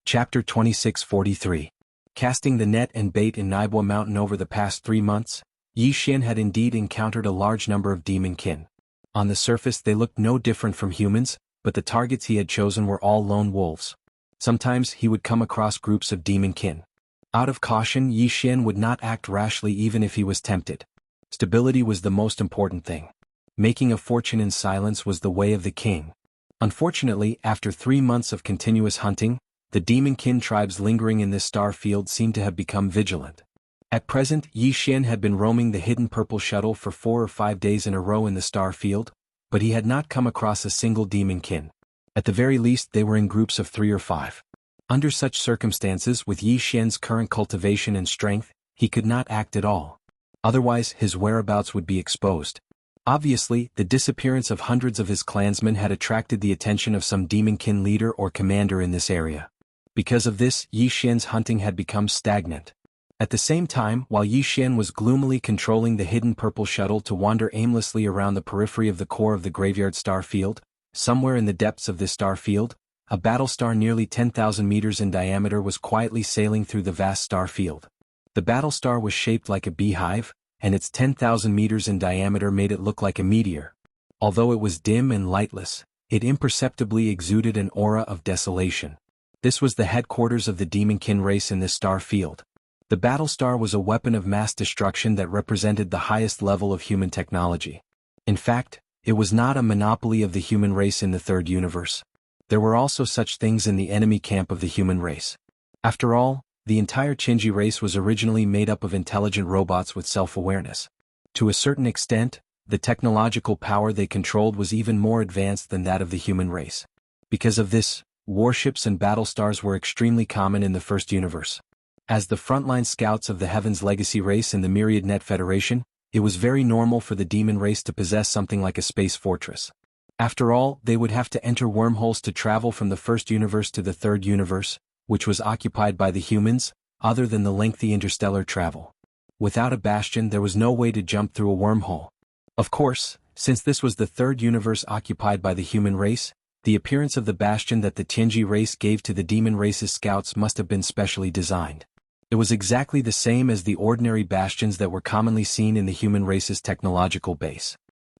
Chapter 2643. Casting the net and bait in Naibua Mountain. Over the past 3 months, Yi Xian had indeed encountered a large number of demon kin. On the surface they looked no different from humans, but the targets he had chosen were all lone wolves. Sometimes he would come across groups of demon kin. Out of caution, Yi Xian would not act rashly even if he was tempted. Stability was the most important thing. Making a fortune in silence was the way of the king. Unfortunately, after 3 months of continuous hunting, the demon kin tribes lingering in this star field seemed to have become vigilant. At present, Yi Xian had been roaming the hidden purple shuttle for 4 or 5 days in a row in the star field, but he had not come across a single demon kin. At the very least they were in groups of 3 or 5. Under such circumstances, with Yi Xian's current cultivation and strength, he could not act at all. Otherwise his whereabouts would be exposed. Obviously, the disappearance of hundreds of his clansmen had attracted the attention of some demon kin leader or commander in this area. Because of this, Yi Xian's hunting had become stagnant. At the same time, while Yi Xian was gloomily controlling the hidden purple shuttle to wander aimlessly around the periphery of the core of the graveyard star field, somewhere in the depths of this star field, a battle star nearly 10,000 meters in diameter was quietly sailing through the vast star field. The battle star was shaped like a beehive, and its 10,000 meters in diameter made it look like a meteor. Although it was dim and lightless, it imperceptibly exuded an aura of desolation. This was the headquarters of the demon kin race in this star field. The battle star was a weapon of mass destruction that represented the highest level of human technology. In fact, it was not a monopoly of the human race in the third universe. There were also such things in the enemy camp of the human race. After all, the entire Qinji race was originally made up of intelligent robots with self-awareness. To a certain extent, the technological power they controlled was even more advanced than that of the human race. Because of this, warships and battle stars were extremely common in the first universe. As the frontline scouts of the Heaven's Legacy race in the Myriad Net Federation, it was very normal for the demon race to possess something like a space fortress. After all, they would have to enter wormholes to travel from the first universe to the third universe, which was occupied by the humans, other than the lengthy interstellar travel. Without a bastion there was no way to jump through a wormhole. Of course, since this was the third universe occupied by the human race, the appearance of the bastion that the Tianji race gave to the demon race's scouts must have been specially designed. It was exactly the same as the ordinary bastions that were commonly seen in the human race's technological base.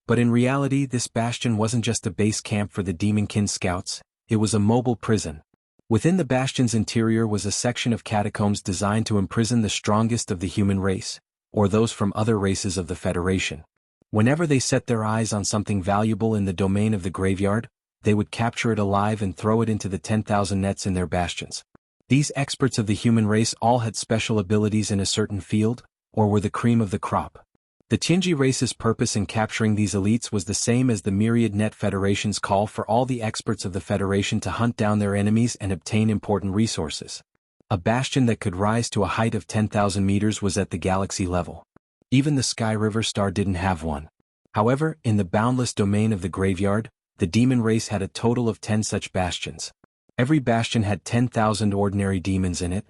But in reality this bastion wasn't just a base camp for the demon kin scouts, it was a mobile prison. Within the bastion's interior was a section of catacombs designed to imprison the strongest of the human race, or those from other races of the Federation. Whenever they set their eyes on something valuable in the domain of the graveyard, they would capture it alive and throw it into the 10,000 nets in their bastions. These experts of the human race all had special abilities in a certain field, or were the cream of the crop. The Tianji race's purpose in capturing these elites was the same as the Myriad Net Federation's call for all the experts of the Federation to hunt down their enemies and obtain important resources. A bastion that could rise to a height of 10,000 meters was at the galaxy level. Even the Sky River star didn't have one. However, in the boundless domain of the graveyard, the demon race had a total of 10 such bastions. Every bastion had 10,000 ordinary demons in it.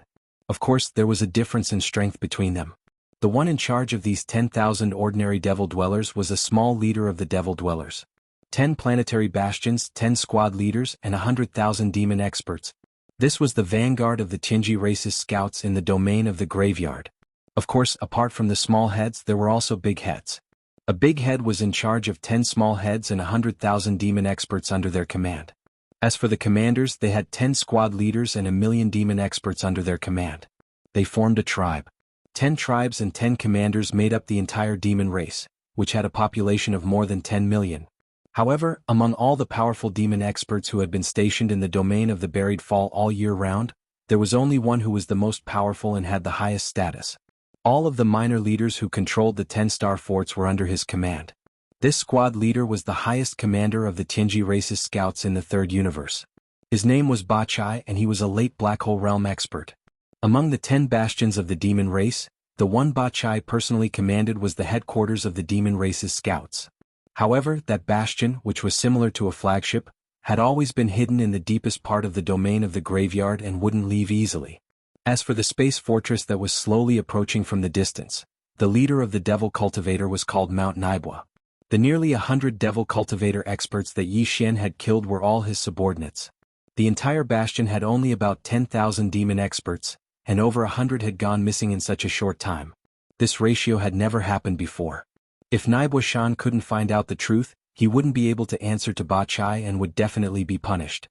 Of course, there was a difference in strength between them. The one in charge of these 10,000 ordinary devil dwellers was a small leader of the devil dwellers. 10 planetary bastions, 10 squad leaders, and 100,000 demon experts. This was the vanguard of the Tianji race's scouts in the domain of the graveyard. Of course, apart from the small heads, there were also big heads. A big head was in charge of 10 small heads and 100,000 demon experts under their command. As for the commanders, they had 10 squad leaders and 1,000,000 demon experts under their command. They formed a tribe. 10 tribes and 10 commanders made up the entire demon race, which had a population of more than 10 million. However, among all the powerful demon experts who had been stationed in the domain of the buried fall all year round, there was only one who was the most powerful and had the highest status. All of the minor leaders who controlled the 10-star forts were under his command. This squad leader was the highest commander of the Tianji race's scouts in the third universe. His name was Ba Chai and he was a late black hole realm expert. Among the 10 bastions of the demon race, the one Ba Chai personally commanded was the headquarters of the demon race's scouts. However, that bastion, which was similar to a flagship, had always been hidden in the deepest part of the domain of the graveyard and wouldn't leave easily. As for the space fortress that was slowly approaching from the distance, the leader of the devil cultivator was called Mount Naibua. The nearly 100 devil cultivator experts that Yi Xian had killed were all his subordinates. The entire bastion had only about 10,000 demon experts, and over 100 had gone missing in such a short time. This ratio had never happened before. If Naibo Shan couldn't find out the truth, he wouldn't be able to answer to Ba Chai and would definitely be punished.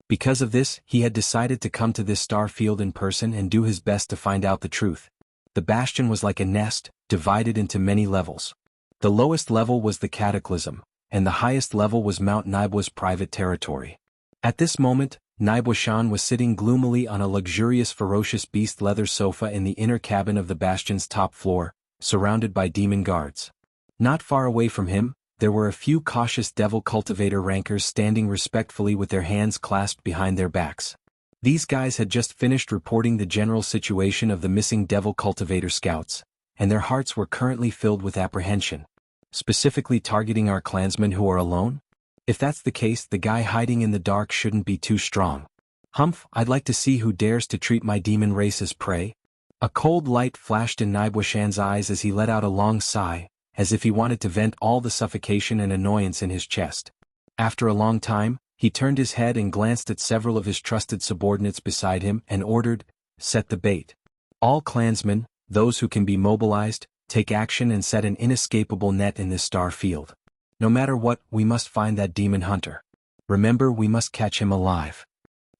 Because of this, he had decided to come to this star field in person and do his best to find out the truth. The bastion was like a nest, divided into many levels. The lowest level was the Cataclysm, and the highest level was Mount Naibo's private territory. At this moment, Naibo Shan was sitting gloomily on a luxurious ferocious beast leather sofa in the inner cabin of the bastion's top floor, surrounded by demon guards. Not far away from him, there were a few cautious devil cultivator rankers standing respectfully with their hands clasped behind their backs. These guys had just finished reporting the general situation of the missing devil cultivator scouts, and their hearts were currently filled with apprehension. Specifically targeting our clansmen who are alone? If that's the case, the guy hiding in the dark shouldn't be too strong. Humph, I'd like to see who dares to treat my demon race as prey. A cold light flashed in Naibo Shan's eyes as he let out a long sigh, as if he wanted to vent all the suffocation and annoyance in his chest. After a long time, he turned his head and glanced at several of his trusted subordinates beside him and ordered, "Set the bait. All clansmen, those who can be mobilized, take action and set an inescapable net in this star field. No matter what, we must find that demon hunter. Remember, we must catch him alive."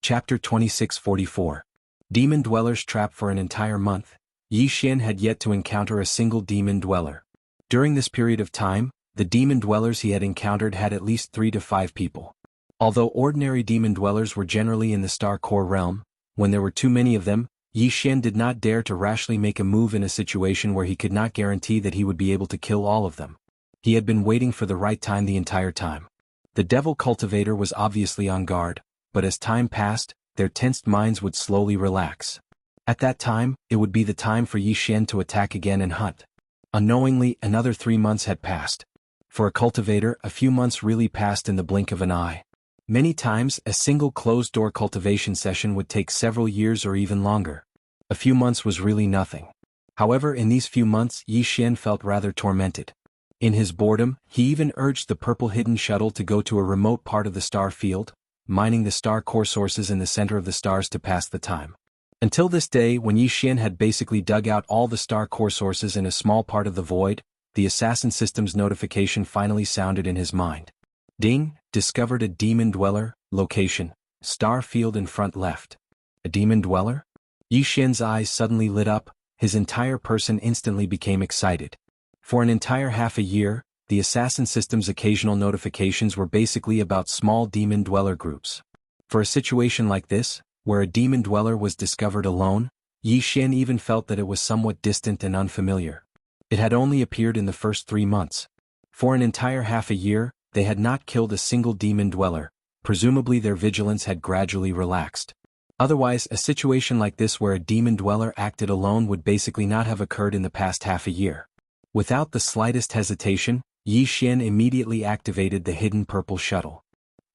Chapter 2644. Demon Dwellers Trapped for an entire month. Yi Xian had yet to encounter a single demon dweller. During this period of time, the demon dwellers he had encountered had at least 3 to 5 people. Although ordinary demon dwellers were generally in the Star Core realm, when there were too many of them, Yi Xian did not dare to rashly make a move in a situation where he could not guarantee that he would be able to kill all of them. He had been waiting for the right time the entire time. The devil cultivator was obviously on guard, but as time passed, their tensed minds would slowly relax. At that time, it would be the time for Yi Xian to attack again and hunt. Unknowingly, another 3 months had passed. For a cultivator, a few months really passed in the blink of an eye. Many times, a single closed-door cultivation session would take several years or even longer. A few months was really nothing. However, in these few months, Yi Xian felt rather tormented. In his boredom, he even urged the purple hidden shuttle to go to a remote part of the star field, mining the star core sources in the center of the stars to pass the time. Until this day, when Yi Xian had basically dug out all the star core sources in a small part of the void, the assassin system's notification finally sounded in his mind. Ding, discovered a demon dweller, location, star field in front left. A demon dweller? Yi Xian's eyes suddenly lit up, his entire person instantly became excited. For an entire half a year, the assassin system's occasional notifications were basically about small demon dweller groups. For a situation like this, where a demon dweller was discovered alone, Yi Xian even felt that it was somewhat distant and unfamiliar. It had only appeared in the first 3 months. For an entire half a year, they had not killed a single demon dweller, presumably their vigilance had gradually relaxed. Otherwise, a situation like this where a demon dweller acted alone would basically not have occurred in the past half a year. Without the slightest hesitation, Yi Xian immediately activated the hidden purple shuttle.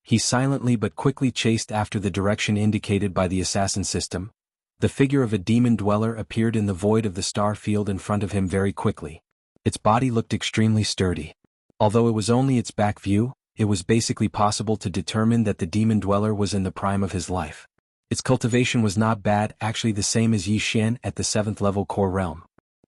He silently but quickly chased after the direction indicated by the assassin system. The figure of a demon dweller appeared in the void of the star field in front of him very quickly. Its body looked extremely sturdy. Although it was only its back view, it was basically possible to determine that the demon dweller was in the prime of his life. Its cultivation was not bad, actually the same as Yi Xian at the 7th level core realm.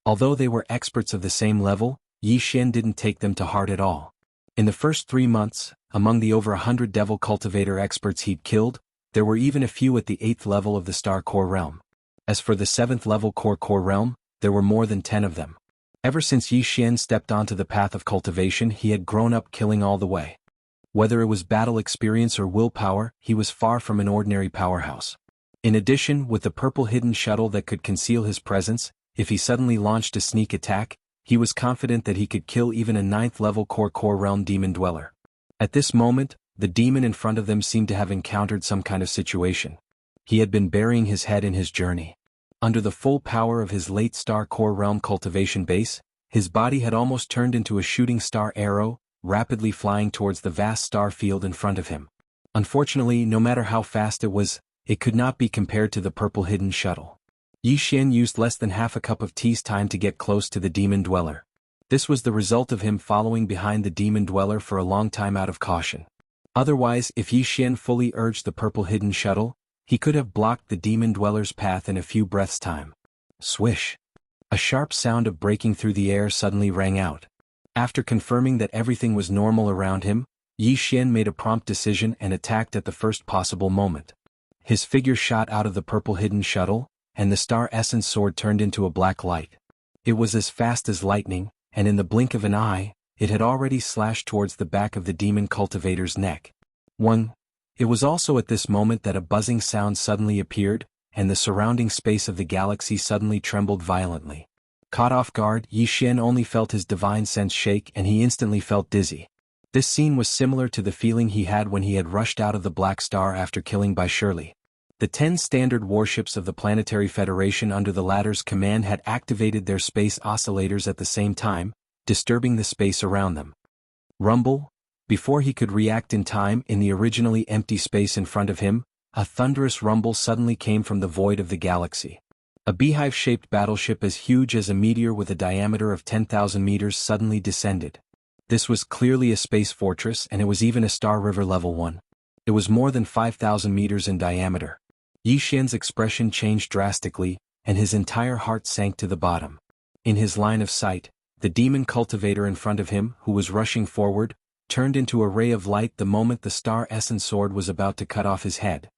Although they were experts of the same level, Yi Xian didn't take them to heart at all. In the first 3 months, among the over 100 devil cultivator experts he'd killed, there were even a few at the 8th level of the star core realm. As for the 7th level core realm, there were more than 10 of them. Ever since Yi Xian stepped onto the path of cultivation, he had grown up killing all the way. Whether it was battle experience or willpower, he was far from an ordinary powerhouse. In addition, with the purple hidden shuttle that could conceal his presence, if he suddenly launched a sneak attack, he was confident that he could kill even a 9th level core realm demon dweller. At this moment, the demon in front of them seemed to have encountered some kind of situation. He had been burying his head in his journey. Under the full power of his late star core realm cultivation base, his body had almost turned into a shooting star arrow, rapidly flying towards the vast star field in front of him. Unfortunately, no matter how fast it was, it could not be compared to the purple hidden shuttle. Yi Xian used less than half a cup of tea's time to get close to the demon dweller. This was the result of him following behind the demon dweller for a long time out of caution. Otherwise, if Yi Xian fully urged the purple hidden shuttle, he could have blocked the demon dweller's path in a few breaths' time. Swish! A sharp sound of breaking through the air suddenly rang out. After confirming that everything was normal around him, Yi Xian made a prompt decision and attacked at the first possible moment. His figure shot out of the purple hidden shuttle, and the star essence sword turned into a black light. It was as fast as lightning, and in the blink of an eye, it had already slashed towards the back of the demon cultivator's neck. It was also at this moment that a buzzing sound suddenly appeared, and the surrounding space of the galaxy suddenly trembled violently. Caught off guard, Yi Xian only felt his divine sense shake and he instantly felt dizzy. This scene was similar to the feeling he had when he had rushed out of the Black Star after killing by Shirley. The 10 standard warships of the Planetary Federation under the latter's command had activated their space oscillators at the same time, disturbing the space around them. Rumble! Before he could react in time, in the originally empty space in front of him, a thunderous rumble suddenly came from the void of the galaxy. A beehive-shaped battleship as huge as a meteor with a diameter of 10,000 meters suddenly descended. This was clearly a space fortress, and it was even a Star River Level 1. It was more than 5,000 meters in diameter. Yi Xian's expression changed drastically, and his entire heart sank to the bottom. In his line of sight, the demon cultivator in front of him, who was rushing forward, turned into a ray of light the moment the star essence sword was about to cut off his head.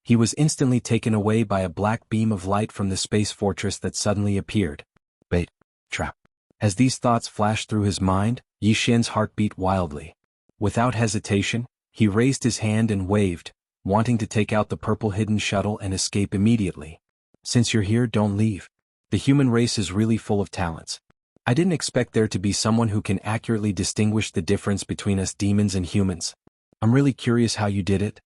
He was instantly taken away by a black beam of light from the space fortress that suddenly appeared. Bait. Trap. As these thoughts flashed through his mind, Yi Xian's heart beat wildly. Without hesitation, he raised his hand and waved, wanting to take out the purple hidden shuttle and escape immediately. Since you're here, don't leave. The human race is really full of talents. I didn't expect there to be someone who can accurately distinguish the difference between us demons and humans. I'm really curious how you did it.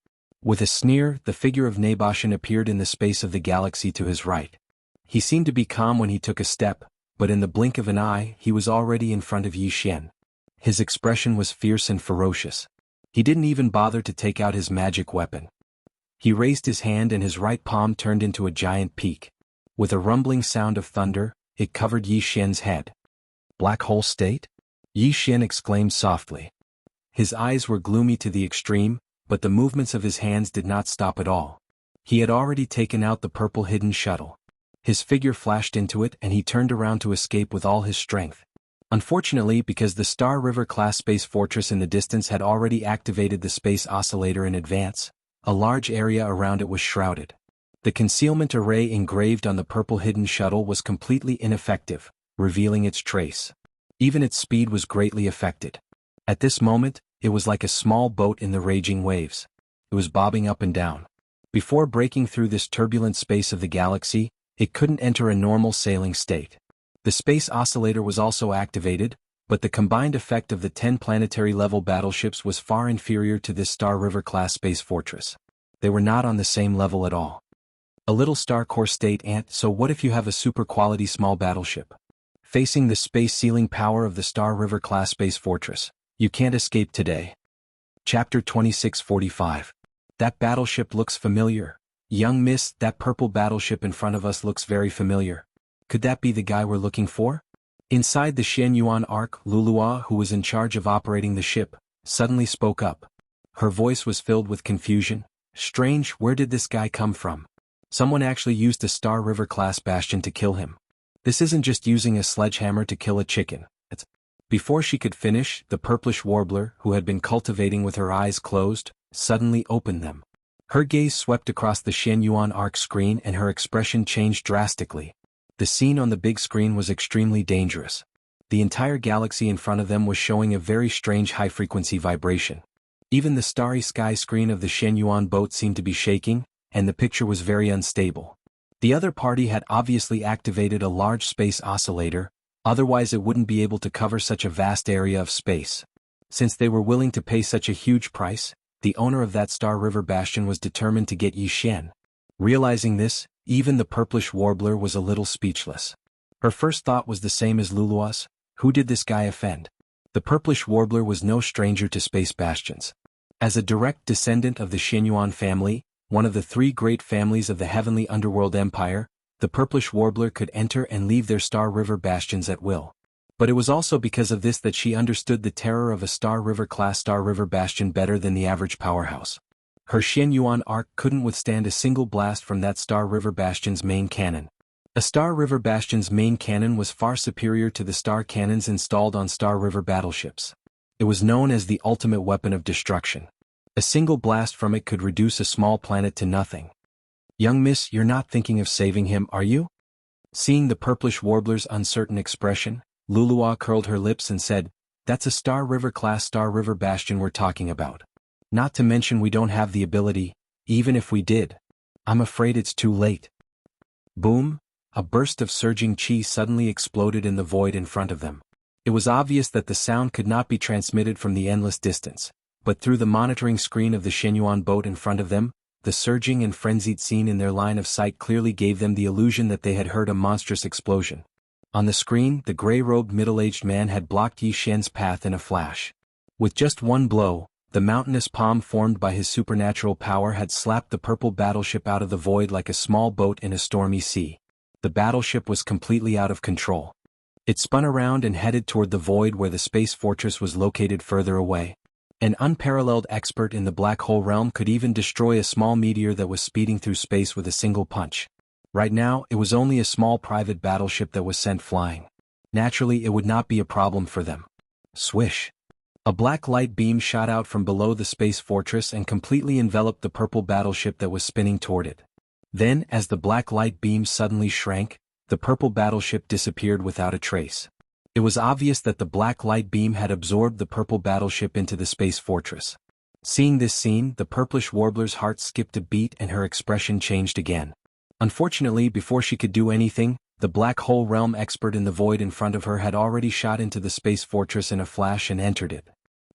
With a sneer, the figure of Naboshan appeared in the space of the galaxy to his right. He seemed to be calm when he took a step, but in the blink of an eye, he was already in front of Yi Xian. His expression was fierce and ferocious. He didn't even bother to take out his magic weapon. He raised his hand and his right palm turned into a giant peak. With a rumbling sound of thunder, it covered Yi Xian's head. Black hole state? Yi Xian exclaimed softly. His eyes were gloomy to the extreme, but the movements of his hands did not stop at all. He had already taken out the purple hidden shuttle. His figure flashed into it and he turned around to escape with all his strength. Unfortunately, because the Star River-class space fortress in the distance had already activated the space oscillator in advance, a large area around it was shrouded. The concealment array engraved on the purple hidden shuttle was completely ineffective, revealing its trace. Even its speed was greatly affected. At this moment, it was like a small boat in the raging waves. It was bobbing up and down. Before breaking through this turbulent space of the galaxy, it couldn't enter a normal sailing state. The space oscillator was also activated, but the combined effect of the 10 planetary-level battleships was far inferior to this Star River-class space fortress. They were not on the same level at all. A little Star Core state ant. So what if you have a super-quality small battleship? Facing the space-sealing power of the Star River-class space fortress, you can't escape today. Chapter 2645. That battleship looks familiar. Young miss, that purple battleship in front of us looks very familiar. Could that be the guy we're looking for? Inside the Xianyuan Ark, Lulua, who was in charge of operating the ship, suddenly spoke up. Her voice was filled with confusion. Strange, where did this guy come from? Someone actually used a Star River-class bastion to kill him. This isn't just using a sledgehammer to kill a chicken. Before she could finish, the purplish warbler, who had been cultivating with her eyes closed, suddenly opened them. Her gaze swept across the Xianyuan Ark screen and her expression changed drastically. The scene on the big screen was extremely dangerous. The entire galaxy in front of them was showing a very strange high-frequency vibration. Even the starry sky screen of the Xianyuan boat seemed to be shaking, and the picture was very unstable. The other party had obviously activated a large space oscillator, otherwise it wouldn't be able to cover such a vast area of space. Since they were willing to pay such a huge price, the owner of that Star River bastion was determined to get Yi Xian. Realizing this, even the purplish warbler was a little speechless. Her first thought was the same as Lulua's. Who did this guy offend? The purplish warbler was no stranger to space bastions. As a direct descendant of the Xianyuan family, one of the 3 great families of the heavenly underworld empire, the purplish warbler could enter and leave their Star River bastions at will. But it was also because of this that she understood the terror of a Star River-class Star River bastion better than the average powerhouse. Her Xianyuan arc couldn't withstand a single blast from that Star River bastion's main cannon. A Star River bastion's main cannon was far superior to the star cannons installed on Star River battleships. It was known as the ultimate weapon of destruction. A single blast from it could reduce a small planet to nothing. "Young miss, you're not thinking of saving him, are you?" Seeing the purplish warbler's uncertain expression, Lulua curled her lips and said, "That's a Star River-class Star River bastion we're talking about. Not to mention we don't have the ability, even if we did. I'm afraid it's too late." Boom! A burst of surging chi suddenly exploded in the void in front of them. It was obvious that the sound could not be transmitted from the endless distance, but through the monitoring screen of the Shenyuan boat in front of them, the surging and frenzied scene in their line of sight clearly gave them the illusion that they had heard a monstrous explosion. On the screen, the gray-robed middle-aged man had blocked Yi Xian's path in a flash. With just one blow, the mountainous palm formed by his supernatural power had slapped the purple battleship out of the void like a small boat in a stormy sea. The battleship was completely out of control. It spun around and headed toward the void where the space fortress was located further away. An unparalleled expert in the black hole realm could even destroy a small meteor that was speeding through space with a single punch. Right now, it was only a small private battleship that was sent flying. Naturally, it would not be a problem for them. Swish! A black light beam shot out from below the space fortress and completely enveloped the purple battleship that was spinning toward it. Then, as the black light beam suddenly shrank, the purple battleship disappeared without a trace. It was obvious that the black light beam had absorbed the purple battleship into the space fortress. Seeing this scene, the purplish warbler's heart skipped a beat and her expression changed again. Unfortunately, before she could do anything, the black hole realm expert in the void in front of her had already shot into the space fortress in a flash and entered it.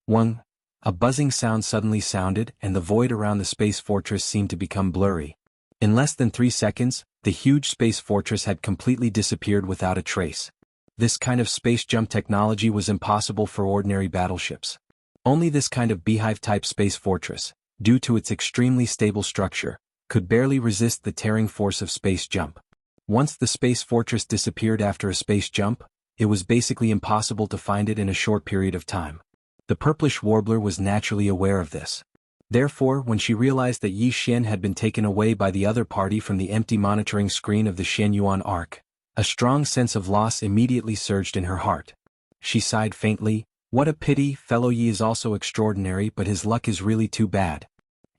Wung! A buzzing sound suddenly sounded, and the void around the space fortress seemed to become blurry. In less than 3 seconds, the huge space fortress had completely disappeared without a trace. This kind of space jump technology was impossible for ordinary battleships. Only this kind of beehive-type space fortress, due to its extremely stable structure, could barely resist the tearing force of space jump. Once the space fortress disappeared after a space jump, it was basically impossible to find it in a short period of time. The purplish warbler was naturally aware of this. Therefore, when she realized that Yi Xian had been taken away by the other party from the empty monitoring screen of the Shenyuan Arc, a strong sense of loss immediately surged in her heart. She sighed faintly, "What a pity, fellow Yi is also extraordinary, but his luck is really too bad.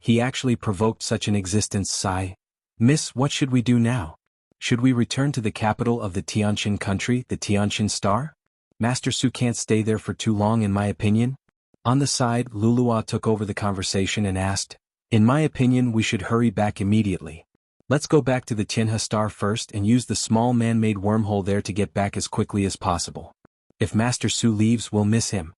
He actually provoked such an existence." Sigh. "Miss, what should we do now? Should we return to the capital of the Tianqin country, the Tianqin Star? Master Su can't stay there for too long in my opinion." On the side, Lulua took over the conversation and asked, "In my opinion we should hurry back immediately. Let's go back to the Tianhe Star first and use the small man-made wormhole there to get back as quickly as possible. If Master Su leaves, we'll miss him."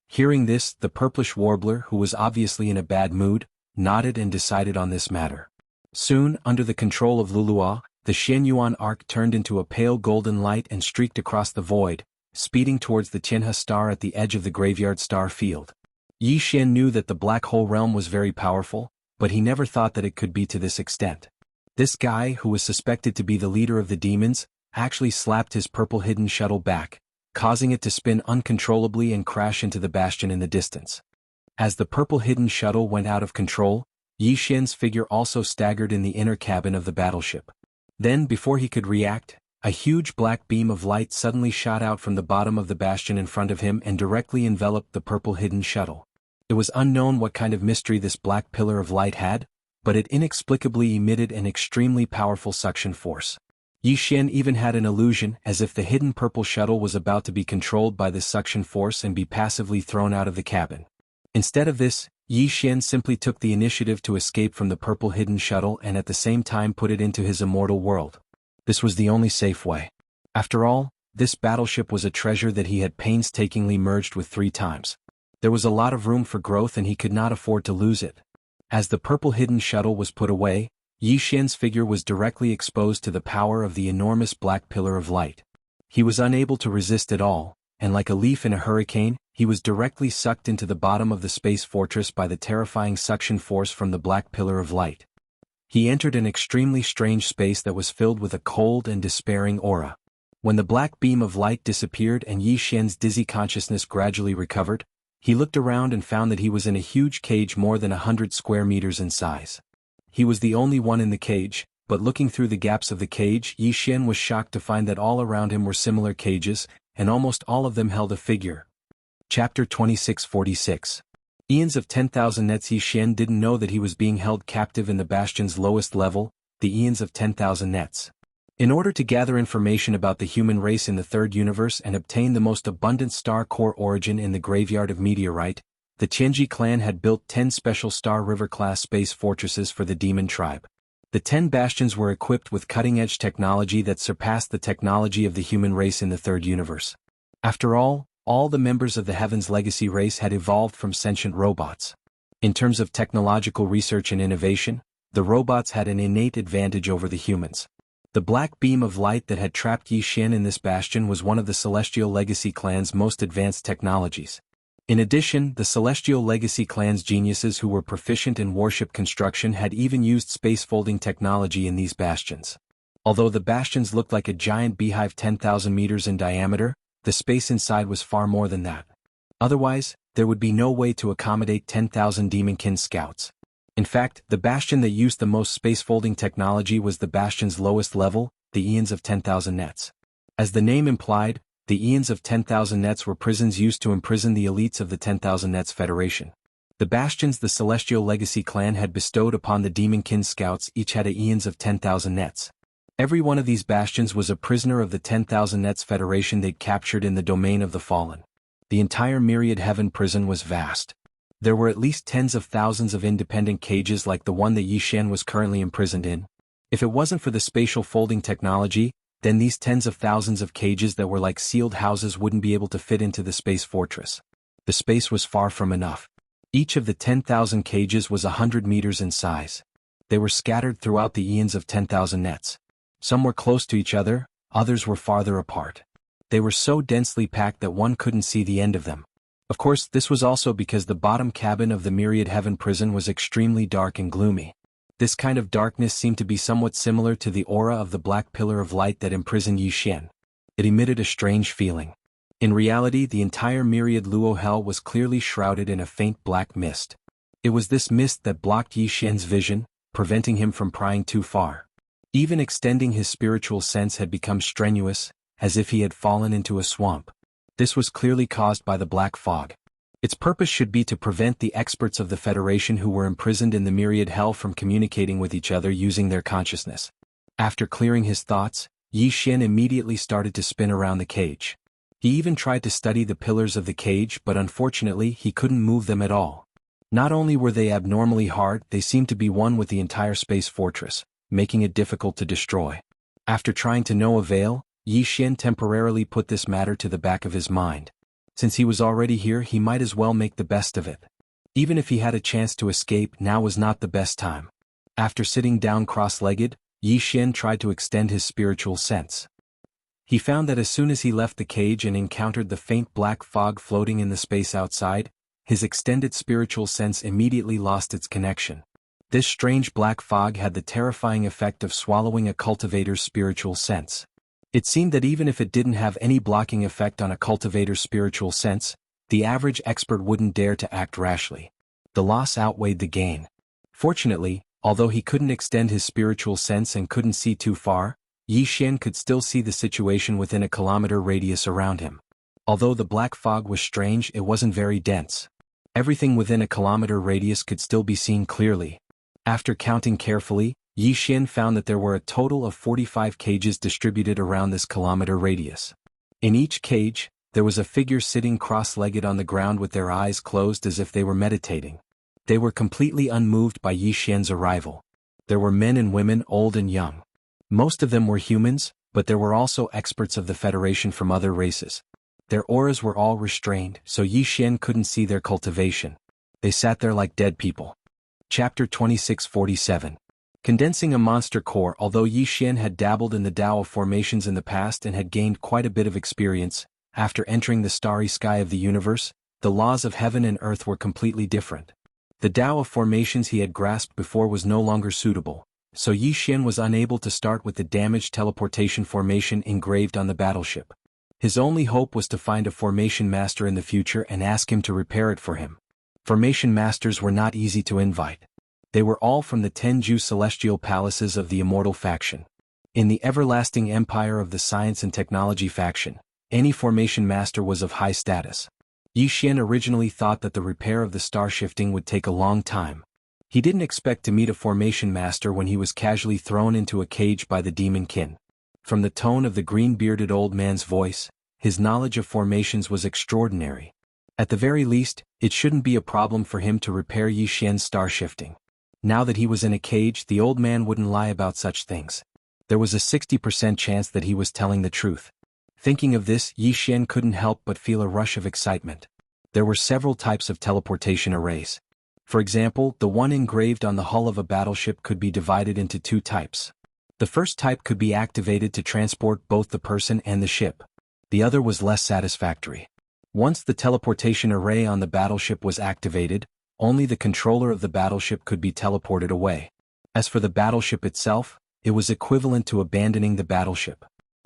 Hearing this, the purplish warbler, who was obviously in a bad mood, nodded and decided on this matter. Soon, under the control of Lulua, the Shenyuan Arc turned into a pale golden light and streaked across the void, speeding towards the Tianhe Star at the edge of the graveyard star field. Yi Xian knew that the black hole realm was very powerful, but he never thought that it could be to this extent. This guy, who was suspected to be the leader of the demons, actually slapped his purple hidden shuttle back, causing it to spin uncontrollably and crash into the bastion in the distance. As the purple hidden shuttle went out of control, Yi Xian's figure also staggered in the inner cabin of the battleship. Then, before he could react, a huge black beam of light suddenly shot out from the bottom of the bastion in front of him and directly enveloped the purple hidden shuttle. It was unknown what kind of mystery this black pillar of light had, but it inexplicably emitted an extremely powerful suction force. Yi Xian even had an illusion as if the hidden purple shuttle was about to be controlled by this suction force and be passively thrown out of the cabin. Instead of this, Yi Xian simply took the initiative to escape from the purple hidden shuttle and at the same time put it into his immortal world. This was the only safe way. After all, this battleship was a treasure that he had painstakingly merged with 3 times. There was a lot of room for growth and he could not afford to lose it. As the purple hidden shuttle was put away, Yi Xian's figure was directly exposed to the power of the enormous black pillar of light. He was unable to resist at all, and like a leaf in a hurricane, he was directly sucked into the bottom of the space fortress by the terrifying suction force from the black pillar of light. He entered an extremely strange space that was filled with a cold and despairing aura. When the black beam of light disappeared and Yi Xian's dizzy consciousness gradually recovered, he looked around and found that he was in a huge cage more than 100 square meters in size. He was the only one in the cage, but looking through the gaps of the cage, Yi Xian was shocked to find that all around him were similar cages, and almost all of them held a figure. Chapter 2646. Eons of 10,000 nets. Yi Xian didn't know that he was being held captive in the bastion's lowest level, the eons of 10,000 nets. In order to gather information about the human race in the third universe and obtain the most abundant star core origin in the graveyard of meteorite, the Tianji clan had built 10 special Star River-class space fortresses for the demon tribe. The 10 bastions were equipped with cutting-edge technology that surpassed the technology of the human race in the third universe. After all the members of the Heaven's Legacy race had evolved from sentient robots. In terms of technological research and innovation, the robots had an innate advantage over the humans. The black beam of light that had trapped Yi Xian in this bastion was one of the Celestial Legacy clan's most advanced technologies. In addition, the Celestial Legacy clan's geniuses who were proficient in warship construction had even used space-folding technology in these bastions. Although the bastions looked like a giant beehive 10,000 meters in diameter, the space inside was far more than that. Otherwise, there would be no way to accommodate 10,000 Demonkin scouts. In fact, the bastion that used the most space-folding technology was the bastion's lowest level, the Eons of 10,000 nets. As the name implied, the Eons of 10,000 nets were prisons used to imprison the elites of the 10,000 Nets Federation. The bastions the Celestial Legacy clan had bestowed upon the Demonkin scouts each had a Eons of 10,000 nets. Every one of these bastions was a prisoner of the 10,000 Nets Federation they'd captured in the domain of the fallen. The entire Myriad Heaven prison was vast. There were at least tens of thousands of independent cages like the one that Yi Xian was currently imprisoned in. If it wasn't for the spatial folding technology, then these tens of thousands of cages that were like sealed houses wouldn't be able to fit into the space fortress. The space was far from enough. Each of the 10,000 cages was 100 meters in size. They were scattered throughout the eons of 10,000 nets. Some were close to each other, others were farther apart. They were so densely packed that one couldn't see the end of them. Of course, this was also because the bottom cabin of the Myriad Heaven prison was extremely dark and gloomy. This kind of darkness seemed to be somewhat similar to the aura of the black pillar of light that imprisoned Yi Xian. It emitted a strange feeling. In reality, the entire Myriad Luo Hell was clearly shrouded in a faint black mist. It was this mist that blocked Yi Xian's vision, preventing him from prying too far. Even extending his spiritual sense had become strenuous, as if he had fallen into a swamp. This was clearly caused by the black fog. Its purpose should be to prevent the experts of the Federation who were imprisoned in the Myriad Hell from communicating with each other using their consciousness. After clearing his thoughts, Yi Xian immediately started to spin around the cage. He even tried to study the pillars of the cage, but unfortunately he couldn't move them at all. Not only were they abnormally hard, they seemed to be one with the entire space fortress, making it difficult to destroy. After trying to no avail, Yi Xian temporarily put this matter to the back of his mind. Since he was already here, he might as well make the best of it. Even if he had a chance to escape, now was not the best time. After sitting down cross-legged, Yi Xian tried to extend his spiritual sense. He found that as soon as he left the cage and encountered the faint black fog floating in the space outside, his extended spiritual sense immediately lost its connection. This strange black fog had the terrifying effect of swallowing a cultivator's spiritual sense. It seemed that even if it didn't have any blocking effect on a cultivator's spiritual sense, the average expert wouldn't dare to act rashly. The loss outweighed the gain. Fortunately, although he couldn't extend his spiritual sense and couldn't see too far, Yi Xian could still see the situation within a kilometer radius around him. Although the black fog was strange, it wasn't very dense. Everything within a kilometer radius could still be seen clearly. After counting carefully, Yi Xian found that there were a total of 45 cages distributed around this kilometer radius. In each cage, there was a figure sitting cross-legged on the ground with their eyes closed as if they were meditating. They were completely unmoved by Yi Xian's arrival. There were men and women, old and young. Most of them were humans, but there were also experts of the Federation from other races. Their auras were all restrained, so Yi Xian couldn't see their cultivation. They sat there like dead people. Chapter 2647. Condensing a monster core. Although Yi Xian had dabbled in the Tao of formations in the past and had gained quite a bit of experience, after entering the starry sky of the universe, the laws of heaven and earth were completely different. The Tao of formations he had grasped before was no longer suitable, so Yi Xian was unable to start with the damaged teleportation formation engraved on the battleship. His only hope was to find a formation master in the future and ask him to repair it for him. Formation masters were not easy to invite. They were all from the Tenju celestial palaces of the Immortal faction. In the Everlasting Empire of the Science and Technology faction, any formation master was of high status. Yi Xian originally thought that the repair of the star shifting would take a long time. He didn't expect to meet a formation master when he was casually thrown into a cage by the demon kin. From the tone of the green-bearded old man's voice, his knowledge of formations was extraordinary. At the very least, it shouldn't be a problem for him to repair Yi Xian's star shifting. Now that he was in a cage, the old man wouldn't lie about such things. There was a 60% chance that he was telling the truth. Thinking of this, Yi Xian couldn't help but feel a rush of excitement. There were several types of teleportation arrays. For example, the one engraved on the hull of a battleship could be divided into two types. The first type could be activated to transport both the person and the ship. The other was less satisfactory. Once the teleportation array on the battleship was activated, only the controller of the battleship could be teleported away. As for the battleship itself, it was equivalent to abandoning the battleship.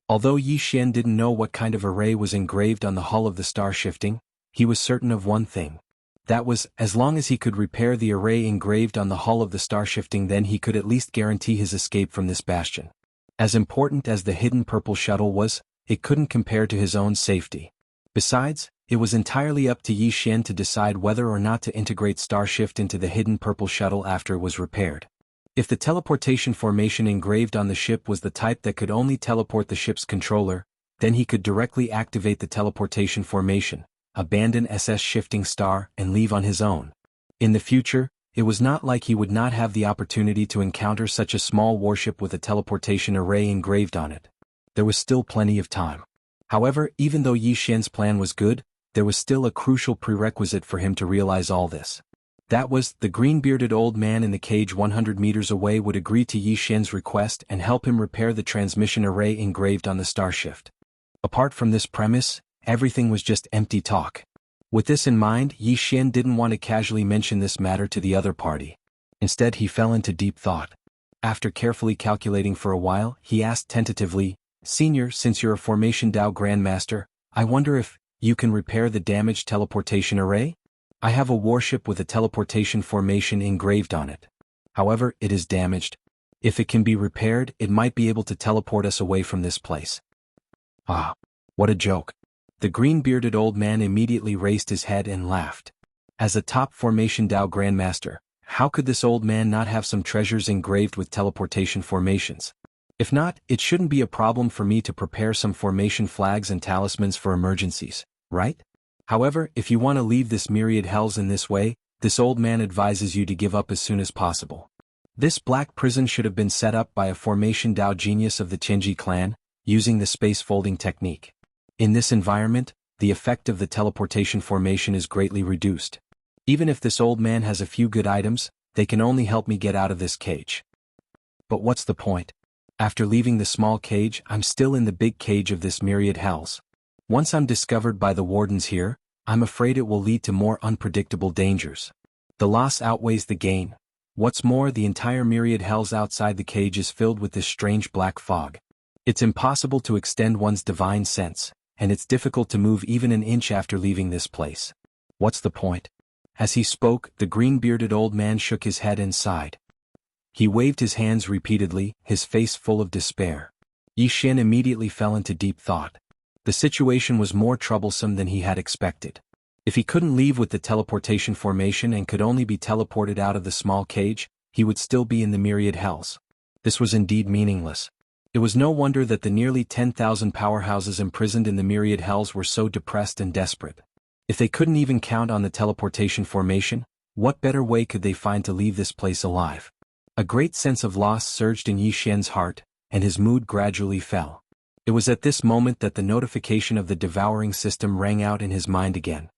Although Yi Xian didn't know what kind of array was engraved on the hull of the star shifting, he was certain of one thing. That was, as long as he could repair the array engraved on the hull of the star shifting, then he could at least guarantee his escape from this bastion. As important as the hidden purple shuttle was, it couldn't compare to his own safety. Besides, it was entirely up to Yi Xian to decide whether or not to integrate Starshift into the hidden purple shuttle after it was repaired. If the teleportation formation engraved on the ship was the type that could only teleport the ship's controller, then he could directly activate the teleportation formation, abandon SS Shifting Star, and leave on his own. In the future, it was not like he would not have the opportunity to encounter such a small warship with a teleportation array engraved on it. There was still plenty of time. However, even though Yi Xian's plan was good, there was still a crucial prerequisite for him to realize all this. That was, the green-bearded old man in the cage 100 meters away would agree to Yi Xian's request and help him repair the transmission array engraved on the Starshift. Apart from this premise, everything was just empty talk. With this in mind, Yi Xian didn't want to casually mention this matter to the other party. Instead, he fell into deep thought. After carefully calculating for a while, he asked tentatively, "Senior, since you're a Formation Dao Grandmaster, I wonder if you can repair the damaged teleportation array? I have a warship with a teleportation formation engraved on it. However, it is damaged. If it can be repaired, it might be able to teleport us away from this place." Ah, what a joke. The green-bearded old man immediately raised his head and laughed. As a top Formation Dao Grandmaster, how could this old man not have some treasures engraved with teleportation formations? If not, it shouldn't be a problem for me to prepare some formation flags and talismans for emergencies, right? However, if you want to leave this myriad hells in this way, this old man advises you to give up as soon as possible. This black prison should have been set up by a Formation Dao genius of the Tianji clan, using the space folding technique. In this environment, the effect of the teleportation formation is greatly reduced. Even if this old man has a few good items, they can only help me get out of this cage. But what's the point? After leaving the small cage, I'm still in the big cage of this myriad hells. Once I'm discovered by the wardens here, I'm afraid it will lead to more unpredictable dangers. The loss outweighs the gain. What's more, the entire myriad hells outside the cage is filled with this strange black fog. It's impossible to extend one's divine sense, and it's difficult to move even an inch after leaving this place. What's the point? As he spoke, the green-bearded old man shook his head and sighed. He waved his hands repeatedly, his face full of despair. Yi Xian immediately fell into deep thought. The situation was more troublesome than he had expected. If he couldn't leave with the teleportation formation and could only be teleported out of the small cage, he would still be in the myriad hells. This was indeed meaningless. It was no wonder that the nearly 10,000 powerhouses imprisoned in the myriad hells were so depressed and desperate. If they couldn't even count on the teleportation formation, what better way could they find to leave this place alive? A great sense of loss surged in Yi Xian's heart, and his mood gradually fell. It was at this moment that the notification of the devouring system rang out in his mind again.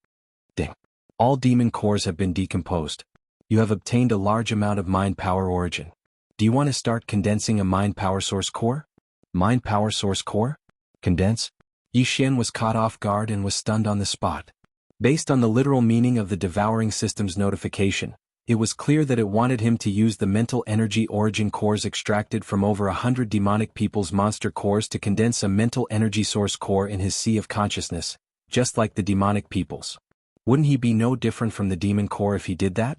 Ding. All demon cores have been decomposed. You have obtained a large amount of mind power origin. Do you want to start condensing a mind power source core? Mind power source core? Condense? Yi Xian was caught off guard and was stunned on the spot. Based on the literal meaning of the devouring system's notification, It was clear that it wanted him to use the mental energy origin cores extracted from over 100 demonic people's monster cores to condense a mental energy source core in his sea of consciousness, just like the demonic peoples. Wouldn't he be no different from the demon core if he did that?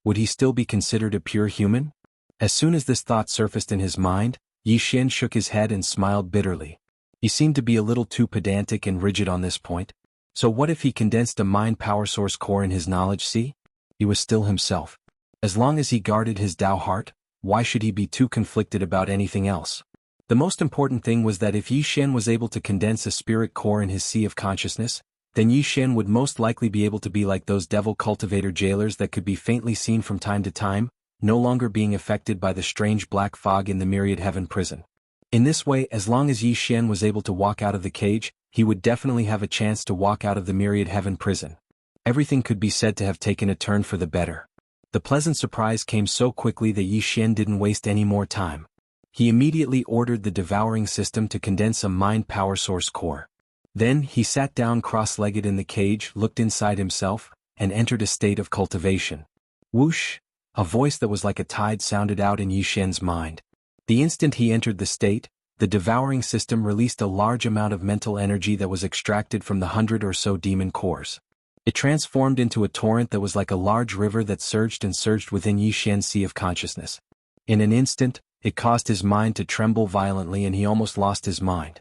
Would he still be considered a pure human? As soon as this thought surfaced in his mind, Yi Xian shook his head and smiled bitterly. He seemed to be a little too pedantic and rigid on this point. So what if he condensed a mind power source core in his knowledge sea? He was still himself. As long as he guarded his Tao heart, why should he be too conflicted about anything else? The most important thing was that if Yi Xian was able to condense a spirit core in his sea of consciousness, then Yi Xian would most likely be able to be like those devil cultivator jailers that could be faintly seen from time to time, no longer being affected by the strange black fog in the myriad heaven prison. In this way, as long as Yi Xian was able to walk out of the cage, he would definitely have a chance to walk out of the myriad heaven prison. Everything could be said to have taken a turn for the better. The pleasant surprise came so quickly that Yi Xian didn't waste any more time. He immediately ordered the devouring system to condense a mind power source core. Then, he sat down cross-legged in the cage, looked inside himself, and entered a state of cultivation. Whoosh! A voice that was like a tide sounded out in Yi Xian's mind. The instant he entered the state, the devouring system released a large amount of mental energy that was extracted from the 100 or so demon cores. It transformed into a torrent that was like a large river that surged and surged within Yi Xian's sea of consciousness. In an instant, it caused his mind to tremble violently and he almost lost his mind.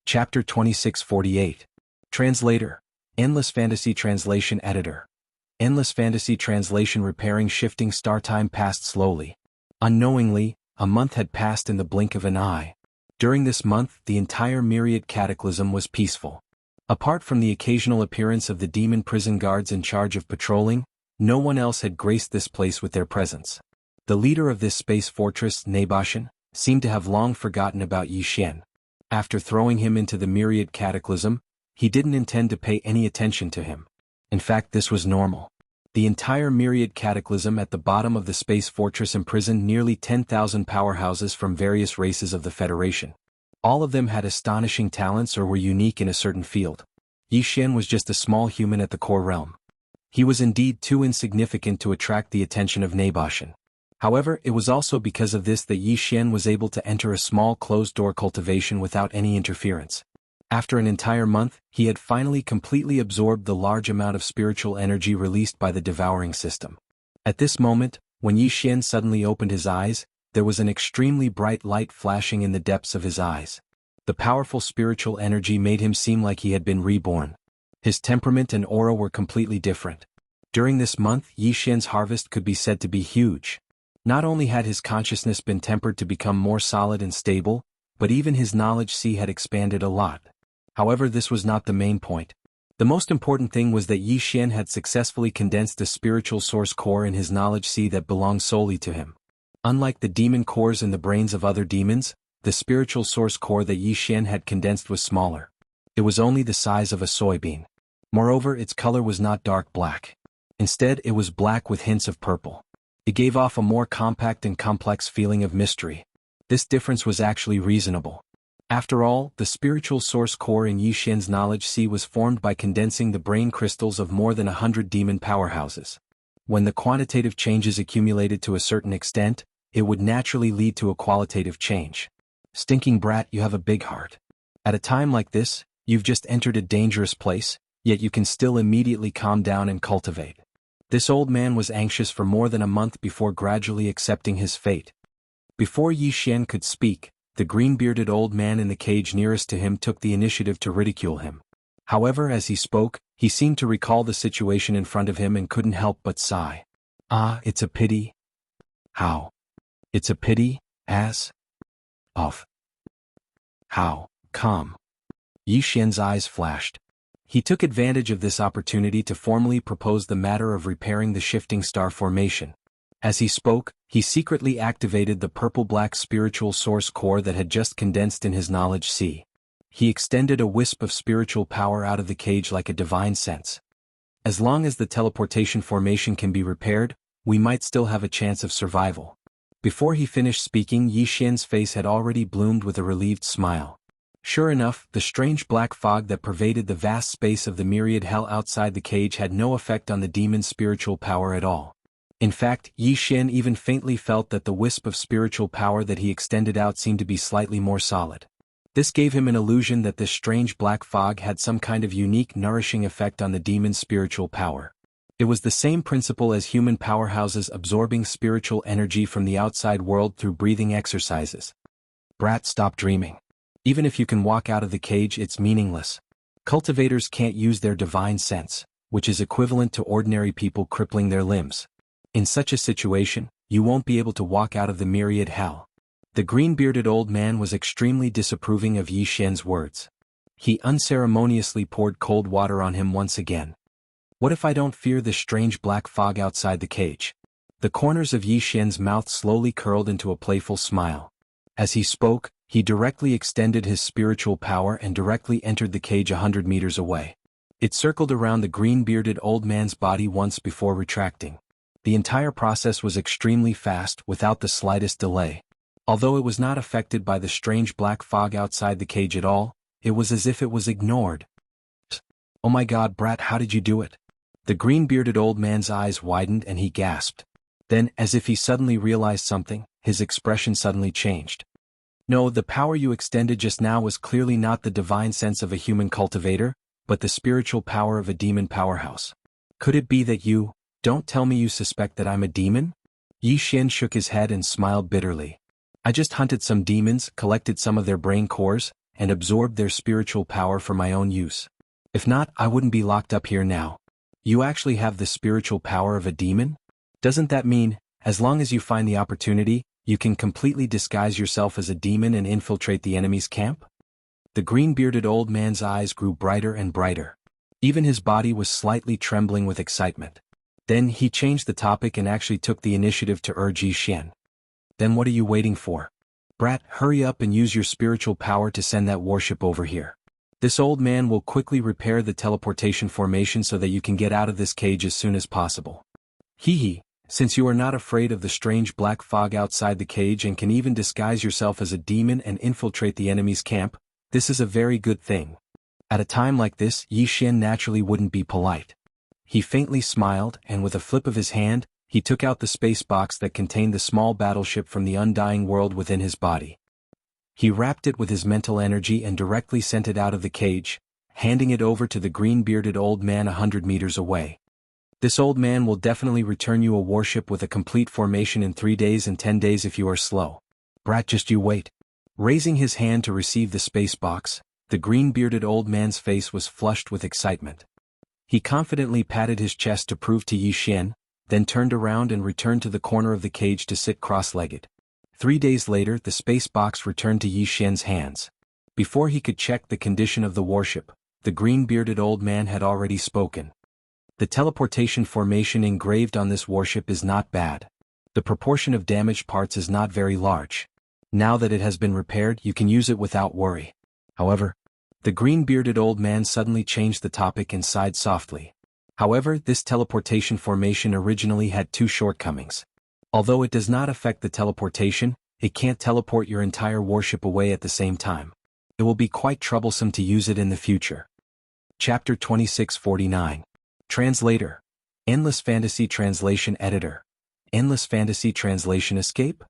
Chapter 2648. Translator. Endless Fantasy Translation Editor. Endless Fantasy Translation. Repairing shifting star. Time passed slowly. Unknowingly, a month had passed in the blink of an eye. During this month, the entire myriad cataclysm was peaceful. Apart from the occasional appearance of the demon prison guards in charge of patrolling, no one else had graced this place with their presence. The leader of this space fortress, Nebashan, seemed to have long forgotten about Yi Xian. After throwing him into the myriad cataclysm, he didn't intend to pay any attention to him. In fact, this was normal. The entire myriad cataclysm at the bottom of the space fortress imprisoned nearly 10,000 powerhouses from various races of the Federation. All of them had astonishing talents or were unique in a certain field. Yi Xian was just a small human at the core realm. He was indeed too insignificant to attract the attention of Nebashan. However, it was also because of this that Yi Xian was able to enter a small closed-door cultivation without any interference. After an entire month, he had finally completely absorbed the large amount of spiritual energy released by the devouring system. At this moment, when Yi Xian suddenly opened his eyes, there was an extremely bright light flashing in the depths of his eyes. The powerful spiritual energy made him seem like he had been reborn. His temperament and aura were completely different. During this month, Yi Xian's harvest could be said to be huge. Not only had his consciousness been tempered to become more solid and stable, but even his knowledge sea had expanded a lot. However, this was not the main point. The most important thing was that Yi Xian had successfully condensed a spiritual source core in his knowledge sea that belonged solely to him. Unlike the demon cores in the brains of other demons, the spiritual source core that Yi Xian had condensed was smaller. It was only the size of a soybean. Moreover, its color was not dark black. Instead, it was black with hints of purple. It gave off a more compact and complex feeling of mystery. This difference was actually reasonable. After all, the spiritual source core in Yi Xian's knowledge sea was formed by condensing the brain crystals of more than 100 demon powerhouses. When the quantitative changes accumulated to a certain extent, it would naturally lead to a qualitative change. Stinking brat, you have a big heart. At a time like this, you've just entered a dangerous place, yet you can still immediately calm down and cultivate. This old man was anxious for more than a month before gradually accepting his fate. Before Yi Xian could speak, the green-bearded old man in the cage nearest to him took the initiative to ridicule him. However, as he spoke, he seemed to recall the situation in front of him and couldn't help but sigh. Ah, it's a pity. How? It's a pity, as of. How? Come. Yi Xian's eyes flashed. He took advantage of this opportunity to formally propose the matter of repairing the shifting star formation. As he spoke, he secretly activated the purple-black spiritual source core that had just condensed in his knowledge sea. He extended a wisp of spiritual power out of the cage like a divine sense. As long as the teleportation formation can be repaired, we might still have a chance of survival. Before he finished speaking, Yi Xian's face had already bloomed with a relieved smile. Sure enough, the strange black fog that pervaded the vast space of the myriad hell outside the cage had no effect on the demon's spiritual power at all. In fact, Yi Xian even faintly felt that the wisp of spiritual power that he extended out seemed to be slightly more solid. This gave him an illusion that this strange black fog had some kind of unique nourishing effect on the demon's spiritual power. It was the same principle as human powerhouses absorbing spiritual energy from the outside world through breathing exercises. Brat, stop dreaming. Even if you can walk out of the cage, it's meaningless. Cultivators can't use their divine sense, which is equivalent to ordinary people crippling their limbs. In such a situation, you won't be able to walk out of the myriad hell. The green-bearded old man was extremely disapproving of Yi Xian's words. He unceremoniously poured cold water on him once again. What if I don't fear this strange black fog outside the cage? The corners of Yi Xian's mouth slowly curled into a playful smile. As he spoke, he directly extended his spiritual power and directly entered the cage 100 meters away. It circled around the green-bearded old man's body once before retracting. The entire process was extremely fast, without the slightest delay. Although it was not affected by the strange black fog outside the cage at all, it was as if it was ignored. Oh my God, Brat, how did you do it? The green-bearded old man's eyes widened and he gasped. Then, as if he suddenly realized something, his expression suddenly changed. No, the power you extended just now was clearly not the divine sense of a human cultivator, but the spiritual power of a demon powerhouse. Could it be that you— Don't tell me you suspect that I'm a demon? Yi Xian shook his head and smiled bitterly. I just hunted some demons, collected some of their brain cores, and absorbed their spiritual power for my own use. If not, I wouldn't be locked up here now. You actually have the spiritual power of a demon? Doesn't that mean, as long as you find the opportunity, you can completely disguise yourself as a demon and infiltrate the enemy's camp? The green-bearded old man's eyes grew brighter and brighter. Even his body was slightly trembling with excitement. Then he changed the topic and actually took the initiative to urge Yi Xian. Then what are you waiting for? Brat, hurry up and use your spiritual power to send that warship over here. This old man will quickly repair the teleportation formation so that you can get out of this cage as soon as possible. Hee, since you are not afraid of the strange black fog outside the cage and can even disguise yourself as a demon and infiltrate the enemy's camp, this is a very good thing. At a time like this, Yi Xian naturally wouldn't be polite. He faintly smiled, and with a flip of his hand, he took out the space box that contained the small battleship from the undying world within his body. He wrapped it with his mental energy and directly sent it out of the cage, handing it over to the green-bearded old man 100 meters away. This old man will definitely return you a warship with a complete formation in 3 days and 10 days if you are slow. Brat, just you wait. Raising his hand to receive the space box, the green-bearded old man's face was flushed with excitement. He confidently patted his chest to prove to Yi Xian, then turned around and returned to the corner of the cage to sit cross-legged. 3 days later, the space box returned to Yi Xian's hands. Before he could check the condition of the warship, the green-bearded old man had already spoken. The teleportation formation engraved on this warship is not bad. The proportion of damaged parts is not very large. Now that it has been repaired, you can use it without worry. However, the green-bearded old man suddenly changed the topic and sighed softly. However, this teleportation formation originally had 2 shortcomings. Although it does not affect the teleportation, it can't teleport your entire warship away at the same time. It will be quite troublesome to use it in the future. Chapter 2649. Translator. Endless Fantasy Translation Editor. Endless Fantasy Translation Escape?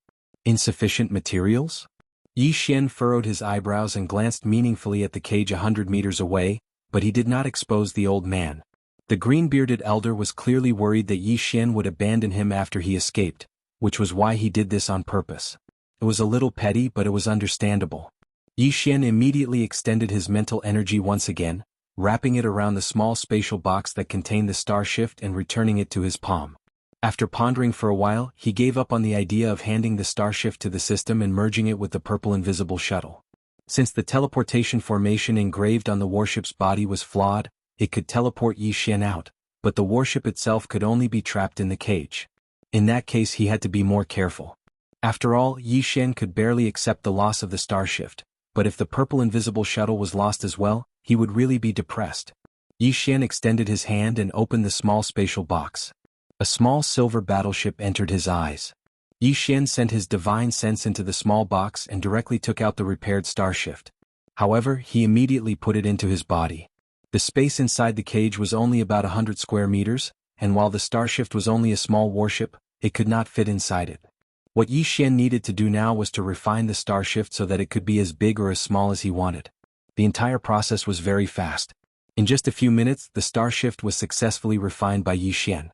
Insufficient materials? Yi Xian furrowed his eyebrows and glanced meaningfully at the cage 100 meters away, but he did not expose the old man. The green-bearded elder was clearly worried that Yi Xian would abandon him after he escaped, which was why he did this on purpose. It was a little petty, but it was understandable. Yi Xian immediately extended his mental energy once again, wrapping it around the small spatial box that contained the star shift and returning it to his palm. After pondering for a while, he gave up on the idea of handing the star shift to the system and merging it with the purple invisible shuttle. Since the teleportation formation engraved on the warship's body was flawed, it could teleport Yi Xian out, but the warship itself could only be trapped in the cage. In that case, he had to be more careful. After all, Yi Xian could barely accept the loss of the star shift, but if the purple invisible shuttle was lost as well, he would really be depressed. Yi Xian extended his hand and opened the small spatial box. A small silver battleship entered his eyes. Yi Xian sent his divine sense into the small box and directly took out the repaired star shift. However, he immediately put it into his body. The space inside the cage was only about 100 square meters, and while the starshift was only a small warship, it could not fit inside it. What Yi Xian needed to do now was to refine the starshift so that it could be as big or as small as he wanted. The entire process was very fast. In just a few minutes, the starshift was successfully refined by Yi Xian.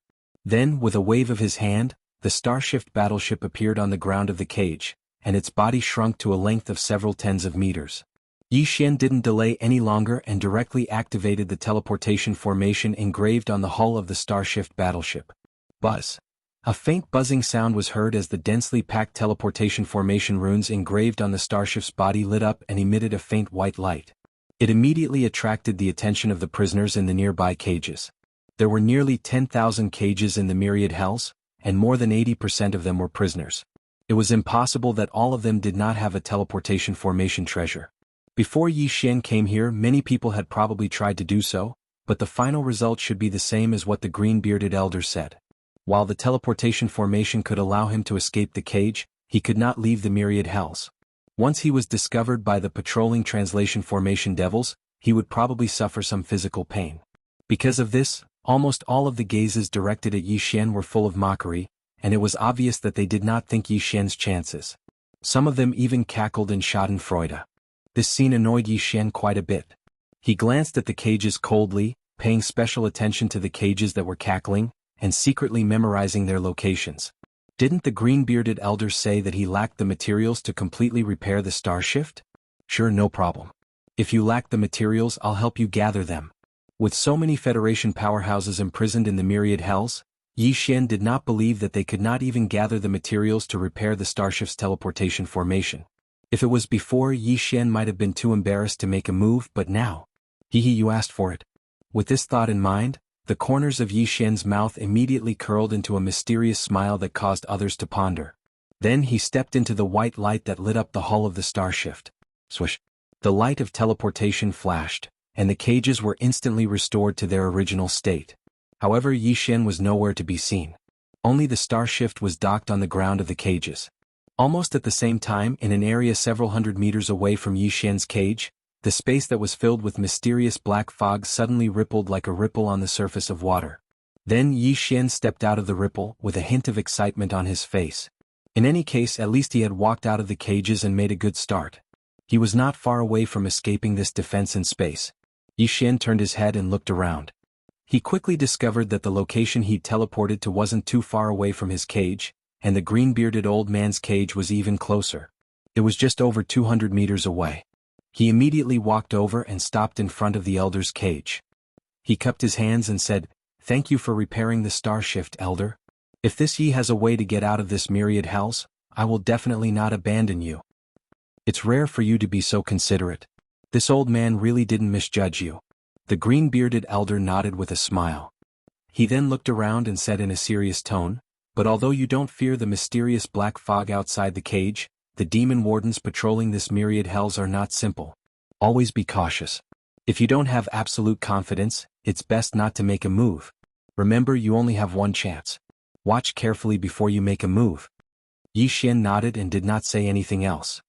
Then, with a wave of his hand, the starshift battleship appeared on the ground of the cage, and its body shrunk to a length of several tens of meters. Yi Xian didn't delay any longer and directly activated the teleportation formation engraved on the hull of the starshift battleship. Buzz. A faint buzzing sound was heard as the densely packed teleportation formation runes engraved on the starshift's body lit up and emitted a faint white light. It immediately attracted the attention of the prisoners in the nearby cages. There were nearly 10,000 cages in the myriad hells, and more than 80% of them were prisoners. It was impossible that all of them did not have a teleportation formation treasure. Before Yi Xian came here, many people had probably tried to do so, but the final result should be the same as what the green-bearded elder said. While the teleportation formation could allow him to escape the cage, he could not leave the myriad hells. Once he was discovered by the patrolling translation formation devils, he would probably suffer some physical pain. Because of this, almost all of the gazes directed at Yi Xian were full of mockery, and it was obvious that they did not think Yi Xian's chances. Some of them even cackled in schadenfreude. This scene annoyed Yi Xian quite a bit. He glanced at the cages coldly, paying special attention to the cages that were cackling, and secretly memorizing their locations. Didn't the green-bearded elder say that he lacked the materials to completely repair the starshift? Sure, no problem. If you lack the materials, I'll help you gather them. With so many Federation powerhouses imprisoned in the myriad hells, Yi Xian did not believe that they could not even gather the materials to repair the starshift's teleportation formation. If it was before, Yi Xian might have been too embarrassed to make a move, but now. You asked for it. With this thought in mind, the corners of Yi Xian's mouth immediately curled into a mysterious smile that caused others to ponder. Then he stepped into the white light that lit up the hull of the starshift. Swish! The light of teleportation flashed, and the cages were instantly restored to their original state. However, Yi Xian was nowhere to be seen. Only the starshift was docked on the ground of the cages. Almost at the same time, in an area several hundred meters away from Yi Xian's cage, the space that was filled with mysterious black fog suddenly rippled like a ripple on the surface of water. Then Yi Xian stepped out of the ripple with a hint of excitement on his face. In any case, at least he had walked out of the cages and made a good start. He was not far away from escaping this defense in space. Yi Xian turned his head and looked around. He quickly discovered that the location he'd teleported to wasn't too far away from his cage, and the green-bearded old man's cage was even closer. It was just over 200 meters away. He immediately walked over and stopped in front of the elder's cage. He cupped his hands and said, "Thank you for repairing the starshift, elder. If this Yi has a way to get out of this myriad hells, I will definitely not abandon you. It's rare for you to be so considerate. This old man really didn't misjudge you." The green-bearded elder nodded with a smile. He then looked around and said in a serious tone, "But although you don't fear the mysterious black fog outside the cage, the demon wardens patrolling this myriad hells are not simple. Always be cautious. If you don't have absolute confidence, it's best not to make a move. Remember, you only have one chance. Watch carefully before you make a move." Yi Xian nodded and did not say anything else.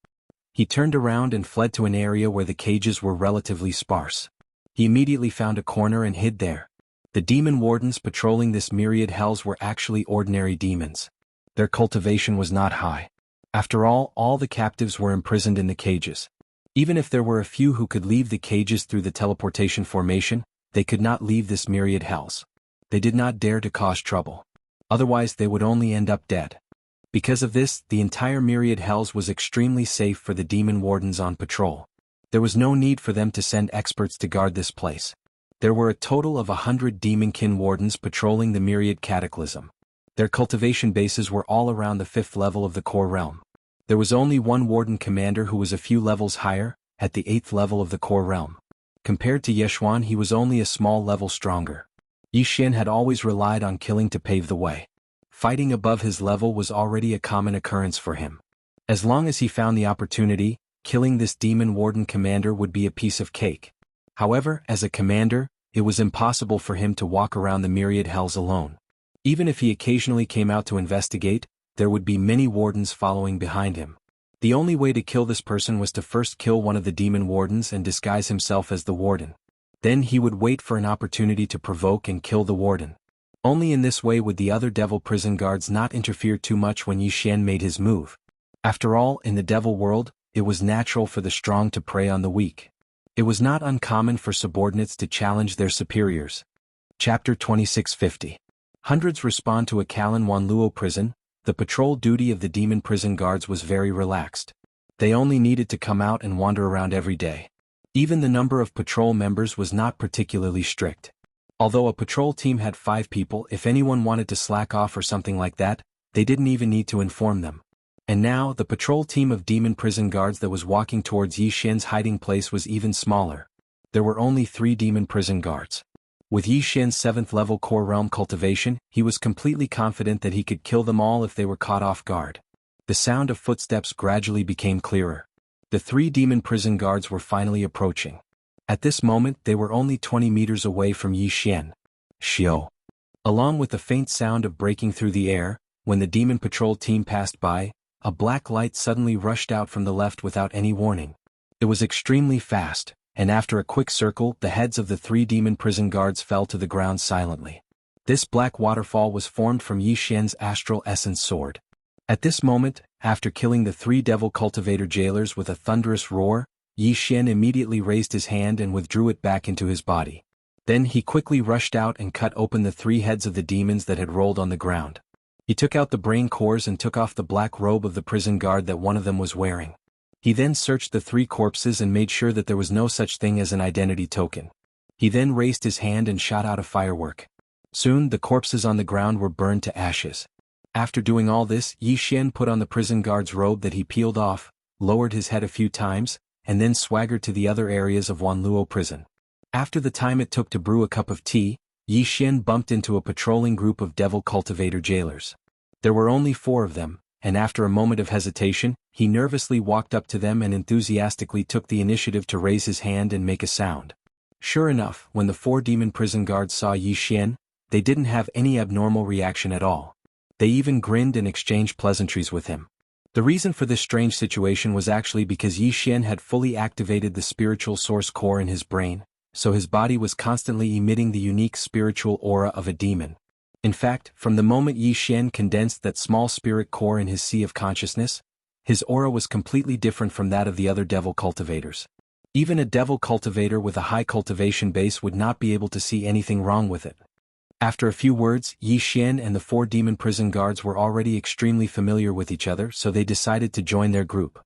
He turned around and fled to an area where the cages were relatively sparse. He immediately found a corner and hid there. The demon wardens patrolling this myriad hells were actually ordinary demons. Their cultivation was not high. After all the captives were imprisoned in the cages. Even if there were a few who could leave the cages through the teleportation formation, they could not leave this myriad hells. They did not dare to cause trouble. Otherwise they would only end up dead. Because of this, the entire myriad hells was extremely safe for the demon wardens on patrol. There was no need for them to send experts to guard this place. There were a total of 100 demonkin wardens patrolling the myriad cataclysm. Their cultivation bases were all around the 5th level of the core realm. There was only one warden commander who was a few levels higher, at the 8th level of the core realm. Compared to Yeshuan, he was only a small level stronger. Yi Xian had always relied on killing to pave the way. Fighting above his level was already a common occurrence for him. As long as he found the opportunity, killing this demon warden commander would be a piece of cake. However, as a commander, it was impossible for him to walk around the myriad hells alone. Even if he occasionally came out to investigate, there would be many wardens following behind him. The only way to kill this person was to first kill one of the demon wardens and disguise himself as the warden. Then he would wait for an opportunity to provoke and kill the warden. Only in this way would the other devil prison guards not interfere too much when Yi Xian made his move. After all, in the devil world, it was natural for the strong to prey on the weak. It was not uncommon for subordinates to challenge their superiors. Chapter 2650. Hundreds respond to a Callan Wanluo prison. The patrol duty of the demon prison guards was very relaxed. They only needed to come out and wander around every day. Even the number of patrol members was not particularly strict. Although a patrol team had 5 people, if anyone wanted to slack off or something like that, they didn't even need to inform them. And now, the patrol team of demon prison guards that was walking towards Yi Xian's hiding place was even smaller. There were only 3 demon prison guards. With Yi Xian's 7th level core realm cultivation, he was completely confident that he could kill them all if they were caught off guard. The sound of footsteps gradually became clearer. The 3 demon prison guards were finally approaching. At this moment they were only 20 meters away from Yi Xian. Xiao. Along with the faint sound of breaking through the air, when the demon patrol team passed by, a black light suddenly rushed out from the left without any warning. It was extremely fast, and after a quick circle the heads of the 3 demon prison guards fell to the ground silently. This black waterfall was formed from Yi Xian's astral essence sword. At this moment, after killing the 3 devil cultivator jailers with a thunderous roar, Yi Xian immediately raised his hand and withdrew it back into his body. Then he quickly rushed out and cut open the 3 heads of the demons that had rolled on the ground. He took out the brain cores and took off the black robe of the prison guard that one of them was wearing. He then searched the 3 corpses and made sure that there was no such thing as an identity token. He then raised his hand and shot out a firework. Soon the corpses on the ground were burned to ashes. After doing all this, Yi Xian put on the prison guard's robe that he peeled off, lowered his head a few times, and then swaggered to the other areas of Wanluo prison. After the time it took to brew a cup of tea, Yi Xian bumped into a patrolling group of devil cultivator jailers. There were only 4 of them, and after a moment of hesitation, he nervously walked up to them and enthusiastically took the initiative to raise his hand and make a sound. Sure enough, when the 4 demon prison guards saw Yi Xian, they didn't have any abnormal reaction at all. They even grinned and exchanged pleasantries with him. The reason for this strange situation was actually because Yi Xian had fully activated the spiritual source core in his brain, so his body was constantly emitting the unique spiritual aura of a demon. In fact, from the moment Yi Xian condensed that small spirit core in his sea of consciousness, his aura was completely different from that of the other devil cultivators. Even a devil cultivator with a high cultivation base would not be able to see anything wrong with it. After a few words, Yi Xian and the 4 demon prison guards were already extremely familiar with each other, so they decided to join their group.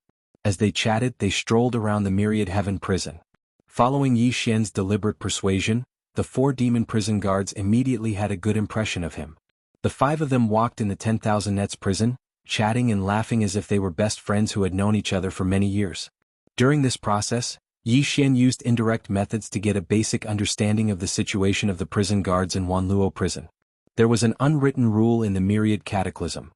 As they chatted, they strolled around the Myriad Heaven prison. Following Yi Xian's deliberate persuasion, the 4 demon prison guards immediately had a good impression of him. The 5 of them walked in the 10,000 Nets prison, chatting and laughing as if they were best friends who had known each other for many years. During this process, Yi Xian used indirect methods to get a basic understanding of the situation of the prison guards in Wanluo prison. There was an unwritten rule in the Myriad Cataclysm.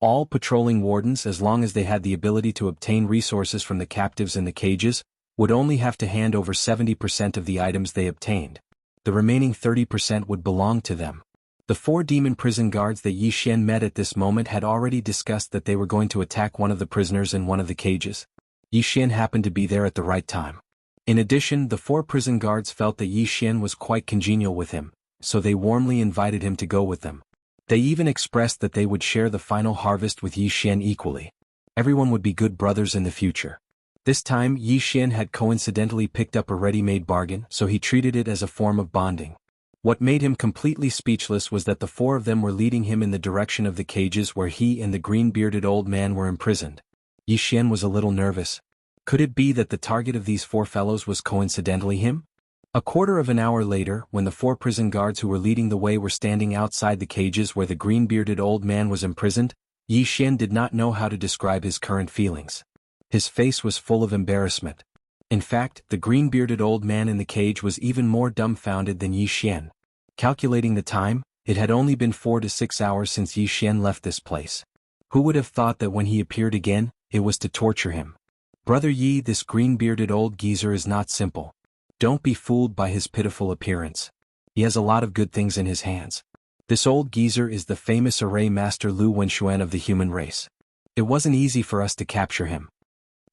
All patrolling wardens, as long as they had the ability to obtain resources from the captives in the cages, would only have to hand over 70% of the items they obtained. The remaining 30% would belong to them. The 4 demon prison guards that Yi Xian met at this moment had already discussed that they were going to attack one of the prisoners in one of the cages. Yi Xian happened to be there at the right time. In addition, the 4 prison guards felt that Yi Xian was quite congenial with him, so they warmly invited him to go with them. They even expressed that they would share the final harvest with Yi Xian equally. Everyone would be good brothers in the future. This time, Yi Xian had coincidentally picked up a ready-made bargain, so he treated it as a form of bonding. What made him completely speechless was that the 4 of them were leading him in the direction of the cages where he and the green-bearded old man were imprisoned. Yi Xian was a little nervous. Could it be that the target of these 4 fellows was coincidentally him? A quarter of an hour later, when the 4 prison guards who were leading the way were standing outside the cages where the green-bearded old man was imprisoned, Yi Xian did not know how to describe his current feelings. His face was full of embarrassment. In fact, the green-bearded old man in the cage was even more dumbfounded than Yi Xian. Calculating the time, it had only been 4 to 6 hours since Yi Xian left this place. Who would have thought that when he appeared again, it was to torture him? Brother Yi, this green-bearded old geezer is not simple. Don't be fooled by his pitiful appearance. He has a lot of good things in his hands. This old geezer is the famous array master Lu Wenxuan of the human race. It wasn't easy for us to capture him.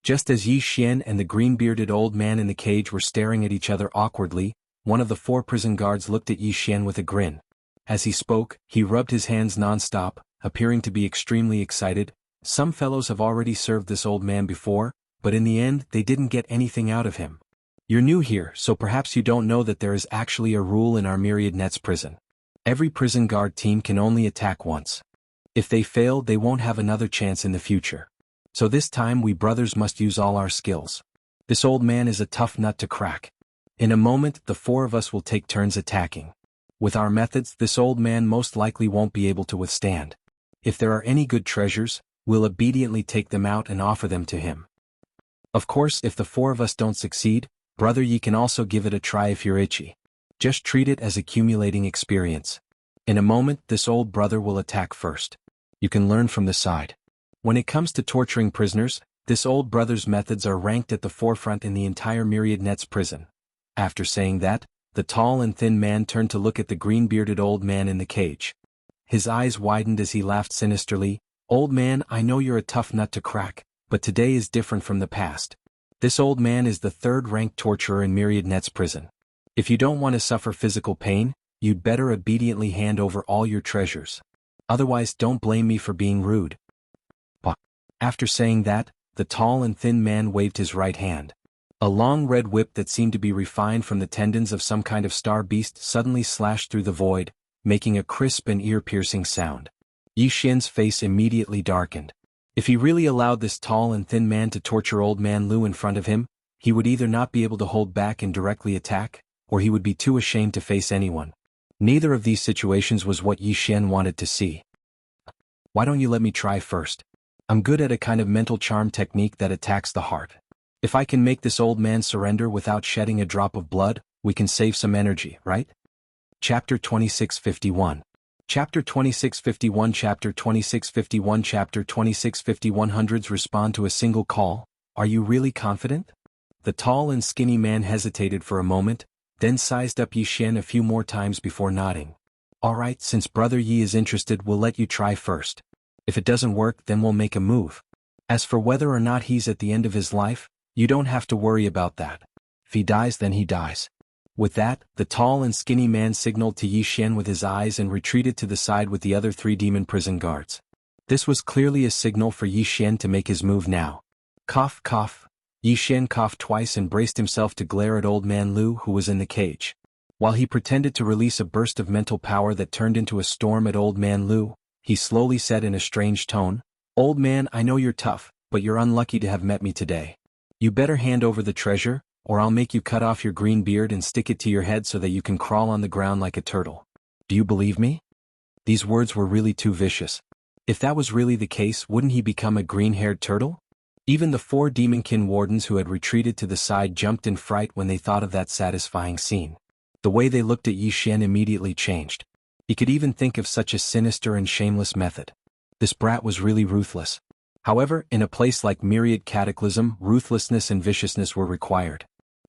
Just as Yi Xian and the green-bearded old man in the cage were staring at each other awkwardly, one of the 4 prison guards looked at Yi Xian with a grin. As he spoke, he rubbed his hands non-stop, appearing to be extremely excited. Some fellows have already served this old man before, but in the end they didn't get anything out of him. You're new here, so perhaps you don't know that there is actually a rule in our Myriad Nets prison. Every prison guard team can only attack once. If they fail, they won't have another chance in the future. So this time we brothers must use all our skills. This old man is a tough nut to crack. In a moment, the four of us will take turns attacking. With our methods, this old man most likely won't be able to withstand. If there are any good treasures, we'll obediently take them out and offer them to him. Of course, if the four of us don't succeed, brother, ye can also give it a try if you're itchy. Just treat it as accumulating experience. In a moment, this old brother will attack first. You can learn from the side. When it comes to torturing prisoners, this old brother's methods are ranked at the forefront in the entire Myriad Nets prison. After saying that, the tall and thin man turned to look at the green-bearded old man in the cage. His eyes widened as he laughed sinisterly. Old man, I know you're a tough nut to crack, but today is different from the past. This old man is the third-ranked torturer in Myriad Nets prison. If you don't want to suffer physical pain, you'd better obediently hand over all your treasures. Otherwise, don't blame me for being rude. After saying that, the tall and thin man waved his right hand. A long red whip that seemed to be refined from the tendons of some kind of star beast suddenly slashed through the void, making a crisp and ear-piercing sound. Yi Xian's face immediately darkened. If he really allowed this tall and thin man to torture old man Lu in front of him, he would either not be able to hold back and directly attack, or he would be too ashamed to face anyone. Neither of these situations was what Yi Xian wanted to see. Why don't you let me try first? I'm good at a kind of mental charm technique that attacks the heart. If I can make this old man surrender without shedding a drop of blood, we can save some energy, right? Chapter 2651. Chapter 2651. Chapter 2651. Chapter 2651. Hundreds respond to a single call. Are you really confident? The tall and skinny man hesitated for a moment, then sized up Yi Xian a few more times before nodding. All right, since Brother Yi is interested, we'll let you try first. If it doesn't work, then we'll make a move. As for whether or not he's at the end of his life, you don't have to worry about that. If he dies, then he dies. With that, the tall and skinny man signaled to Yi Xian with his eyes and retreated to the side with the other three demon prison guards. This was clearly a signal for Yi Xian to make his move now. Cough, cough. Yi Xian coughed twice and braced himself to glare at old man Lu, who was in the cage. While he pretended to release a burst of mental power that turned into a storm at old man Lu, he slowly said in a strange tone, Old man, I know you're tough, but you're unlucky to have met me today. You better hand over the treasure, or I'll make you cut off your green beard and stick it to your head so that you can crawl on the ground like a turtle. Do you believe me? These words were really too vicious. If that was really the case, wouldn't he become a green-haired turtle? Even the four demonkin wardens who had retreated to the side jumped in fright when they thought of that satisfying scene. The way they looked at Yi Xian immediately changed. He could even think of such a sinister and shameless method. This brat was really ruthless. However, in a place like Myriad Cataclysm, ruthlessness and viciousness were required.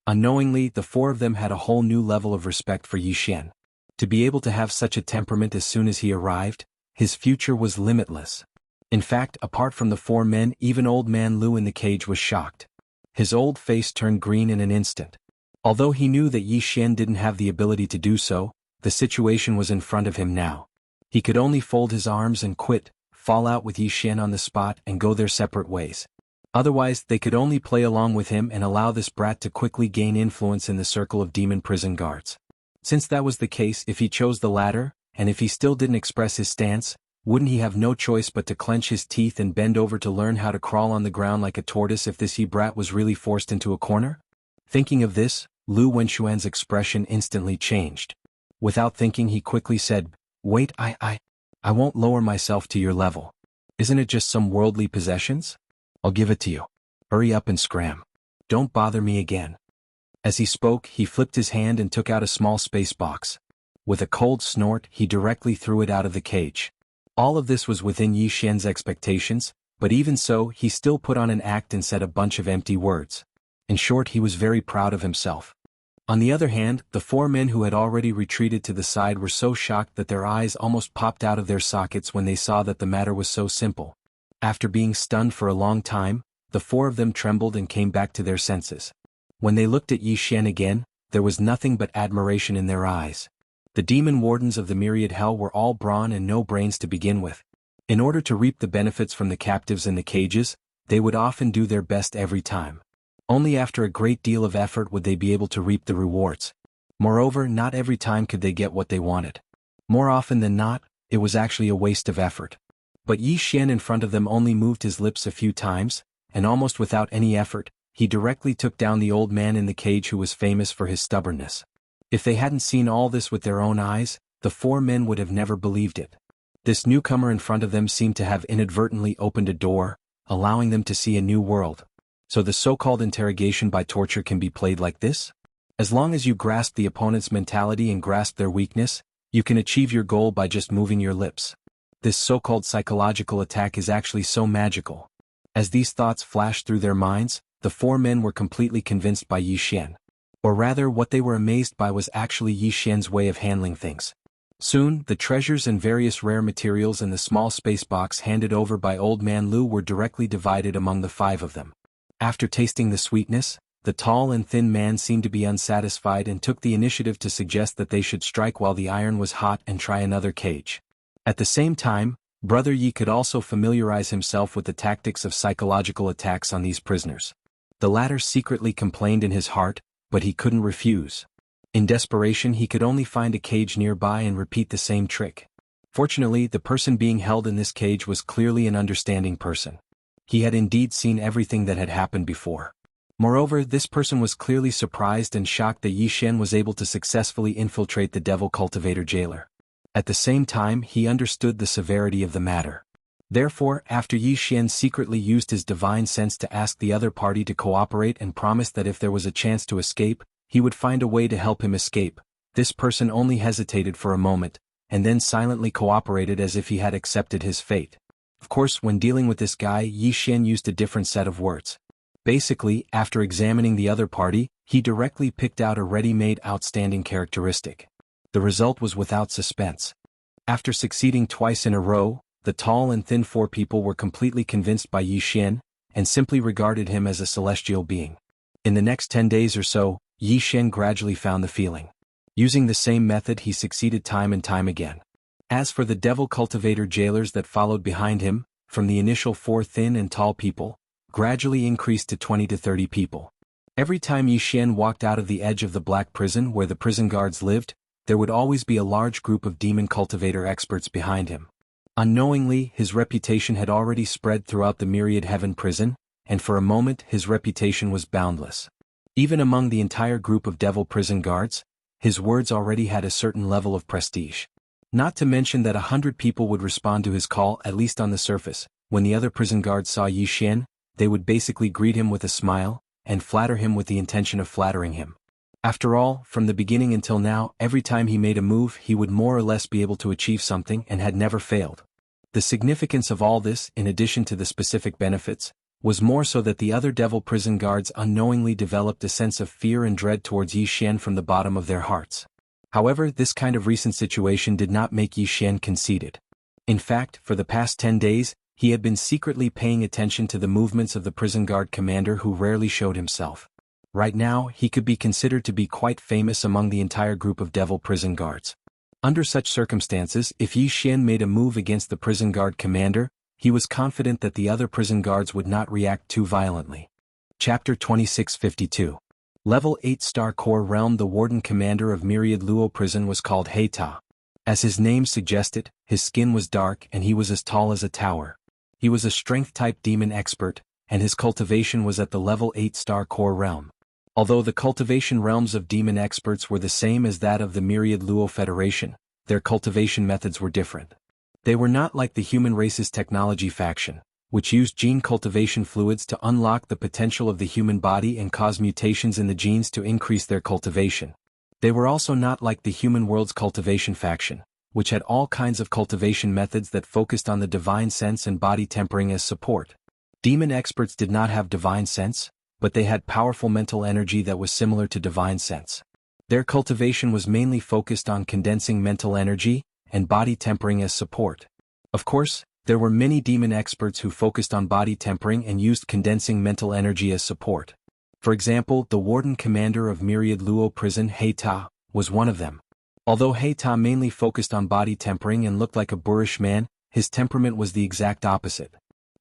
Unknowingly, the four of them had a whole new level of respect for Yi Xian. To be able to have such a temperament as soon as he arrived, his future was limitless. In fact, apart from the four men, even old man Lu in the cage was shocked. His old face turned green in an instant. Although he knew that Yi Xian didn't have the ability to do so, the situation was in front of him now. He could only fold his arms and quit, fall out with Yi Xian on the spot and go their separate ways. Otherwise, they could only play along with him and allow this brat to quickly gain influence in the circle of demon prison guards. Since that was the case, if he chose the latter, and if he still didn't express his stance, wouldn't he have no choice but to clench his teeth and bend over to learn how to crawl on the ground like a tortoise if this Yi brat was really forced into a corner? Thinking of this, Lu Wenxuan's expression instantly changed. Without thinking, he quickly said, Wait, I won't lower myself to your level. Isn't it just some worldly possessions? I'll give it to you. Hurry up and scram. Don't bother me again. As he spoke, he flipped his hand and took out a small space box. With a cold snort, he directly threw it out of the cage. All of this was within Yi Xian's expectations, but even so, he still put on an act and said a bunch of empty words. In short, he was very proud of himself. On the other hand, the four men who had already retreated to the side were so shocked that their eyes almost popped out of their sockets when they saw that the matter was so simple. After being stunned for a long time, the four of them trembled and came back to their senses. When they looked at Yi Xian again, there was nothing but admiration in their eyes. The demon wardens of the myriad hell were all brawn and no brains to begin with. In order to reap the benefits from the captives in the cages, they would often do their best every time. Only after a great deal of effort would they be able to reap the rewards. Moreover, not every time could they get what they wanted. More often than not, it was actually a waste of effort. But Yi Xian in front of them only moved his lips a few times, and almost without any effort, he directly took down the old man in the cage who was famous for his stubbornness. If they hadn't seen all this with their own eyes, the four men would have never believed it. This newcomer in front of them seemed to have inadvertently opened a door, allowing them to see a new world. So the so-called interrogation by torture can be played like this? As long as you grasp the opponent's mentality and grasp their weakness, you can achieve your goal by just moving your lips. This so-called psychological attack is actually so magical. As these thoughts flashed through their minds, the four men were completely convinced by Yi Xian. Or rather, what they were amazed by was actually Yi Xian's way of handling things. Soon, the treasures and various rare materials in the small space box handed over by Old Man Lu were directly divided among the five of them. After tasting the sweetness, the tall and thin man seemed to be unsatisfied and took the initiative to suggest that they should strike while the iron was hot and try another cage. At the same time, Brother Yi could also familiarize himself with the tactics of psychological attacks on these prisoners. The latter secretly complained in his heart, but he couldn't refuse. In desperation, he could only find a cage nearby and repeat the same trick. Fortunately, the person being held in this cage was clearly an understanding person. He had indeed seen everything that had happened before. Moreover, this person was clearly surprised and shocked that Yi Xian was able to successfully infiltrate the devil cultivator jailer. At the same time, he understood the severity of the matter. Therefore, after Yi Xian secretly used his divine sense to ask the other party to cooperate and promised that if there was a chance to escape, he would find a way to help him escape, this person only hesitated for a moment, and then silently cooperated as if he had accepted his fate. Of course, when dealing with this guy, Yi Xian used a different set of words. Basically, after examining the other party, he directly picked out a ready-made outstanding characteristic. The result was without suspense. After succeeding twice in a row, the tall and thin four people were completely convinced by Yi Xian, and simply regarded him as a celestial being. In the next 10 days or so, Yi Xian gradually found the feeling. Using the same method, he succeeded time and time again. As for the devil cultivator jailers that followed behind him, from the initial 4 thin and tall people, gradually increased to 20 to 30 people. Every time Yi Xian walked out of the edge of the black prison where the prison guards lived, there would always be a large group of demon cultivator experts behind him. Unknowingly, his reputation had already spread throughout the myriad heaven prison, and for a moment his reputation was boundless. Even among the entire group of devil prison guards, his words already had a certain level of prestige. Not to mention that 100 people would respond to his call, at least on the surface. When the other prison guards saw Yi Xian, they would basically greet him with a smile, and flatter him with the intention of flattering him. After all, from the beginning until now, every time he made a move he would more or less be able to achieve something and had never failed. The significance of all this, in addition to the specific benefits, was more so that the other devil prison guards unknowingly developed a sense of fear and dread towards Yi Xian from the bottom of their hearts. However, this kind of recent situation did not make Yi Xian conceited. In fact, for the past 10 days, he had been secretly paying attention to the movements of the prison guard commander who rarely showed himself. Right now, he could be considered to be quite famous among the entire group of devil prison guards. Under such circumstances, if Yi Xian made a move against the prison guard commander, he was confident that the other prison guards would not react too violently. Chapter 2652. Level 8 Star Core Realm. The warden commander of Myriad Luo Prison was called Heita. As his name suggested, his skin was dark and he was as tall as a tower. He was a strength-type demon expert, and his cultivation was at the level 8 Star Core Realm. Although the cultivation realms of demon experts were the same as that of the Myriad Luo Federation, their cultivation methods were different. They were not like the human race's technology faction, which used gene cultivation fluids to unlock the potential of the human body and cause mutations in the genes to increase their cultivation. They were also not like the human world's cultivation faction, which had all kinds of cultivation methods that focused on the divine sense and body tempering as support. Demon experts did not have divine sense, but they had powerful mental energy that was similar to divine sense. Their cultivation was mainly focused on condensing mental energy and body tempering as support. Of course, there were many demon experts who focused on body tempering and used condensing mental energy as support. For example, the warden commander of Myriad Luo Prison, Heita, was one of them. Although Heita mainly focused on body tempering and looked like a boorish man, his temperament was the exact opposite.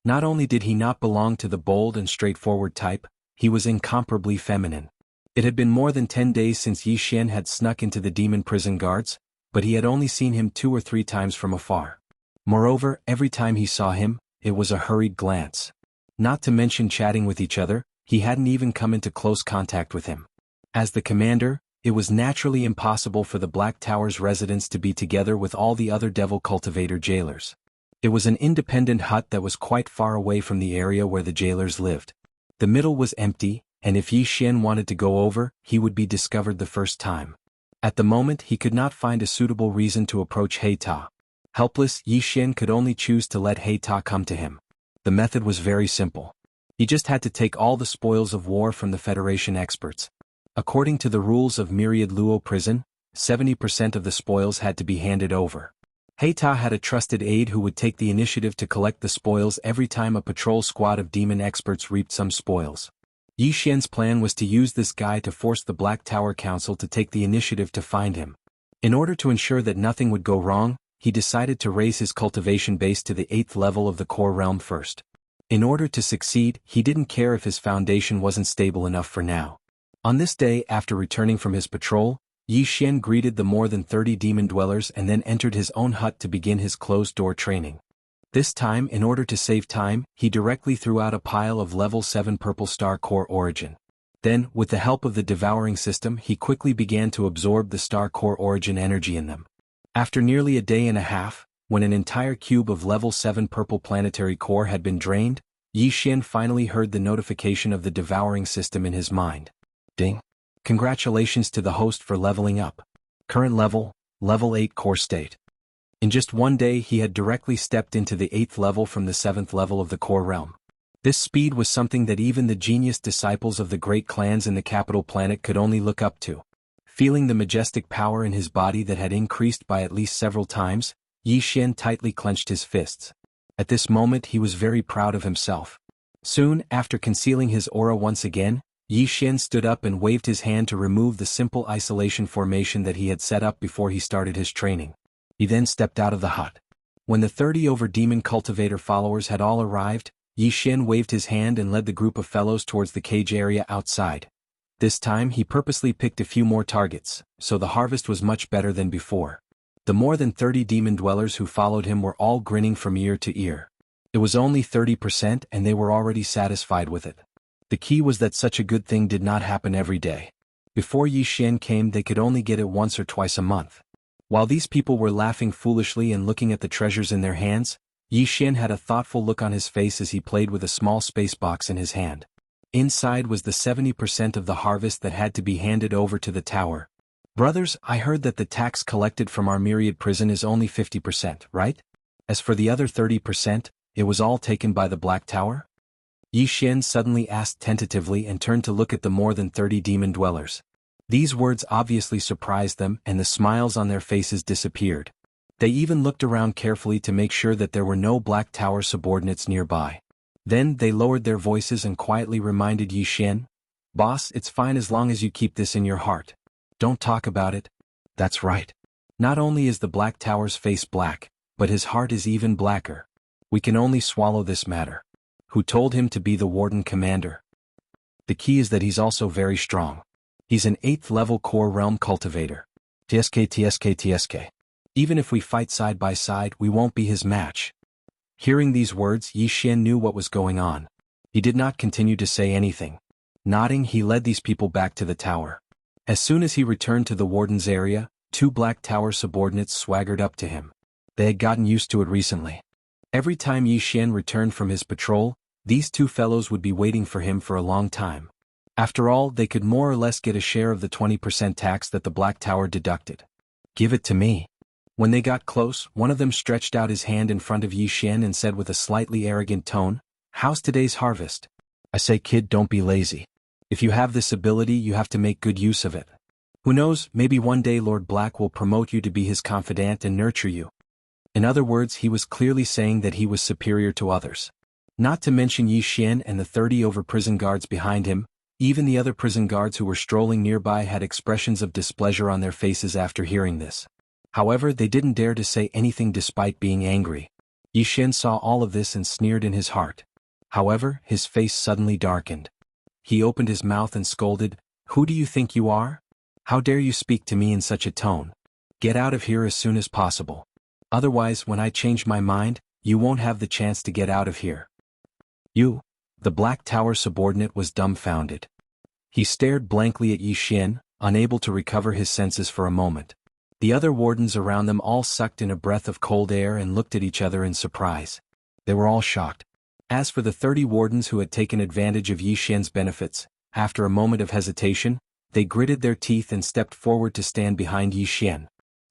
Not only did he not belong to the bold and straightforward type, he was incomparably feminine. It had been more than 10 days since Yi Xian had snuck into the demon prison guards, but he had only seen him 2 or 3 times from afar. Moreover, every time he saw him, it was a hurried glance. Not to mention chatting with each other, he hadn't even come into close contact with him. As the commander, it was naturally impossible for the Black Tower's residents to be together with all the other Devil Cultivator jailers. It was an independent hut that was quite far away from the area where the jailers lived. The middle was empty, and if Yi Xian wanted to go over, he would be discovered the first time. At the moment he could not find a suitable reason to approach Heita. Helpless, Yi Xian could only choose to let Heita come to him. The method was very simple. He just had to take all the spoils of war from the Federation experts. According to the rules of Myriad Luo Prison, 70% of the spoils had to be handed over. Heita had a trusted aide who would take the initiative to collect the spoils every time a patrol squad of demon experts reaped some spoils. Yi Xian's plan was to use this guy to force the Black Tower Council to take the initiative to find him. In order to ensure that nothing would go wrong, he decided to raise his cultivation base to the 8th level of the core realm first. In order to succeed, he didn't care if his foundation wasn't stable enough for now. On this day, after returning from his patrol, Yi Xian greeted the more than 30 demon dwellers and then entered his own hut to begin his closed-door training. This time, in order to save time, he directly threw out a pile of level 7 purple star core origin. Then, with the help of the devouring system, he quickly began to absorb the star core origin energy in them. After nearly a day and a half, when an entire cube of level 7 purple planetary core had been drained, Yi Xian finally heard the notification of the devouring system in his mind. Ding! Congratulations to the host for leveling up. Current level, level 8 core state. In just one day he had directly stepped into the 8th level from the 7th level of the core realm. This speed was something that even the genius disciples of the great clans in the capital planet could only look up to. Feeling the majestic power in his body that had increased by at least several times, Yi Xian tightly clenched his fists. At this moment he was very proud of himself. Soon, after concealing his aura once again, Yi Xian stood up and waved his hand to remove the simple isolation formation that he had set up before he started his training. He then stepped out of the hut. When the 30 demon cultivator followers had all arrived, Yi Xian waved his hand and led the group of fellows towards the cage area outside. This time he purposely picked a few more targets, so the harvest was much better than before. The more than 30 demon dwellers who followed him were all grinning from ear to ear. It was only 30% and they were already satisfied with it. The key was that such a good thing did not happen every day. Before Yi Xian came they could only get it once or twice a month. While these people were laughing foolishly and looking at the treasures in their hands, Yi Xian had a thoughtful look on his face as he played with a small space box in his hand. Inside was the 70% of the harvest that had to be handed over to the tower. Brothers, I heard that the tax collected from our Myriad prison is only 50%, right? As for the other 30%, it was all taken by the Black Tower? Yi Xian suddenly asked tentatively and turned to look at the more than 30 demon dwellers. These words obviously surprised them and the smiles on their faces disappeared. They even looked around carefully to make sure that there were no Black Tower subordinates nearby. Then they lowered their voices and quietly reminded Yi Xian, "Boss, it's fine as long as you keep this in your heart. Don't talk about it." That's right. Not only is the Black Tower's face black, but his heart is even blacker. We can only swallow this matter. Who told him to be the warden commander? The key is that he's also very strong. He's an 8th level core realm cultivator. TSK. Even if we fight side by side, we won't be his match. Hearing these words, Yi Xian knew what was going on. He did not continue to say anything. Nodding, he led these people back to the tower. As soon as he returned to the warden's area, 2 Black Tower subordinates swaggered up to him. They had gotten used to it recently. Every time Yi Xian returned from his patrol, these 2 fellows would be waiting for him for a long time. After all, they could more or less get a share of the 20% tax that the Black Tower deducted. "Give it to me." When they got close, one of them stretched out his hand in front of Yi Xian and said with a slightly arrogant tone, "How's today's harvest?" "I say, kid, don't be lazy. If you have this ability, you have to make good use of it. Who knows, maybe one day Lord Black will promote you to be his confidant and nurture you." In other words, he was clearly saying that he was superior to others. Not to mention Yi Xian and the 30 prison guards behind him, Even the other prison guards who were strolling nearby had expressions of displeasure on their faces after hearing this. However, they didn't dare to say anything despite being angry. Yi Xian saw all of this and sneered in his heart. However, his face suddenly darkened. He opened his mouth and scolded, "Who do you think you are? How dare you speak to me in such a tone? Get out of here as soon as possible. Otherwise, when I change my mind, you won't have the chance to get out of here." You? The Black Tower subordinate was dumbfounded. He stared blankly at Yi Xian, unable to recover his senses for a moment. The other wardens around them all sucked in a breath of cold air and looked at each other in surprise. They were all shocked. As for the 30 wardens who had taken advantage of Yi Xian's benefits, after a moment of hesitation, they gritted their teeth and stepped forward to stand behind Yi Xian.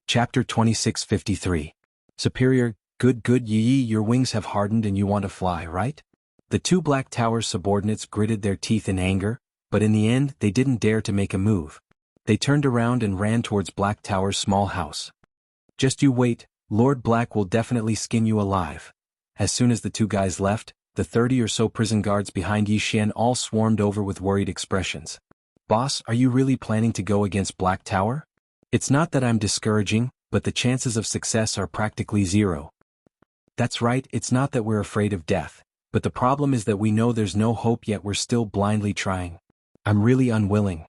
Chapter 2653. Superior, good Yi, your wings have hardened and you want to fly, right? The 2 Black Tower subordinates gritted their teeth in anger, but in the end they didn't dare to make a move. They turned around and ran towards Black Tower's small house. "Just you wait, Lord Black will definitely skin you alive." As soon as the 2 guys left, the 30 or so prison guards behind Yi Xian all swarmed over with worried expressions. "Boss, are you really planning to go against Black Tower? It's not that I'm discouraging, but the chances of success are practically zero." "That's right, it's not that we're afraid of death, but the problem is that we know there's no hope yet we're still blindly trying. I'm really unwilling.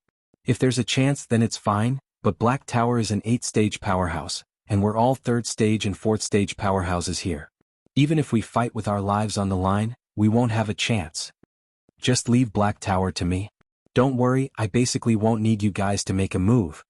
If there's a chance then it's fine, but Black Tower is an 8-stage powerhouse, and we're all 3rd stage and 4th stage powerhouses here. Even if we fight with our lives on the line, we won't have a chance. Just leave Black Tower to me. Don't worry, I basically won't need you guys to make a move."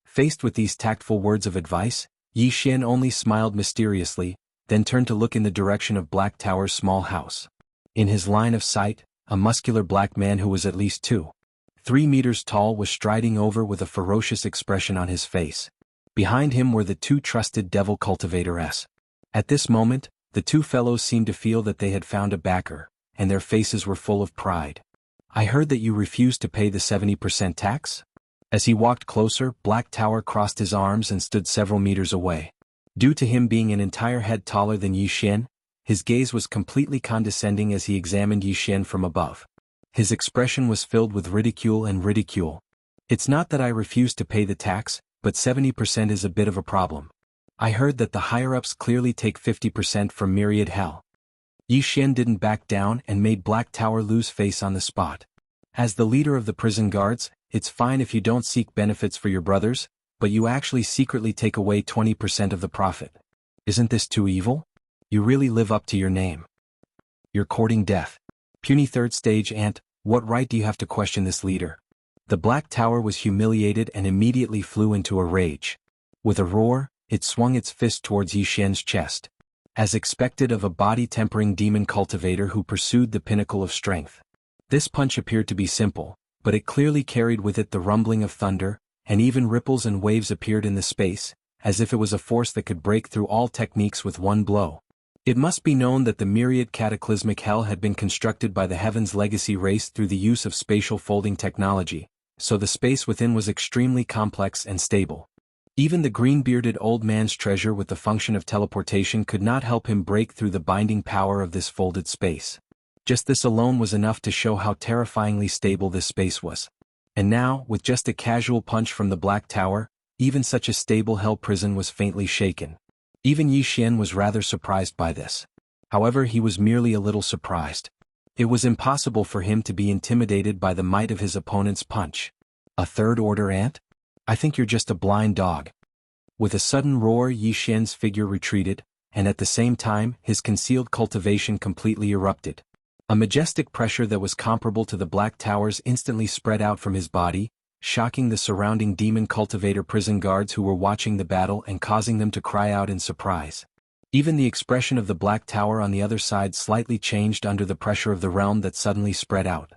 Faced with these tactful words of advice, Yi Xian only smiled mysteriously, then turned to look in the direction of Black Tower's small house. In his line of sight, a muscular black man who was at least 2-3 meters tall was striding over with a ferocious expression on his face. Behind him were the 2 trusted devil cultivators. At this moment, the 2 fellows seemed to feel that they had found a backer, and their faces were full of pride. "I heard that you refused to pay the 70% tax?" As he walked closer, Black Tower crossed his arms and stood several meters away. Due to him being an entire head taller than Yi Xian, his gaze was completely condescending as he examined Yi Xian from above. His expression was filled with ridicule and ridicule. "It's not that I refuse to pay the tax, but 70% is a bit of a problem. I heard that the higher-ups clearly take 50% from Myriad Hell." Yi Xian didn't back down and made Black Tower lose face on the spot. "As the leader of the prison guards, it's fine if you don't seek benefits for your brothers, but you actually secretly take away 20% of the profit. Isn't this too evil? You really live up to your name. You're courting death. Puny 3rd stage ant, what right do you have to question this leader?" The Black Tower was humiliated and immediately flew into a rage. With a roar, it swung its fist towards Yi Xian's chest. As expected of a body-tempering demon cultivator who pursued the pinnacle of strength. This punch appeared to be simple, but it clearly carried with it the rumbling of thunder, and even ripples and waves appeared in the space, as if it was a force that could break through all techniques with one blow. It must be known that the Myriad Cataclysmic Hell had been constructed by the Heaven's Legacy race through the use of spatial folding technology, so the space within was extremely complex and stable. Even the green-bearded old man's treasure with the function of teleportation could not help him break through the binding power of this folded space. Just this alone was enough to show how terrifyingly stable this space was. And now, with just a casual punch from the Black Tower, even such a stable hell prison was faintly shaken. Even Yi Xian was rather surprised by this. However, he was merely a little surprised. It was impossible for him to be intimidated by the might of his opponent's punch. "A 3rd-order ant? I think you're just a blind dog." With a sudden roar, Yi Xian's figure retreated, and at the same time, his concealed cultivation completely erupted. A majestic pressure that was comparable to the Black Tower's instantly spread out from his body, shocking the surrounding demon cultivator prison guards who were watching the battle and causing them to cry out in surprise. Even the expression of the Black Tower on the other side slightly changed under the pressure of the realm that suddenly spread out.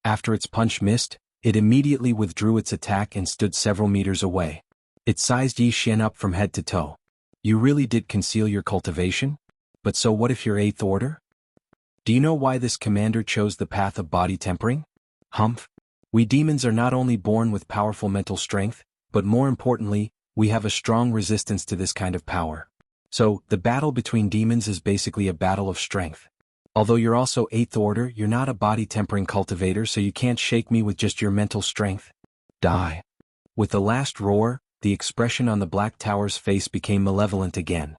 After its punch missed, it immediately withdrew its attack and stood several meters away. It sized Yi Xian up from head to toe. "You really did conceal your cultivation? But so what if you're 8th order? Do you know why this commander chose the path of body tempering? Humph. We demons are not only born with powerful mental strength, but more importantly, we have a strong resistance to this kind of power. So, the battle between demons is basically a battle of strength. Although you're also 8th order, you're not a body-tempering cultivator, so you can't shake me with just your mental strength. Die. With the last roar, the expression on the Black Tower's face became malevolent again.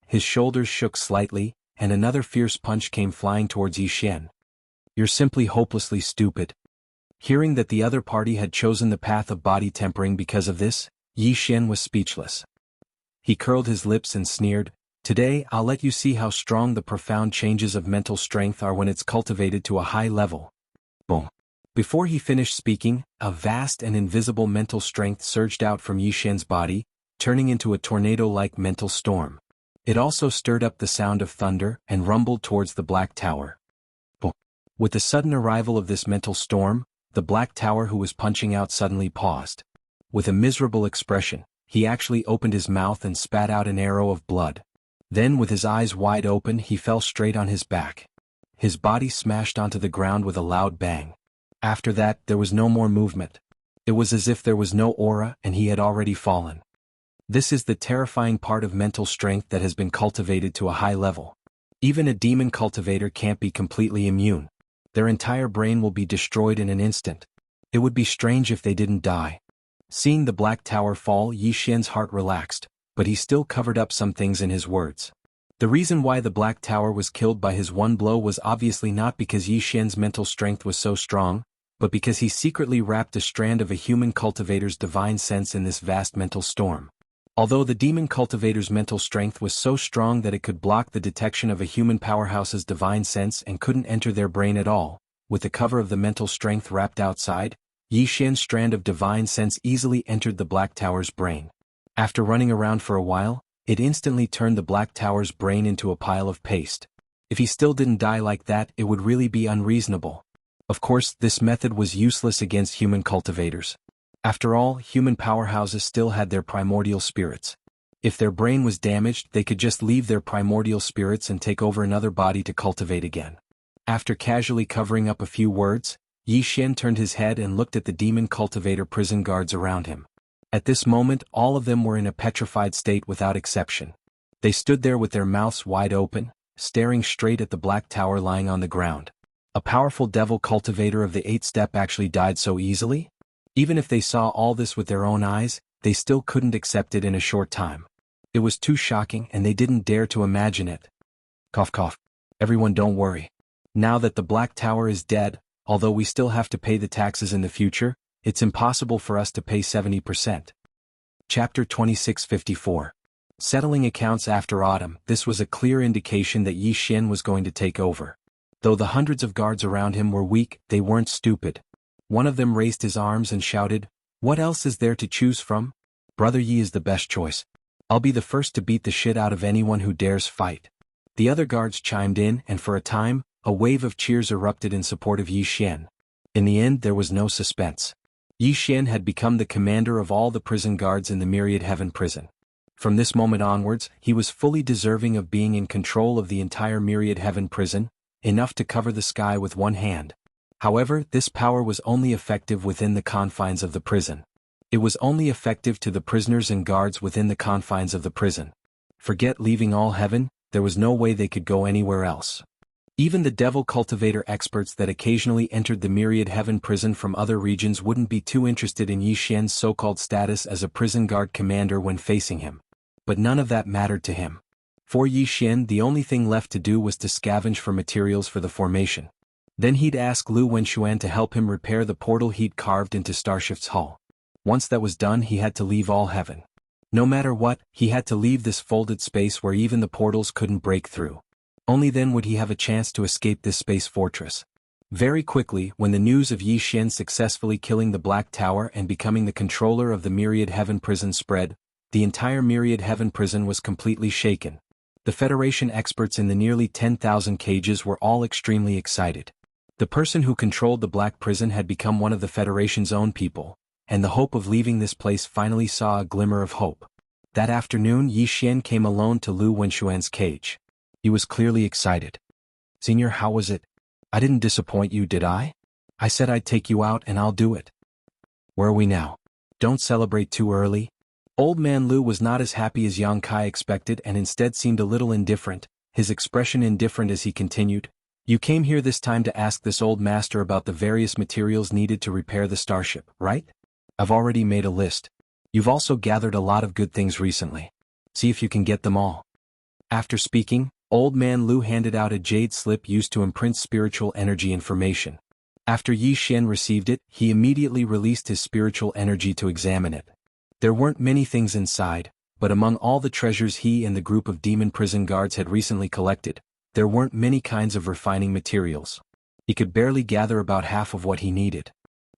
His shoulders shook slightly, and another fierce punch came flying towards Yi Xian. You're simply hopelessly stupid. Hearing that the other party had chosen the path of body tempering because of this, Yi Xian was speechless. He curled his lips and sneered, "Today I'll let you see how strong the profound changes of mental strength are when it's cultivated to a high level." Boom. Before he finished speaking, a vast and invisible mental strength surged out from Yi Xian's body, turning into a tornado-like mental storm. It also stirred up the sound of thunder and rumbled towards the Black Tower. Boom. With the sudden arrival of this mental storm, the Black Tower who was punching out suddenly paused. With a miserable expression, he actually opened his mouth and spat out an arrow of blood. Then with his eyes wide open he fell straight on his back. His body smashed onto the ground with a loud bang. After that there was no more movement. It was as if there was no aura and he had already fallen. This is the terrifying part of mental strength that has been cultivated to a high level. Even a demon cultivator can't be completely immune. Their entire brain will be destroyed in an instant. It would be strange if they didn't die. Seeing the Black Tower fall, Yi Xian's heart relaxed, but he still covered up some things in his words. The reason why the Black Tower was killed by his one blow was obviously not because Yi Xian's mental strength was so strong, but because he secretly wrapped a strand of a human cultivator's divine sense in this vast mental storm. Although the demon cultivator's mental strength was so strong that it could block the detection of a human powerhouse's divine sense and couldn't enter their brain at all, with the cover of the mental strength wrapped outside, Yi Xian's strand of divine sense easily entered the Black Tower's brain. After running around for a while, it instantly turned the Black Tower's brain into a pile of paste. If he still didn't die like that, it would really be unreasonable. Of course, this method was useless against human cultivators. After all, human powerhouses still had their primordial spirits. If their brain was damaged, they could just leave their primordial spirits and take over another body to cultivate again. After casually covering up a few words, Yi Xian turned his head and looked at the demon cultivator prison guards around him. At this moment, all of them were in a petrified state without exception. They stood there with their mouths wide open, staring straight at the Black Tower lying on the ground. A powerful devil cultivator of the 8th step actually died so easily? Even if they saw all this with their own eyes, they still couldn't accept it in a short time. It was too shocking and they didn't dare to imagine it. Cough cough. Everyone don't worry. Now that the Black Tower is dead, although we still have to pay the taxes in the future, it's impossible for us to pay 70%. Chapter 2654. Settling accounts after autumn. This was a clear indication that Yi Xian was going to take over. Though the hundreds of guards around him were weak, they weren't stupid. One of them raised his arms and shouted, "What else is there to choose from? Brother Yi is the best choice. I'll be the first to beat the shit out of anyone who dares fight." The other guards chimed in and for a time, a wave of cheers erupted in support of Yi Xian. In the end there was no suspense. Yi Xian had become the commander of all the prison guards in the Myriad Heaven prison. From this moment onwards, he was fully deserving of being in control of the entire Myriad Heaven prison, enough to cover the sky with one hand. However, this power was only effective within the confines of the prison. It was only effective to the prisoners and guards within the confines of the prison. Forget leaving all heaven, there was no way they could go anywhere else. Even the devil cultivator experts that occasionally entered the Myriad Heaven prison from other regions wouldn't be too interested in Yi Xian's so-called status as a prison guard commander when facing him. But none of that mattered to him. For Yi Xian, the only thing left to do was to scavenge for materials for the formation. Then he'd ask Lu Wenxuan to help him repair the portal he'd carved into Starshift's hull. Once that was done, he had to leave all heaven. No matter what, he had to leave this folded space where even the portals couldn't break through. Only then would he have a chance to escape this space fortress. Very quickly, when the news of Yi Xian successfully killing the Black Tower and becoming the controller of the Myriad Heaven prison spread, the entire Myriad Heaven prison was completely shaken. The Federation experts in the nearly 10,000 cages were all extremely excited. The person who controlled the Black Prison had become one of the Federation's own people, and the hope of leaving this place finally saw a glimmer of hope. That afternoon, Yi Xian came alone to Lu Wenxuan's cage. He was clearly excited. "Senior, how was it? I didn't disappoint you, did I? I said I'd take you out and I'll do it. Where are we now? Don't celebrate too early." Old man Lu was not as happy as Yang Kai expected and instead seemed a little indifferent, his expression indifferent as he continued, You came here this time to ask this old master about the various materials needed to repair the starship, right? I've already made a list. You've also gathered a lot of good things recently. See if you can get them all. After speaking, Old Man Lu handed out a jade slip used to imprint spiritual energy information. After Yi Xian received it, he immediately released his spiritual energy to examine it. There weren't many things inside, but among all the treasures he and the group of demon prison guards had recently collected, there weren't many kinds of refining materials. He could barely gather about half of what he needed.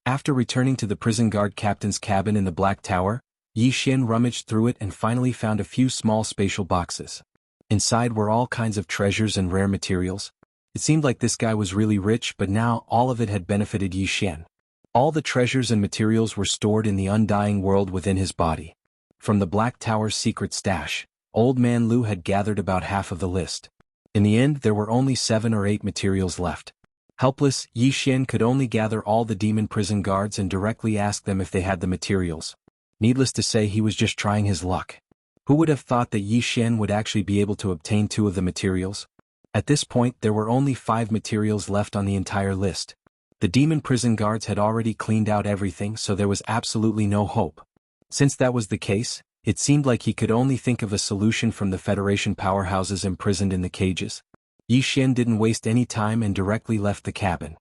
After returning to the prison guard captain's cabin in the Black Tower, Yi Xian rummaged through it and finally found a few small spatial boxes. Inside were all kinds of treasures and rare materials. It seemed like this guy was really rich, but now all of it had benefited Yi Xian. All the treasures and materials were stored in the undying world within his body. From the Black Tower's secret stash, Old Man Lu had gathered about half of the list. In the end, there were only 7 or 8 materials left. Helpless, Yi Xian could only gather all the demon prison guards and directly ask them if they had the materials. Needless to say, he was just trying his luck. Who would have thought that Yi Xian would actually be able to obtain 2 of the materials? At this point, there were only 5 materials left on the entire list. The demon prison guards had already cleaned out everything, so there was absolutely no hope. Since that was the case, it seemed like he could only think of a solution from the Federation powerhouses imprisoned in the cages. Yi Xian didn't waste any time and directly left the cabin.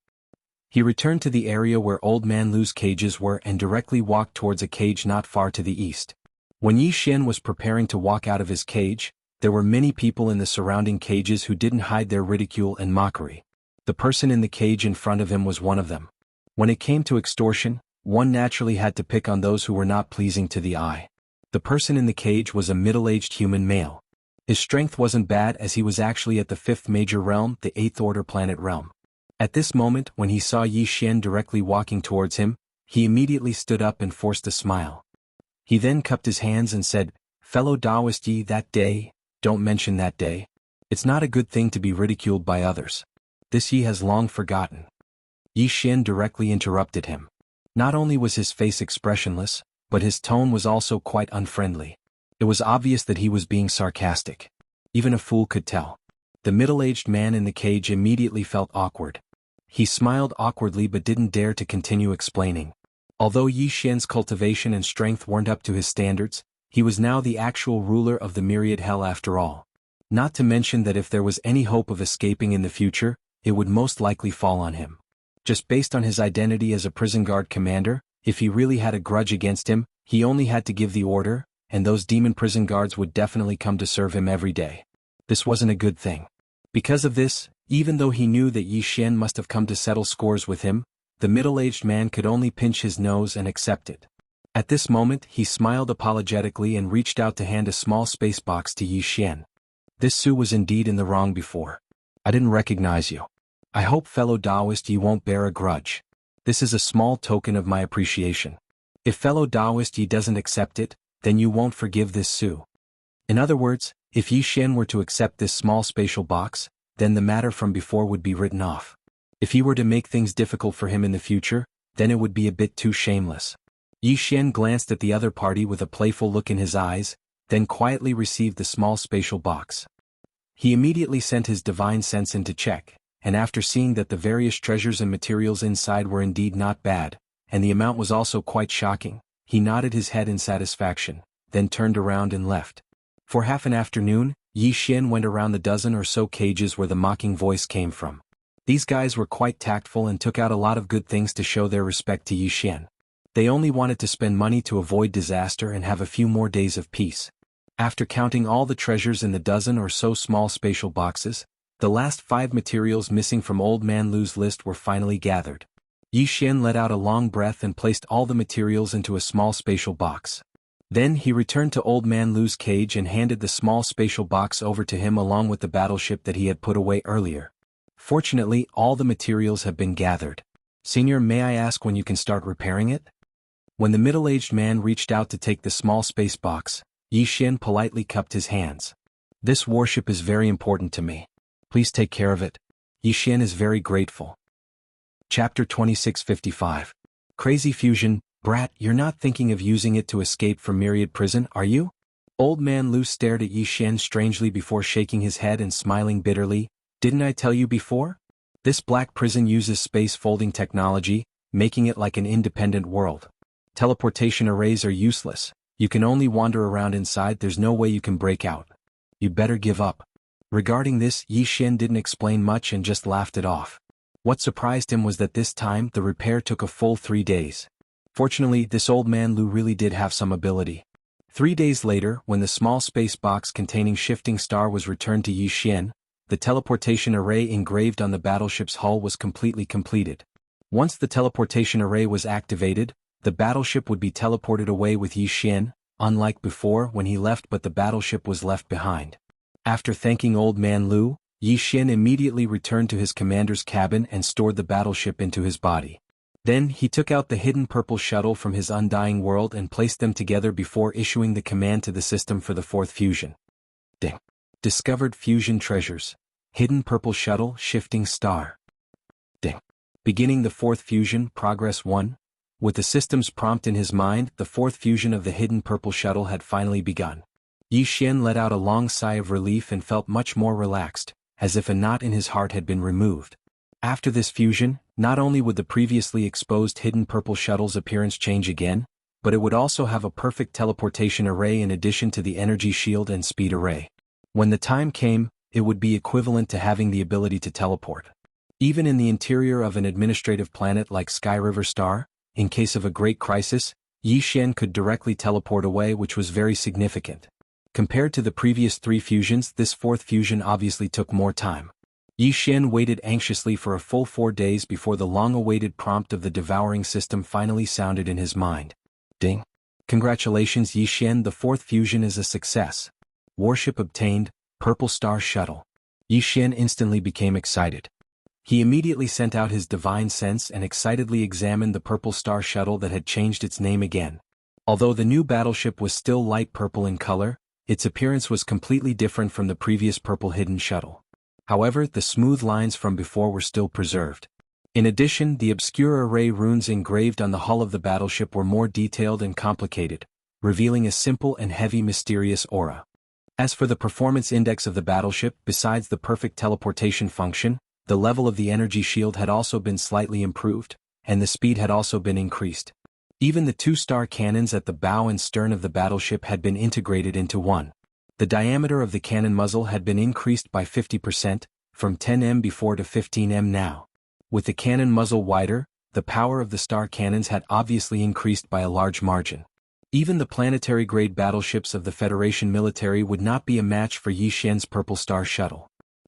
He returned to the area where Old Man Lu's cages were and directly walked towards a cage not far to the east. When Yi Xian was preparing to walk out of his cage, there were many people in the surrounding cages who didn't hide their ridicule and mockery. The person in the cage in front of him was one of them. When it came to extortion, one naturally had to pick on those who were not pleasing to the eye. The person in the cage was a middle-aged human male. His strength wasn't bad as he was actually at the 5th major realm, the 8th order planet realm. At this moment, when he saw Yi Xian directly walking towards him, he immediately stood up and forced a smile. He then cupped his hands and said, "Fellow Taoist Yi, that day, don't mention that day. It's not a good thing to be ridiculed by others. This Yi has long forgotten." Yi Xian directly interrupted him. Not only was his face expressionless, but his tone was also quite unfriendly. It was obvious that he was being sarcastic. Even a fool could tell. The middle-aged man in the cage immediately felt awkward. He smiled awkwardly but didn't dare to continue explaining. Although Yi Xian's cultivation and strength weren't up to his standards, he was now the actual ruler of the myriad hell after all. Not to mention that if there was any hope of escaping in the future, it would most likely fall on him. Just based on his identity as a prison guard commander, if he really had a grudge against him, he only had to give the order, and those demon prison guards would definitely come to serve him every day. This wasn't a good thing. Because of this, even though he knew that Yi Xian must have come to settle scores with him, the middle-aged man could only pinch his nose and accept it. At this moment, he smiled apologetically and reached out to hand a small space box to Yi Xian. This Su was indeed in the wrong before. "I didn't recognize you. I hope, fellow Taoist, you won't bear a grudge. This is a small token of my appreciation. If fellow Taoist Yi doesn't accept it, then you won't forgive this Su." In other words, if Yi Xian were to accept this small spatial box, then the matter from before would be written off. If he were to make things difficult for him in the future, then it would be a bit too shameless. Yi Xian glanced at the other party with a playful look in his eyes, then quietly received the small spatial box. He immediately sent his divine sense in to check, and after seeing that the various treasures and materials inside were indeed not bad, and the amount was also quite shocking, he nodded his head in satisfaction, then turned around and left. For half an afternoon, Yi Xian went around the dozen or so cages where the mocking voice came from. These guys were quite tactful and took out a lot of good things to show their respect to Yi Xian. They only wanted to spend money to avoid disaster and have a few more days of peace. After counting all the treasures in the dozen or so small spatial boxes, the last 5 materials missing from Old Man Lu's list were finally gathered. Yi Xian let out a long breath and placed all the materials into a small spatial box. Then he returned to Old Man Lu's cage and handed the small spatial box over to him along with the battleship that he had put away earlier. Fortunately, all the materials have been gathered. "Senior, may I ask when you can start repairing it?" When the middle-aged man reached out to take the small space box, Yi Xian politely cupped his hands. "This warship is very important to me. Please take care of it." Yi Xian is very grateful. Chapter 2655. Crazy Fusion. "Brat, you're not thinking of using it to escape from Myriad Prison, are you?" Old Man Lu stared at Yi Xian strangely before shaking his head and smiling bitterly. "Didn't I tell you before? This black prison uses space folding technology, making it like an independent world. Teleportation arrays are useless. You can only wander around inside, there's no way you can break out. You better give up. Regarding this, Yi Xian didn't explain much and just laughed it off. What surprised him was that this time the repair took a full 3 days. Fortunately, this old man Lu really did have some ability. 3 days later, when the small space box containing Shifting Star was returned to Yi Xian, the teleportation array engraved on the battleship's hull was completely completed. Once the teleportation array was activated, the battleship would be teleported away with Yi Xian, unlike before when he left but the battleship was left behind. After thanking Old Man Lu, Yi Xian immediately returned to his commander's cabin and stored the battleship into his body. Then he took out the hidden purple shuttle from his undying world and placed them together before issuing the command to the system for the fourth fusion. Ding. Discovered fusion treasures. Hidden purple shuttle, Shifting Star. Ding. Beginning the fourth fusion, Progress 1. With the system's prompt in his mind, the fourth fusion of the hidden purple shuttle had finally begun. Yi Xian let out a long sigh of relief and felt much more relaxed, as if a knot in his heart had been removed. After this fusion, not only would the previously exposed hidden purple shuttle's appearance change again, but it would also have a perfect teleportation array in addition to the energy shield and speed array. When the time came, it would be equivalent to having the ability to teleport. Even in the interior of an administrative planet like Sky River Star, in case of a great crisis, Yi Xian could directly teleport away, which was very significant. Compared to the previous 3 fusions, this fourth fusion obviously took more time. Yi Xian waited anxiously for a full 4 days before the long-awaited prompt of the devouring system finally sounded in his mind. Ding. Congratulations Yi Xian, the fourth fusion is a success. Warship obtained, Purple Star Shuttle. Yi Xian instantly became excited. He immediately sent out his divine sense and excitedly examined the Purple Star Shuttle that had changed its name again. Although the new battleship was still light purple in color, its appearance was completely different from the previous purple hidden shuttle. However, the smooth lines from before were still preserved. In addition, the obscure array runes engraved on the hull of the battleship were more detailed and complicated, revealing a simple and heavy mysterious aura. As for the performance index of the battleship, besides the perfect teleportation function, the level of the energy shield had also been slightly improved, and the speed had also been increased. Even the 2-star cannons at the bow and stern of the battleship had been integrated into one. The diameter of the cannon muzzle had been increased by 50%, from 10 m before to 15 m now. With the cannon muzzle wider, the power of the star cannons had obviously increased by a large margin. Even the planetary-grade battleships of the Federation military would not be a match for Yi Xian's Purple Star Shuttle.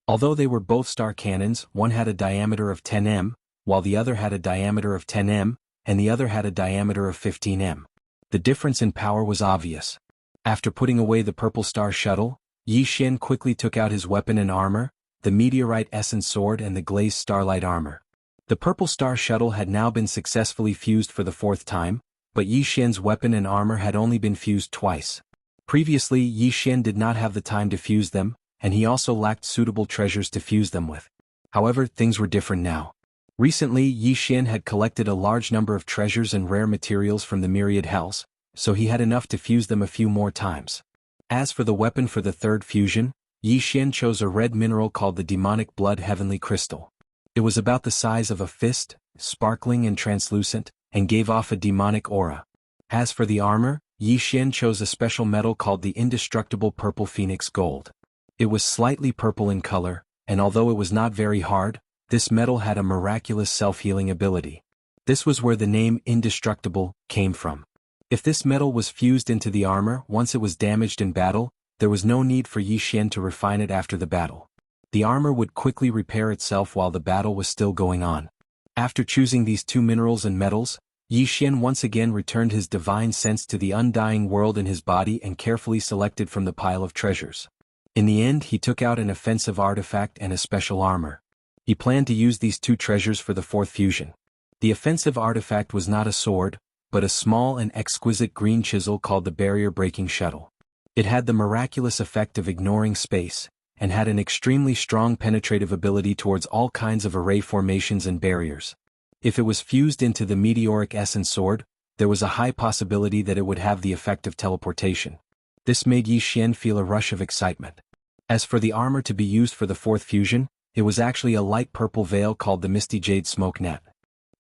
Although they were both star cannons, one had a diameter of 10 m, while the other had a diameter of 10 m, and the other had a diameter of 15 m. The difference in power was obvious. After putting away the Purple Star Shuttle, Yi Xian quickly took out his weapon and armor, the Meteorite Essence Sword and the Glazed Starlight Armor. The Purple Star Shuttle had now been successfully fused for the 4th time, but Yi Xian's weapon and armor had only been fused twice. Previously, Yi Xian did not have the time to fuse them, and he also lacked suitable treasures to fuse them with. However, things were different now. Recently, Yi Xian had collected a large number of treasures and rare materials from the myriad hells, so he had enough to fuse them a few more times. As for the weapon for the 3rd fusion, Yi Xian chose a red mineral called the Demonic Blood Heavenly Crystal. It was about the size of a fist, sparkling and translucent, and gave off a demonic aura. As for the armor, Yi Xian chose a special metal called the Indestructible Purple Phoenix Gold. It was slightly purple in color, and although it was not very hard, this metal had a miraculous self-healing ability. This was where the name Indestructible came from. If this metal was fused into the armor once it was damaged in battle, there was no need for Yi Xian to refine it after the battle. The armor would quickly repair itself while the battle was still going on. After choosing these 2 minerals and metals, Yi Xian once again returned his divine sense to the undying world in his body and carefully selected from the pile of treasures. In the end, he took out an offensive artifact and a special armor. He planned to use these 2 treasures for the 4th fusion. The offensive artifact was not a sword, but a small and exquisite green chisel called the Barrier-Breaking Shuttle. It had the miraculous effect of ignoring space, and had an extremely strong penetrative ability towards all kinds of array formations and barriers. If it was fused into the Meteoric Essence Sword, there was a high possibility that it would have the effect of teleportation. This made Yi Xian feel a rush of excitement. As for the armor to be used for the 4th fusion, it was actually a light purple veil called the Misty Jade Smoke Net.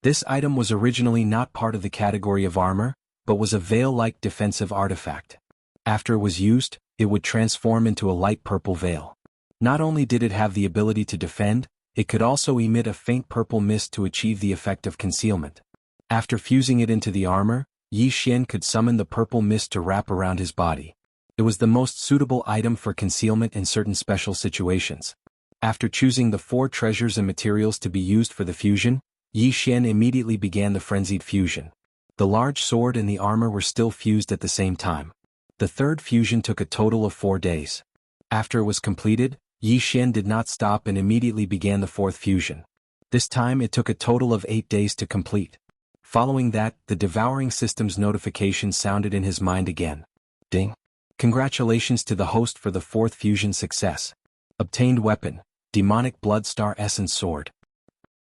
This item was originally not part of the category of armor, but was a veil-like defensive artifact. After it was used, it would transform into a light purple veil. Not only did it have the ability to defend, it could also emit a faint purple mist to achieve the effect of concealment. After fusing it into the armor, Yi Xian could summon the purple mist to wrap around his body. It was the most suitable item for concealment in certain special situations. After choosing the 4 treasures and materials to be used for the fusion, Yi Xian immediately began the frenzied fusion. The large sword and the armor were still fused at the same time. The third fusion took a total of 4 days. After it was completed, Yi Xian did not stop and immediately began the 4th fusion. This time it took a total of 8 days to complete. Following that, the devouring system's notification sounded in his mind again. Ding! Congratulations to the host for the 4th fusion success. Obtained weapon, Demonic Bloodstar Essence Sword.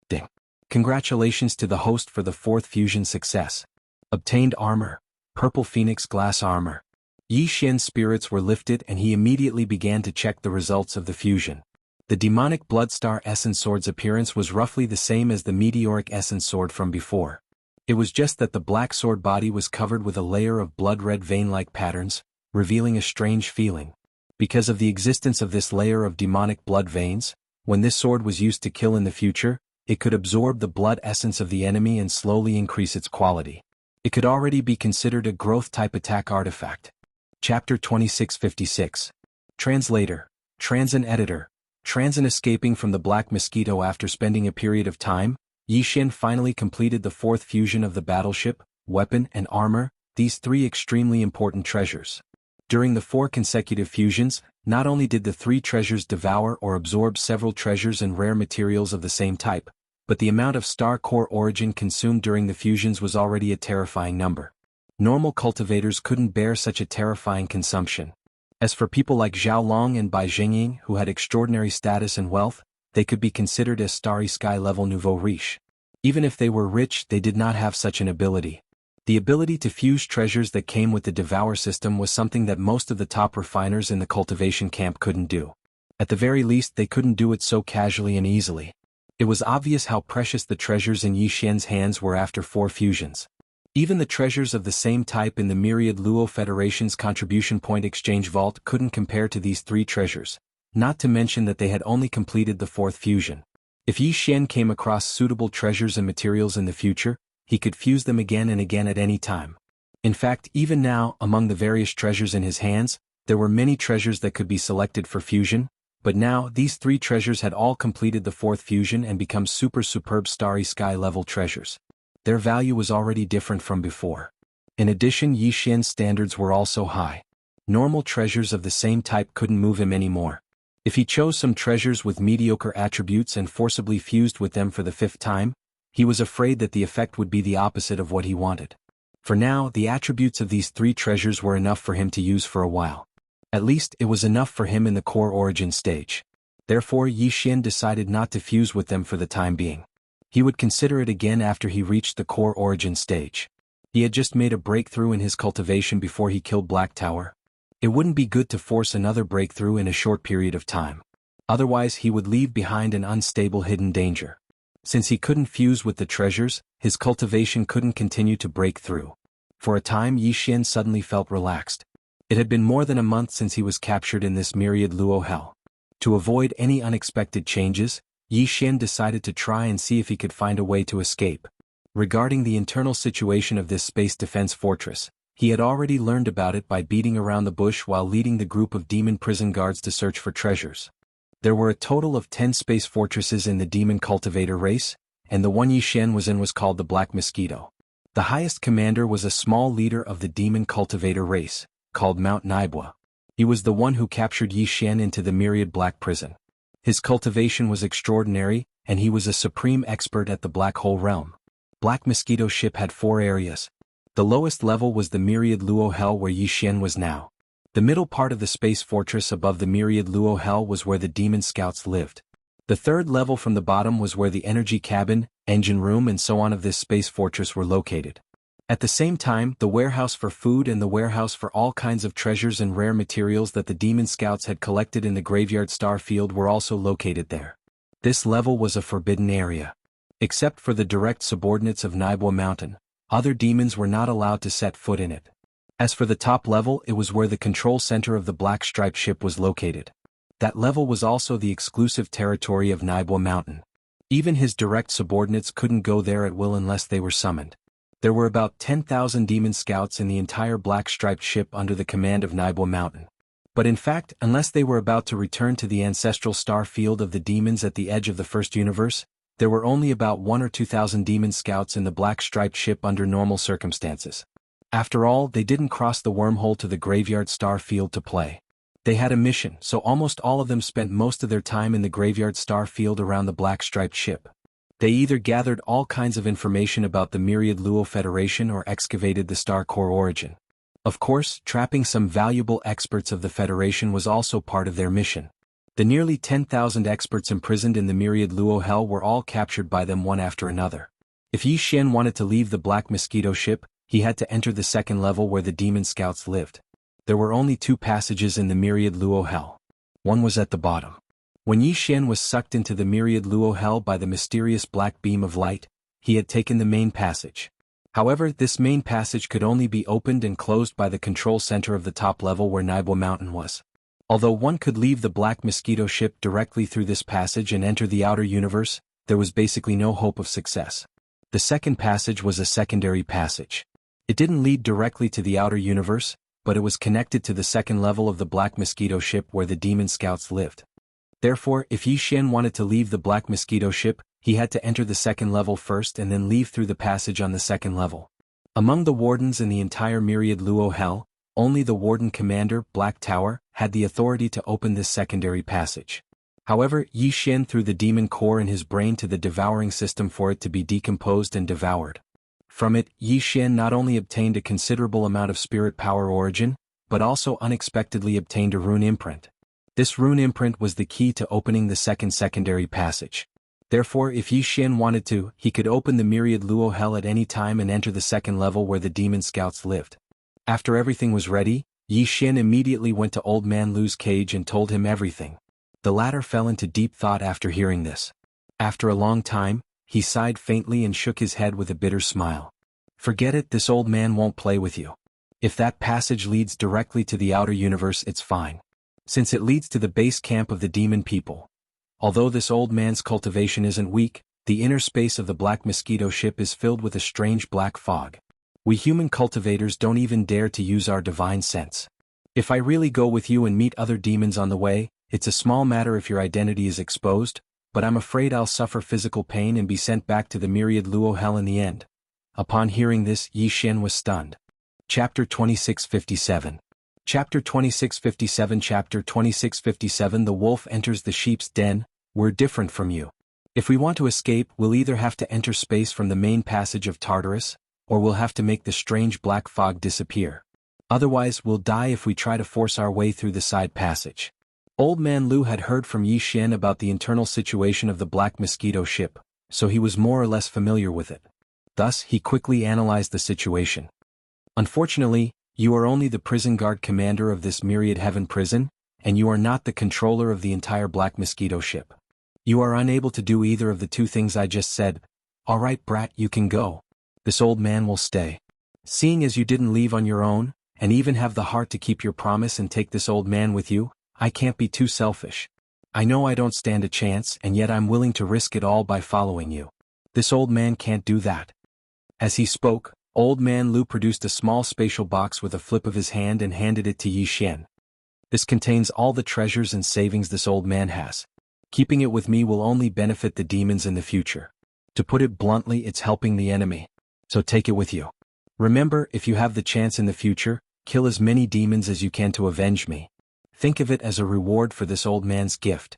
Ding! Congratulations to the host for the 4th fusion success. Obtained armor, Purple Phoenix Glass Armor. Yi Xian's spirits were lifted and he immediately began to check the results of the fusion. The Demonic Bloodstar Essence Sword's appearance was roughly the same as the Meteoric Essence Sword from before. It was just that the black sword body was covered with a layer of blood-red vein-like patterns, revealing a strange feeling. Because of the existence of this layer of demonic blood veins, when this sword was used to kill in the future, it could absorb the blood essence of the enemy and slowly increase its quality. It could already be considered a growth-type attack artifact. Chapter 2656. Translator, Transin Editor. Transin escaping from the Black Mosquito after spending a period of time, Yi Xian finally completed the 4th fusion of the battleship, weapon and armor, these 3 extremely important treasures. During the 4 consecutive fusions, not only did the 3 treasures devour or absorb several treasures and rare materials of the same type, but the amount of star core origin consumed during the fusions was already a terrifying number. Normal cultivators couldn't bear such a terrifying consumption. As for people like Zhao Long and Bai Jingying who had extraordinary status and wealth, they could be considered as starry sky level nouveau riche. Even if they were rich, they did not have such an ability. The ability to fuse treasures that came with the Devour system was something that most of the top refiners in the cultivation camp couldn't do. At the very least, they couldn't do it so casually and easily. It was obvious how precious the treasures in Yi Xian's hands were after 4 fusions. Even the treasures of the same type in the Myriad Luo Federation's contribution point exchange vault couldn't compare to these 3 treasures, not to mention that they had only completed the 4th fusion. If Yi Xian came across suitable treasures and materials in the future, he could fuse them again and again at any time. In fact, even now, among the various treasures in his hands, there were many treasures that could be selected for fusion, but now these 3 treasures had all completed the 4th fusion and become superb starry sky level treasures. Their value was already different from before. In addition, Yi Xian's standards were also high. Normal treasures of the same type couldn't move him anymore. If he chose some treasures with mediocre attributes and forcibly fused with them for the 5th time, he was afraid that the effect would be the opposite of what he wanted. For now, the attributes of these 3 treasures were enough for him to use for a while. At least, it was enough for him in the core origin stage. Therefore, Yi Xian decided not to fuse with them for the time being. He would consider it again after he reached the core origin stage. He had just made a breakthrough in his cultivation before he killed Black Tower. It wouldn't be good to force another breakthrough in a short period of time. Otherwise, he would leave behind an unstable hidden danger. Since he couldn't fuse with the treasures, his cultivation couldn't continue to break through. For a time, Yi Xian suddenly felt relaxed. It had been more than a month since he was captured in this Myriad Luo hell. To avoid any unexpected changes, Yi Xian decided to try and see if he could find a way to escape. Regarding the internal situation of this space defense fortress, he had already learned about it by beating around the bush while leading the group of demon prison guards to search for treasures. There were a total of 10 space fortresses in the demon cultivator race, and the one Yi Xian was in was called the Black Mosquito. The highest commander was a small leader of the demon cultivator race, called Mount Naibua. He was the one who captured Yi Xian into the Myriad Black Prison. His cultivation was extraordinary, and he was a supreme expert at the Black Hole realm. Black Mosquito's ship had 4 areas. The lowest level was the Myriad Luo Hell where Yi Xian was now. The middle part of the space fortress above the Myriad Luo Hell was where the demon scouts lived. The 3rd level from the bottom was where the energy cabin, engine room and so on of this space fortress were located. At the same time, the warehouse for food and the warehouse for all kinds of treasures and rare materials that the demon scouts had collected in the graveyard star field were also located there. This level was a forbidden area. Except for the direct subordinates of Naibwa Mountain, other demons were not allowed to set foot in it. As for the top level, it was where the control center of the black striped ship was located. That level was also the exclusive territory of Naibwa Mountain. Even his direct subordinates couldn't go there at will unless they were summoned. There were about 10,000 demon scouts in the entire black striped ship under the command of Naibwa Mountain. But in fact, unless they were about to return to the ancestral star field of the demons at the edge of the first universe, there were only about 1,000 or 2,000 demon scouts in the black striped ship under normal circumstances. After all, they didn't cross the wormhole to the graveyard star field to play. They had a mission, so almost all of them spent most of their time in the graveyard star field around the black striped ship. They either gathered all kinds of information about the Myriad Luo Federation or excavated the star core origin. Of course, trapping some valuable experts of the Federation was also part of their mission. The nearly 10,000 experts imprisoned in the Myriad Luo Hell were all captured by them one after another. If Yi Xian wanted to leave the Black Mosquito ship, he had to enter the second level where the demon scouts lived. There were only 2 passages in the Myriad Luo Hell. One was at the bottom. When Yi Xian was sucked into the Myriad Luo Hell by the mysterious black beam of light, he had taken the main passage. However, this main passage could only be opened and closed by the control center of the top level where Naibwa Mountain was. Although one could leave the Black Mosquito ship directly through this passage and enter the outer universe, there was basically no hope of success. The second passage was a secondary passage. It didn't lead directly to the outer universe, but it was connected to the second level of the Black Mosquito ship where the demon scouts lived. Therefore, if Yi Xian wanted to leave the Black Mosquito ship, he had to enter the second level first and then leave through the passage on the second level. Among the wardens in the entire Myriad Luo Hell, only the warden commander, Black Tower, had the authority to open this secondary passage. However, Yi Xian threw the demon core in his brain to the devouring system for it to be decomposed and devoured. From it, Yi Xian not only obtained a considerable amount of spirit power origin, but also unexpectedly obtained a rune imprint. This rune imprint was the key to opening the second secondary passage. Therefore, if Yi Xian wanted to, he could open the Myriad Luo Hell at any time and enter the second level where the demon scouts lived. After everything was ready, Yi Xian immediately went to Old Man Lu's cage and told him everything. The latter fell into deep thought after hearing this. After a long time, he sighed faintly and shook his head with a bitter smile. Forget it, this old man won't play with you. If that passage leads directly to the outer universe, it's fine. Since it leads to the base camp of the demon people. Although this old man's cultivation isn't weak, the inner space of the Black Mosquito ship is filled with a strange black fog. We human cultivators don't even dare to use our divine sense. If I really go with you and meet other demons on the way, it's a small matter if your identity is exposed, but I'm afraid I'll suffer physical pain and be sent back to the Myriad Luo Hell in the end. Upon hearing this, Yi Xian was stunned. Chapter 2657. Chapter 2657. Chapter 2657. The wolf enters the sheep's den. We're different from you. If we want to escape, we'll either have to enter space from the main passage of Tartarus, or we'll have to make the strange black fog disappear. Otherwise, we'll die if we try to force our way through the side passage. Old Man Lu had heard from Yi Xian about the internal situation of the Black Mosquito ship, so he was more or less familiar with it. Thus, he quickly analyzed the situation. Unfortunately, you are only the prison guard commander of this Myriad Heaven prison, and you are not the controller of the entire Black Mosquito ship. You are unable to do either of the 2 things I just said. All right, brat, you can go. This old man will stay. Seeing as you didn't leave on your own, and even have the heart to keep your promise and take this old man with you, I can't be too selfish. I know I don't stand a chance, and yet I'm willing to risk it all by following you. This old man can't do that. As he spoke, Old Man Lu produced a small spatial box with a flip of his hand and handed it to Yi Xian. This contains all the treasures and savings this old man has. Keeping it with me will only benefit the demons in the future. To put it bluntly, it's helping the enemy. So take it with you. Remember, if you have the chance in the future, kill as many demons as you can to avenge me. Think of it as a reward for this old man's gift.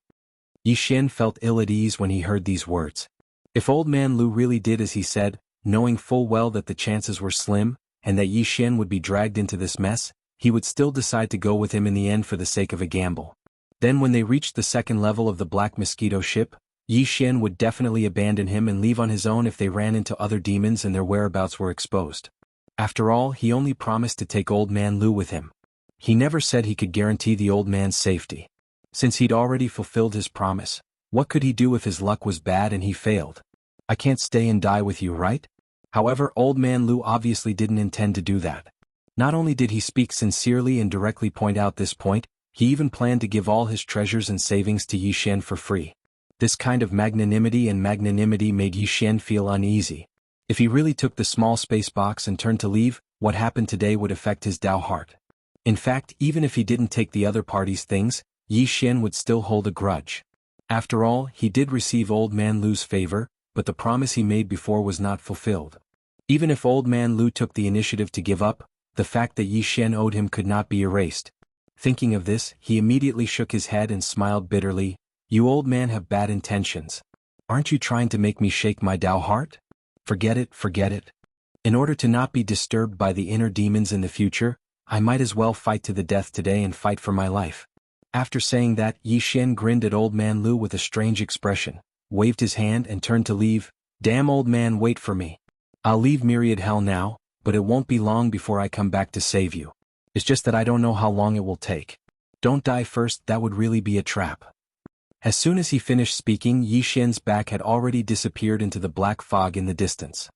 Yi Xian felt ill at ease when he heard these words. If Old Man Lu really did as he said, knowing full well that the chances were slim, and that Yi Xian would be dragged into this mess, he would still decide to go with him in the end for the sake of a gamble. Then when they reached the second level of the Black Mosquito ship, Yi Xian would definitely abandon him and leave on his own if they ran into other demons and their whereabouts were exposed. After all, he only promised to take Old Man Lu with him. He never said he could guarantee the old man's safety. Since he'd already fulfilled his promise, What could he do if his luck was bad and he failed? I can't stay and die with you, right? However, Old Man Lu obviously didn't intend to do that. Not only did he speak sincerely and directly point out this point, he even planned to give all his treasures and savings to Yi Xian for free. This kind of magnanimity made Yi Xian feel uneasy. If he really took the small space box and turned to leave, what happened today would affect his Dao heart. In fact, even if he didn't take the other party's things, Yi Xian would still hold a grudge. After all, he did receive Old Man Lu's favor, but the promise he made before was not fulfilled. Even if Old Man Lu took the initiative to give up, the fact that Yi Xian owed him could not be erased. Thinking of this, he immediately shook his head and smiled bitterly. You old man have bad intentions. Aren't you trying to make me shake my Dao heart? Forget it, forget it. In order to not be disturbed by the inner demons in the future, I might as well fight to the death today and fight for my life. After saying that, Yi Xian grinned at Old Man Lu with a strange expression, waved his hand and turned to leave. Damn old man, wait for me. I'll leave Myriad Hell now, but it won't be long before I come back to save you. It's just that I don't know how long it will take. Don't die first, that would really be a trap. As soon as he finished speaking, Yi Xian's back had already disappeared into the black fog in the distance.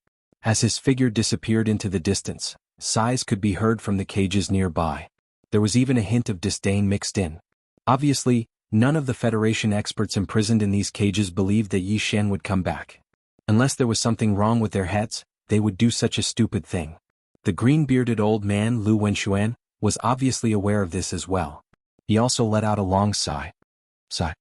As his figure disappeared into the distance, sighs could be heard from the cages nearby. There was even a hint of disdain mixed in. Obviously, none of the Federation experts imprisoned in these cages believed that Yi Xian would come back. Unless there was something wrong with their heads, they would do such a stupid thing. The green-bearded old man, Lu Wenxuan, was obviously aware of this as well. He also let out a long sigh. Sigh.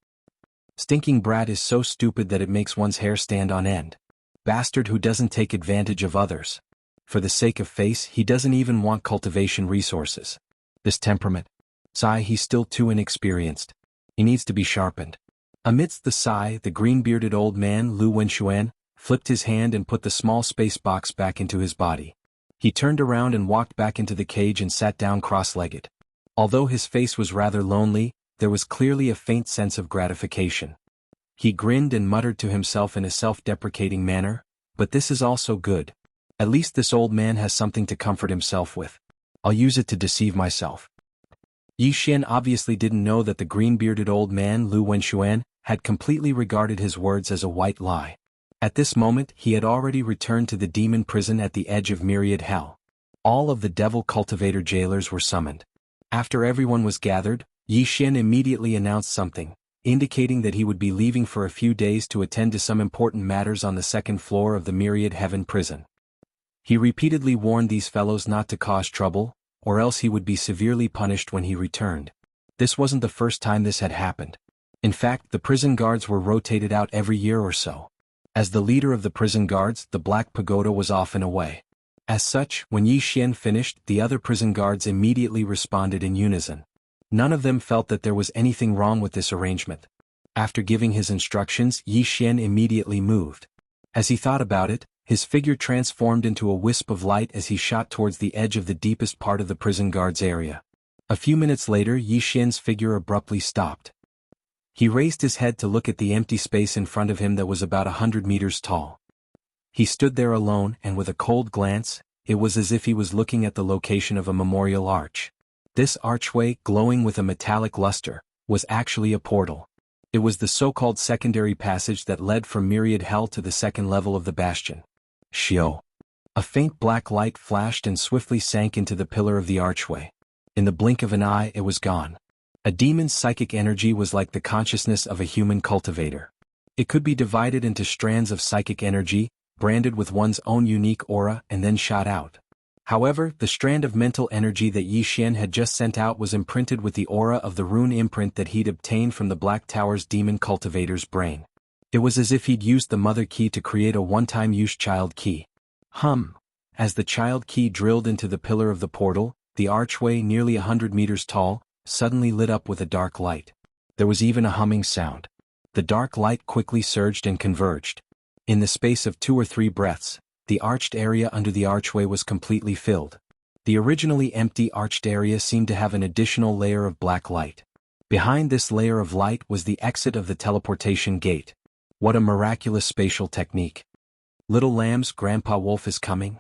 Stinking brat is so stupid that it makes one's hair stand on end. Bastard who doesn't take advantage of others. For the sake of face, he doesn't even want cultivation resources. This temperament. Sigh, he's still too inexperienced. He needs to be sharpened. Amidst the sigh, the green-bearded old man, Lu Wenxuan, flipped his hand and put the small space box back into his body. He turned around and walked back into the cage and sat down cross-legged. Although his face was rather lonely, there was clearly a faint sense of gratification. He grinned and muttered to himself in a self-deprecating manner, but this is also good. At least this old man has something to comfort himself with. I'll use it to deceive myself. Yi Xian obviously didn't know that the green-bearded old man, Lu Wenxuan, had completely regarded his words as a white lie. At this moment, he had already returned to the demon prison at the edge of Myriad Hell. All of the devil cultivator jailers were summoned. After everyone was gathered, Yi Xian immediately announced something, indicating that he would be leaving for a few days to attend to some important matters on the second floor of the Myriad Heaven prison. He repeatedly warned these fellows not to cause trouble, or else he would be severely punished when he returned. This wasn't the first time this had happened. In fact, the prison guards were rotated out every year or so. As the leader of the prison guards, the Black Pagoda was often away. As such, when Yi Xian finished, the other prison guards immediately responded in unison. None of them felt that there was anything wrong with this arrangement. After giving his instructions, Yi Xian immediately moved. As he thought about it, his figure transformed into a wisp of light as he shot towards the edge of the deepest part of the prison guard's area. A few minutes later, Yi Xian's figure abruptly stopped. He raised his head to look at the empty space in front of him that was about 100 meters tall. He stood there alone, and with a cold glance, it was as if he was looking at the location of a memorial arch. This archway, glowing with a metallic luster, was actually a portal. It was the so-called secondary passage that led from Myriad Hell to the second level of the bastion. Shio. A faint black light flashed and swiftly sank into the pillar of the archway. In the blink of an eye, it was gone. A demon's psychic energy was like the consciousness of a human cultivator. It could be divided into strands of psychic energy, branded with one's own unique aura and then shot out. However, the strand of mental energy that Yi Xian had just sent out was imprinted with the aura of the rune imprint that he'd obtained from the Black Tower's demon cultivator's brain. It was as if he'd used the mother key to create a one-time use child key. As the child key drilled into the pillar of the portal, the archway, nearly 100 meters tall, suddenly lit up with a dark light. There was even a humming sound. The dark light quickly surged and converged. In the space of 2 or 3 breaths, the arched area under the archway was completely filled. The originally empty arched area seemed to have an additional layer of black light. Behind this layer of light was the exit of the teleportation gate. What a miraculous spatial technique. Little lambs, Grandpa Wolf is coming.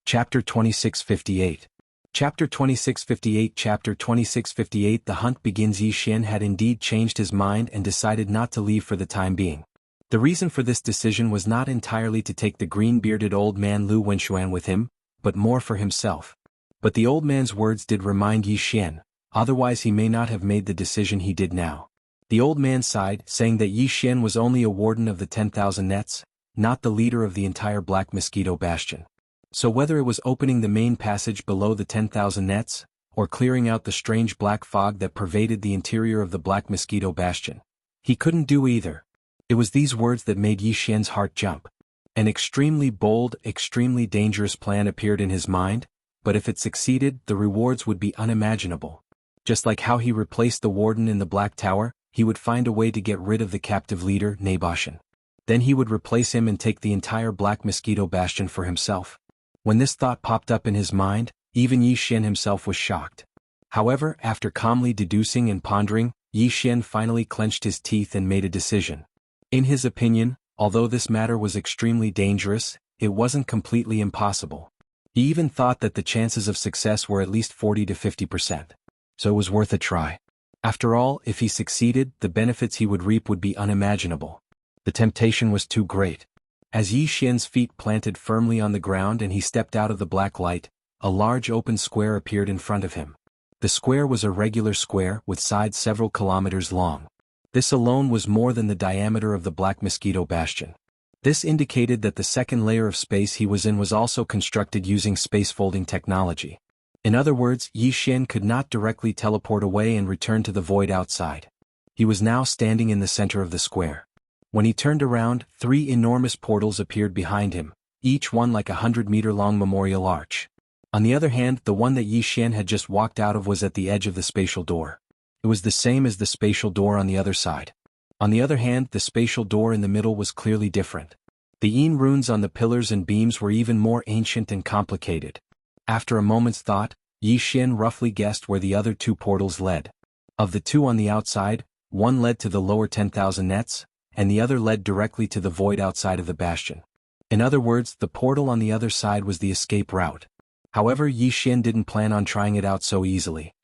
Chapter 2658. Chapter 2658 Chapter 2658 The hunt begins. Yi Xian had indeed changed his mind and decided not to leave for the time being. The reason for this decision was not entirely to take the green-bearded old man Lu Wenxuan with him, but more for himself. But the old man's words did remind Yi Xian, otherwise he may not have made the decision he did now. The old man sighed, saying that Yi Xian was only a warden of the 10,000 nets, not the leader of the entire Black Mosquito Bastion. So whether it was opening the main passage below the 10,000 nets, or clearing out the strange black fog that pervaded the interior of the Black Mosquito Bastion, he couldn't do either. It was these words that made Yi Xian's heart jump. An extremely bold, extremely dangerous plan appeared in his mind, but if it succeeded, the rewards would be unimaginable. Just like how he replaced the warden in the Black Tower, he would find a way to get rid of the captive leader, Naboshan. Then he would replace him and take the entire Black Mosquito Bastion for himself. When this thought popped up in his mind, even Yi Xian himself was shocked. However, after calmly deducing and pondering, Yi Xian finally clenched his teeth and made a decision. In his opinion, although this matter was extremely dangerous, it wasn't completely impossible. He even thought that the chances of success were at least 40 to 50%. So it was worth a try. After all, if he succeeded, the benefits he would reap would be unimaginable. The temptation was too great. As Yi Xian's feet planted firmly on the ground and he stepped out of the black light, a large open square appeared in front of him. The square was a regular square with sides several kilometers long. This alone was more than the diameter of the Black Mosquito Bastion. This indicated that the second layer of space he was in was also constructed using space-folding technology. In other words, Yi Xian could not directly teleport away and return to the void outside. He was now standing in the center of the square. When he turned around, 3 enormous portals appeared behind him, each one like a 100-meter-long memorial arch. On the other hand, the one that Yi Xian had just walked out of was at the edge of the spatial door. It was the same as the spatial door on the other side. On the other hand, the spatial door in the middle was clearly different. The Yin runes on the pillars and beams were even more ancient and complicated. After a moment's thought, Yi Xian roughly guessed where the other 2 portals led. Of the 2 on the outside, one led to the lower 10,000 nets, and the other led directly to the void outside of the bastion. In other words, the portal on the other side was the escape route. However, Yi Xian didn't plan on trying it out so easily.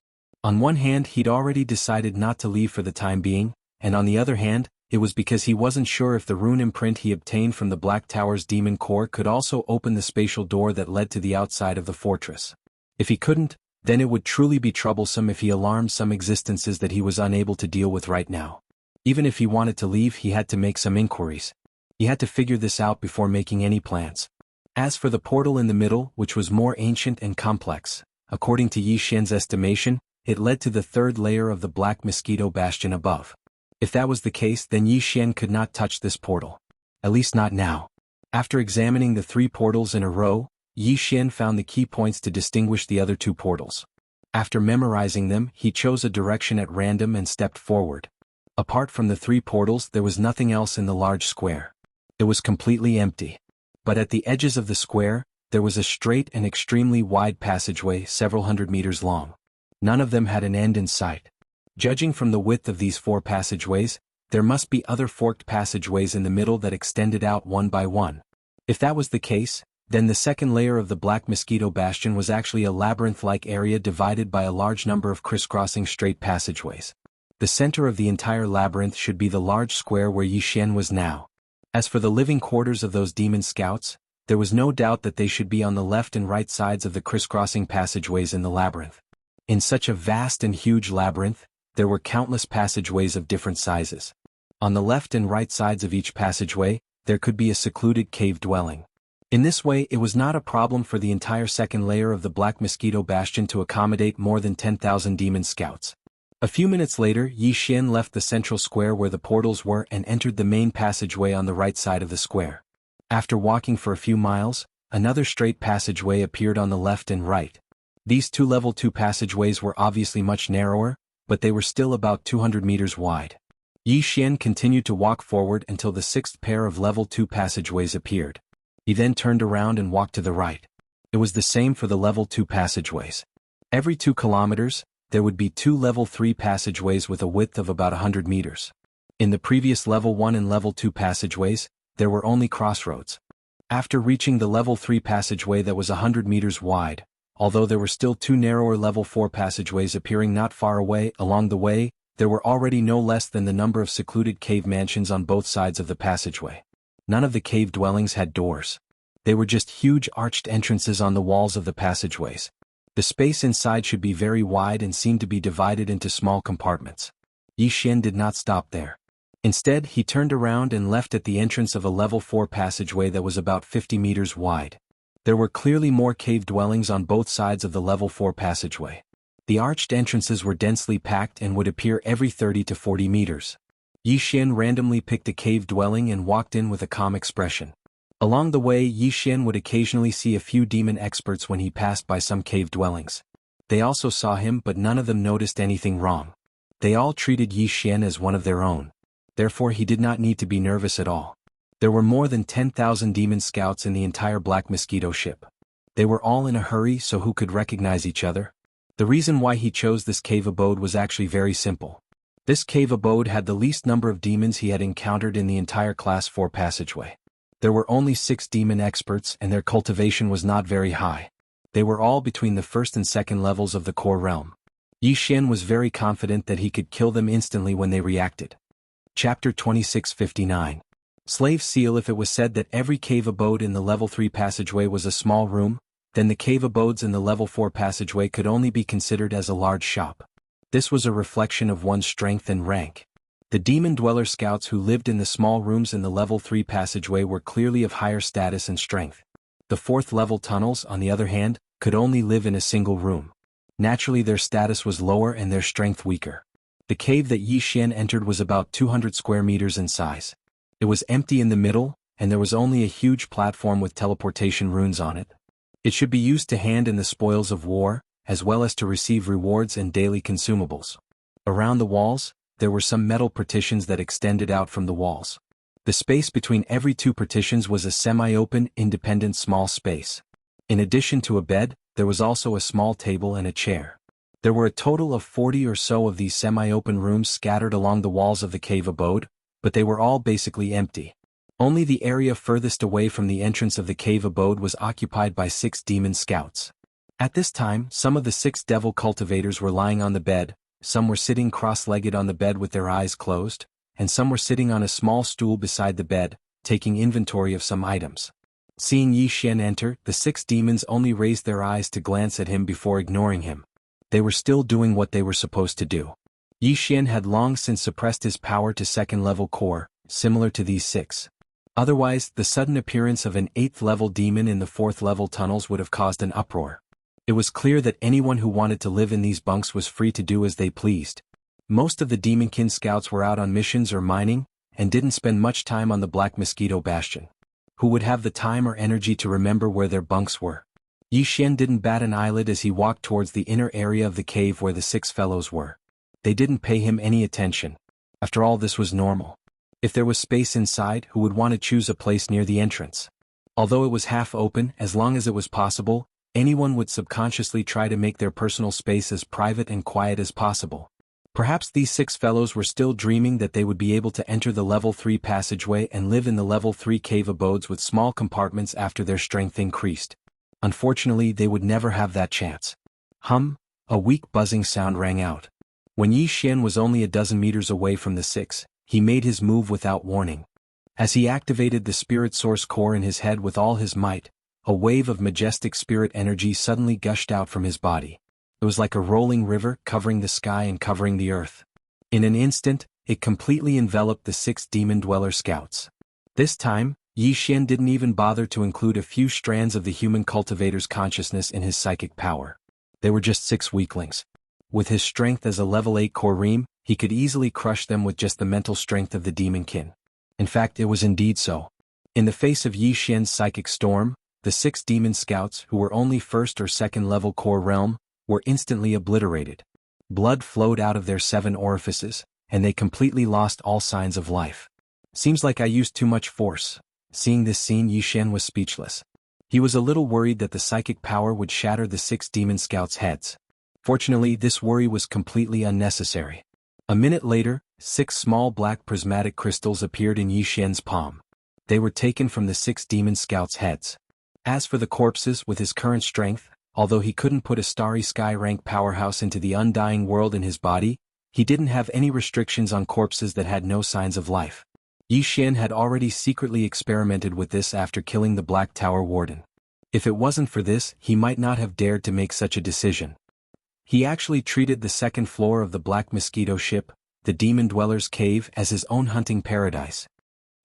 On one hand, he'd already decided not to leave for the time being, and on the other hand, it was because he wasn't sure if the rune imprint he obtained from the Black Tower's demon core could also open the spatial door that led to the outside of the fortress. If he couldn't, then it would truly be troublesome if he alarmed some existences that he was unable to deal with right now. Even if he wanted to leave, he had to make some inquiries. He had to figure this out before making any plans. As for the portal in the middle, which was more ancient and complex, according to Yi Xian's estimation, it led to the 3rd layer of the Black Mosquito Bastion above. If that was the case, then Yi Xian could not touch this portal. At least not now. After examining the 3 portals in a row, Yi Xian found the key points to distinguish the other 2 portals. After memorizing them, he chose a direction at random and stepped forward. Apart from the 3 portals, there was nothing else in the large square. It was completely empty. But at the edges of the square, there was a straight and extremely wide passageway several hundred meters long. None of them had an end in sight. Judging from the width of these 4 passageways, there must be other forked passageways in the middle that extended out one by one. If that was the case, then the second layer of the Black Mosquito Bastion was actually a labyrinth-like area divided by a large number of crisscrossing straight passageways. The center of the entire labyrinth should be the large square where Yi Xian was now. As for the living quarters of those demon scouts, there was no doubt that they should be on the left and right sides of the crisscrossing passageways in the labyrinth. In such a vast and huge labyrinth, there were countless passageways of different sizes. On the left and right sides of each passageway, there could be a secluded cave dwelling. In this way, it was not a problem for the entire second layer of the Black Mosquito Bastion to accommodate more than 10,000 demon scouts. A few minutes later, Yi Xian left the central square where the portals were and entered the main passageway on the right side of the square. After walking for a few miles, another straight passageway appeared on the left and right. These 2 level 2 passageways were obviously much narrower, but they were still about 200 meters wide. Yi Xian continued to walk forward until the 6th pair of level 2 passageways appeared. He then turned around and walked to the right. It was the same for the level 2 passageways. Every 2 kilometers, there would be 2 level 3 passageways with a width of about 100 meters. In the previous level 1 and level 2 passageways, there were only crossroads. After reaching the level 3 passageway that was 100 meters wide, although there were still two narrower level 4 passageways appearing not far away. Along the way, there were already no less than the number of secluded cave mansions on both sides of the passageway. None of the cave dwellings had doors. They were just huge arched entrances on the walls of the passageways. The space inside should be very wide and seemed to be divided into small compartments. Yi Xian did not stop there. Instead, he turned around and left at the entrance of a level 4 passageway that was about 50 meters wide. There were clearly more cave dwellings on both sides of the level 4 passageway. The arched entrances were densely packed and would appear every 30 to 40 meters. Yi Xian randomly picked a cave dwelling and walked in with a calm expression. Along the way, Yi Xian would occasionally see a few demon experts when he passed by some cave dwellings. They also saw him, but none of them noticed anything wrong. They all treated Yi Xian as one of their own. Therefore he did not need to be nervous at all. There were more than 10,000 demon scouts in the entire Black Mosquito ship. They were all in a hurry, so who could recognize each other? The reason why he chose this cave abode was actually very simple. This cave abode had the least number of demons he had encountered in the entire Class 4 passageway. There were only 6 demon experts and their cultivation was not very high. They were all between the first and second levels of the core realm. Yi Xian was very confident that he could kill them instantly when they reacted. Chapter 2659. Slave Seal. If it was said that every cave abode in the level 3 passageway was a small room, then the cave abodes in the level 4 passageway could only be considered as a large shop. This was a reflection of one's strength and rank. The demon dweller scouts who lived in the small rooms in the level 3 passageway were clearly of higher status and strength. The 4th level tunnels, on the other hand, could only live in a single room. Naturally their status was lower and their strength weaker. The cave that Yi Xian entered was about 200 square meters in size. It was empty in the middle, and there was only a huge platform with teleportation runes on it. It should be used to hand in the spoils of war, as well as to receive rewards and daily consumables. Around the walls, there were some metal partitions that extended out from the walls. The space between every 2 partitions was a semi-open, independent small space. In addition to a bed, there was also a small table and a chair. There were a total of 40 or so of these semi-open rooms scattered along the walls of the cave abode, but they were all basically empty. Only the area furthest away from the entrance of the cave abode was occupied by 6 demon scouts. At this time, some of the 6 devil cultivators were lying on the bed, some were sitting cross-legged on the bed with their eyes closed, and some were sitting on a small stool beside the bed, taking inventory of some items. Seeing Yi Xian enter, the 6 demons only raised their eyes to glance at him before ignoring him. They were still doing what they were supposed to do. Yi Xian had long since suppressed his power to 2nd level core, similar to these 6. Otherwise, the sudden appearance of an 8th level demon in the 4th level tunnels would have caused an uproar. It was clear that anyone who wanted to live in these bunks was free to do as they pleased. Most of the demonkin scouts were out on missions or mining, and didn't spend much time on the Black Mosquito Bastion. Who would have the time or energy to remember where their bunks were? Yi Xian didn't bat an eyelid as he walked towards the inner area of the cave where the 6 fellows were. They didn't pay him any attention. After all, this was normal. If there was space inside, who would want to choose a place near the entrance? Although it was half open, as long as it was possible, anyone would subconsciously try to make their personal space as private and quiet as possible. Perhaps these 6 fellows were still dreaming that they would be able to enter the level 3 passageway and live in the level 3 cave abodes with small compartments after their strength increased. Unfortunately, they would never have that chance. A weak buzzing sound rang out. When Yi Xian was only a dozen meters away from the 6, he made his move without warning. As he activated the spirit source core in his head with all his might, a wave of majestic spirit energy suddenly gushed out from his body. It was like a rolling river covering the sky and covering the earth. In an instant, it completely enveloped the 6 demon dweller scouts. This time, Yi Xian didn't even bother to include a few strands of the human cultivator's consciousness in his psychic power. They were just 6 weaklings. With his strength as a level 8 core ream, he could easily crush them with just the mental strength of the demonkin. In fact, it was indeed so. In the face of Yi Xian's psychic storm, the 6 demon scouts, who were only 1st or 2nd level core realm, were instantly obliterated. Blood flowed out of their 7 orifices, and they completely lost all signs of life. Seems like I used too much force. Seeing this scene, Yi Xian was speechless. He was a little worried that the psychic power would shatter the 6 demon scouts' heads. Fortunately, this worry was completely unnecessary. A minute later, 6 small black prismatic crystals appeared in Yi Xian's palm. They were taken from the 6 demon scouts' heads. As for the corpses, with his current strength, Although he couldn't put a Starry Sky rank powerhouse into the undying world in his body, he didn't have any restrictions on corpses that had no signs of life. Yi Xian had already secretly experimented with this after killing the Black Tower Warden. If it wasn't for this, he might not have dared to make such a decision. He actually treated the second floor of the Black Mosquito ship, the Demon Dweller's Cave, as his own hunting paradise.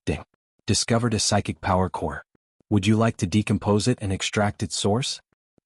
Ding. Discovered a psychic power core. Would you like to decompose it and extract its source?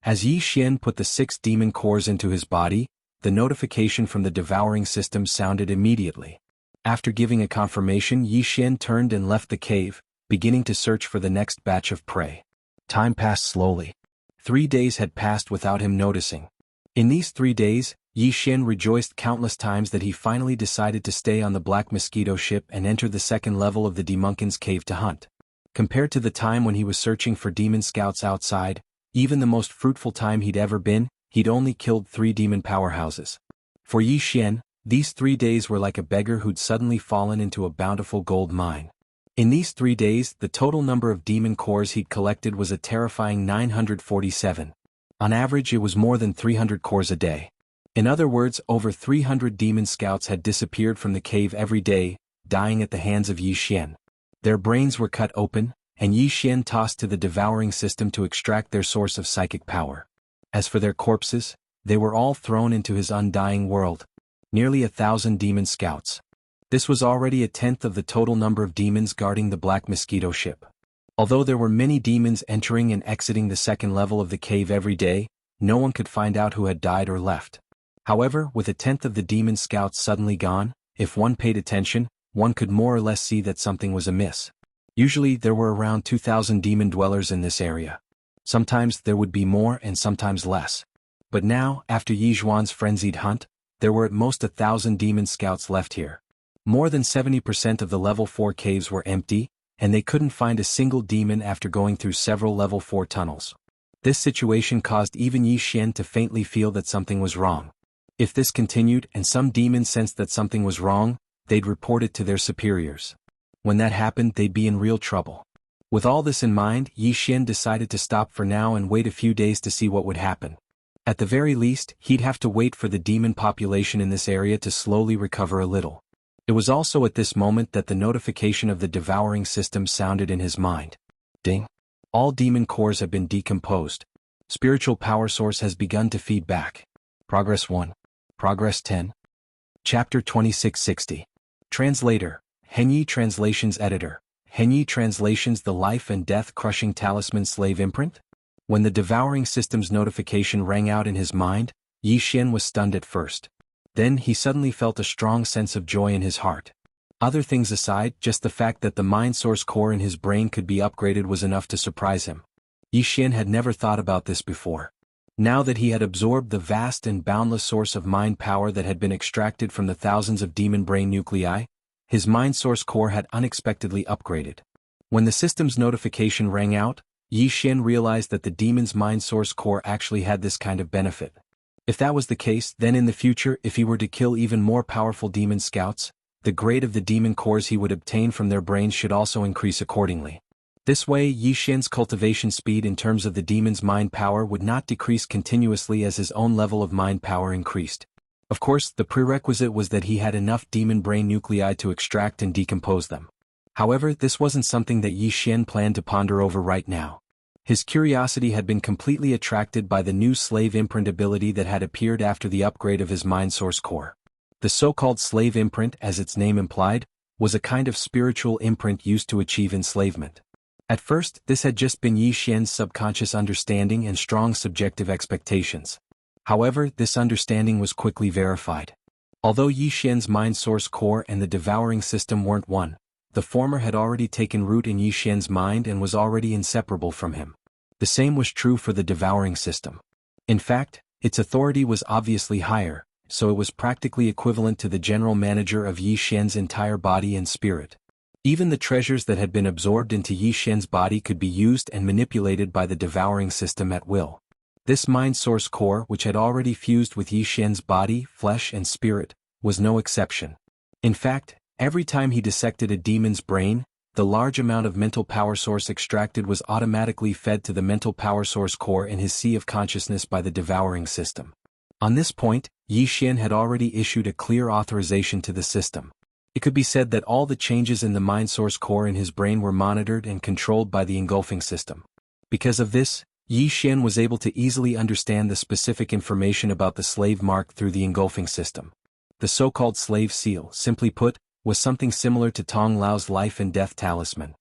As Yi Xian put the 6 demon cores into his body, the notification from the devouring system sounded immediately. After giving a confirmation, Yi Xian turned and left the cave, beginning to search for the next batch of prey. Time passed slowly. 3 days had passed without him noticing. In these 3 days, Yi Xian rejoiced countless times that he finally decided to stay on the Black Mosquito ship and enter the second level of the Demonkin's cave to hunt. Compared to the time when he was searching for demon scouts outside, even the most fruitful time he'd ever been, he'd only killed 3 demon powerhouses. For Yi Xian, these 3 days were like a beggar who'd suddenly fallen into a bountiful gold mine. In these 3 days, the total number of demon cores he'd collected was a terrifying 947. On average, it was more than 300 cores a day. In other words, over 300 demon scouts had disappeared from the cave every day, dying at the hands of Yi Xian. Their brains were cut open, and Yi Xian tossed to the devouring system to extract their source of psychic power. As for their corpses, they were all thrown into his undying world. Nearly 1,000 demon scouts. This was already a tenth of the total number of demons guarding the Black Mosquito ship. Although there were many demons entering and exiting the second level of the cave every day, no one could find out who had died or left. However, with a tenth of the demon scouts suddenly gone, if one paid attention, one could more or less see that something was amiss. Usually there were around 2,000 demon dwellers in this area. Sometimes there would be more and sometimes less. But now, after Yi Zhuan's frenzied hunt, there were at most 1,000 demon scouts left here. More than 70% of the level 4 caves were empty, and they couldn't find a single demon after going through several level 4 tunnels. This situation caused even Yi Xian to faintly feel that something was wrong. If this continued and some demons sensed that something was wrong, they'd report it to their superiors. When that happened, they'd be in real trouble. With all this in mind, Yi Xian decided to stop for now and wait a few days to see what would happen. At the very least, he'd have to wait for the demon population in this area to slowly recover a little. It was also at this moment that the notification of the devouring system sounded in his mind. Ding. All demon cores have been decomposed. Spiritual power source has begun to feed back. Progress 1. Progress 10. Chapter 2660. Translator, Henyi Translations Editor. Henyi Translations The Life and Death Crushing Talisman Slave Imprint? When the devouring system's notification rang out in his mind, Yi Xian was stunned at first. Then he suddenly felt a strong sense of joy in his heart. Other things aside, just the fact that the mind source core in his brain could be upgraded was enough to surprise him. Yi Xian had never thought about this before. Now that he had absorbed the vast and boundless source of mind power that had been extracted from the thousands of demon brain nuclei, his mind source core had unexpectedly upgraded. When the system's notification rang out, Yi Xian realized that the demon's mind source core actually had this kind of benefit. If that was the case, then in the future, if he were to kill even more powerful demon scouts, the grade of the demon cores he would obtain from their brains should also increase accordingly. This way, Yi Xian's cultivation speed in terms of the demon's mind power would not decrease continuously as his own level of mind power increased. Of course, the prerequisite was that he had enough demon brain nuclei to extract and decompose them. However, this wasn't something that Yi Xian planned to ponder over right now. His curiosity had been completely attracted by the new slave imprint ability that had appeared after the upgrade of his mind source core. The so-called slave imprint, as its name implied, was a kind of spiritual imprint used to achieve enslavement. At first, this had just been Yi Xian's subconscious understanding and strong subjective expectations. However, this understanding was quickly verified. Although Yi Xian's mind source core and the devouring system weren't one, the former had already taken root in Yi Xian's mind and was already inseparable from him. The same was true for the devouring system. In fact, its authority was obviously higher, so it was practically equivalent to the general manager of Yi Xian's entire body and spirit. Even the treasures that had been absorbed into Yi Xian's body could be used and manipulated by the devouring system at will. This mind source core, which had already fused with Yi Xian's body, flesh and spirit, was no exception. In fact, every time he dissected a demon's brain, the large amount of mental power source extracted was automatically fed to the mental power source core in his sea of consciousness by the devouring system. On this point, Yi Xian had already issued a clear authorization to the system. It could be said that all the changes in the mind source core in his brain were monitored and controlled by the engulfing system. Because of this, Yi Xian was able to easily understand the specific information about the slave mark through the engulfing system. The so-called slave seal, simply put, was something similar to Tong Lao's life and death talisman.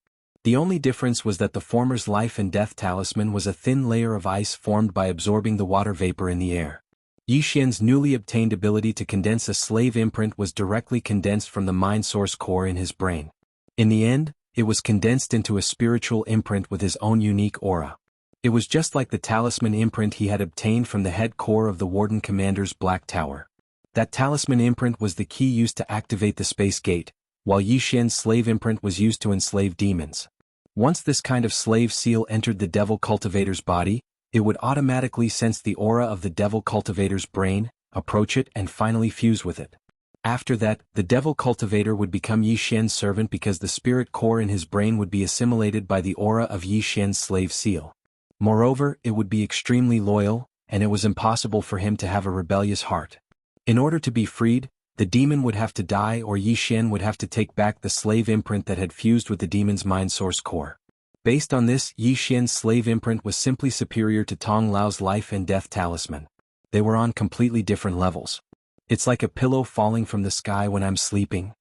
The only difference was that the former's life and death talisman was a thin layer of ice formed by absorbing the water vapor in the air. Yi Xian's newly obtained ability to condense a slave imprint was directly condensed from the mind source core in his brain. In the end, it was condensed into a spiritual imprint with his own unique aura. It was just like the talisman imprint he had obtained from the head core of the Warden Commander's Black Tower. That talisman imprint was the key used to activate the space gate, while Yi Xian's slave imprint was used to enslave demons. Once this kind of slave seal entered the devil cultivator's body, it would automatically sense the aura of the devil cultivator's brain, approach it and finally fuse with it. After that, the devil cultivator would become Yi Xian's servant because the spirit core in his brain would be assimilated by the aura of Yi Xian's slave seal. Moreover, it would be extremely loyal, and it was impossible for him to have a rebellious heart. In order to be freed, the demon would have to die or Yi Xian would have to take back the slave imprint that had fused with the demon's mind source core. Based on this, Yi Xian's slave imprint was simply superior to Tong Lao's life and death talisman. They were on completely different levels. It's like a pillow falling from the sky when I'm sleeping.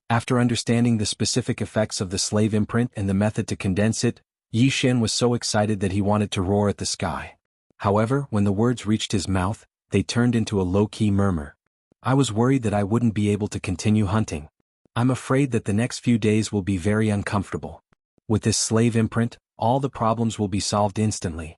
After understanding the specific effects of the slave imprint and the method to condense it, Yi Xian was so excited that he wanted to roar at the sky. However, when the words reached his mouth, they turned into a low-key murmur. I was worried that I wouldn't be able to continue hunting. I'm afraid that the next few days will be very uncomfortable. With this slave imprint, all the problems will be solved instantly.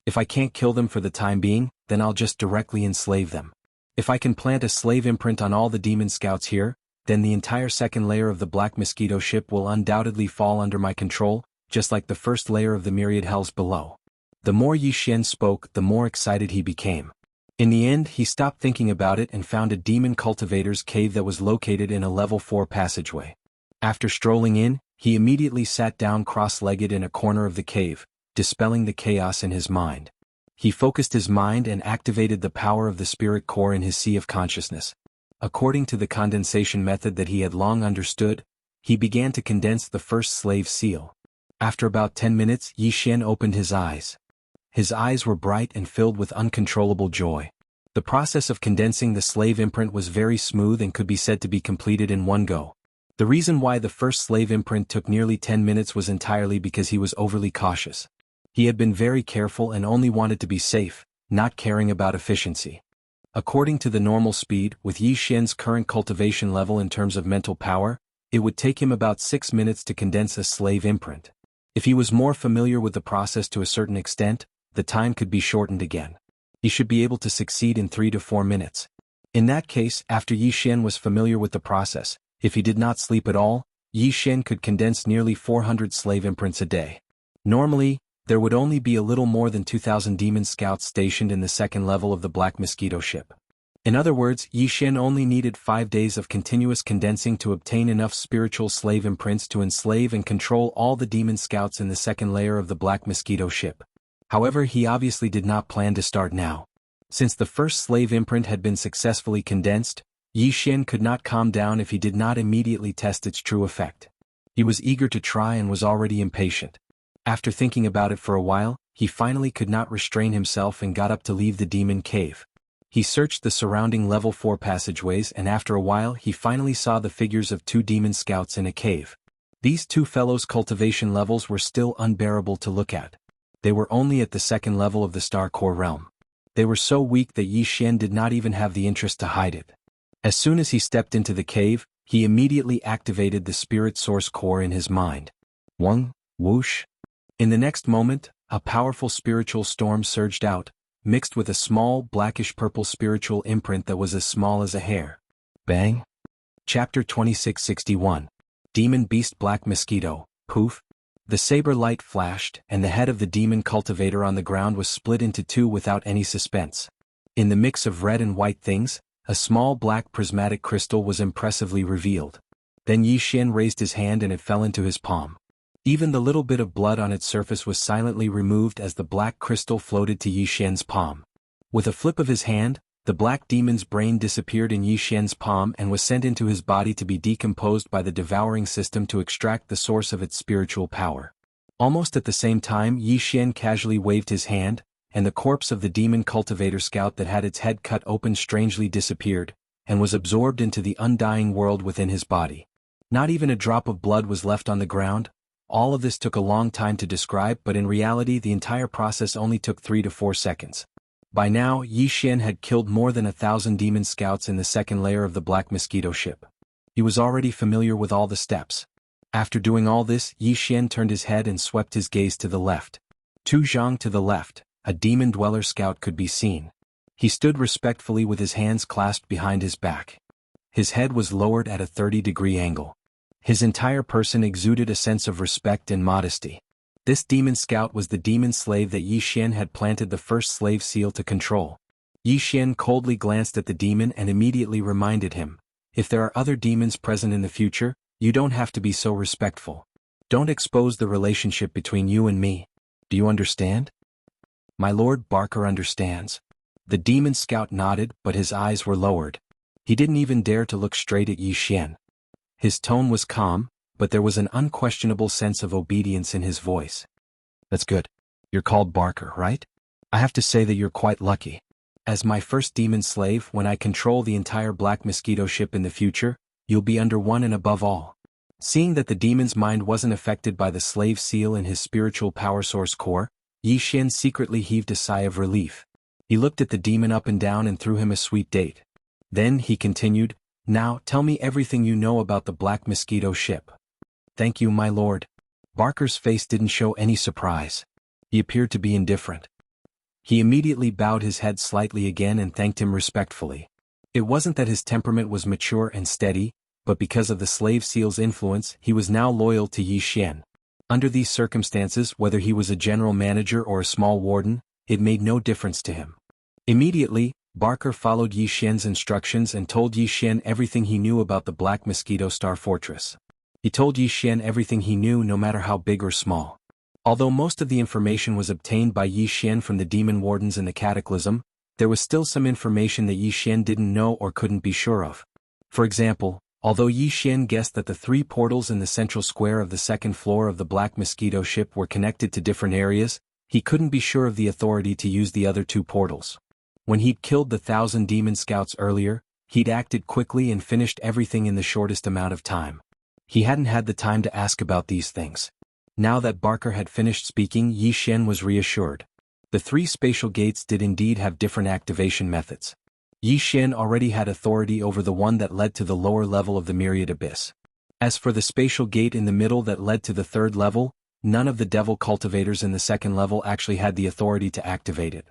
If I can't kill them for the time being, then I'll just directly enslave them. If I can plant a slave imprint on all the demon scouts here, then the entire second layer of the Black Mosquito ship will undoubtedly fall under my control, just like the first layer of the myriad hells below. The more Yi Xian spoke, the more excited he became. In the end, he stopped thinking about it and found a demon cultivator's cave that was located in a level 4 passageway. After strolling in, he immediately sat down cross-legged in a corner of the cave, dispelling the chaos in his mind. He focused his mind and activated the power of the spirit core in his sea of consciousness. According to the condensation method that he had long understood, he began to condense the first slave seal. After about 10 minutes, Yi Xian opened his eyes. His eyes were bright and filled with uncontrollable joy. The process of condensing the slave imprint was very smooth and could be said to be completed in one go. The reason why the first slave imprint took nearly 10 minutes was entirely because he was overly cautious. He had been very careful and only wanted to be safe, not caring about efficiency. According to the normal speed, with Yi Xian's current cultivation level in terms of mental power, it would take him about 6 minutes to condense a slave imprint. If he was more familiar with the process to a certain extent, the time could be shortened again. He should be able to succeed in 3 to 4 minutes. In that case, after Yi Xian was familiar with the process, if he did not sleep at all, Yi Xian could condense nearly 400 slave imprints a day. Normally, there would only be a little more than 2,000 demon scouts stationed in the second level of the Black Mosquito ship. In other words, Yi Xian only needed 5 days of continuous condensing to obtain enough spiritual slave imprints to enslave and control all the demon scouts in the second layer of the Black Mosquito ship. However, he obviously did not plan to start now. Since the first slave imprint had been successfully condensed, Yi Xian could not calm down if he did not immediately test its true effect. He was eager to try and was already impatient. After thinking about it for a while, he finally could not restrain himself and got up to leave the demon cave. He searched the surrounding level 4 passageways and after a while he finally saw the figures of 2 demon scouts in a cave. These 2 fellows' cultivation levels were still unbearable to look at. They were only at the second level of the Star Core realm. They were so weak that Yi Xian did not even have the interest to hide it. As soon as he stepped into the cave, he immediately activated the spirit source core in his mind. Wong, whoosh. In the next moment, a powerful spiritual storm surged out, mixed with a small blackish-purple spiritual imprint that was as small as a hair. Bang! Chapter 2661. Demon Beast Black Mosquito, poof! The saber light flashed, and the head of the demon cultivator on the ground was split into 2 without any suspense. In the mix of red and white things, a small black prismatic crystal was impressively revealed. Then Yi Xian raised his hand and it fell into his palm. Even the little bit of blood on its surface was silently removed as the black crystal floated to Yi Xian's palm. With a flip of his hand, the black demon's brain disappeared in Yi Xian's palm and was sent into his body to be decomposed by the devouring system to extract the source of its spiritual power. Almost at the same time, Yi Xian casually waved his hand, and the corpse of the demon cultivator scout that had its head cut open strangely disappeared, and was absorbed into the undying world within his body. Not even a drop of blood was left on the ground. All of this took a long time to describe, but in reality the entire process only took 3 to 4 seconds. By now, Yi Xian had killed more than 1,000 demon scouts in the second layer of the Black Mosquito ship. He was already familiar with all the steps. After doing all this, Yi Xian turned his head and swept his gaze to the left. Tu Zhang to the left, a demon dweller scout could be seen. He stood respectfully with his hands clasped behind his back. His head was lowered at a 30-degree angle. His entire person exuded a sense of respect and modesty. This demon scout was the demon slave that Yi Xian had planted the first slave seal to control. Yi Xian coldly glanced at the demon and immediately reminded him, if there are other demons present in the future, you don't have to be so respectful. Don't expose the relationship between you and me. Do you understand? My Lord Barker understands. The demon scout nodded, but his eyes were lowered. He didn't even dare to look straight at Yi Xian. His tone was calm, but there was an unquestionable sense of obedience in his voice. That's good. You're called Barker, right? I have to say that you're quite lucky. As my first demon slave, when I control the entire Black Mosquito ship in the future, you'll be under one and above all. Seeing that the demon's mind wasn't affected by the slave seal in his spiritual power source core, Yi Xian secretly heaved a sigh of relief. He looked at the demon up and down and threw him a sweet date. Then he continued, now tell me everything you know about the Black Mosquito ship. Thank you, my lord. Barker's face didn't show any surprise. He appeared to be indifferent. He immediately bowed his head slightly again and thanked him respectfully. It wasn't that his temperament was mature and steady, but because of the slave seal's influence, he was now loyal to Yi Xian. Under these circumstances, whether he was a general manager or a small warden, it made no difference to him. Immediately, Barker followed Yi Xian's instructions and told Yi Xian everything he knew about the Black Mosquito Star Fortress. He told Yi Xian everything he knew, no matter how big or small. Although most of the information was obtained by Yi Xian from the demon wardens in the Cataclysm, there was still some information that Yi Xian didn't know or couldn't be sure of. For example, although Yi Xian guessed that the 3 portals in the central square of the second floor of the Black Mosquito ship were connected to different areas, he couldn't be sure of the authority to use the other 2 portals. When he'd killed the 1,000 demon scouts earlier, he'd acted quickly and finished everything in the shortest amount of time. He hadn't had the time to ask about these things. Now that Barker had finished speaking, Yi Xian was reassured. The 3 spatial gates did indeed have different activation methods. Yi Xian already had authority over the one that led to the lower level of the Myriad Abyss. As for the spatial gate in the middle that led to the 3rd level, none of the devil cultivators in the 2nd level actually had the authority to activate it.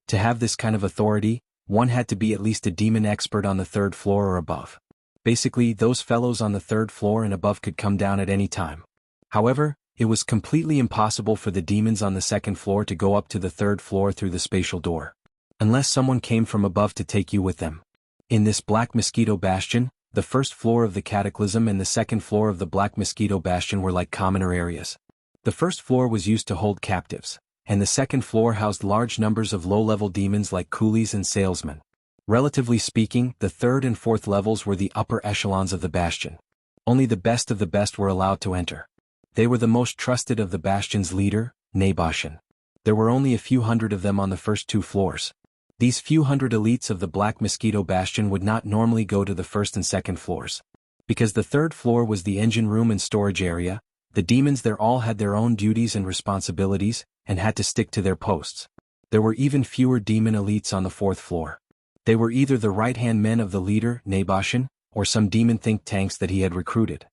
To have this kind of authority, one had to be at least a demon expert on the 3rd floor or above. Basically, those fellows on the 3rd floor and above could come down at any time. However, it was completely impossible for the demons on the 2nd floor to go up to the 3rd floor through the spatial door. Unless someone came from above to take you with them. In this Black Mosquito Bastion, the 1st floor of the Cataclysm and the 2nd floor of the Black Mosquito Bastion were like commoner areas. The 1st floor was used to hold captives, and the 2nd floor housed large numbers of low-level demons like coolies and salesmen. Relatively speaking, the 3rd and 4th levels were the upper echelons of the Bastion. Only the best of the best were allowed to enter. They were the most trusted of the Bastion's leader, Naboshin. There were only a few hundred of them on the first 2 floors. These few hundred elites of the Black Mosquito Bastion would not normally go to the 1st and 2nd floors. Because the 3rd floor was the engine room and storage area, the demons there all had their own duties and responsibilities, and had to stick to their posts. There were even fewer demon elites on the 4th floor. They were either the right-hand men of the leader, Naboshin, or some demon think tanks that he had recruited.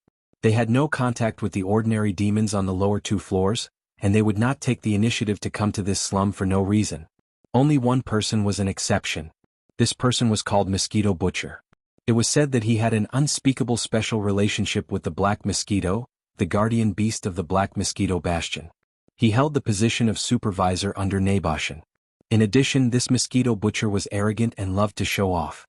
They had no contact with the ordinary demons on the lower 2 floors, and they would not take the initiative to come to this slum for no reason. Only one person was an exception. This person was called Mosquito Butcher. It was said that he had an unspeakable special relationship with the Black Mosquito, the guardian beast of the Black Mosquito Bastion. He held the position of supervisor under Naboshin. In addition, this Mosquito Butcher was arrogant and loved to show off.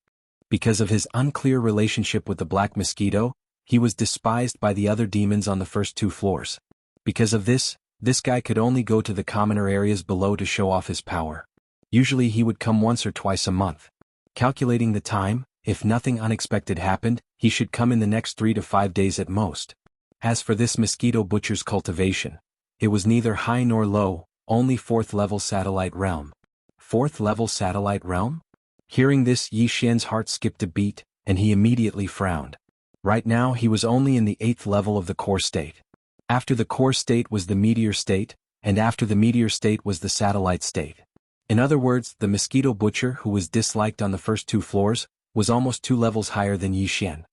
Because of his unclear relationship with the Black Mosquito, He was despised by the other demons on the first 2 floors. Because of this guy could only go to the commoner areas below to show off his power. Usually he would come once or twice a month. Calculating the time, if nothing unexpected happened, he should come in the next 3 to 5 days at most. As for this mosquito butcher's cultivation, it was neither high nor low, only 4th level satellite realm. 4th level satellite realm? Hearing this, Yi Xian's heart skipped a beat, and he immediately frowned. Right now he was only in the 8th level of the core state. After the core state was the meteor state, and after the meteor state was the satellite state. In other words, the mosquito butcher who was disliked on the first 2 floors, was almost 2 levels higher than Yi Xian.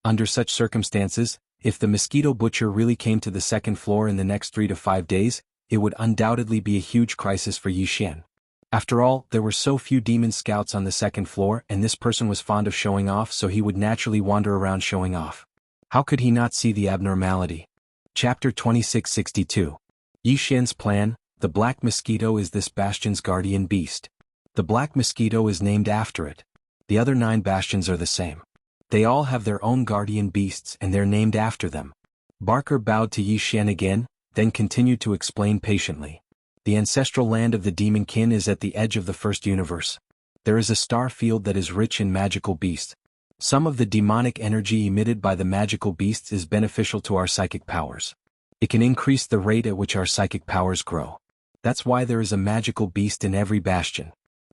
Under such circumstances, if the mosquito butcher really came to the 2nd floor in the next 3 to 5 days, it would undoubtedly be a huge crisis for Yi Xian. After all, there were so few demon scouts on the 2nd floor and this person was fond of showing off, so he would naturally wander around showing off. How could he not see the abnormality? Chapter 2662. Yi Xian's plan. The black mosquito is this bastion's guardian beast. The black mosquito is named after it. The other 9 bastions are the same. They all have their own guardian beasts and they're named after them. Barker bowed to Yi Xian again, then continued to explain patiently. The ancestral land of the demon kin is at the edge of the first universe. There is a star field that is rich in magical beasts. Some of the demonic energy emitted by the magical beasts is beneficial to our psychic powers. It can increase the rate at which our psychic powers grow. That's why there is a magical beast in every bastion.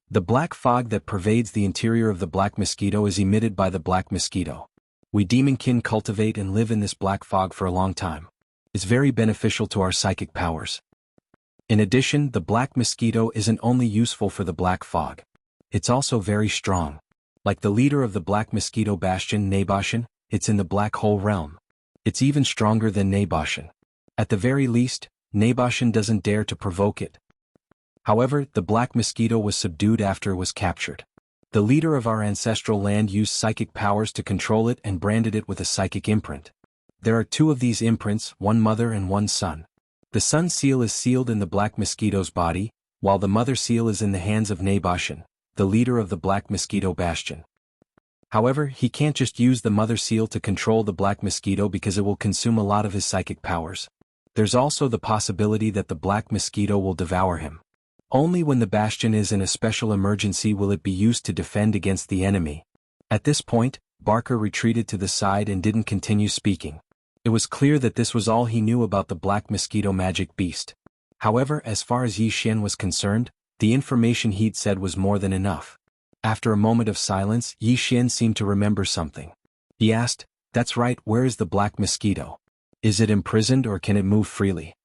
The black fog that pervades the interior of the black mosquito is emitted by the black mosquito. We demon kin cultivate and live in this black fog for a long time. It's very beneficial to our psychic powers. In addition, the black mosquito isn't only useful for the black fog. It's also very strong. Like the leader of the black mosquito bastion, Nabashan, it's in the black hole realm. It's even stronger than Nabashan. At the very least, Nabashan doesn't dare to provoke it. However, the black mosquito was subdued after it was captured. The leader of our ancestral land used psychic powers to control it and branded it with a psychic imprint. There are 2 of these imprints, one mother and one son. The sun seal is sealed in the black mosquito's body, while the mother seal is in the hands of Nabashan, the leader of the black mosquito bastion. However, he can't just use the mother seal to control the black mosquito because it will consume a lot of his psychic powers. There's also the possibility that the black mosquito will devour him. Only when the bastion is in a special emergency will it be used to defend against the enemy. At this point, Barker retreated to the side and didn't continue speaking. It was clear that this was all he knew about the black mosquito magic beast. However, as far as Yi Xian was concerned, the information he'd said was more than enough. After a moment of silence, Yi Xian seemed to remember something. He asked, "That's right, where is the black mosquito? Is it imprisoned or can it move freely?"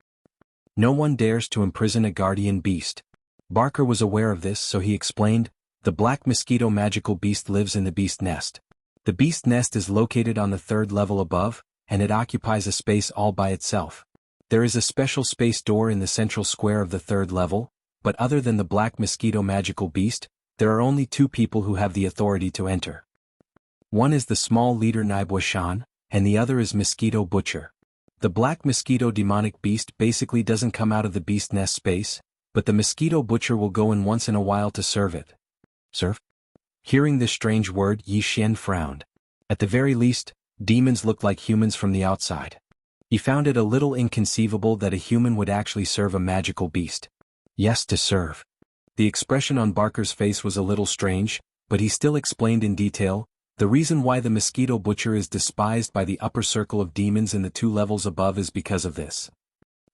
No one dares to imprison a guardian beast. Barker was aware of this, so he explained, "The black mosquito magical beast lives in the beast nest. The beast nest is located on the 3rd level above, and it occupies a space all by itself. There is a special space door in the central square of the 3rd level, but other than the black mosquito magical beast, there are only 2 people who have the authority to enter. One is the small leader Naibuashan, and the other is Mosquito Butcher. The black mosquito demonic beast basically doesn't come out of the beast nest space, but the mosquito butcher will go in once in a while to serve it." Serve? Hearing this strange word, Yi Xian frowned. At the very least, demons look like humans from the outside. He found it a little inconceivable that a human would actually serve a magical beast. Yes, to serve. The expression on Barker's face was a little strange, but he still explained in detail, "The reason why the mosquito butcher is despised by the upper circle of demons in the 2 levels above is because of this.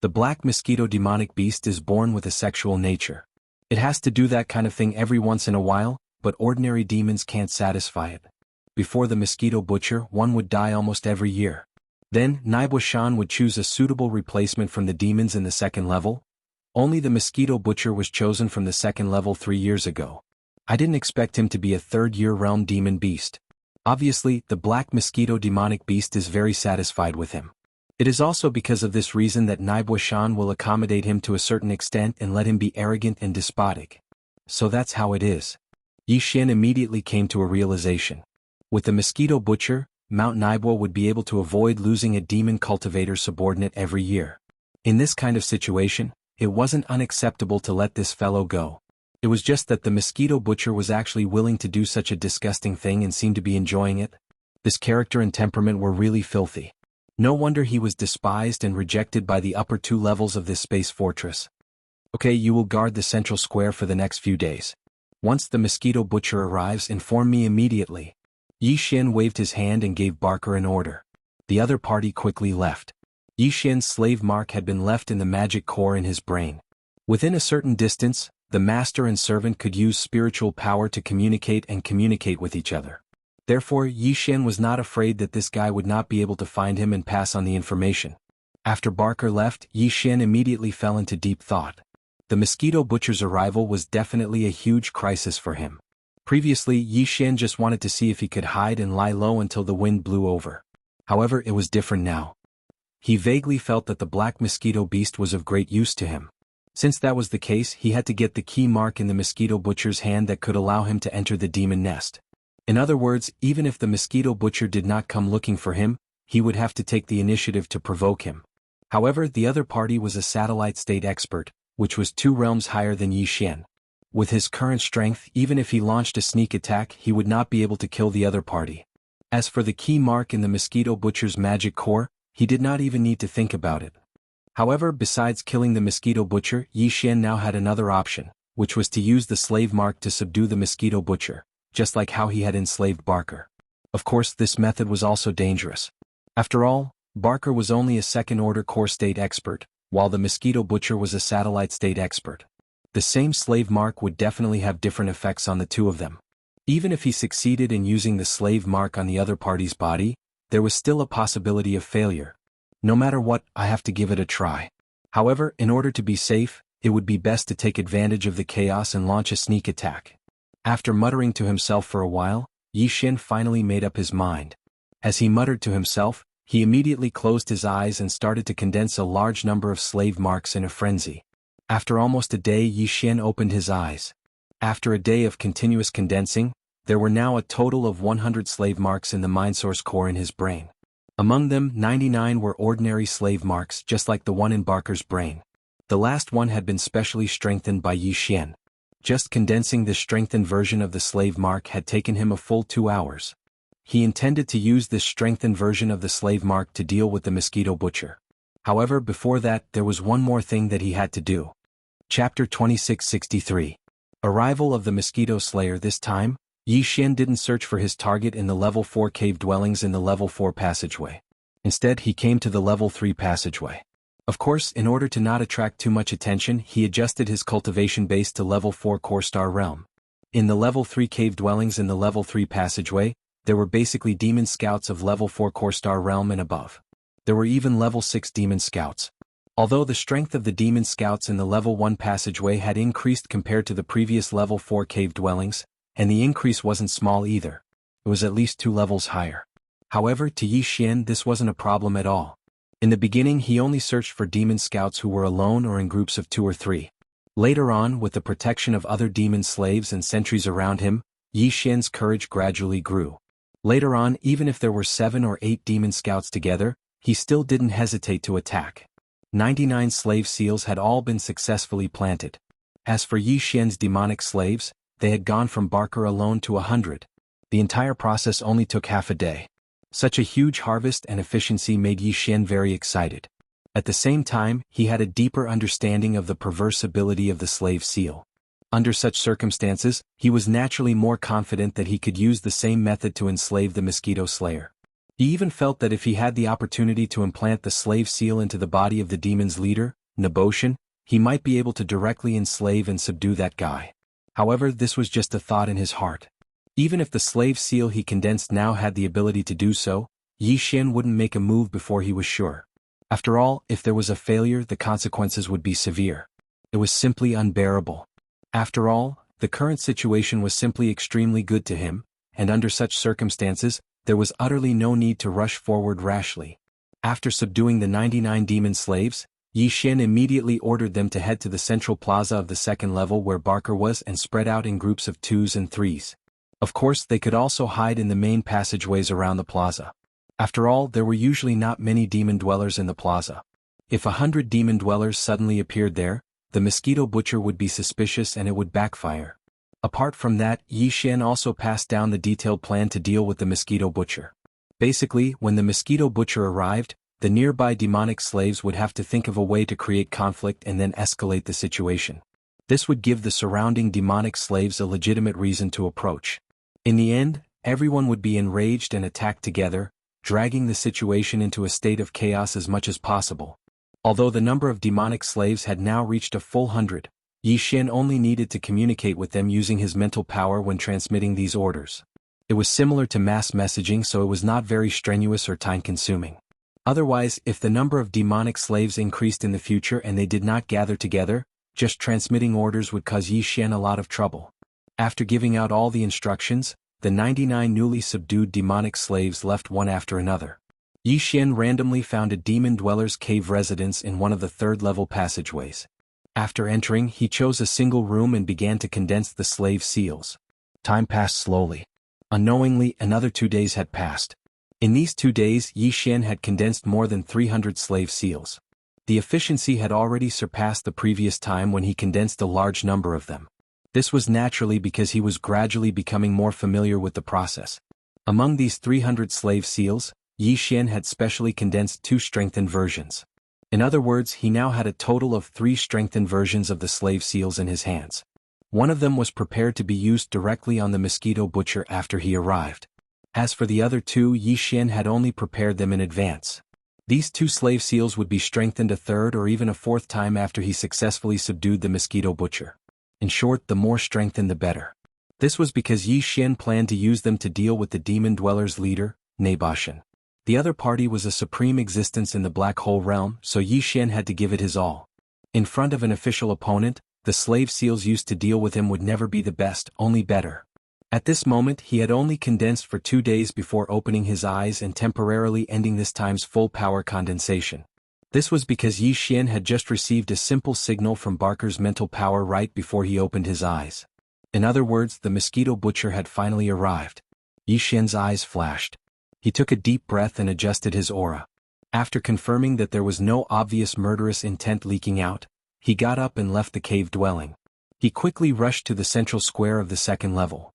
The black mosquito demonic beast is born with a sexual nature. It has to do that kind of thing every once in a while, but ordinary demons can't satisfy it. Before the mosquito butcher, one would die almost every year. Then, Naibuashan would choose a suitable replacement from the demons in the 2nd level. Only the mosquito butcher was chosen from the 2nd level 3 years ago. I didn't expect him to be a 3rd-year realm demon beast. Obviously, the black mosquito demonic beast is very satisfied with him. It is also because of this reason that Naibuashan will accommodate him to a certain extent and let him be arrogant and despotic. So that's how it is." Yi Xian immediately came to a realization. With the mosquito butcher, Mount Naibua would be able to avoid losing a demon cultivator subordinate every year. In this kind of situation, it wasn't unacceptable to let this fellow go. It was just that the mosquito butcher was actually willing to do such a disgusting thing and seemed to be enjoying it. This character and temperament were really filthy. No wonder he was despised and rejected by the upper two levels of this space fortress. Okay, you will guard the central square for the next few days. Once the mosquito butcher arrives, inform me immediately. Yi Xian waved his hand and gave Barker an order. The other party quickly left. Yi Xian's slave mark had been left in the magic core in his brain. Within a certain distance, the master and servant could use spiritual power to communicate with each other. Therefore, Yi Xian was not afraid that this guy would not be able to find him and pass on the information. After Barker left, Yi Xian immediately fell into deep thought. The mosquito butcher's arrival was definitely a huge crisis for him. Previously, Yi Xian just wanted to see if he could hide and lie low until the wind blew over. However, it was different now. He vaguely felt that the black mosquito beast was of great use to him. Since that was the case, he had to get the key mark in the mosquito butcher's hand that could allow him to enter the demon nest. In other words, even if the mosquito butcher did not come looking for him, he would have to take the initiative to provoke him. However, the other party was a satellite state expert, which was 2 realms higher than Yi Xian. With his current strength, even if he launched a sneak attack, he would not be able to kill the other party. As for the key mark in the mosquito butcher's magic core, he did not even need to think about it. However, besides killing the mosquito butcher, Yi Xian now had another option, which was to use the slave mark to subdue the mosquito butcher, just like how he had enslaved Barker. Of course, this method was also dangerous. After all, Barker was only a second-order core state expert, while the mosquito butcher was a satellite state expert. The same slave mark would definitely have different effects on the two of them. Even if he succeeded in using the slave mark on the other party's body, there was still a possibility of failure. No matter what, I have to give it a try. However, in order to be safe, it would be best to take advantage of the chaos and launch a sneak attack. After muttering to himself for a while, Yi Xian finally made up his mind. As he muttered to himself, he immediately closed his eyes and started to condense a large number of slave marks in a frenzy. After almost a day, Yi Xian opened his eyes. After a day of continuous condensing, there were now a total of 100 slave marks in the mind source core in his brain. Among them, 99 were ordinary slave marks, just like the one in Barker's brain. The last one had been specially strengthened by Yi Xian. Just condensing this strengthened version of the slave mark had taken him a full 2 hours. He intended to use this strengthened version of the slave mark to deal with the mosquito butcher. However, before that, there was one more thing that he had to do. Chapter 2663. Arrival of the Mosquito Slayer. This time, Yi Xian didn't search for his target in the level 4 cave dwellings in the level 4 passageway. Instead, he came to the level 3 passageway. Of course, in order to not attract too much attention, he adjusted his cultivation base to level 4 core star realm. In the level 3 cave dwellings in the level 3 passageway, there were basically demon scouts of level 4 core star realm and above. There were even level 6 demon scouts. Although the strength of the demon scouts in the level 1 passageway had increased compared to the previous level 4 cave dwellings, and the increase wasn't small either. It was at least 2 levels higher. However, to Yi Xian this wasn't a problem at all. In the beginning he only searched for demon scouts who were alone or in groups of 2 or 3. Later on, with the protection of other demon slaves and sentries around him, Yi Xian's courage gradually grew. Later on, even if there were 7 or 8 demon scouts together, he still didn't hesitate to attack. 99 slave seals had all been successfully planted. As for Yi Xian's demonic slaves, they had gone from Barker alone to 100. The entire process only took half a day. Such a huge harvest and efficiency made Yi Xian very excited. At the same time, he had a deeper understanding of the perverse ability of the slave seal. Under such circumstances, he was naturally more confident that he could use the same method to enslave the mosquito slayer. He even felt that if he had the opportunity to implant the slave seal into the body of the demon's leader, Naboshan, he might be able to directly enslave and subdue that guy. However, this was just a thought in his heart. Even if the slave seal he condensed now had the ability to do so, Yi Xian wouldn't make a move before he was sure. After all, if there was a failure, the consequences would be severe. It was simply unbearable. After all, the current situation was simply extremely good to him, and under such circumstances, there was utterly no need to rush forward rashly. After subduing the 99 demon slaves, Yi Xian immediately ordered them to head to the central plaza of the second level where Barker was and spread out in groups of 2s and 3s. Of course, they could also hide in the main passageways around the plaza. After all, there were usually not many demon dwellers in the plaza. If 100 demon dwellers suddenly appeared there, the mosquito butcher would be suspicious and it would backfire. Apart from that, Yi Xian also passed down the detailed plan to deal with the mosquito butcher. Basically, when the mosquito butcher arrived, the nearby demonic slaves would have to think of a way to create conflict and then escalate the situation. This would give the surrounding demonic slaves a legitimate reason to approach. In the end, everyone would be enraged and attacked together, dragging the situation into a state of chaos as much as possible. Although the number of demonic slaves had now reached a full 100, Yi Xian only needed to communicate with them using his mental power when transmitting these orders. It was similar to mass messaging, so it was not very strenuous or time-consuming. Otherwise, if the number of demonic slaves increased in the future and they did not gather together, just transmitting orders would cause Yi Xian a lot of trouble. After giving out all the instructions, the 99 newly subdued demonic slaves left one after another. Yi Xian randomly found a demon dweller's cave residence in one of the third-level passageways. After entering, he chose a single room and began to condense the slave seals. Time passed slowly. Unknowingly, another 2 days had passed. In these 2 days, Yi Xian had condensed more than 300 slave seals. The efficiency had already surpassed the previous time when he condensed a large number of them. This was naturally because he was gradually becoming more familiar with the process. Among these 300 slave seals, Yi Xian had specially condensed 2 strengthened versions. In other words, he now had a total of 3 strengthened versions of the slave seals in his hands. One of them was prepared to be used directly on the mosquito butcher after he arrived. As for the other 2, Yi Xian had only prepared them in advance. These 2 slave seals would be strengthened a third or even a fourth time after he successfully subdued the mosquito butcher. In short, the more strengthened the better. This was because Yi Xian planned to use them to deal with the demon dweller's leader, Naboshan. The other party was a supreme existence in the black hole realm, so Yi Xian had to give it his all. In front of an official opponent, the slave seals used to deal with him would never be the best, only better. At this moment, he had only condensed for 2 days before opening his eyes and temporarily ending this time's full power condensation. This was because Yi Xian had just received a simple signal from Barker's mental power right before he opened his eyes. In other words, the mosquito butcher had finally arrived. Yi Xian's eyes flashed. He took a deep breath and adjusted his aura. After confirming that there was no obvious murderous intent leaking out, he got up and left the cave dwelling. He quickly rushed to the central square of the second level.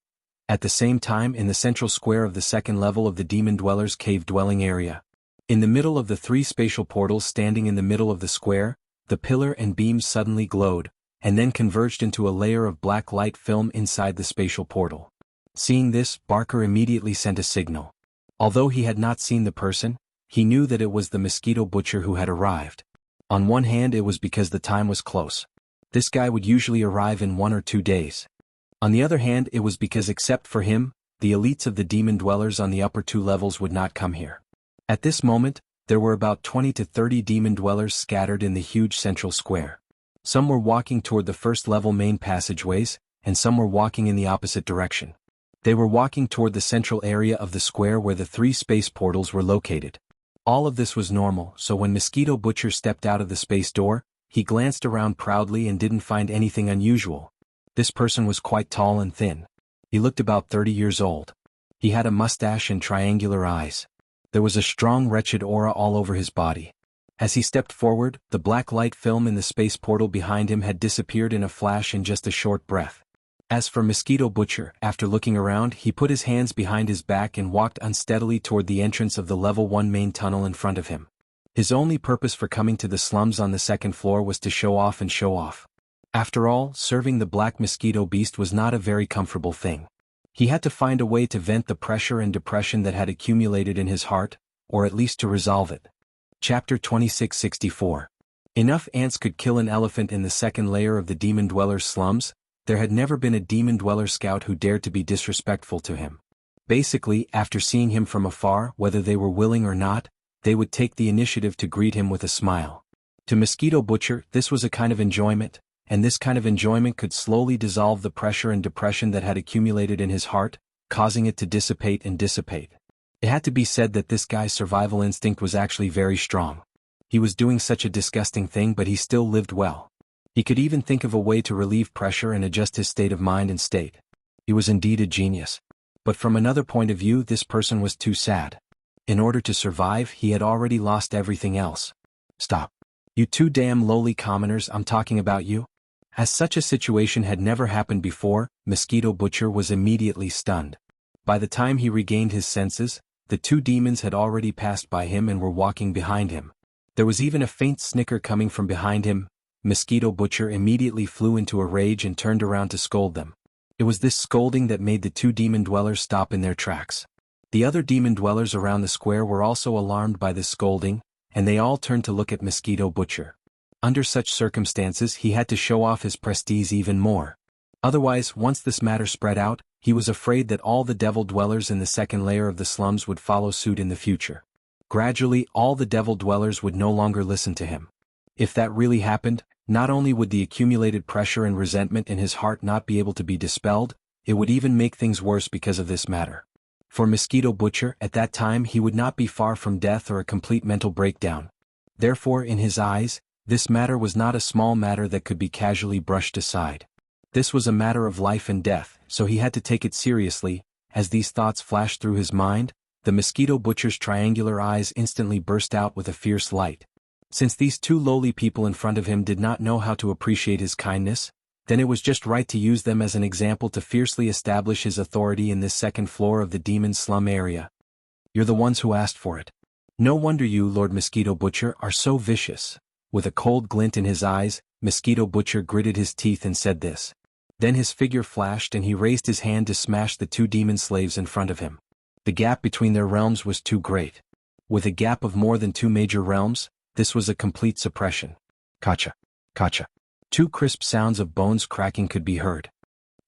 At the same time, in the central square of the second level of the demon dweller's cave dwelling area, in the middle of the 3 spatial portals standing in the middle of the square, the pillar and beams suddenly glowed, and then converged into a layer of black light film inside the spatial portal. Seeing this, Barker immediately sent a signal. Although he had not seen the person, he knew that it was the mosquito butcher who had arrived. On one hand, it was because the time was close. This guy would usually arrive in 1 or 2 days. On the other hand, it was because except for him, the elites of the demon dwellers on the upper 2 levels would not come here. At this moment, there were about 20 to 30 demon dwellers scattered in the huge central square. Some were walking toward the first level main passageways, and some were walking in the opposite direction. They were walking toward the central area of the square where the 3 space portals were located. All of this was normal, so when Mosquito Butcher stepped out of the space door, he glanced around proudly and didn't find anything unusual. This person was quite tall and thin. He looked about 30 years old. He had a mustache and triangular eyes. There was a strong wretched aura all over his body. As he stepped forward, the black light film in the space portal behind him had disappeared in a flash in just a short breath. As for Mosquito Butcher, after looking around, he put his hands behind his back and walked unsteadily toward the entrance of the level 1 main tunnel in front of him. His only purpose for coming to the slums on the second floor was to show off and show off. After all, serving the black mosquito beast was not a very comfortable thing. He had to find a way to vent the pressure and depression that had accumulated in his heart, or at least to resolve it. Chapter 2664. Enough ants could kill an elephant in the second layer of the demon dweller's slums. There had never been a demon dweller scout who dared to be disrespectful to him. Basically, after seeing him from afar, whether they were willing or not, they would take the initiative to greet him with a smile. To Mosquito Butcher, this was a kind of enjoyment, and this kind of enjoyment could slowly dissolve the pressure and depression that had accumulated in his heart, causing it to dissipate and dissipate. It had to be said that this guy's survival instinct was actually very strong. He was doing such a disgusting thing, but he still lived well. He could even think of a way to relieve pressure and adjust his state of mind and state. He was indeed a genius. But from another point of view, this person was too sad. In order to survive, he had already lost everything else. Stop. You 2 damn lowly commoners, I'm talking about you. As such a situation had never happened before, Mosquito Butcher was immediately stunned. By the time he regained his senses, The two demons had already passed by him and were walking behind him. There was even a faint snicker coming from behind him. Mosquito Butcher immediately flew into a rage and turned around to scold them. It was this scolding that made the two demon dwellers stop in their tracks. The other demon dwellers around the square were also alarmed by this scolding, and they all turned to look at Mosquito Butcher. Under such circumstances he had to show off his prestige even more. Otherwise, once this matter spread out, he was afraid that all the devil dwellers in the second layer of the slums would follow suit in the future. Gradually, all the devil dwellers would no longer listen to him. If that really happened, not only would the accumulated pressure and resentment in his heart not be able to be dispelled, it would even make things worse because of this matter. For Mosquito Butcher, at that time he would not be far from death or a complete mental breakdown. Therefore, in his eyes, this matter was not a small matter that could be casually brushed aside. This was a matter of life and death, so he had to take it seriously. As these thoughts flashed through his mind, the Mosquito Butcher's triangular eyes instantly burst out with a fierce light. Since these two lowly people in front of him did not know how to appreciate his kindness, then it was just right to use them as an example to fiercely establish his authority in this second floor of the demon slum area. You're the ones who asked for it. No wonder you, Lord Mosquito Butcher, are so vicious. With a cold glint in his eyes, Mosquito Butcher gritted his teeth and said this. Then his figure flashed and he raised his hand to smash the two demon slaves in front of him. The gap between their realms was too great. With a gap of more than two major realms, this was a complete suppression. Kacha, kacha. Two crisp sounds of bones cracking could be heard.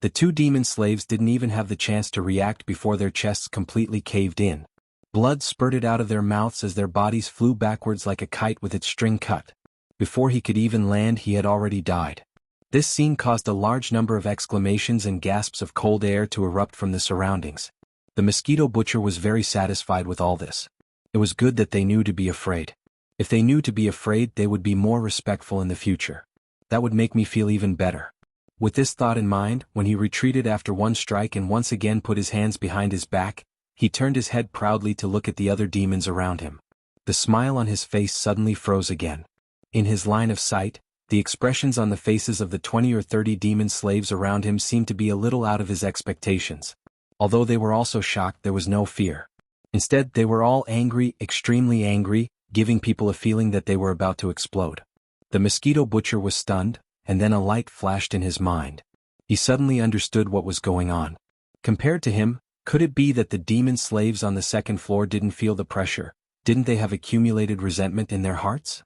The two demon slaves didn't even have the chance to react before their chests completely caved in. Blood spurted out of their mouths as their bodies flew backwards like a kite with its string cut. Before he could even land, he had already died. This scene caused a large number of exclamations and gasps of cold air to erupt from the surroundings. The Mosquito Butcher was very satisfied with all this. It was good that they knew to be afraid. If they knew to be afraid, they would be more respectful in the future. That would make me feel even better. With this thought in mind, when he retreated after one strike and once again put his hands behind his back, he turned his head proudly to look at the other demons around him. The smile on his face suddenly froze again. In his line of sight, the expressions on the faces of the 20 or 30 demon slaves around him seemed to be a little out of his expectations. Although they were also shocked, there was no fear. Instead, they were all angry, extremely angry, giving people a feeling that they were about to explode. The Mosquito Butcher was stunned, and then a light flashed in his mind. He suddenly understood what was going on. Compared to him, could it be that the demon slaves on the second floor didn't feel the pressure? Didn't they have accumulated resentment in their hearts?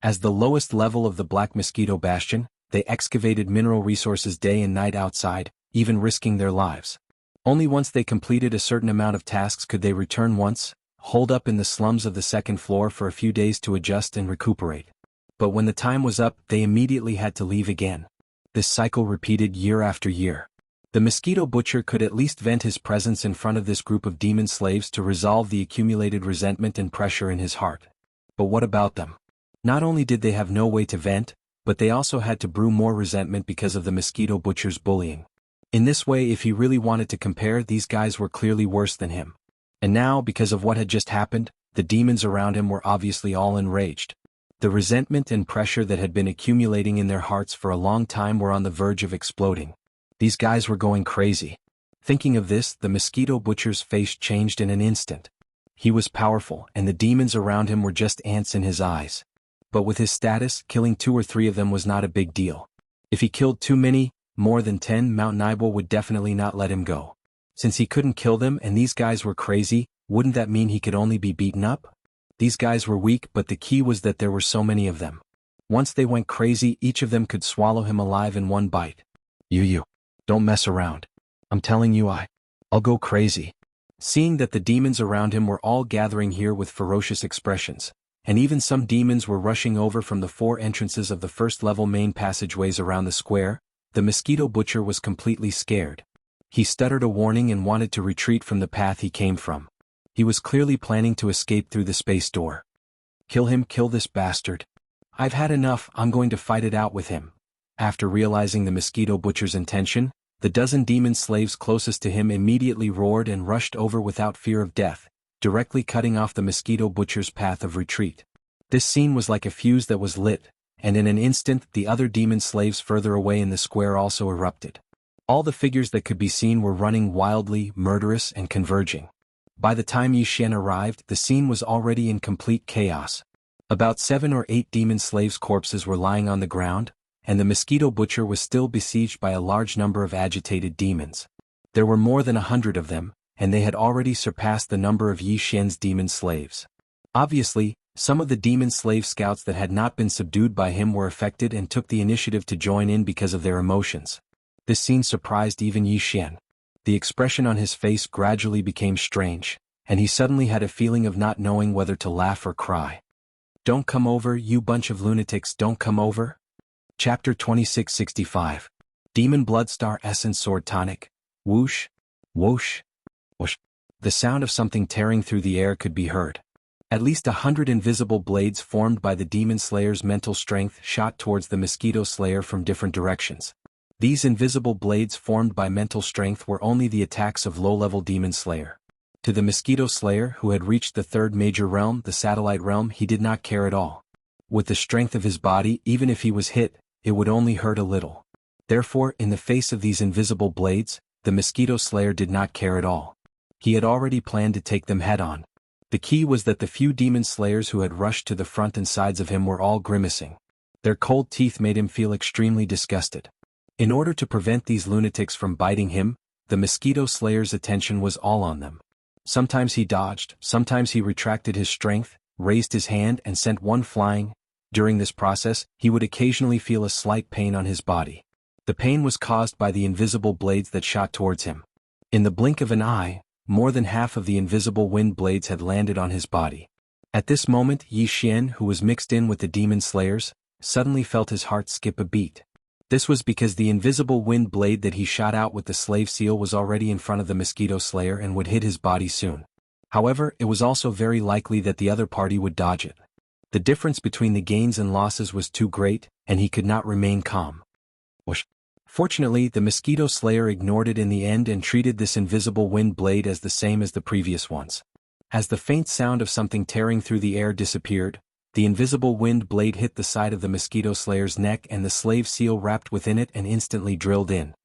As the lowest level of the Black Mosquito Bastion, they excavated mineral resources day and night outside, even risking their lives. Only once they completed a certain amount of tasks could they return once, holed up in the slums of the second floor for a few days to adjust and recuperate. But when the time was up, they immediately had to leave again. This cycle repeated year after year. The Mosquito Butcher could at least vent his presence in front of this group of demon slaves to resolve the accumulated resentment and pressure in his heart. But what about them? Not only did they have no way to vent, but they also had to brew more resentment because of the Mosquito Butcher's bullying. In this way, if he really wanted to compare, these guys were clearly worse than him. And now, because of what had just happened, the demons around him were obviously all enraged. The resentment and pressure that had been accumulating in their hearts for a long time were on the verge of exploding. These guys were going crazy. Thinking of this, the Mosquito Butcher's face changed in an instant. He was powerful, and the demons around him were just ants in his eyes. But with his status, killing 2 or 3 of them was not a big deal. If he killed too many, more than 10, Mount Nibel would definitely not let him go. Since he couldn't kill them and these guys were crazy, wouldn't that mean he could only be beaten up? These guys were weak, but the key was that there were so many of them. Once they went crazy, each of them could swallow him alive in one bite. You. Don't mess around. I'm telling you I'll go crazy. Seeing that the demons around him were all gathering here with ferocious expressions, and even some demons were rushing over from the 4 entrances of the first-level main passageways around the square, the Mosquito Butcher was completely scared. He stuttered a warning and wanted to retreat from the path he came from. He was clearly planning to escape through the space door. Kill him, kill this bastard. I've had enough, I'm going to fight it out with him. After realizing the Mosquito Butcher's intention, the dozen demon slaves closest to him immediately roared and rushed over without fear of death, directly cutting off the Mosquito Butcher's path of retreat. This scene was like a fuse that was lit, and in an instant the other demon slaves further away in the square also erupted. All the figures that could be seen were running wildly, murderous and converging. By the time Yi Xian arrived, the scene was already in complete chaos. About 7 or 8 demon slaves' corpses were lying on the ground, and the mosquito butcher was still besieged by a large number of agitated demons. There were more than 100 of them, and they had already surpassed the number of Yi Xian's demon slaves. Obviously, some of the demon slave scouts that had not been subdued by him were affected and took the initiative to join in because of their emotions. This scene surprised even Yi Xian. The expression on his face gradually became strange, and he suddenly had a feeling of not knowing whether to laugh or cry. "Don't come over, you bunch of lunatics, don't come over?" Chapter 2665. Demon Bloodstar Essence Sword Tonic. Whoosh, whoosh, whoosh. The sound of something tearing through the air could be heard. At least 100 invisible blades formed by the demon slayer's mental strength shot towards the mosquito slayer from different directions. These invisible blades formed by mental strength were only the attacks of low-level demon slayer. To the mosquito slayer who had reached the third major realm, the satellite realm, he did not care at all. With the strength of his body, even if he was hit, it would only hurt a little. Therefore, in the face of these invisible blades, the mosquito slayer did not care at all. He had already planned to take them head-on. The key was that the few demon slayers who had rushed to the front and sides of him were all grimacing. Their cold teeth made him feel extremely disgusted. In order to prevent these lunatics from biting him, the mosquito slayer's attention was all on them. Sometimes he dodged, sometimes he retracted his strength, raised his hand and sent one flying. During this process, he would occasionally feel a slight pain on his body. The pain was caused by the invisible blades that shot towards him. In the blink of an eye, more than half of the invisible wind blades had landed on his body. At this moment, Yi Xian, who was mixed in with the demon slayers, suddenly felt his heart skip a beat. This was because the invisible wind blade that he shot out with the slave seal was already in front of the mosquito slayer and would hit his body soon. However, it was also very likely that the other party would dodge it. The difference between the gains and losses was too great, and he could not remain calm. Whoosh. Fortunately, the mosquito slayer ignored it in the end and treated this invisible wind blade as the same as the previous ones. As the faint sound of something tearing through the air disappeared, the invisible wind blade hit the side of the mosquito slayer's neck and the slave seal wrapped within it and instantly drilled in.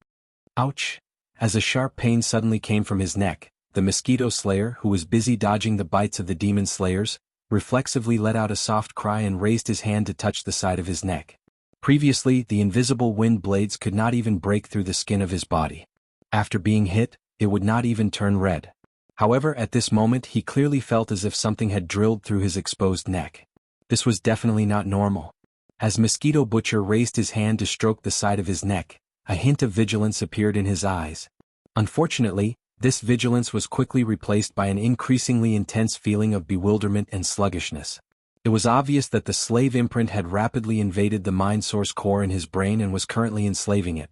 Ouch! As a sharp pain suddenly came from his neck, the mosquito slayer, who was busy dodging the bites of the demon slayers, reflexively let out a soft cry and raised his hand to touch the side of his neck. Previously, the invisible wind blades could not even break through the skin of his body. After being hit, it would not even turn red. However, at this moment he clearly felt as if something had drilled through his exposed neck. This was definitely not normal. As Mosquito Butcher raised his hand to stroke the side of his neck, a hint of vigilance appeared in his eyes. Unfortunately, this vigilance was quickly replaced by an increasingly intense feeling of bewilderment and sluggishness. It was obvious that the slave imprint had rapidly invaded the mind source core in his brain and was currently enslaving it.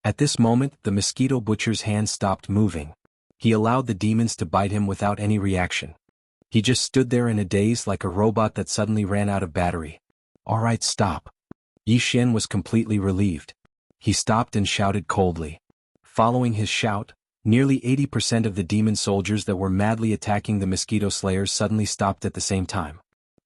At this moment, the Mosquito Butcher's hand stopped moving. He allowed the demons to bite him without any reaction. He just stood there in a daze like a robot that suddenly ran out of battery. "All right, stop." Yi Xian was completely relieved. He stopped and shouted coldly. Following his shout, nearly 80% of the demon soldiers that were madly attacking the mosquito slayers suddenly stopped at the same time.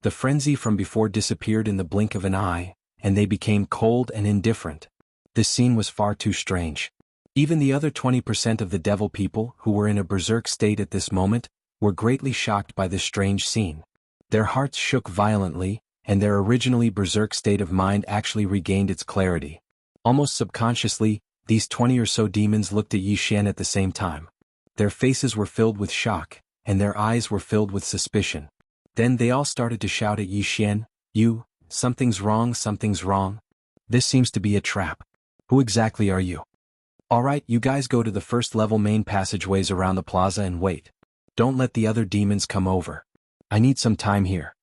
The frenzy from before disappeared in the blink of an eye, and they became cold and indifferent. This scene was far too strange. Even the other 20% of the devil people, who were in a berserk state at this moment, were greatly shocked by this strange scene. Their hearts shook violently, and their originally berserk state of mind actually regained its clarity. Almost subconsciously, these 20 or so demons looked at Yi Xian at the same time. Their faces were filled with shock, and their eyes were filled with suspicion. Then they all started to shout at Yi Xian, "You, something's wrong, something's wrong. This seems to be a trap. Who exactly are you? Alright, you guys go to the first level main passageways around the plaza and wait. Don't let the other demons come over. I need some time here."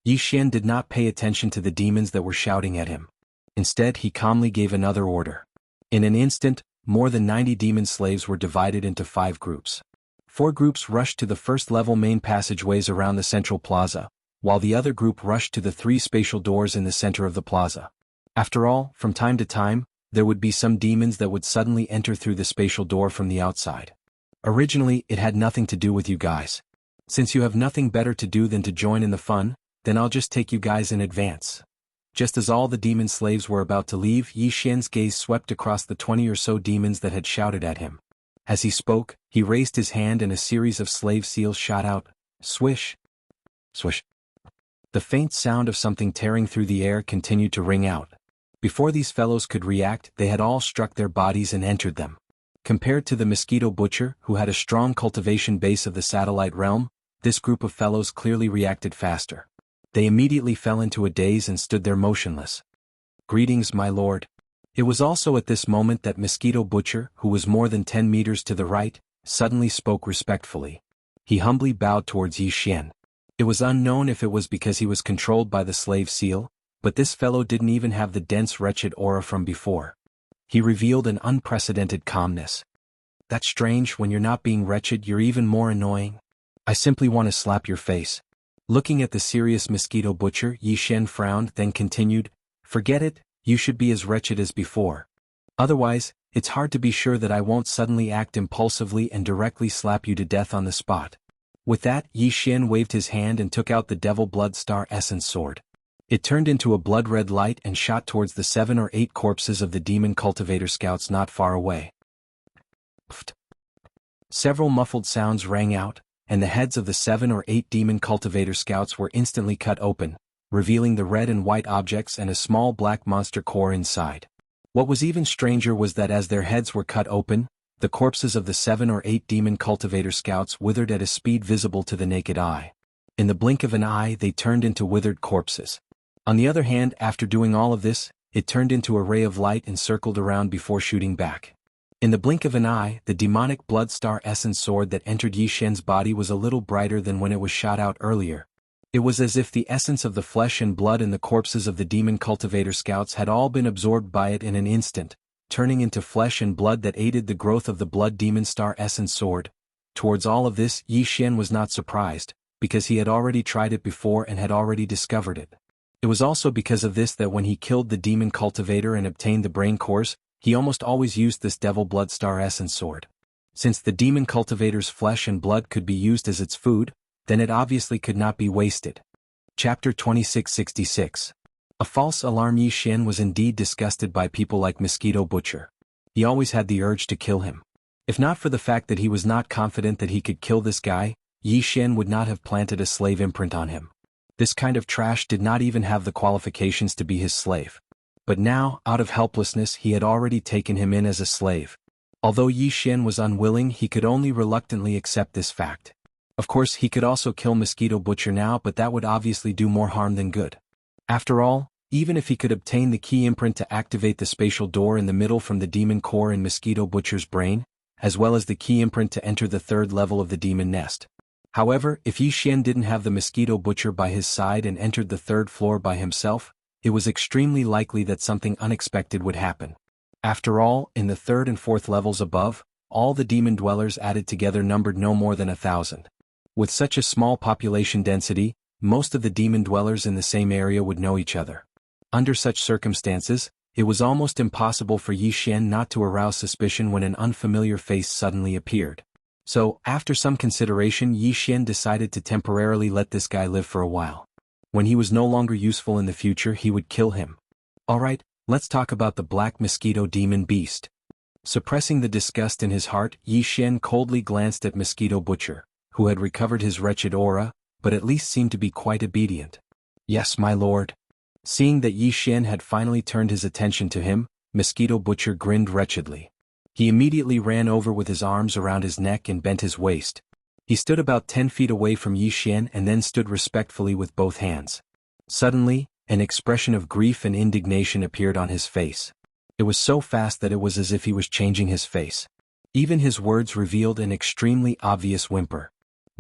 Yi Xian did not pay attention to the demons that were shouting at him. Instead, he calmly gave another order. In an instant, more than 90 demon slaves were divided into 5 groups. 4 groups rushed to the first-level main passageways around the central plaza, while the other group rushed to the 3 spatial doors in the center of the plaza. After all, from time to time, there would be some demons that would suddenly enter through the spatial door from the outside. Originally, it had nothing to do with you guys. Since you have nothing better to do than to join in the fun, then I'll just take you guys in advance. Just as all the demon slaves were about to leave, Yi Xian's gaze swept across the 20 or so demons that had shouted at him. As he spoke, he raised his hand and a series of slave seals shot out. Swish. Swish. The faint sound of something tearing through the air continued to ring out. Before these fellows could react, they had all struck their bodies and entered them. Compared to the mosquito butcher, who had a strong cultivation base of the satellite realm, this group of fellows clearly reacted faster. They immediately fell into a daze and stood there motionless. Greetings, my lord. It was also at this moment that Mosquito Butcher, who was more than 10 meters to the right, suddenly spoke respectfully. He humbly bowed towards Yi Xian. It was unknown if it was because he was controlled by the slave seal, but this fellow didn't even have the dense wretched aura from before. He revealed an unprecedented calmness. That's strange. When you're not being wretched, you're even more annoying. I simply want to slap your face. Looking at the serious Mosquito Butcher, Yi Xian frowned, then continued, Forget it, you should be as wretched as before. Otherwise, it's hard to be sure that I won't suddenly act impulsively and directly slap you to death on the spot. With that, Yi Xian waved his hand and took out the Devil Blood Star Essence Sword. It turned into a blood-red light and shot towards the 7 or 8 corpses of the Demon Cultivator Scouts not far away. Pfft. Several muffled sounds rang out, and the heads of the 7 or 8 Demon Cultivator Scouts were instantly cut open, revealing the red and white objects and a small black monster core inside. What was even stranger was that as their heads were cut open, the corpses of the 7 or 8 Demon Cultivator Scouts withered at a speed visible to the naked eye. In the blink of an eye, they turned into withered corpses. On the other hand, after doing all of this, it turned into a ray of light and circled around before shooting back. In the blink of an eye, the demonic Blood Star Essence Sword that entered Yi Xian's body was a little brighter than when it was shot out earlier. It was as if the essence of the flesh and blood in the corpses of the Demon Cultivator Scouts had all been absorbed by it in an instant, turning into flesh and blood that aided the growth of the Blood Demon Star Essence Sword. Towards all of this, Yi Xian was not surprised, because he had already tried it before and had already discovered it. It was also because of this that when he killed the Demon Cultivator and obtained the brain cores, he almost always used this Devil Blood Star Essence Sword. Since the Demon Cultivator's flesh and blood could be used as its food, then it obviously could not be wasted. Chapter 2666. A false alarm. Yi Xian was indeed disgusted by people like Mosquito Butcher. He always had the urge to kill him. If not for the fact that he was not confident that he could kill this guy, Yi Xian would not have planted a slave imprint on him. This kind of trash did not even have the qualifications to be his slave. But now, out of helplessness, he had already taken him in as a slave. Although Yi Xian was unwilling, he could only reluctantly accept this fact. Of course, he could also kill Mosquito Butcher now, but that would obviously do more harm than good. After all, even if he could obtain the key imprint to activate the spatial door in the middle from the demon core in Mosquito Butcher's brain, as well as the key imprint to enter the 3rd level of the demon nest. However, if Yi Xian didn't have the Mosquito Butcher by his side and entered the 3rd floor by himself, it was extremely likely that something unexpected would happen. After all, in the 3rd and 4th levels above, all the demon dwellers added together numbered no more than 1,000. With such a small population density, most of the demon dwellers in the same area would know each other. Under such circumstances, it was almost impossible for Yi Xian not to arouse suspicion when an unfamiliar face suddenly appeared. So, after some consideration, Yi Xian decided to temporarily let this guy live for a while. When he was no longer useful in the future, he would kill him. Alright, let's talk about the Black Mosquito Demon Beast. Suppressing the disgust in his heart, Yi Xian coldly glanced at Mosquito Butcher, who had recovered his wretched aura, but at least seemed to be quite obedient. Yes, my lord. Seeing that Yi Xian had finally turned his attention to him, Mosquito Butcher grinned wretchedly. He immediately ran over with his arms around his neck and bent his waist. He stood about 10 feet away from Yi Xian and then stood respectfully with both hands. Suddenly, an expression of grief and indignation appeared on his face. It was so fast that it was as if he was changing his face. Even his words revealed an extremely obvious whimper.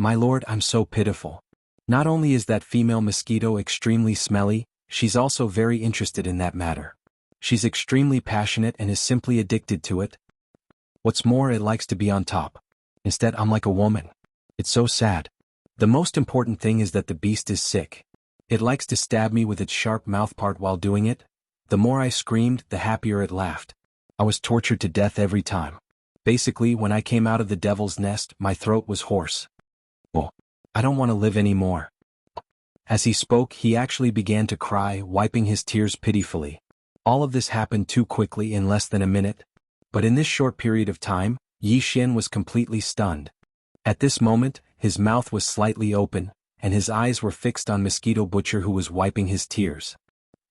My lord, I'm so pitiful. Not only is that female mosquito extremely smelly, she's also very interested in that matter. She's extremely passionate and is simply addicted to it. What's more, it likes to be on top. Instead, I'm like a woman. It's so sad. The most important thing is that the beast is sick. It likes to stab me with its sharp mouthpart while doing it. The more I screamed, the happier it laughed. I was tortured to death every time. Basically, when I came out of the devil's nest, my throat was hoarse. Oh, I don't want to live anymore. As he spoke, he actually began to cry, wiping his tears pitifully. All of this happened too quickly in less than a minute. But in this short period of time, Yi Xian was completely stunned. At this moment, his mouth was slightly open, and his eyes were fixed on Mosquito Butcher, who was wiping his tears.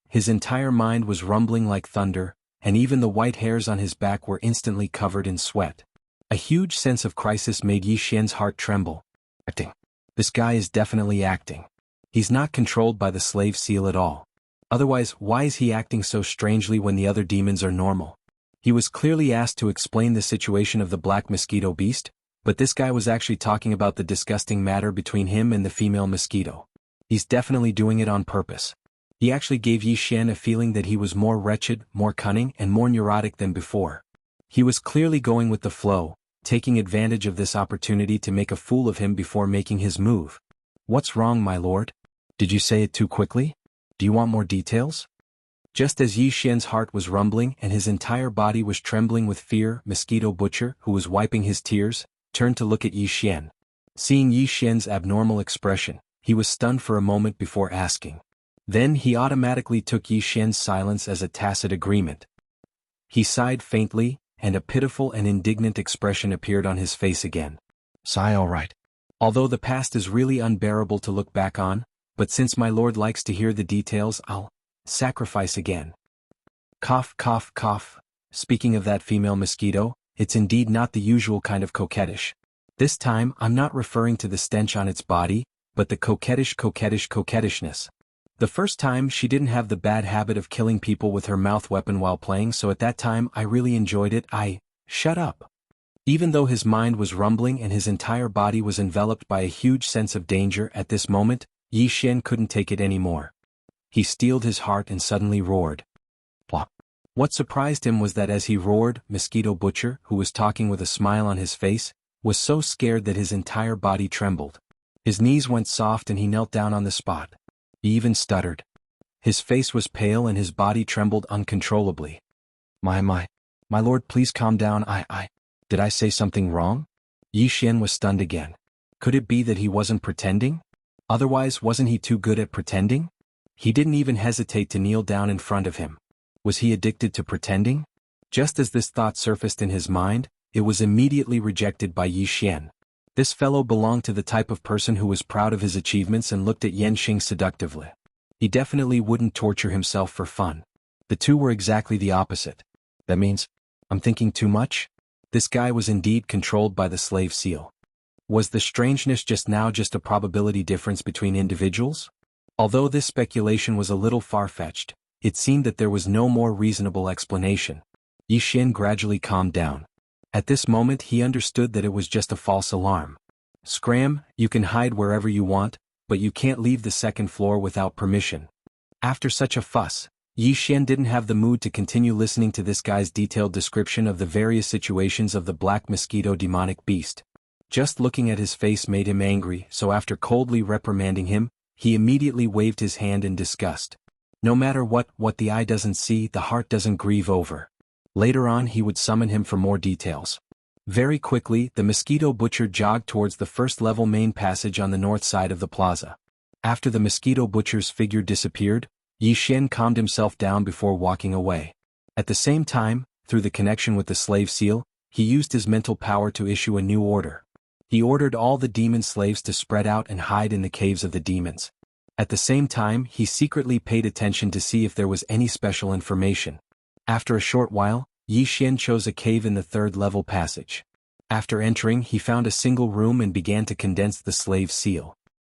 His entire mind was rumbling like thunder, and even the white hairs on his back were instantly covered in sweat. A huge sense of crisis made Yi Xian's heart tremble. Acting. This guy is definitely acting. He's not controlled by the slave seal at all. Otherwise, why is he acting so strangely when the other demons are normal? He was clearly asked to explain the situation of the black mosquito beast, but this guy was actually talking about the disgusting matter between him and the female mosquito. He's definitely doing it on purpose. He actually gave Yi Xian a feeling that he was more wretched, more cunning, and more neurotic than before. He was clearly going with the flow, taking advantage of this opportunity to make a fool of him before making his move. What's wrong, my lord? Did you say it too quickly? Do you want more details? Just as Yi Xian's heart was rumbling and his entire body was trembling with fear, Mosquito Butcher, who was wiping his tears, turned to look at Yi Xian. Seeing Yi Xian's abnormal expression, he was stunned for a moment before asking. Then he automatically took Yi Xian's silence as a tacit agreement. He sighed faintly, and a pitiful and indignant expression appeared on his face again. Sigh, all right. Although the past is really unbearable to look back on, but since my lord likes to hear the details, I'll sacrifice again. Cough, cough, cough. Speaking of that female mosquito, it's indeed not the usual kind of coquettish. This time I'm not referring to the stench on its body, but the coquettishness. The first time she didn't have the bad habit of killing people with her mouth weapon while playing, so at that time I really enjoyed it. Shut up. Even though his mind was rumbling and his entire body was enveloped by a huge sense of danger at this moment, Yi Xian couldn't take it anymore. He steeled his heart and suddenly roared. Plop. What surprised him was that as he roared, Mosquito Butcher, who was talking with a smile on his face, was so scared that his entire body trembled. His knees went soft and he knelt down on the spot. He even stuttered. His face was pale and his body trembled uncontrollably. My lord, please calm down. Did I say something wrong? Yi Xian was stunned again. Could it be that he wasn't pretending? Otherwise, wasn't he too good at pretending? He didn't even hesitate to kneel down in front of him. Was he addicted to pretending? Just as this thought surfaced in his mind, it was immediately rejected by Yi Xian. This fellow belonged to the type of person who was proud of his achievements and looked at Yan Xing seductively. He definitely wouldn't torture himself for fun. The two were exactly the opposite. That means, I'm thinking too much? This guy was indeed controlled by the slave seal. Was the strangeness just now just a probability difference between individuals? Although this speculation was a little far-fetched, it seemed that there was no more reasonable explanation. Yi Xian gradually calmed down. At this moment he understood that it was just a false alarm. Scram, you can hide wherever you want, but you can't leave the second floor without permission. After such a fuss, Yi Xian didn't have the mood to continue listening to this guy's detailed description of the various situations of the black mosquito demonic beast. Just looking at his face made him angry, so after coldly reprimanding him, he immediately waved his hand in disgust. No matter what the eye doesn't see, the heart doesn't grieve over. Later on he would summon him for more details. Very quickly, the Mosquito Butcher jogged towards the first-level main passage on the north side of the plaza. After the Mosquito Butcher's figure disappeared, Yi Xian calmed himself down before walking away. At the same time, through the connection with the slave seal, he used his mental power to issue a new order. He ordered all the demon slaves to spread out and hide in the caves of the demons. At the same time, he secretly paid attention to see if there was any special information. After a short while, Yi Xian chose a cave in the third-level passage. After entering, he found a single room and began to condense the slave seal.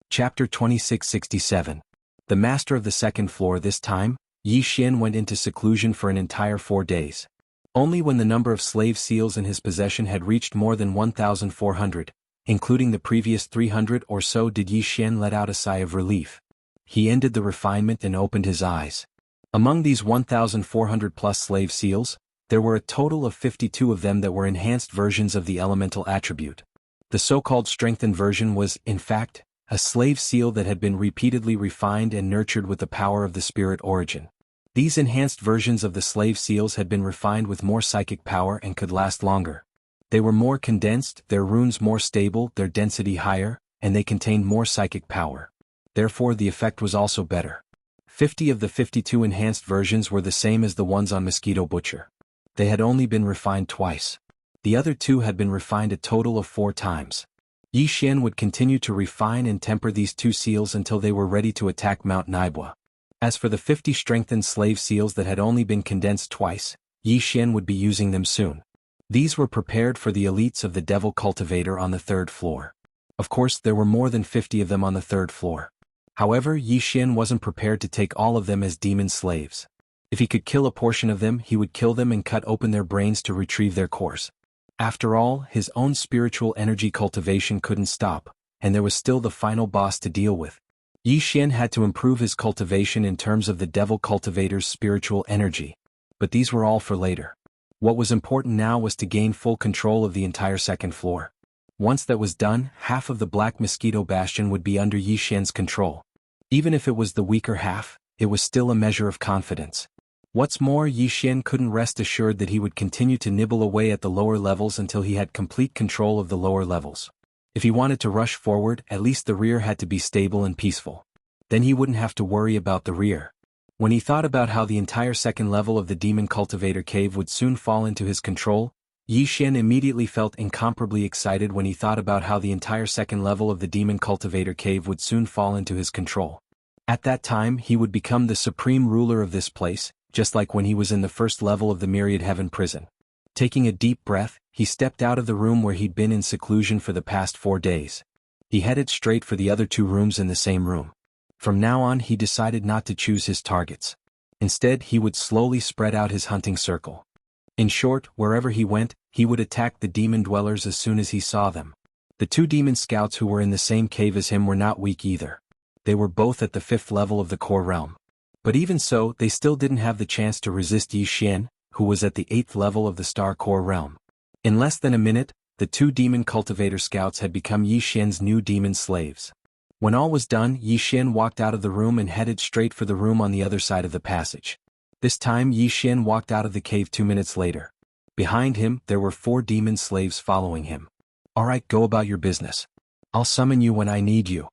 Chapter 2667. The master of the second floor. This time, Yi Xian went into seclusion for an entire 4 days. Only when the number of slave seals in his possession had reached more than 1,400, including the previous 300 or so, did Yi Xian let out a sigh of relief. He ended the refinement and opened his eyes. Among these 1,400 plus slave seals, there were a total of 52 of them that were enhanced versions of the elemental attribute. The so-called strengthened version was, in fact, a slave seal that had been repeatedly refined and nurtured with the power of the spirit origin. These enhanced versions of the slave seals had been refined with more psychic power and could last longer. They were more condensed, their runes more stable, their density higher, and they contained more psychic power. Therefore the effect was also better. 50 of the 52 enhanced versions were the same as the ones on Mosquito Butcher. They had only been refined twice. The other two had been refined a total of 4 times. Yi Xian would continue to refine and temper these 2 seals until they were ready to attack Mount Naibua. As for the 50 strengthened slave seals that had only been condensed twice, Yi Xian would be using them soon. These were prepared for the elites of the Devil Cultivator on the 3rd floor. Of course, there were more than 50 of them on the 3rd floor. However, Yi Xian wasn't prepared to take all of them as demon slaves. If he could kill a portion of them, he would kill them and cut open their brains to retrieve their cores. After all, his own spiritual energy cultivation couldn't stop, and there was still the final boss to deal with. Yi Xian had to improve his cultivation in terms of the Devil Cultivator's spiritual energy. But these were all for later. What was important now was to gain full control of the entire 2nd floor. Once that was done, half of the Black Mosquito Bastion would be under Yi Xian's control. Even if it was the weaker half, it was still a measure of confidence. What's more, Yi Xian couldn't rest assured that he would continue to nibble away at the lower levels until he had complete control of the lower levels. If he wanted to rush forward, at least the rear had to be stable and peaceful. Then he wouldn't have to worry about the rear. When he thought about how the entire 2nd level of the Demon Cultivator Cave would soon fall into his control, Yi Xian immediately felt incomparably excited when he thought about how the entire 2nd level of the Demon Cultivator Cave would soon fall into his control. At that time, he would become the supreme ruler of this place, just like when he was in the 1st level of the Myriad Heaven prison. Taking a deep breath, he stepped out of the room where he'd been in seclusion for the past 4 days. He headed straight for the other 2 rooms in the same room. From now on, he decided not to choose his targets. Instead, he would slowly spread out his hunting circle. In short, wherever he went, he would attack the demon dwellers as soon as he saw them. The 2 demon scouts who were in the same cave as him were not weak either. They were both at the 5th level of the core realm. But even so, they still didn't have the chance to resist Yi Xian, who was at the 8th level of the Star Core realm. In less than a minute, the 2 demon cultivator scouts had become Yi Xian's new demon slaves. When all was done, Yi Xian walked out of the room and headed straight for the room on the other side of the passage. This time Yi Xian walked out of the cave 2 minutes later. Behind him, there were 4 demon slaves following him. "Alright, go about your business. I'll summon you when I need you."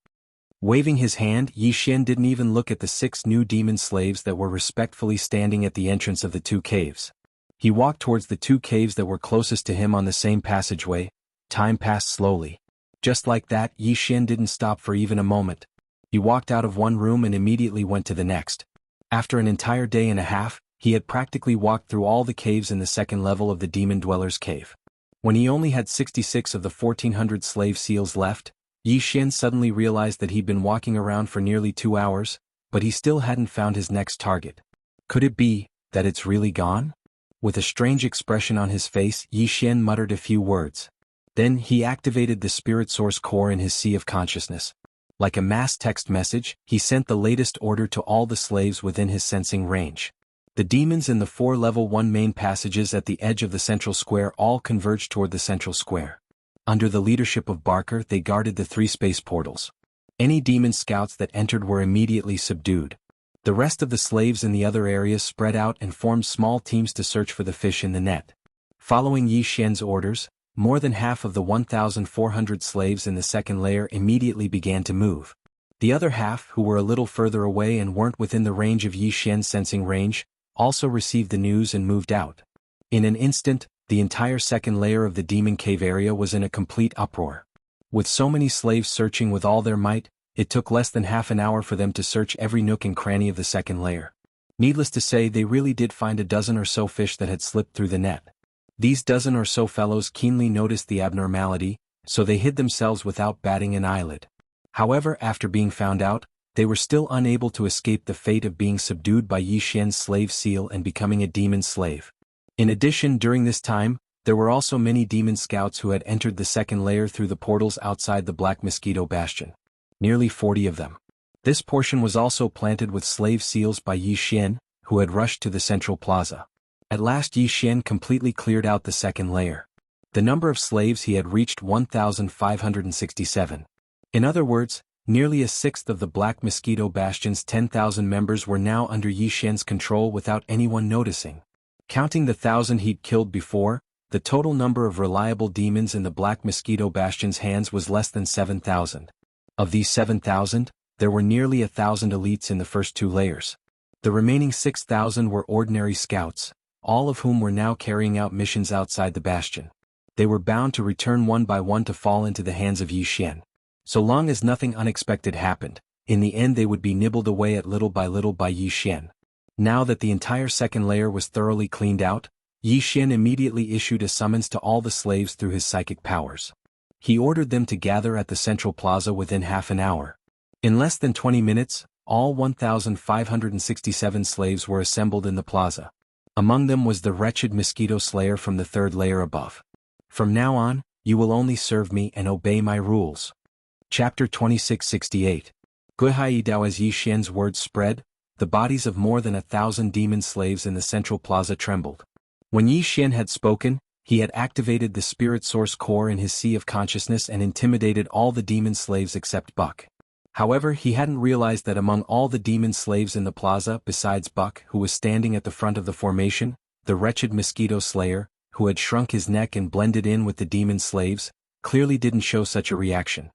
Waving his hand, Yi Xian didn't even look at the 6 new demon slaves that were respectfully standing at the entrance of the 2 caves. He walked towards the 2 caves that were closest to him on the same passageway. Time passed slowly. Just like that, Yi Xian didn't stop for even a moment. He walked out of one room and immediately went to the next. After an entire day and a half, he had practically walked through all the caves in the 2nd level of the Demon Dweller's Cave. When he only had 66 of the 1,400 slave seals left, Yi Xian suddenly realized that he'd been walking around for nearly 2 hours, but he still hadn't found his next target. Could it be that it's really gone? With a strange expression on his face, Yi Xian muttered a few words. Then he activated the Spirit Source Core in his Sea of Consciousness. Like a mass text message, he sent the latest order to all the slaves within his sensing range. The demons in the 4 level 1 main passages at the edge of the central square all converged toward the central square. Under the leadership of Barker, they guarded the 3 space portals. Any demon scouts that entered were immediately subdued. The rest of the slaves in the other areas spread out and formed small teams to search for the fish in the net. Following Yi Xian's orders, more than half of the 1,400 slaves in the 2nd layer immediately began to move. The other half, who were a little further away and weren't within the range of Yi Xian's sensing range, also received the news and moved out. In an instant, the entire 2nd layer of the Demon Cave area was in a complete uproar. With so many slaves searching with all their might, it took less than half an hour for them to search every nook and cranny of the 2nd layer. Needless to say, they really did find a dozen or so fish that had slipped through the net. These dozen or so fellows keenly noticed the abnormality, so they hid themselves without batting an eyelid. However, after being found out, they were still unable to escape the fate of being subdued by Yi Xian's slave seal and becoming a demon slave. In addition, during this time, there were also many demon scouts who had entered the 2nd layer through the portals outside the Black Mosquito Bastion. Nearly 40 of them. This portion was also planted with slave seals by Yi Xian, who had rushed to the central plaza. At last Yi Xian completely cleared out the 2nd layer. The number of slaves he had reached 1,567. In other words, nearly a sixth of the Black Mosquito Bastion's 10,000 members were now under Yi Xian's control without anyone noticing. Counting the 1,000 he'd killed before, the total number of reliable demons in the Black Mosquito Bastion's hands was less than 7,000. Of these 7,000, there were nearly 1,000 elites in the first 2 layers. The remaining 6,000 were ordinary scouts, all of whom were now carrying out missions outside the bastion. they were bound to return one by one to fall into the hands of Yi Xian. So long as nothing unexpected happened, in the end they would be nibbled away at little by Yi Xian. Now that the entire second layer was thoroughly cleaned out, Yi Xian immediately issued a summons to all the slaves through his psychic powers. He ordered them to gather at the central plaza within half an hour. In less than 20 minutes, all 1,567 slaves were assembled in the plaza. Among them was the wretched mosquito slayer from the third layer above. From now on, you will only serve me and obey my rules. Chapter 2668. Guihai Dao. As Yi Xian's words spread, the bodies of more than 1,000 demon slaves in the central plaza trembled. When Yi Xian had spoken, he had activated the spirit source core in his sea of consciousness and intimidated all the demon slaves except Buck. However, he hadn't realized that among all the demon slaves in the plaza besides Buck, who was standing at the front of the formation, the wretched mosquito slayer, who had shrunk his neck and blended in with the demon slaves, clearly didn't show such a reaction.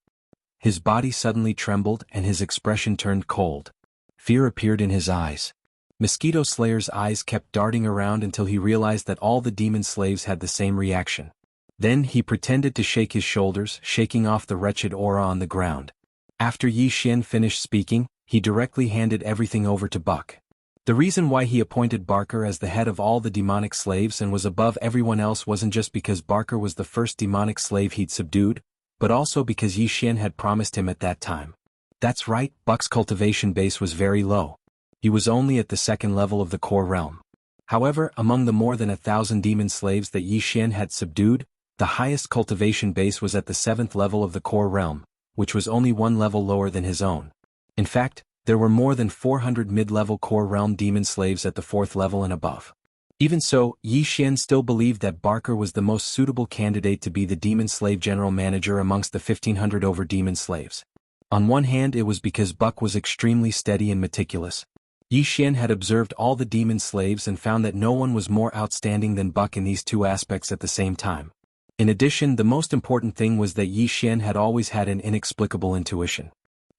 His body suddenly trembled and his expression turned cold. Fear appeared in his eyes. Mosquito Slayer's eyes kept darting around until he realized that all the demon slaves had the same reaction. Then he pretended to shake his shoulders, shaking off the wretched aura on the ground. After Yi Xian finished speaking, he directly handed everything over to Buck. The reason why he appointed Barker as the head of all the demonic slaves and was above everyone else wasn't just because Barker was the first demonic slave he'd subdued, but also because Yi Xian had promised him at that time. That's right, Buck's cultivation base was very low. He was only at the second level of the core realm. However, among the more than 1,000 demon slaves that Yi Xian had subdued, the highest cultivation base was at the 7th level of the core realm, which was only one level lower than his own. In fact, there were more than 400 mid-level core realm demon slaves at the 4th level and above. Even so, Yi Xian still believed that Barker was the most suitable candidate to be the demon slave general manager amongst the 1,500 over demon slaves. On one hand, it was because Buck was extremely steady and meticulous. Yi Xian had observed all the demon slaves and found that no one was more outstanding than Buck in these two aspects at the same time. In addition, the most important thing was that Yi Xian had always had an inexplicable intuition.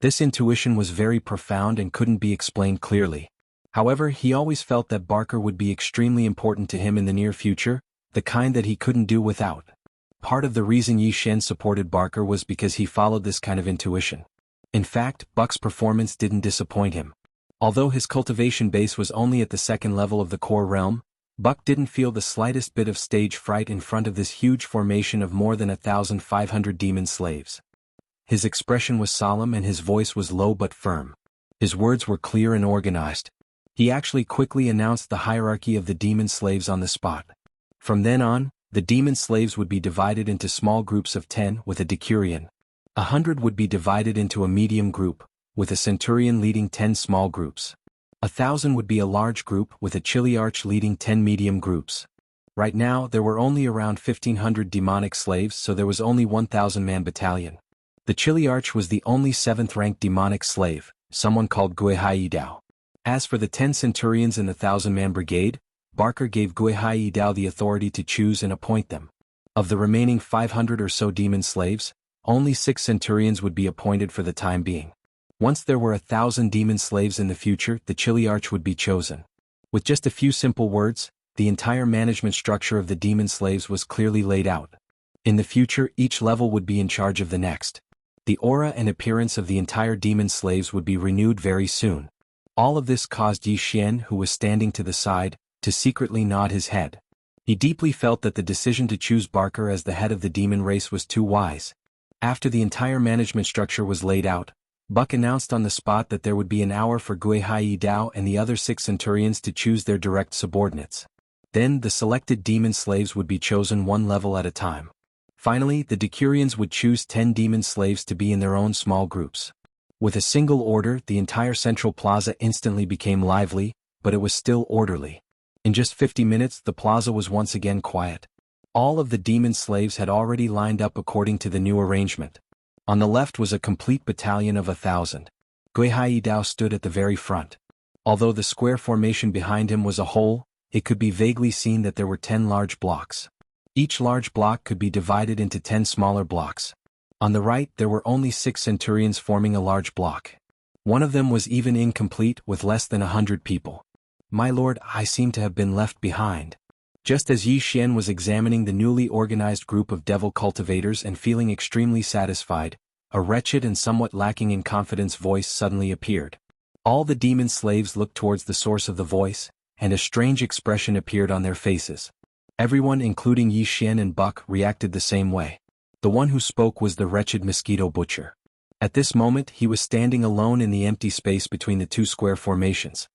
This intuition was very profound and couldn't be explained clearly. However, he always felt that Barker would be extremely important to him in the near future, the kind that he couldn't do without. Part of the reason Yi Xian supported Barker was because he followed this kind of intuition. In fact, Buck's performance didn't disappoint him. Although his cultivation base was only at the 2nd level of the core realm, Buck didn't feel the slightest bit of stage fright in front of this huge formation of more than 1,500 demon slaves. His expression was solemn and his voice was low but firm. His words were clear and organized. He actually quickly announced the hierarchy of the demon slaves on the spot. From then on, the demon slaves would be divided into small groups of 10 with a decurion. 100 would be divided into a medium group, with a centurion leading 10 small groups. 1,000 would be a large group with a chiliarch leading 10 medium groups. Right now, there were only around 1,500 demonic slaves, so there was only 1,000-man battalion. The chiliarch was the only 7th-ranked demonic slave, someone called Guihai Dao. As for the 10 centurions in the 1,000-man brigade, Barker gave Guihai Dao the authority to choose and appoint them. Of the remaining 500 or so demon slaves, only 6 centurions would be appointed for the time being. Once there were 1,000 demon slaves in the future, the chiliarch would be chosen. With just a few simple words, the entire management structure of the demon slaves was clearly laid out. In the future, each level would be in charge of the next. The aura and appearance of the entire demon slaves would be renewed very soon. All of this caused Yi Xian, who was standing to the side, to secretly nod his head. He deeply felt that the decision to choose Barker as the head of the demon race was too wise. After the entire management structure was laid out, Buck announced on the spot that there would be an hour for Guihai Dao and the other 6 centurions to choose their direct subordinates. Then the selected demon slaves would be chosen one level at a time. Finally, the decurions would choose 10 demon slaves to be in their own small groups. With a single order, the entire central plaza instantly became lively, but it was still orderly. In just 50 minutes, the plaza was once again quiet. All of the demon slaves had already lined up according to the new arrangement. On the left was a complete battalion of 1,000. Guihai Dao stood at the very front. Although the square formation behind him was a hole, it could be vaguely seen that there were 10 large blocks. Each large block could be divided into 10 smaller blocks. On the right there were only 6 centurions forming a large block. One of them was even incomplete with less than 100 people. "My lord, I seem to have been left behind." Just as Yi Xian was examining the newly organized group of devil cultivators and feeling extremely satisfied, a wretched and somewhat lacking in confidence voice suddenly appeared. All the demon slaves looked towards the source of the voice, and a strange expression appeared on their faces. Everyone, including Yi Xian and Buck, reacted the same way. The one who spoke was the wretched mosquito butcher. At this moment he was standing alone in the empty space between the two square formations.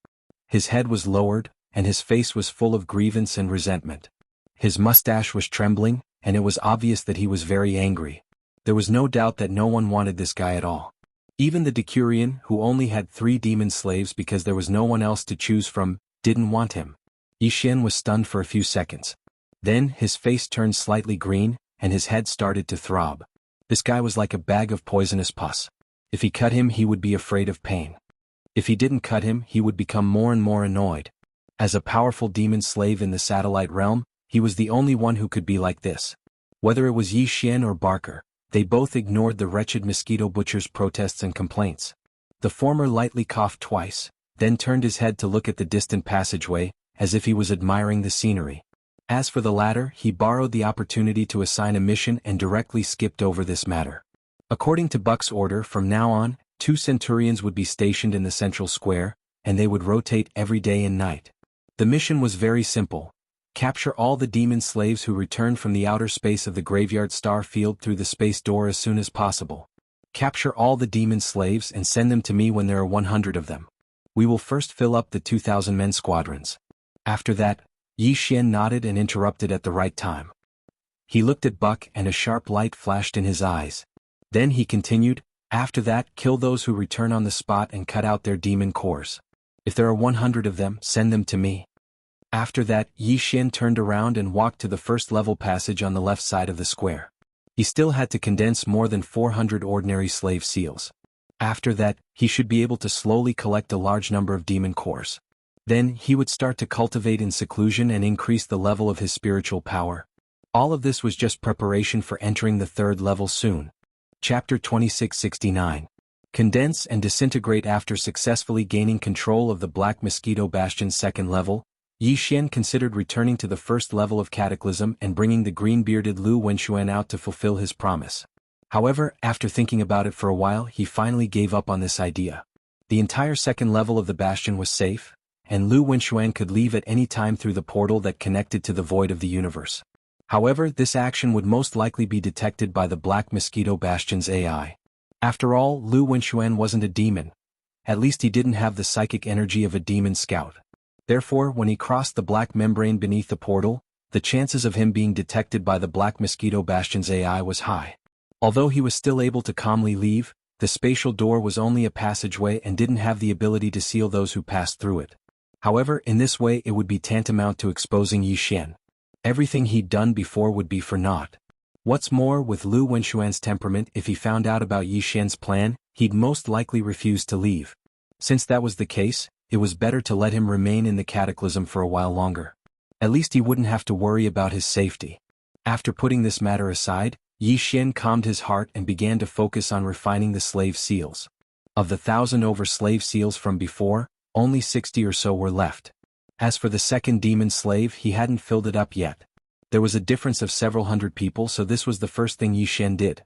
His head was lowered, and his face was full of grievance and resentment. His mustache was trembling, and it was obvious that he was very angry. There was no doubt that no one wanted this guy at all. Even the Decurion, who only had 3 demon slaves because there was no one else to choose from, didn't want him. Yi Xian was stunned for a few seconds. Then his face turned slightly green, and his head started to throb. This guy was like a bag of poisonous pus. If he cut him, he would be afraid of pain. If he didn't cut him, he would become more and more annoyed. As a powerful demon slave in the satellite realm, he was the only one who could be like this. Whether it was Yi Xian or Barker, they both ignored the wretched mosquito butcher's protests and complaints. The former lightly coughed twice, then turned his head to look at the distant passageway, as if he was admiring the scenery. As for the latter, he borrowed the opportunity to assign a mission and directly skipped over this matter. According to Buck's order, from now on, 2 centurions would be stationed in the central square, and they would rotate every day and night. The mission was very simple. Capture all the demon slaves who returned from the outer space of the graveyard star field through the space door as soon as possible. Capture all the demon slaves and send them to me when there are 100 of them. We will first fill up the 2,000 men squadrons. After that, Yi Xian nodded and interrupted at the right time. He looked at Buck and a sharp light flashed in his eyes. Then he continued, after that, kill those who return on the spot and cut out their demon cores. If there are 100 of them, send them to me. After that, Yi Xian turned around and walked to the first level passage on the left side of the square. He still had to condense more than 400 ordinary slave seals. After that, he should be able to slowly collect a large number of demon cores. Then, he would start to cultivate in seclusion and increase the level of his spiritual power. All of this was just preparation for entering the 3rd level soon. Chapter 2669. Condense and disintegrate. After successfully gaining control of the Black Mosquito Bastion's 2nd level, Yi Xian considered returning to the 1st level of Cataclysm and bringing the green-bearded Lu Wenxuan out to fulfill his promise. However, after thinking about it for a while, he finally gave up on this idea. The entire 2nd level of the Bastion was safe, and Lu Wenxuan could leave at any time through the portal that connected to the void of the universe. However, this action would most likely be detected by the Black Mosquito Bastion's AI. After all, Lu Wenxuan wasn't a demon. At least he didn't have the psychic energy of a demon scout. Therefore, when he crossed the black membrane beneath the portal, the chances of him being detected by the Black Mosquito Bastion's AI was high. Although he was still able to calmly leave, the spatial door was only a passageway and didn't have the ability to seal those who passed through it. However, in this way it would be tantamount to exposing Yi Xian. Everything he'd done before would be for naught. What's more, with Lu Wenxuan's temperament, if he found out about Yi Xian's plan, he'd most likely refuse to leave. Since that was the case, it was better to let him remain in the Cataclysm for a while longer. At least he wouldn't have to worry about his safety. After putting this matter aside, Yi Xian calmed his heart and began to focus on refining the slave seals. Of the 1,000 over slave seals from before, only 60 or so were left. As for the 2nd demon slave, he hadn't filled it up yet. There was a difference of several hundred people, so this was the first thing Yi Xian did.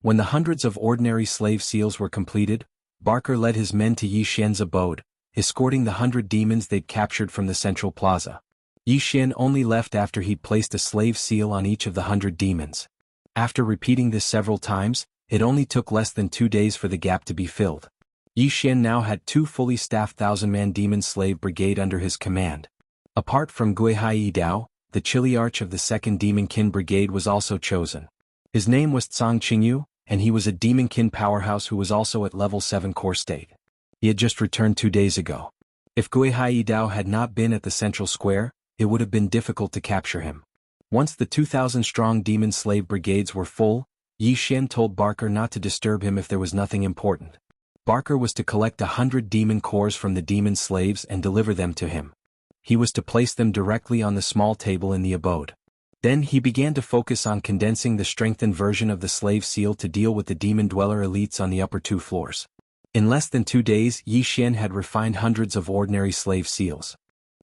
When the hundreds of ordinary slave seals were completed, Barker led his men to Yi Xian's abode, escorting the 100 demons they'd captured from the central plaza. Yi Xian only left after he'd placed a slave seal on each of the 100 demons. After repeating this several times, it only took less than 2 days for the gap to be filled. Yi Xian now had 2 fully staffed 1,000-man demon slave brigade under his command. Apart from Guihai Dao, the Chiliarch of the 2nd Demonkin Brigade was also chosen. His name was Tsang Qingyu, and he was a Demonkin powerhouse who was also at level 7 core state. He had just returned 2 days ago. If Guihai Dao had not been at the central square, it would have been difficult to capture him. Once the 2,000-strong demon slave brigades were full, Yi Xian told Barker not to disturb him if there was nothing important. Barker was to collect 100 demon cores from the demon slaves and deliver them to him. He was to place them directly on the small table in the abode. Then he began to focus on condensing the strengthened version of the slave seal to deal with the demon dweller elites on the upper 2 floors. In less than 2 days, Yi Xian had refined hundreds of ordinary slave seals.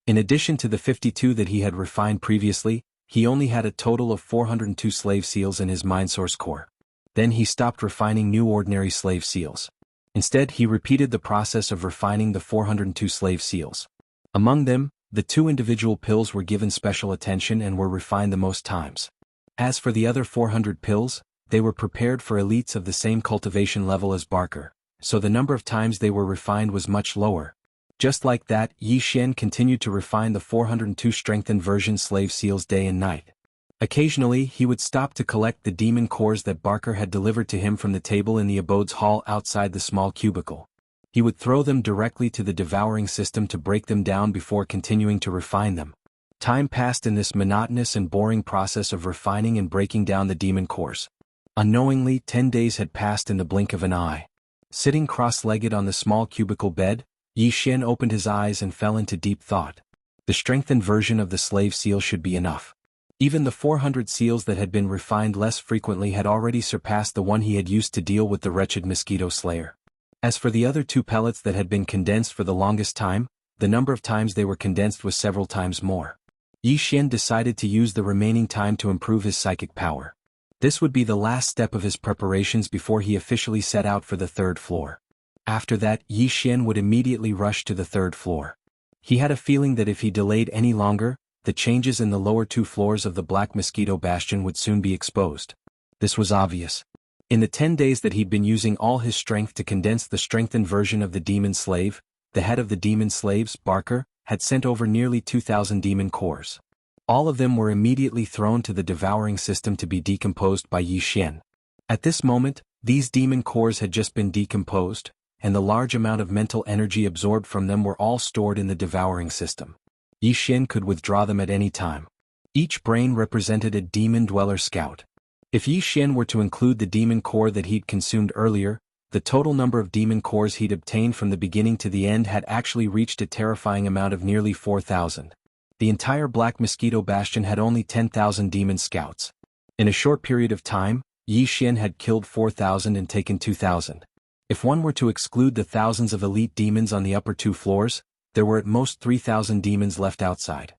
In addition to the 52 that he had refined previously, he only had a total of 402 slave seals in his mind source core. Then he stopped refining new ordinary slave seals. Instead, he repeated the process of refining the 402 slave seals. Among them, the 2 individual pills were given special attention and were refined the most times. As for the other 400 pills, they were prepared for elites of the same cultivation level as Barker, so the number of times they were refined was much lower. Just like that, Yi Xian continued to refine the 402 strengthened version slave seals day and night. Occasionally, he would stop to collect the demon cores that Barker had delivered to him from the table in the abode's hall outside the small cubicle. He would throw them directly to the devouring system to break them down before continuing to refine them. Time passed in this monotonous and boring process of refining and breaking down the demon cores. Unknowingly, 10 days had passed in the blink of an eye. Sitting cross-legged on the small cubicle bed, Yi Xian opened his eyes and fell into deep thought. The strengthened version of the slave seal should be enough. Even the 400 seals that had been refined less frequently had already surpassed the one he had used to deal with the wretched mosquito slayer. As for the other 2 pellets that had been condensed for the longest time, the number of times they were condensed was several times more. Yi Xian decided to use the remaining time to improve his psychic power. This would be the last step of his preparations before he officially set out for the 3rd floor. After that, Yi Xian would immediately rush to the 3rd floor. He had a feeling that if he delayed any longer, the changes in the lower 2 floors of the Black Mosquito Bastion would soon be exposed. This was obvious. In the 10 days that he'd been using all his strength to condense the strengthened version of the demon slave, the head of the demon slaves, Barker, had sent over nearly 2,000 demon cores. All of them were immediately thrown to the devouring system to be decomposed by Yi Xian. At this moment, these demon cores had just been decomposed, and the large amount of mental energy absorbed from them were all stored in the devouring system. Yi Xian could withdraw them at any time. Each brain represented a demon dweller scout. If Yi Xian were to include the demon core that he'd consumed earlier, the total number of demon cores he'd obtained from the beginning to the end had actually reached a terrifying amount of nearly 4,000. The entire Black Mosquito Bastion had only 10,000 demon scouts. In a short period of time, Yi Xian had killed 4,000 and taken 2,000. If one were to exclude the thousands of elite demons on the upper 2 floors, there were at most 3,000 demons left outside.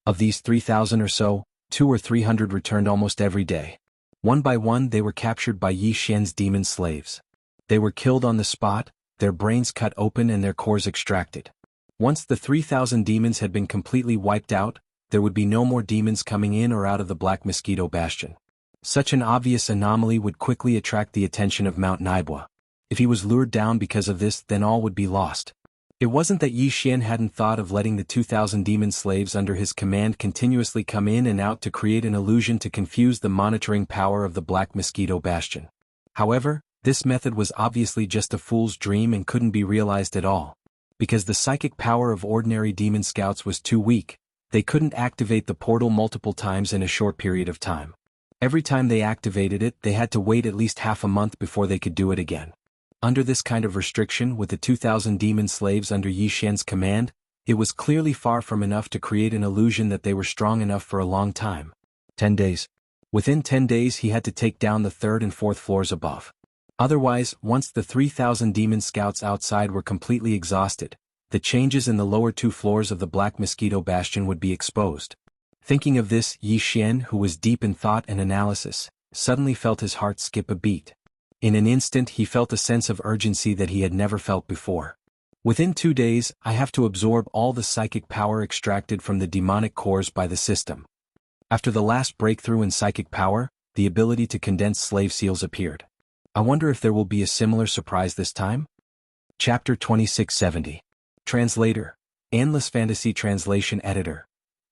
Of these 3,000 or so, 200 or 300 returned almost every day. One by one they were captured by Yi Xian's demon slaves. They were killed on the spot, their brains cut open and their cores extracted. Once the 3,000 demons had been completely wiped out, there would be no more demons coming in or out of the Black Mosquito Bastion. Such an obvious anomaly would quickly attract the attention of Mount Naibua. If he was lured down because of this, then all would be lost. It wasn't that Yi Xian hadn't thought of letting the 2,000 demon slaves under his command continuously come in and out to create an illusion to confuse the monitoring power of the Black Mosquito Bastion. However, this method was obviously just a fool's dream and couldn't be realized at all. Because the psychic power of ordinary demon scouts was too weak, they couldn't activate the portal multiple times in a short period of time. Every time they activated it, they had to wait at least half a month before they could do it again. Under this kind of restriction, with the 2,000 demon slaves under Yi Xian's command, it was clearly far from enough to create an illusion that they were strong enough for a long time. 10 days. Within 10 days he had to take down the 3rd and 4th floors above. Otherwise, once the 3,000 demon scouts outside were completely exhausted, the changes in the lower 2 floors of the Black Mosquito Bastion would be exposed. Thinking of this, Yi Xian, who was deep in thought and analysis, suddenly felt his heart skip a beat. In an instant he felt a sense of urgency that he had never felt before. Within 2 days, I have to absorb all the psychic power extracted from the demonic cores by the system. After the last breakthrough in psychic power, the ability to condense slave seals appeared. I wonder if there will be a similar surprise this time? Chapter 2670. Translator. Endless Fantasy Translation Editor.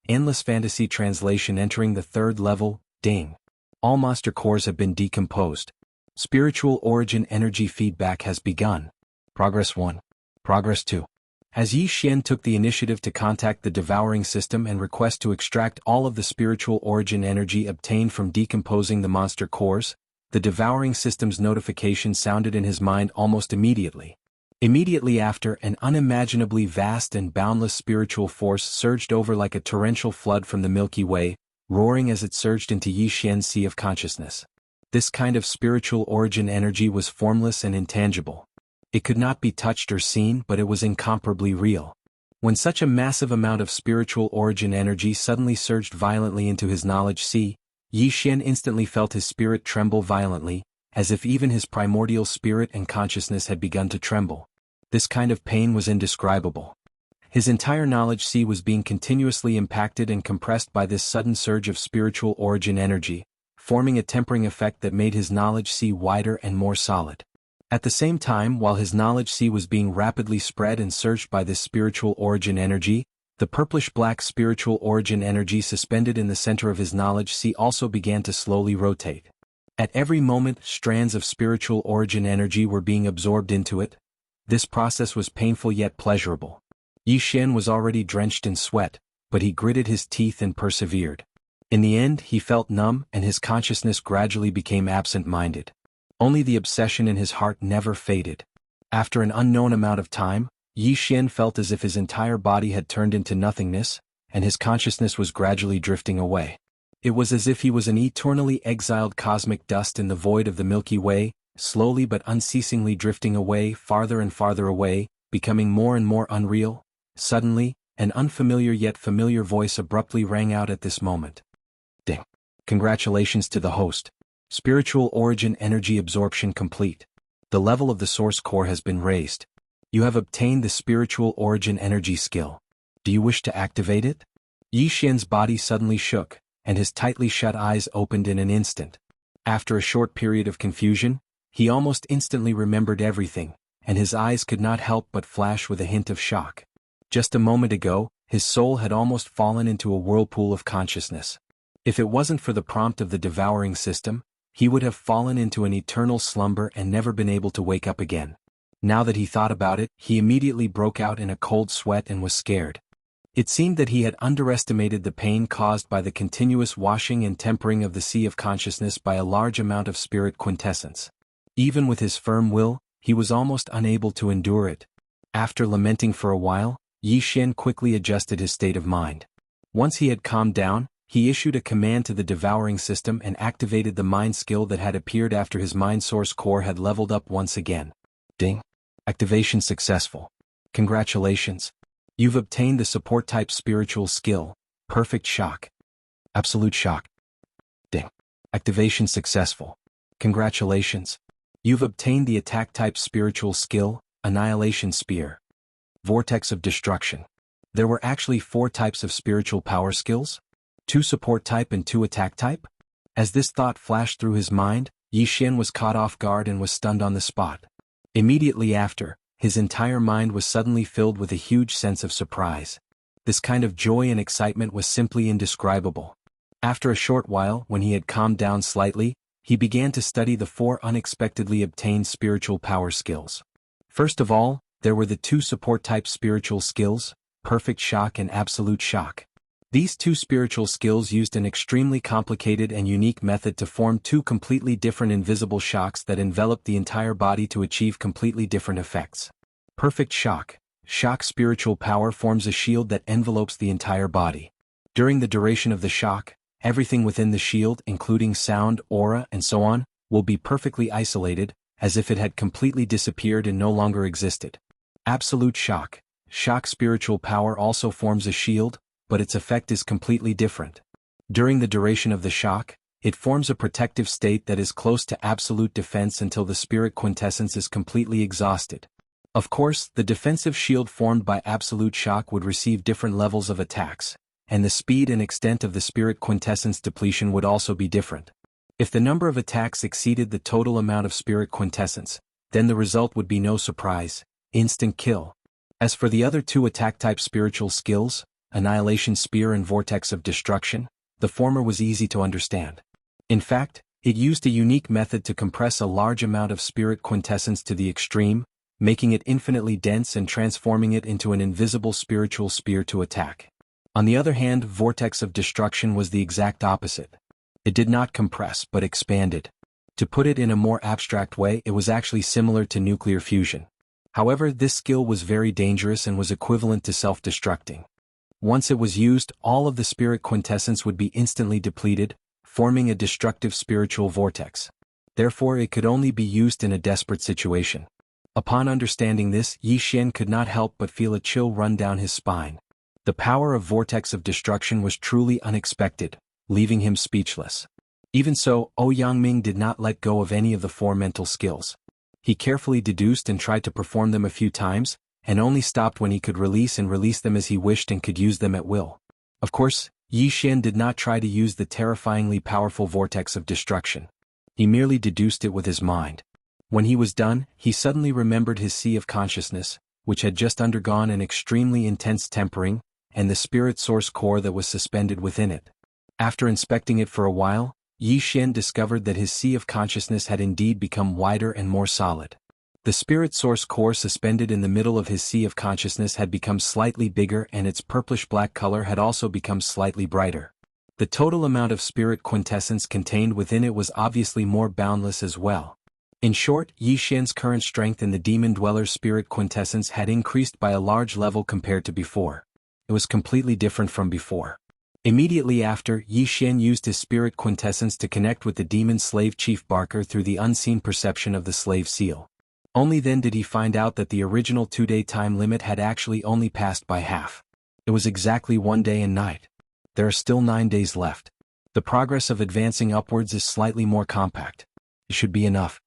Endless Fantasy Translation entering the 3rd level, ding. All monster cores have been decomposed. Spiritual origin energy feedback has begun. Progress 1. Progress 2. As Yi Xian took the initiative to contact the devouring system and request to extract all of the spiritual origin energy obtained from decomposing the monster cores, the devouring system's notification sounded in his mind almost immediately. Immediately after, an unimaginably vast and boundless spiritual force surged over like a torrential flood from the Milky Way, roaring as it surged into Yi Xian's sea of consciousness. This kind of spiritual origin energy was formless and intangible. It could not be touched or seen, but it was incomparably real. When such a massive amount of spiritual origin energy suddenly surged violently into his knowledge sea, Yi Xian instantly felt his spirit tremble violently, as if even his primordial spirit and consciousness had begun to tremble. This kind of pain was indescribable. His entire knowledge sea was being continuously impacted and compressed by this sudden surge of spiritual origin energy, forming a tempering effect that made his knowledge sea wider and more solid. At the same time, while his knowledge sea was being rapidly spread and surged by this spiritual origin energy, the purplish-black spiritual origin energy suspended in the center of his knowledge sea also began to slowly rotate. At every moment, strands of spiritual origin energy were being absorbed into it. This process was painful yet pleasurable. Yi Xian was already drenched in sweat, but he gritted his teeth and persevered. In the end, he felt numb and his consciousness gradually became absent-minded. Only the obsession in his heart never faded. After an unknown amount of time, Yi Xian felt as if his entire body had turned into nothingness, and his consciousness was gradually drifting away. It was as if he was an eternally exiled cosmic dust in the void of the Milky Way, slowly but unceasingly drifting away, farther and farther away, becoming more and more unreal. Suddenly, an unfamiliar yet familiar voice abruptly rang out at this moment. Ding! Congratulations to the host. Spiritual origin energy absorption complete. The level of the source core has been raised. You have obtained the spiritual origin energy skill. Do you wish to activate it? Yi Xian's body suddenly shook, and his tightly shut eyes opened in an instant. After a short period of confusion, he almost instantly remembered everything, and his eyes could not help but flash with a hint of shock. Just a moment ago, his soul had almost fallen into a whirlpool of consciousness. If it wasn't for the prompt of the devouring system, he would have fallen into an eternal slumber and never been able to wake up again. Now that he thought about it, he immediately broke out in a cold sweat and was scared. It seemed that he had underestimated the pain caused by the continuous washing and tempering of the sea of consciousness by a large amount of spirit quintessence. Even with his firm will, he was almost unable to endure it. After lamenting for a while, Yi Xian quickly adjusted his state of mind. Once he had calmed down, he issued a command to the devouring system and activated the mind skill that had appeared after his mind source core had leveled up once again. Ding! Activation successful. Congratulations. You've obtained the support type spiritual skill, Perfect Shock. Absolute Shock. Ding! Activation successful. Congratulations. You've obtained the attack type spiritual skill, Annihilation Spear. Vortex of Destruction. There were actually 4 types of spiritual power skills? 2 support type and 2 attack type? As this thought flashed through his mind, Yi Xian was caught off guard and was stunned on the spot. Immediately after, his entire mind was suddenly filled with a huge sense of surprise. This kind of joy and excitement was simply indescribable. After a short while, when he had calmed down slightly, he began to study the 4 unexpectedly obtained spiritual power skills. First of all, there were the 2 support type spiritual skills, Perfect Shock and Absolute Shock. These 2 spiritual skills used an extremely complicated and unique method to form 2 completely different invisible shocks that enveloped the entire body to achieve completely different effects. Perfect Shock. Shock spiritual power forms a shield that envelopes the entire body. During the duration of the shock, everything within the shield, including sound, aura, and so on, will be perfectly isolated, as if it had completely disappeared and no longer existed. Absolute Shock. Shock spiritual power also forms a shield, but its effect is completely different. During the duration of the shock, it forms a protective state that is close to absolute defense until the spirit quintessence is completely exhausted. Of course, the defensive shield formed by absolute shock would receive different levels of attacks, and the speed and extent of the spirit quintessence depletion would also be different. If the number of attacks exceeded the total amount of spirit quintessence, then the result would be no surprise, instant kill. As for the other 2 attack-type spiritual skills, Annihilation Spear and Vortex of Destruction, the former was easy to understand. In fact, it used a unique method to compress a large amount of spirit quintessence to the extreme, making it infinitely dense and transforming it into an invisible spiritual spear to attack. On the other hand, Vortex of Destruction was the exact opposite. It did not compress but expanded. To put it in a more abstract way, it was actually similar to nuclear fusion. However, this skill was very dangerous and was equivalent to self-destructing. Once it was used, all of the spirit quintessence would be instantly depleted, forming a destructive spiritual vortex. Therefore, it could only be used in a desperate situation. Upon understanding this, Yi Xian could not help but feel a chill run down his spine. The power of Vortex of Destruction was truly unexpected, leaving him speechless. Even so, Ouyang did not let go of any of the four mental skills. He carefully deduced and tried to perform them a few times, and only stopped when he could release them as he wished and could use them at will. Of course, Yi Xian did not try to use the terrifyingly powerful Vortex of Destruction. He merely deduced it with his mind. When he was done, he suddenly remembered his Sea of Consciousness, which had just undergone an extremely intense tempering, and the spirit source core that was suspended within it. After inspecting it for a while, Yi Xian discovered that his Sea of Consciousness had indeed become wider and more solid. The spirit source core suspended in the middle of his Sea of Consciousness had become slightly bigger, and its purplish-black color had also become slightly brighter. The total amount of spirit quintessence contained within it was obviously more boundless as well. In short, Yi Xian's current strength in the Demon Dweller's spirit quintessence had increased by a large level compared to before. It was completely different from before. Immediately after, Yi Xian used his spirit quintessence to connect with the demon slave chief Barker through the unseen perception of the slave seal. Only then did he find out that the original 2-day time limit had actually only passed by half. It was exactly 1 day and night. There are still 9 days left. The progress of advancing upwards is slightly more compact. It should be enough.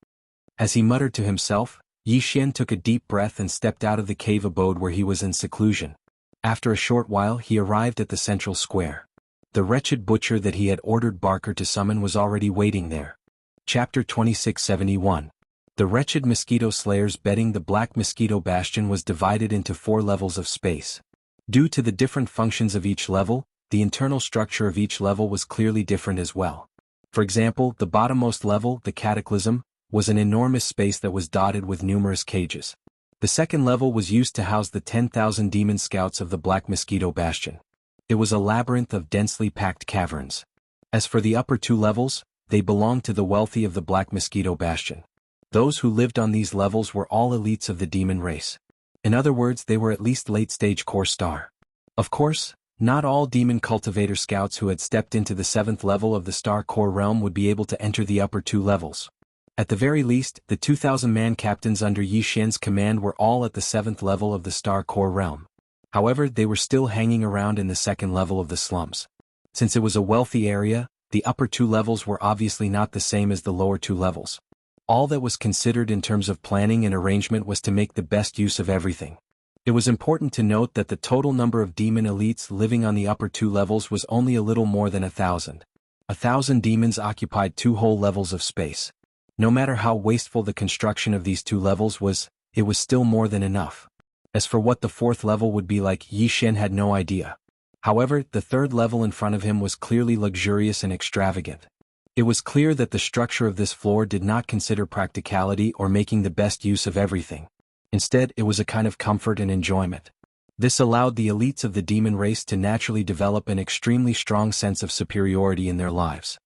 As he muttered to himself, Yi Xian took a deep breath and stepped out of the cave abode where he was in seclusion. After a short while he arrived at the central square. The wretched butcher that he had ordered Barker to summon was already waiting there. Chapter 2671. The wretched mosquito slayers bedding the Black Mosquito Bastion was divided into 4 levels of space. Due to the different functions of each level, the internal structure of each level was clearly different as well. For example, the bottommost level, the Cataclysm, was an enormous space that was dotted with numerous cages. The second level was used to house the 10,000 demon scouts of the Black Mosquito Bastion. It was a labyrinth of densely packed caverns. As for the upper 2 levels, they belonged to the wealthy of the Black Mosquito Bastion. Those who lived on these levels were all elites of the demon race. In other words, they were at least late-stage core star. Of course, not all demon cultivator scouts who had stepped into the 7th level of the star core realm would be able to enter the upper 2 levels. At the very least, the 2,000-man captains under Yi Xian's command were all at the 7th level of the star core realm. However, they were still hanging around in the 2nd level of the slums. Since it was a wealthy area, the upper 2 levels were obviously not the same as the lower 2 levels. All that was considered in terms of planning and arrangement was to make the best use of everything. It was important to note that the total number of demon elites living on the upper 2 levels was only a little more than 1,000. 1,000 demons occupied 2 whole levels of space. No matter how wasteful the construction of these 2 levels was, it was still more than enough. As for what the 4th level would be like, Yi Xian had no idea. However, the 3rd level in front of him was clearly luxurious and extravagant. It was clear that the structure of this floor did not consider practicality or making the best use of everything. Instead, it was a kind of comfort and enjoyment. This allowed the elites of the demon race to naturally develop an extremely strong sense of superiority in their lives.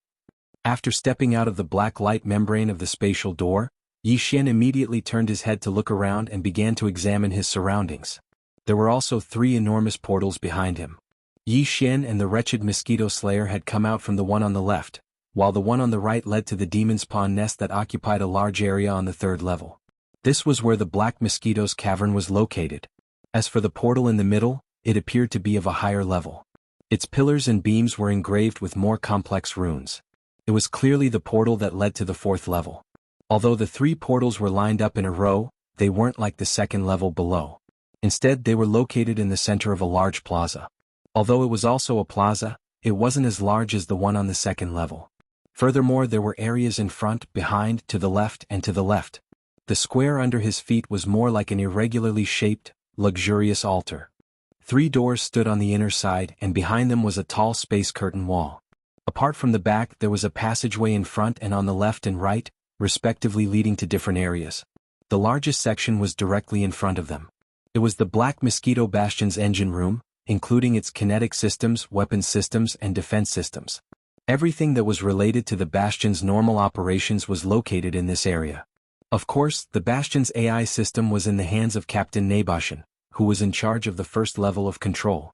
After stepping out of the black light membrane of the spatial door, Yi Xian immediately turned his head to look around and began to examine his surroundings. There were also 3 enormous portals behind him. Yi Xian and the wretched mosquito slayer had come out from the one on the left, while the one on the right led to the demon's pawn nest that occupied a large area on the 3rd level. This was where the Black Mosquito's cavern was located. As for the portal in the middle, it appeared to be of a higher level. Its pillars and beams were engraved with more complex runes. It was clearly the portal that led to the 4th level. Although the 3 portals were lined up in a row, they weren't like the 2nd level below. Instead, they were located in the center of a large plaza. Although it was also a plaza, it wasn't as large as the one on the 2nd level. Furthermore, there were areas in front, behind, to the left, and to the left. The square under his feet was more like an irregularly shaped, luxurious altar. 3 doors stood on the inner side, and behind them was a tall space curtain wall. Apart from the back, there was a passageway in front and on the left and right, respectively, leading to different areas. The largest section was directly in front of them. It was the Black Mosquito Bastion's engine room, including its kinetic systems, weapons systems, and defense systems. Everything that was related to the Bastion's normal operations was located in this area. Of course, the Bastion's AI system was in the hands of Captain Nabashan, who was in charge of the 1st level of control.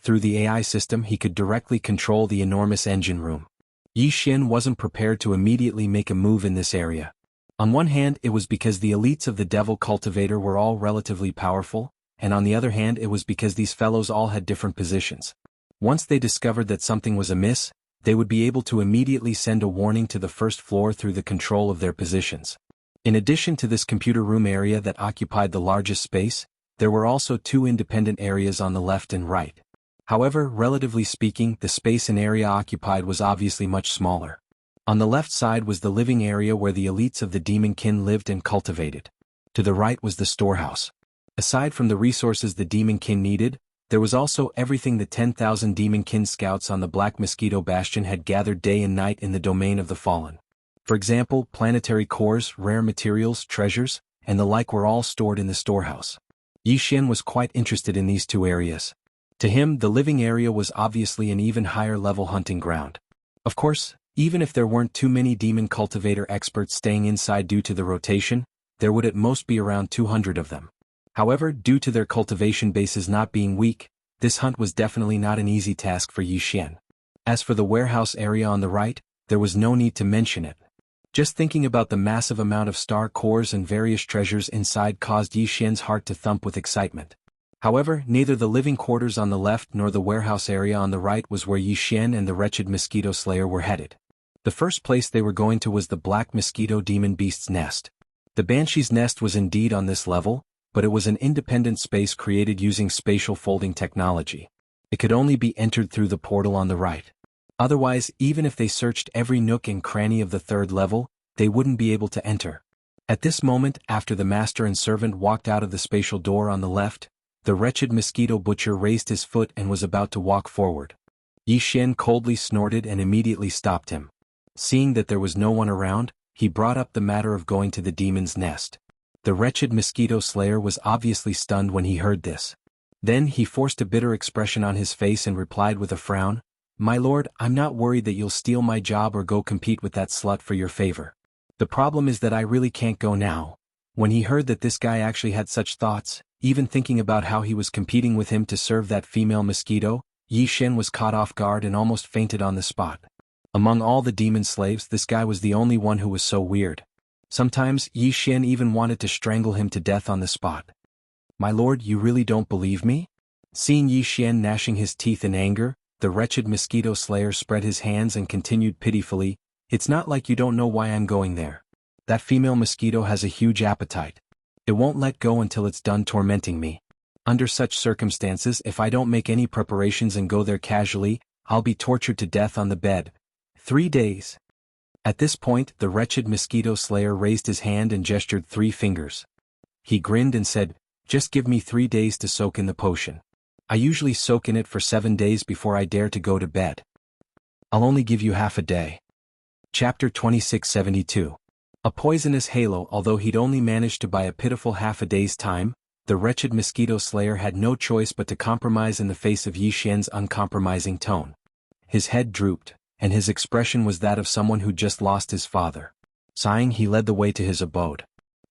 Through the AI system, he could directly control the enormous engine room. Yi Xian wasn't prepared to immediately make a move in this area. On one hand, it was because the elites of the Devil Cultivator were all relatively powerful, and on the other hand, it was because these fellows all had different positions. Once they discovered that something was amiss, they would be able to immediately send a warning to the first floor through the control of their positions. In addition to this computer room area that occupied the largest space, there were also two independent areas on the left and right. However, relatively speaking, the space and area occupied was obviously much smaller. On the left side was the living area where the elites of the demon kin lived and cultivated. To the right was the storehouse. Aside from the resources the demon kin needed, there was also everything the 10,000 demon kin scouts on the Black Mosquito Bastion had gathered day and night in the domain of the fallen. For example, planetary cores, rare materials, treasures, and the like were all stored in the storehouse. Yi Xian was quite interested in these two areas. To him, the living area was obviously an even higher level hunting ground. Of course, even if there weren't too many demon cultivator experts staying inside due to the rotation, there would at most be around 200 of them. However, due to their cultivation bases not being weak, this hunt was definitely not an easy task for Yi Xian. As for the warehouse area on the right, there was no need to mention it. Just thinking about the massive amount of star cores and various treasures inside caused Yi Xian's heart to thump with excitement. However, neither the living quarters on the left nor the warehouse area on the right was where Yi Xian and the wretched mosquito slayer were headed. The first place they were going to was the Black Mosquito Demon Beast's nest. The Banshee's nest was indeed on this level, but it was an independent space created using spatial folding technology. It could only be entered through the portal on the right. Otherwise, even if they searched every nook and cranny of the third level, they wouldn't be able to enter. At this moment, after the master and servant walked out of the spatial door on the left, the wretched mosquito butcher raised his foot and was about to walk forward. Yi Xian coldly snorted and immediately stopped him. Seeing that there was no one around, he brought up the matter of going to the demon's nest. The wretched mosquito slayer was obviously stunned when he heard this. Then he forced a bitter expression on his face and replied with a frown, "My lord, I'm not worried that you'll steal my job or go compete with that slut for your favor. The problem is that I really can't go now." When he heard that this guy actually had such thoughts, even thinking about how he was competing with him to serve that female mosquito, Yi Xian was caught off guard and almost fainted on the spot. Among all the demon slaves, this guy was the only one who was so weird. Sometimes, Yi Xian even wanted to strangle him to death on the spot. "My lord, you really don't believe me?" Seeing Yi Xian gnashing his teeth in anger, the wretched mosquito slayer spread his hands and continued pitifully, "It's not like you don't know why I'm going there. That female mosquito has a huge appetite. It won't let go until it's done tormenting me. Under such circumstances, if I don't make any preparations and go there casually, I'll be tortured to death on the bed. 3 days. At this point, the wretched mosquito slayer raised his hand and gestured 3 fingers. He grinned and said, "Just give me 3 days to soak in the potion. I usually soak in it for 7 days before I dare to go to bed. I'll only give you half a day." Chapter 2672. A poisonous halo. Although he'd only managed to buy a pitiful half a day's time, the wretched mosquito slayer had no choice but to compromise in the face of Yi Xian's uncompromising tone. His head drooped, and his expression was that of someone who'd just lost his father. Sighing, he led the way to his abode.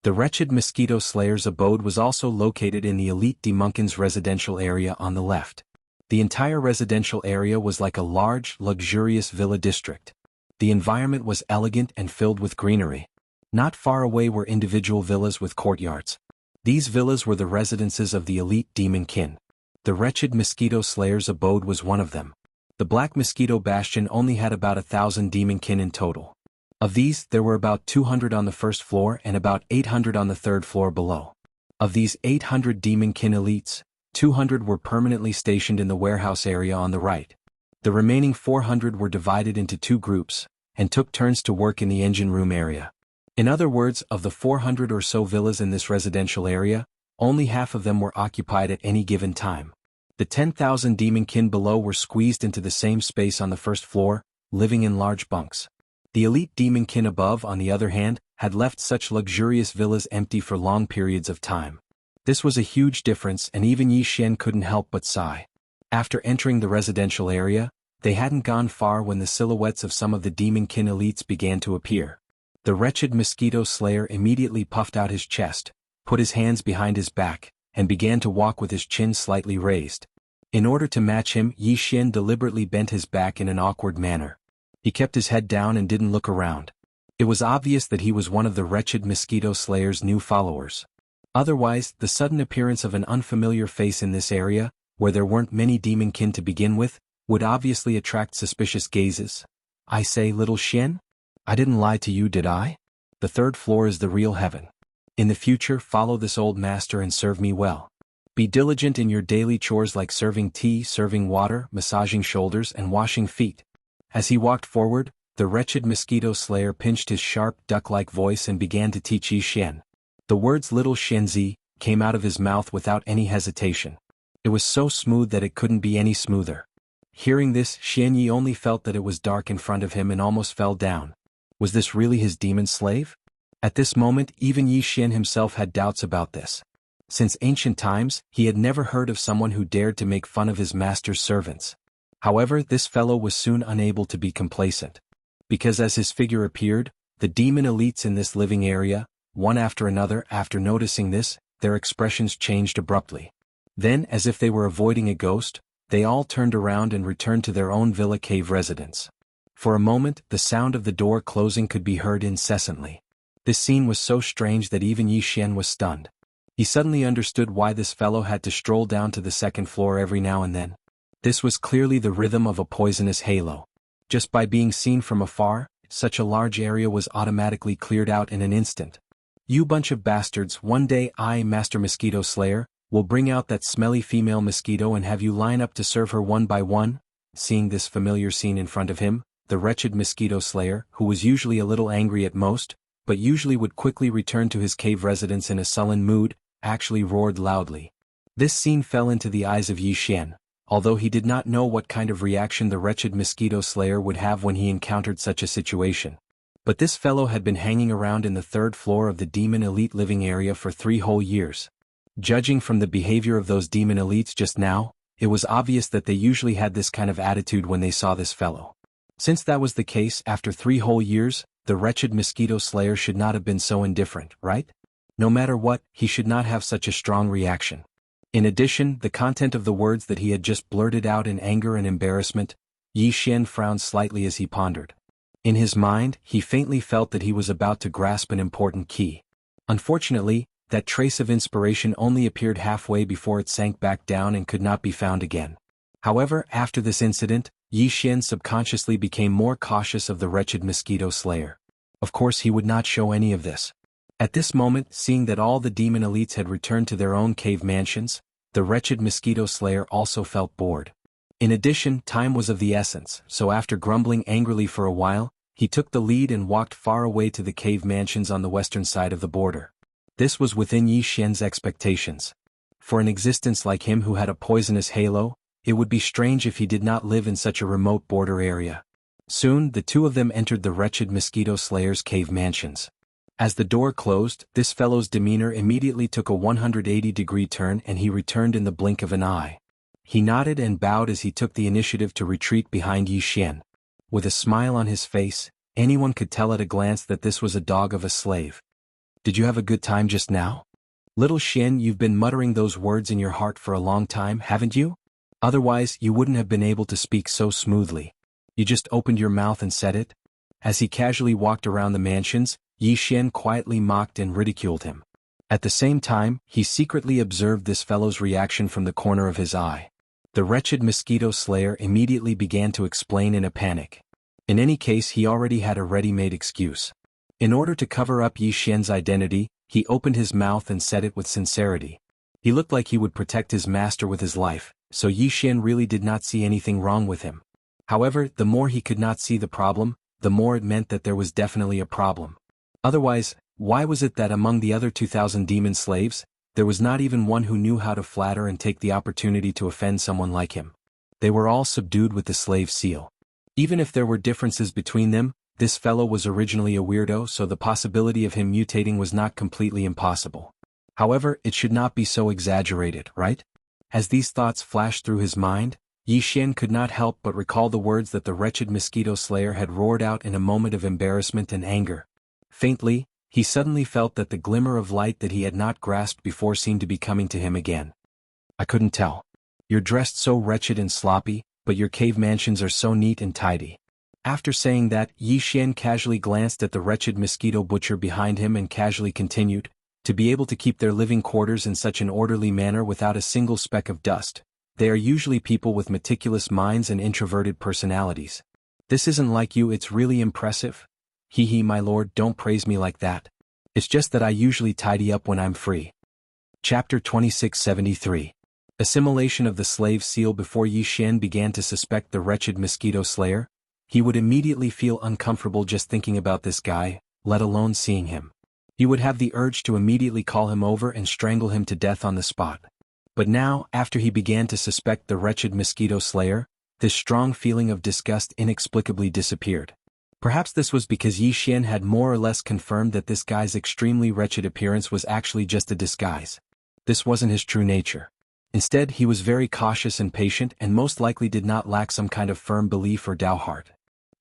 The wretched mosquito slayer's abode was also located in the elite Demonkin's residential area on the left. The entire residential area was like a large, luxurious villa district. The environment was elegant and filled with greenery. Not far away were individual villas with courtyards. These villas were the residences of the elite demon kin. The wretched mosquito slayer's abode was one of them. The Black Mosquito Bastion only had about 1,000 demon kin in total. Of these, there were about 200 on the first floor and about 800 on the third floor below. Of these 800 demon kin elites, 200 were permanently stationed in the warehouse area on the right. The remaining 400 were divided into 2 groups, and took turns to work in the engine room area. In other words, of the 400 or so villas in this residential area, only half of them were occupied at any given time. The 10,000 demon kin below were squeezed into the same space on the first floor, living in large bunks. The elite demon kin above, on the other hand, had left such luxurious villas empty for long periods of time. This was a huge difference, and even Yi Xian couldn't help but sigh. After entering the residential area, they hadn't gone far when the silhouettes of some of the demon kin elites began to appear. The wretched mosquito slayer immediately puffed out his chest, put his hands behind his back, and began to walk with his chin slightly raised. In order to match him, Yi Xian deliberately bent his back in an awkward manner. He kept his head down and didn't look around. It was obvious that he was one of the wretched mosquito slayer's new followers. Otherwise, the sudden appearance of an unfamiliar face in this area, where there weren't many demonkin to begin with, would obviously attract suspicious gazes. I say, little Xian? I didn't lie to you, did I? The third floor is the real heaven. In the future, follow this old master and serve me well. Be diligent in your daily chores like serving tea, serving water, massaging shoulders, and washing feet. As he walked forward, the wretched mosquito slayer pinched his sharp, duck-like voice and began to teach Yi Xian. The words little Xianzi came out of his mouth without any hesitation. It was so smooth that it couldn't be any smoother. Hearing this, Xian Yi only felt that it was dark in front of him and almost fell down. Was this really his demon slave? At this moment, even Yi Xian himself had doubts about this. Since ancient times, he had never heard of someone who dared to make fun of his master's servants. However, this fellow was soon unable to be complacent. Because as his figure appeared, the demon elites in this living area, one after another, after noticing this, their expressions changed abruptly. Then, as if they were avoiding a ghost, they all turned around and returned to their own villa cave residence. For a moment, the sound of the door closing could be heard incessantly. This scene was so strange that even Yi Xian was stunned. He suddenly understood why this fellow had to stroll down to the second floor every now and then. This was clearly the rhythm of a poisonous halo. Just by being seen from afar, such a large area was automatically cleared out in an instant. You bunch of bastards, one day I, Master Mosquito Slayer, will bring out that smelly female mosquito and have you line up to serve her one by one. Seeing this familiar scene in front of him, the wretched mosquito slayer, who was usually a little angry at most, but usually would quickly return to his cave residence in a sullen mood, actually roared loudly. This scene fell into the eyes of Yi Xian, although he did not know what kind of reaction the wretched mosquito slayer would have when he encountered such a situation. But this fellow had been hanging around in the third floor of the demon elite living area for 3 whole years. Judging from the behavior of those demon elites just now, it was obvious that they usually had this kind of attitude when they saw this fellow. Since that was the case, after 3 whole years, the wretched mosquito slayer should not have been so indifferent, right? No matter what, he should not have such a strong reaction. In addition, the content of the words that he had just blurted out in anger and embarrassment, Yi Xian frowned slightly as he pondered. In his mind, he faintly felt that he was about to grasp an important key. Unfortunately, that trace of inspiration only appeared halfway before it sank back down and could not be found again. However, after this incident, Yi Xian subconsciously became more cautious of the wretched mosquito slayer. Of course, he would not show any of this. At this moment, seeing that all the demon elites had returned to their own cave mansions, the wretched mosquito slayer also felt bored. In addition, time was of the essence, so after grumbling angrily for a while, he took the lead and walked far away to the cave mansions on the western side of the border. This was within Yi Xian's expectations. For an existence like him who had a poisonous halo, it would be strange if he did not live in such a remote border area. Soon, the two of them entered the wretched mosquito slayer's cave mansions. As the door closed, this fellow's demeanor immediately took a 180-degree turn and he returned in the blink of an eye. He nodded and bowed as he took the initiative to retreat behind Yi Xian. With a smile on his face, anyone could tell at a glance that this was a dog of a slave. Did you have a good time just now? Little Xian, you've been muttering those words in your heart for a long time, haven't you? Otherwise, you wouldn't have been able to speak so smoothly. You just opened your mouth and said it? As he casually walked around the mansions, Yi Xian quietly mocked and ridiculed him. At the same time, he secretly observed this fellow's reaction from the corner of his eye. The wretched mosquito slayer immediately began to explain in a panic. In any case, he already had a ready-made excuse. In order to cover up Yi Xian's identity, he opened his mouth and said it with sincerity. He looked like he would protect his master with his life, so Yi Xian really did not see anything wrong with him. However, the more he could not see the problem, the more it meant that there was definitely a problem. Otherwise, why was it that among the other 2,000 demon slaves, there was not even one who knew how to flatter and take the opportunity to offend someone like him? They were all subdued with the slave seal. Even if there were differences between them, this fellow was originally a weirdo, so the possibility of him mutating was not completely impossible. However, it should not be so exaggerated, right? As these thoughts flashed through his mind, Yi Xian could not help but recall the words that the wretched mosquito slayer had roared out in a moment of embarrassment and anger. Faintly, he suddenly felt that the glimmer of light that he had not grasped before seemed to be coming to him again. I couldn't tell. You're dressed so wretched and sloppy, but your cave mansions are so neat and tidy. After saying that, Yi Xian casually glanced at the wretched mosquito butcher behind him and casually continued, to be able to keep their living quarters in such an orderly manner without a single speck of dust. They are usually people with meticulous minds and introverted personalities. This isn't like you, it's really impressive. Hee hee, my lord, don't praise me like that. It's just that I usually tidy up when I'm free. Chapter 2673. Assimilation of the slave seal. Before Yi Xian began to suspect the wretched mosquito slayer, he would immediately feel uncomfortable just thinking about this guy, let alone seeing him. He would have the urge to immediately call him over and strangle him to death on the spot. But now, after he began to suspect the wretched mosquito slayer, this strong feeling of disgust inexplicably disappeared. Perhaps this was because Yi Xian had more or less confirmed that this guy's extremely wretched appearance was actually just a disguise. This wasn't his true nature. Instead, he was very cautious and patient and most likely did not lack some kind of firm belief or Tao heart.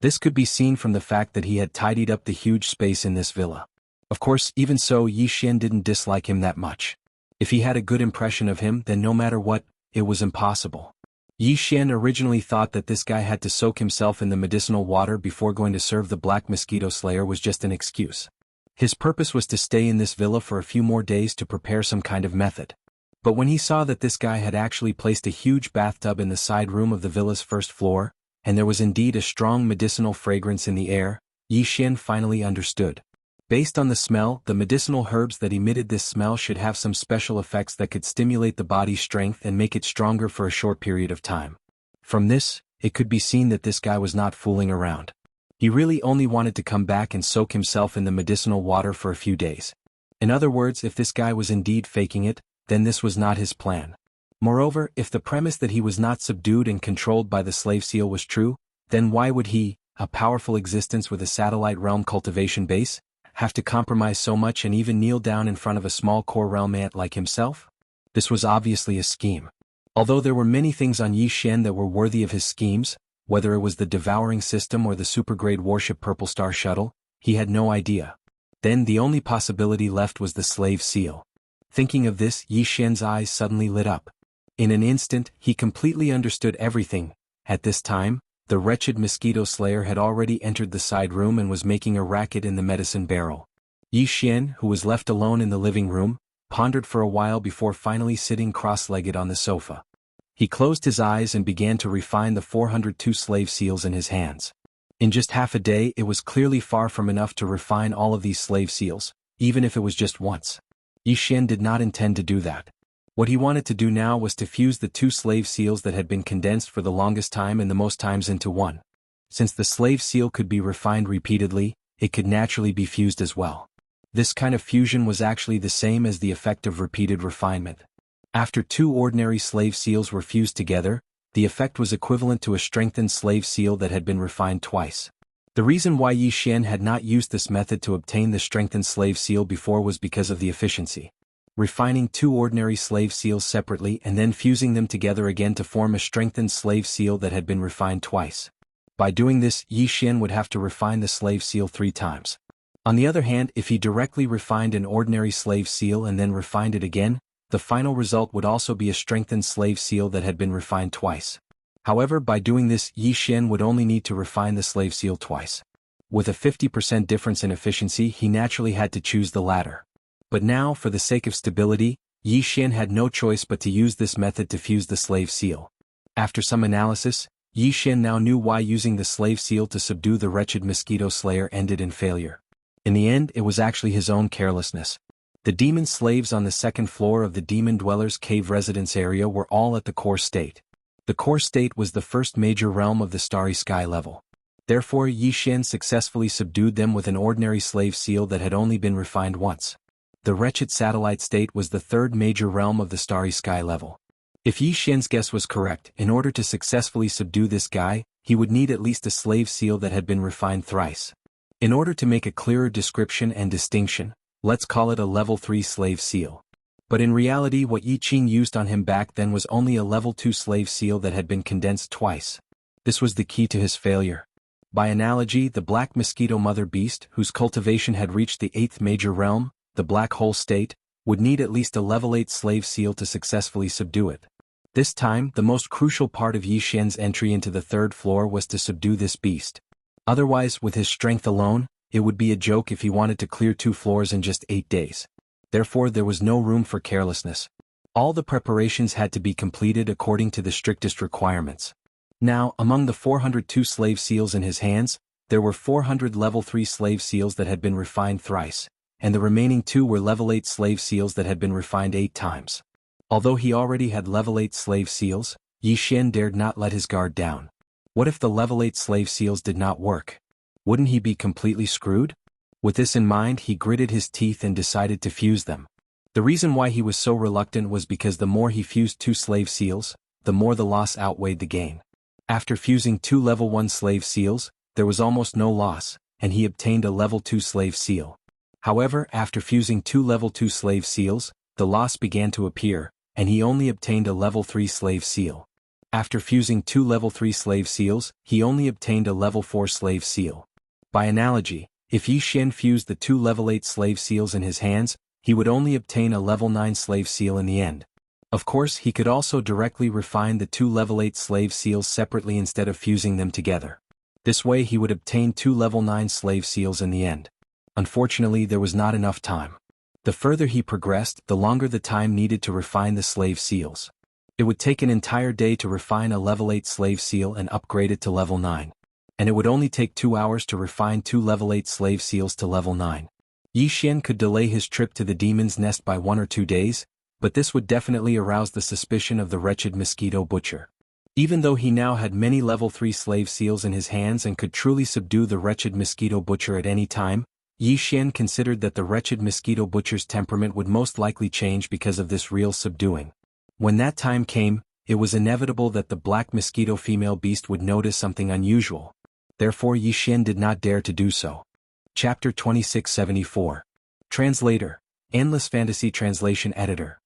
This could be seen from the fact that he had tidied up the huge space in this villa. Of course, even so, Yi Xian didn't dislike him that much. If he had a good impression of him, then no matter what, it was impossible. Yi Xian originally thought that this guy had to soak himself in the medicinal water before going to serve the black mosquito slayer was just an excuse. His purpose was to stay in this villa for a few more days to prepare some kind of method. But when he saw that this guy had actually placed a huge bathtub in the side room of the villa's first floor, and there was indeed a strong medicinal fragrance in the air, Yi Xian finally understood. Based on the smell, the medicinal herbs that emitted this smell should have some special effects that could stimulate the body's strength and make it stronger for a short period of time. From this, it could be seen that this guy was not fooling around. He really only wanted to come back and soak himself in the medicinal water for a few days. In other words, if this guy was indeed faking it, then this was not his plan. Moreover, if the premise that he was not subdued and controlled by the slave seal was true, then why would he, a powerful existence with a satellite realm cultivation base, have to compromise so much and even kneel down in front of a small core realm ant like himself? This was obviously a scheme. Although there were many things on Yi Xian that were worthy of his schemes, whether it was the devouring system or the supergrade warship Purple Star shuttle, he had no idea. Then the only possibility left was the slave seal. Thinking of this, Yi Xian's eyes suddenly lit up. In an instant, he completely understood everything. At this time, the wretched mosquito slayer had already entered the side room and was making a racket in the medicine barrel. Yi Xian, who was left alone in the living room, pondered for a while before finally sitting cross-legged on the sofa. He closed his eyes and began to refine the 402 slave seals in his hands. In just half a day, it was clearly far from enough to refine all of these slave seals, even if it was just once. Yi Xian did not intend to do that. What he wanted to do now was to fuse the two slave seals that had been condensed for the longest time and the most times into one. Since the slave seal could be refined repeatedly, it could naturally be fused as well. This kind of fusion was actually the same as the effect of repeated refinement. After two ordinary slave seals were fused together, the effect was equivalent to a strengthened slave seal that had been refined twice. The reason why Yi Xian had not used this method to obtain the strengthened slave seal before was because of the efficiency. Refining two ordinary slave seals separately and then fusing them together again to form a strengthened slave seal that had been refined twice. By doing this, Yi Xian would have to refine the slave seal 3 times. On the other hand, if he directly refined an ordinary slave seal and then refined it again, the final result would also be a strengthened slave seal that had been refined twice. However, by doing this, Yi Xian would only need to refine the slave seal twice. With a 50% difference in efficiency, he naturally had to choose the latter. But now, for the sake of stability, Yi Xian had no choice but to use this method to fuse the slave seal. After some analysis, Yi Xian now knew why using the slave seal to subdue the wretched mosquito slayer ended in failure. In the end, it was actually his own carelessness. The demon slaves on the second floor of the demon dwellers' cave residence area were all at the core state. The core state was the first major realm of the starry sky level. Therefore, Yi Xian successfully subdued them with an ordinary slave seal that had only been refined once. The wretched satellite state was the third major realm of the starry sky level. If Yi Xian's guess was correct, in order to successfully subdue this guy, he would need at least a slave seal that had been refined thrice. In order to make a clearer description and distinction, let's call it a level 3 slave seal. But in reality, what Yi Qing used on him back then was only a level 2 slave seal that had been condensed twice. This was the key to his failure. By analogy, the black mosquito mother beast, whose cultivation had reached the 8th major realm, the black hole state, would need at least a level 8 slave seal to successfully subdue it. This time, the most crucial part of Yi Xian's entry into the 3rd floor was to subdue this beast. Otherwise, with his strength alone, it would be a joke if he wanted to clear 2 floors in just 8 days. Therefore there was no room for carelessness. All the preparations had to be completed according to the strictest requirements. Now, among the 402 slave seals in his hands, there were 400 level 3 slave seals that had been refined thrice, and the remaining 2 were level 8 slave seals that had been refined 8 times. Although he already had level 8 slave seals, Yi Xian dared not let his guard down. What if the level 8 slave seals did not work? Wouldn't he be completely screwed? With this in mind, he gritted his teeth and decided to fuse them. The reason why he was so reluctant was because the more he fused 2 slave seals, the more the loss outweighed the gain. After fusing 2 level 1 slave seals, there was almost no loss, and he obtained a level 2 slave seal. However, after fusing 2 level 2 slave seals, the loss began to appear, and he only obtained a level 3 slave seal. After fusing 2 level 3 slave seals, he only obtained a level 4 slave seal. By analogy, if Yi Xian fused the 2 level 8 slave seals in his hands, he would only obtain a level 9 slave seal in the end. Of course, he could also directly refine the 2 level 8 slave seals separately instead of fusing them together. This way he would obtain 2 level 9 slave seals in the end. Unfortunately, there was not enough time. The further he progressed, the longer the time needed to refine the slave seals. It would take an entire day to refine a level 8 slave seal and upgrade it to level 9. And it would only take 2 hours to refine 2 level 8 slave seals to level 9. Yi Xian could delay his trip to the demon's nest by 1 or 2 days, but this would definitely arouse the suspicion of the wretched mosquito butcher. Even though he now had many level 3 slave seals in his hands and could truly subdue the wretched mosquito butcher at any time, Yi Xian considered that the wretched mosquito butcher's temperament would most likely change because of this real subduing. When that time came, it was inevitable that the black mosquito female beast would notice something unusual. Therefore Yi Xian did not dare to do so. Chapter 2674. Translator. Endless Fantasy Translation Editor.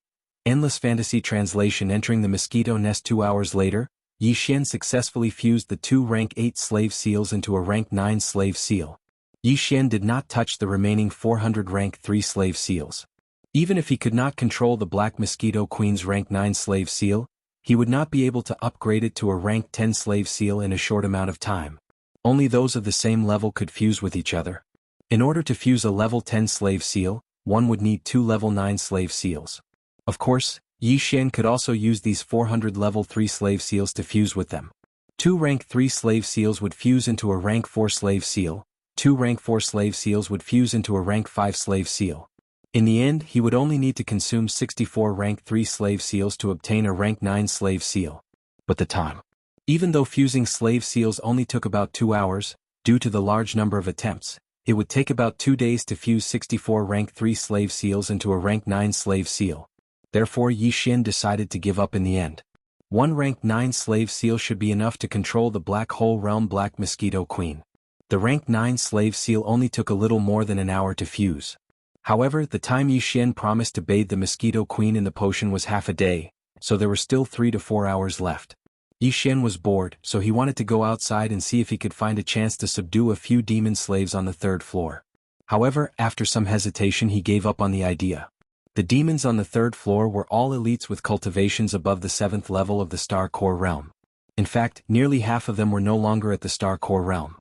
Endless Fantasy Translation. Entering the mosquito nest 2 hours later, Yi Xian successfully fused the 2 rank 8 slave seals into a rank 9 slave seal. Yi Xian did not touch the remaining 400 rank 3 slave seals. Even if he could not control the Black Mosquito Queen's rank 9 slave seal, he would not be able to upgrade it to a rank 10 slave seal in a short amount of time. Only those of the same level could fuse with each other. In order to fuse a level 10 slave seal, one would need 2 level 9 slave seals. Of course, Yi Xian could also use these 400 level 3 slave seals to fuse with them. 2 rank 3 slave seals would fuse into a rank 4 slave seal, 2 rank 4 slave seals would fuse into a rank 5 slave seal. In the end, he would only need to consume 64 rank 3 slave seals to obtain a rank 9 slave seal. But the time. Even though fusing slave seals only took about 2 hours, due to the large number of attempts, it would take about 2 days to fuse 64 rank 3 slave seals into a rank 9 slave seal. Therefore Yi Xian decided to give up in the end. 1 rank 9 slave seal should be enough to control the Black Hole Realm Black Mosquito Queen. The rank 9 slave seal only took a little more than an hour to fuse. However, the time Yi Xian promised to bathe the Mosquito Queen in the potion was half a day, so there were still 3 to 4 hours left. Yi Xian was bored, so he wanted to go outside and see if he could find a chance to subdue a few demon slaves on the 3rd floor. However, after some hesitation he gave up on the idea. The demons on the 3rd floor were all elites with cultivations above the 7th level of the Star Core realm. In fact, nearly half of them were no longer at the Star Core realm.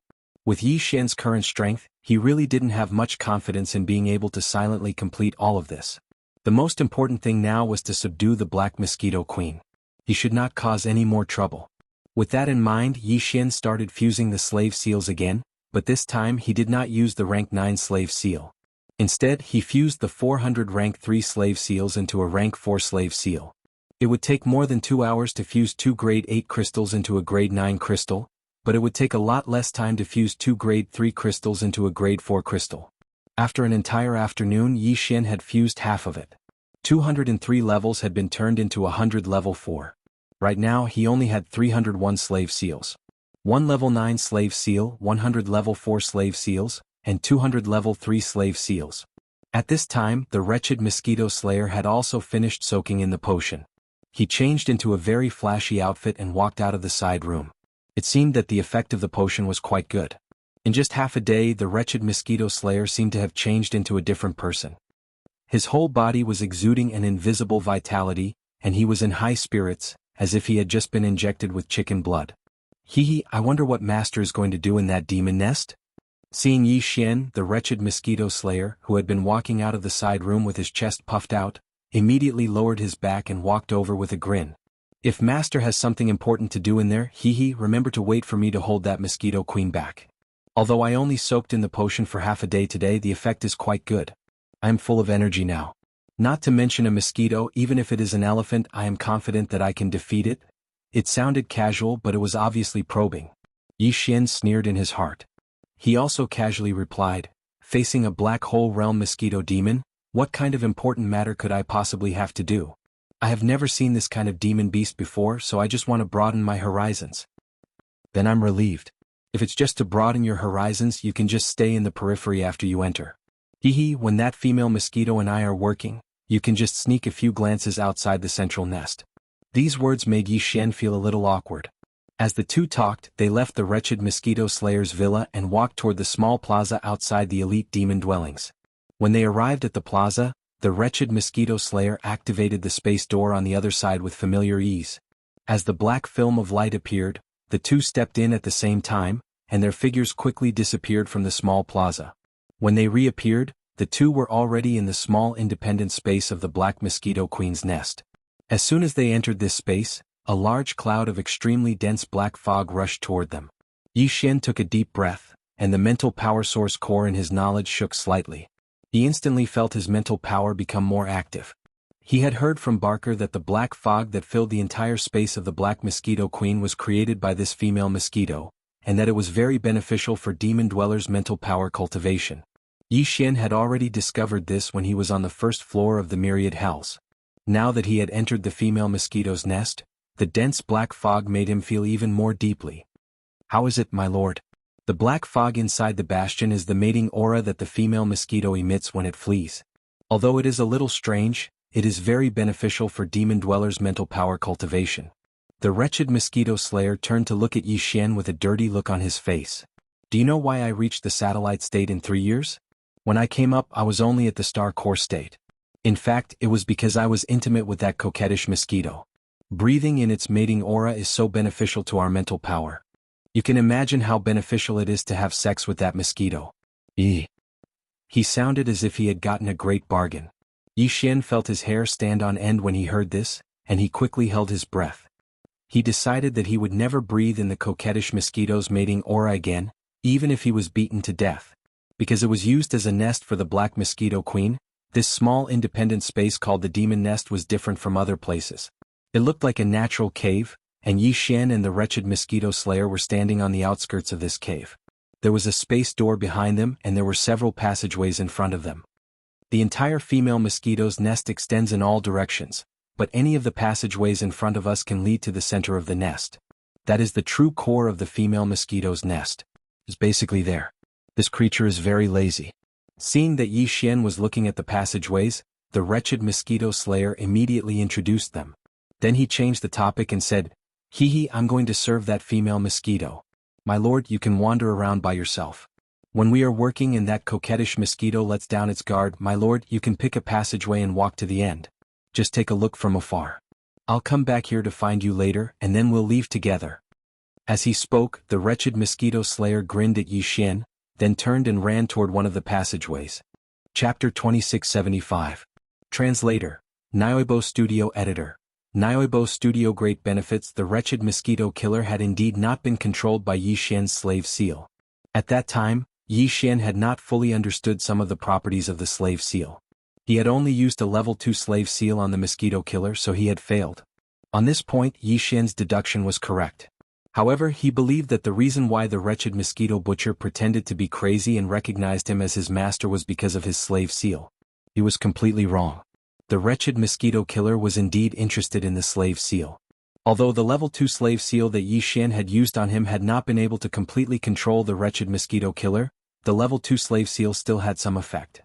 With Yi Xian's current strength, he really didn't have much confidence in being able to silently complete all of this. The most important thing now was to subdue the Black Mosquito Queen. He should not cause any more trouble. With that in mind, Yi Xian started fusing the slave seals again, but this time he did not use the rank 9 slave seal. Instead, he fused the 400 rank 3 slave seals into a rank 4 slave seal. It would take more than 2 hours to fuse 2 grade 8 crystals into a grade 9 crystal, but it would take a lot less time to fuse 2 grade 3 crystals into a grade 4 crystal. After an entire afternoon, Yi Xian had fused half of it. 203 levels had been turned into 100 level 4. Right now he only had 301 slave seals. 1 level 9 slave seal, 100 level 4 slave seals, and 200 level 3 slave seals. At this time, the wretched mosquito slayer had also finished soaking in the potion. He changed into a very flashy outfit and walked out of the side room. It seemed that the effect of the potion was quite good. In just half a day, the wretched mosquito slayer seemed to have changed into a different person. His whole body was exuding an invisible vitality, and he was in high spirits, as if he had just been injected with chicken blood. Hee, I wonder what Master is going to do in that demon nest? Seeing Yi Xian, the wretched mosquito slayer, who had been walking out of the side room with his chest puffed out, immediately lowered his back and walked over with a grin. If Master has something important to do in there, remember to wait for me to hold that mosquito queen back. Although I only soaked in the potion for half a day today, the effect is quite good. I am full of energy now. Not to mention a mosquito, even if it is an elephant, I am confident that I can defeat it. It sounded casual, but it was obviously probing. Yi Xian sneered in his heart. He also casually replied, facing a black hole realm mosquito demon, what kind of important matter could I possibly have to do? I have never seen this kind of demon beast before, so I just want to broaden my horizons. Then I'm relieved. If it's just to broaden your horizons, you can just stay in the periphery after you enter. When that female mosquito and I are working, you can just sneak a few glances outside the central nest. These words made Yi Xian feel a little awkward. As the two talked, they left the wretched mosquito slayer's villa and walked toward the small plaza outside the elite demon dwellings. When they arrived at the plaza, the wretched mosquito slayer activated the space door on the other side with familiar ease. As the black film of light appeared, the two stepped in at the same time, and their figures quickly disappeared from the small plaza. When they reappeared, the two were already in the small independent space of the black mosquito queen's nest. As soon as they entered this space, a large cloud of extremely dense black fog rushed toward them. Yi Xian took a deep breath, and the mental power source core in his knowledge shook slightly. He instantly felt his mental power become more active. He had heard from Barker that the black fog that filled the entire space of the black mosquito queen was created by this female mosquito, and that it was very beneficial for demon dwellers' mental power cultivation. Yi Xian had already discovered this when he was on the first floor of the myriad hells. Now that he had entered the female mosquito's nest, the dense black fog made him feel even more deeply. How is it, my lord? The black fog inside the bastion is the mating aura that the female mosquito emits when it flees. Although it is a little strange, it is very beneficial for demon dwellers' mental power cultivation. The wretched mosquito slayer turned to look at Yi Xian with a dirty look on his face. Do you know why I reached the satellite state in 3 years? When I came up, I was only at the star core state. In fact, it was because I was intimate with that coquettish mosquito. Breathing in its mating aura is so beneficial to our mental power. You can imagine how beneficial it is to have sex with that mosquito. He sounded as if he had gotten a great bargain. Yi Xian felt his hair stand on end when he heard this, and he quickly held his breath. He decided that he would never breathe in the coquettish mosquito's mating aura again, even if he was beaten to death. Because it was used as a nest for the black mosquito queen, this small independent space called the demon nest was different from other places. It looked like a natural cave, and Yi Xian and the wretched mosquito slayer were standing on the outskirts of this cave. There was a space door behind them, and there were several passageways in front of them. The entire female mosquito's nest extends in all directions, but any of the passageways in front of us can lead to the center of the nest. That is the true core of the female mosquito's nest. It's basically there. This creature is very lazy. Seeing that Yi Xian was looking at the passageways, the wretched mosquito slayer immediately introduced them. Then he changed the topic and said, I'm going to serve that female mosquito. My lord, you can wander around by yourself. When we are working and that coquettish mosquito lets down its guard, my lord, you can pick a passageway and walk to the end. Just take a look from afar. I'll come back here to find you later, and then we'll leave together. As he spoke, the wretched mosquito slayer grinned at Yi Xian, then turned and ran toward one of the passageways. Chapter 2675. Translator. Nyoibo Studio Editor. Nyoibo Studio. Great benefits. The wretched mosquito killer had indeed not been controlled by Yi Xian's slave seal. At that time, Yi Xian had not fully understood some of the properties of the slave seal. He had only used a level 2 slave seal on the mosquito killer, so he had failed. On this point, Yi Xian's deduction was correct. However, he believed that the reason why the wretched mosquito butcher pretended to be crazy and recognized him as his master was because of his slave seal. He was completely wrong. The wretched mosquito killer was indeed interested in the slave seal. Although the level 2 slave seal that Yi Xian had used on him had not been able to completely control the wretched mosquito killer, the level 2 slave seal still had some effect.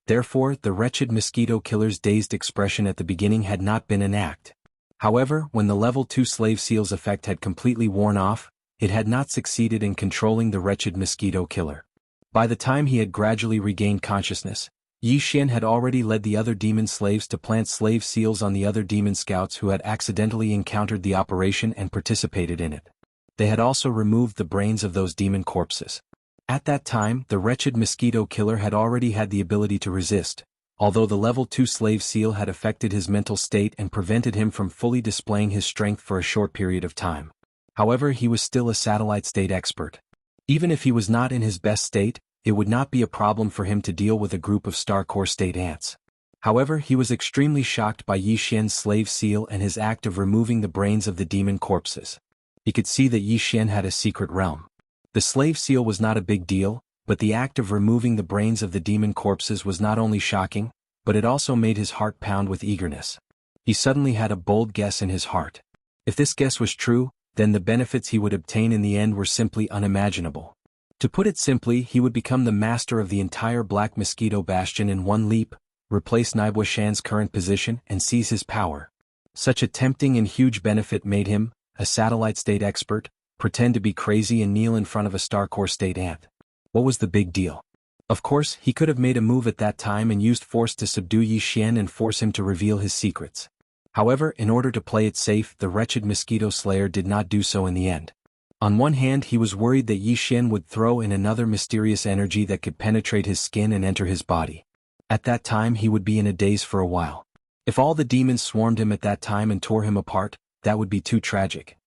Therefore, the wretched mosquito killer's dazed expression at the beginning had not been an act. However, when the level 2 slave seal's effect had completely worn off, it had not succeeded in controlling the wretched mosquito killer. By the time he had gradually regained consciousness, Yi Xian had already led the other demon slaves to plant slave seals on the other demon scouts who had accidentally encountered the operation and participated in it. They had also removed the brains of those demon corpses. At that time, the wretched mosquito killer had already had the ability to resist, although the level 2 slave seal had affected his mental state and prevented him from fully displaying his strength for a short period of time. However, he was still a satellite state expert. Even if he was not in his best state, it would not be a problem for him to deal with a group of star core state ants. However, he was extremely shocked by Yi Xian's slave seal and his act of removing the brains of the demon corpses. He could see that Yi Xian had a secret realm. The slave seal was not a big deal, but the act of removing the brains of the demon corpses was not only shocking, but it also made his heart pound with eagerness. He suddenly had a bold guess in his heart. If this guess was true, then the benefits he would obtain in the end were simply unimaginable. To put it simply, he would become the master of the entire Black Mosquito Bastion in one leap, replace Naibo Shan's current position and seize his power. Such a tempting and huge benefit made him, a satellite state expert, pretend to be crazy and kneel in front of a star core state ant. What was the big deal? Of course, he could have made a move at that time and used force to subdue Yi Xian and force him to reveal his secrets. However, in order to play it safe, the wretched mosquito slayer did not do so in the end. On one hand, he was worried that Yi Xian would throw in another mysterious energy that could penetrate his skin and enter his body. At that time, he would be in a daze for a while. If all the demons swarmed him at that time and tore him apart, that would be too tragic.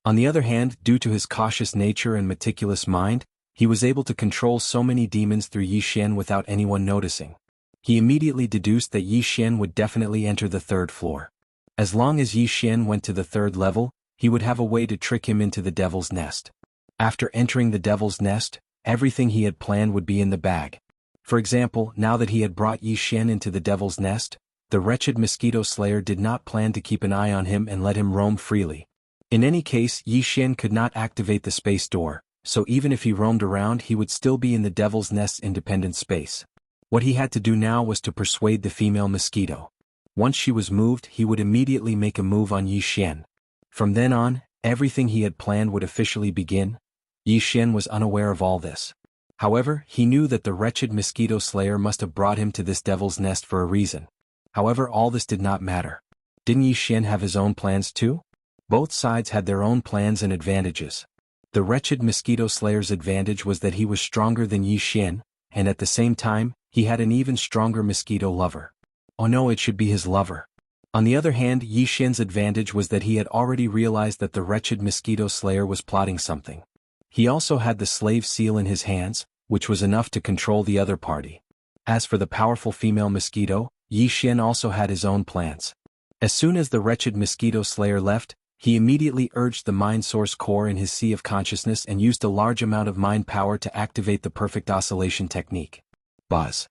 On the other hand, due to his cautious nature and meticulous mind, he was able to control so many demons through Yi Xian without anyone noticing. He immediately deduced that Yi Xian would definitely enter the 3rd floor. As long as Yi Xian went to the 3rd level, he would have a way to trick him into the devil's nest. After entering the devil's nest, everything he had planned would be in the bag. For example, now that he had brought Yi Xian into the devil's nest, the wretched mosquito slayer did not plan to keep an eye on him and let him roam freely. In any case, Yi Xian could not activate the space door, so even if he roamed around he would still be in the devil's nest's independent space. What he had to do now was to persuade the female mosquito. Once she was moved, he would immediately make a move on Yi Xian. From then on, everything he had planned would officially begin. Yi Xian was unaware of all this. However, he knew that the wretched mosquito slayer must have brought him to this devil's nest for a reason. However, all this did not matter. Didn't Yi Xian have his own plans too? Both sides had their own plans and advantages. The wretched mosquito slayer's advantage was that he was stronger than Yi Xian, and at the same time, he had an even stronger mosquito lover. Oh no, it should be his lover. On the other hand, Yi Xian's advantage was that he had already realized that the wretched mosquito slayer was plotting something. He also had the slave seal in his hands, which was enough to control the other party. As for the powerful female mosquito, Yi Xian also had his own plans. As soon as the wretched mosquito slayer left, he immediately urged the mind source core in his sea of consciousness and used a large amount of mind power to activate the perfect oscillation technique. Buzz.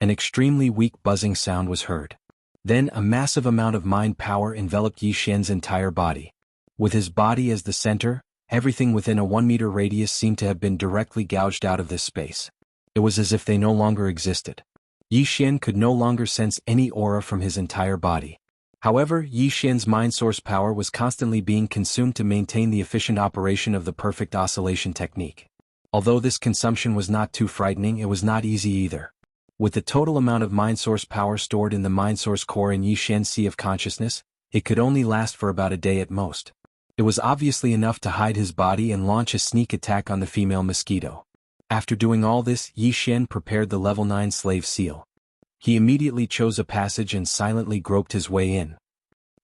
An extremely weak buzzing sound was heard. Then a massive amount of mind power enveloped Yi Xian's entire body. With his body as the center, everything within a 1-meter radius seemed to have been directly gouged out of this space. It was as if they no longer existed. Yi Xian could no longer sense any aura from his entire body. However, Yi Xian's mind source power was constantly being consumed to maintain the efficient operation of the perfect oscillation technique. Although this consumption was not too frightening, it was not easy either. With the total amount of mind source power stored in the mind source core in Yi Xian's sea of consciousness, it could only last for about a day at most. It was obviously enough to hide his body and launch a sneak attack on the female mosquito. After doing all this, Yi Xian prepared the level 9 slave seal. He immediately chose a passage and silently groped his way in.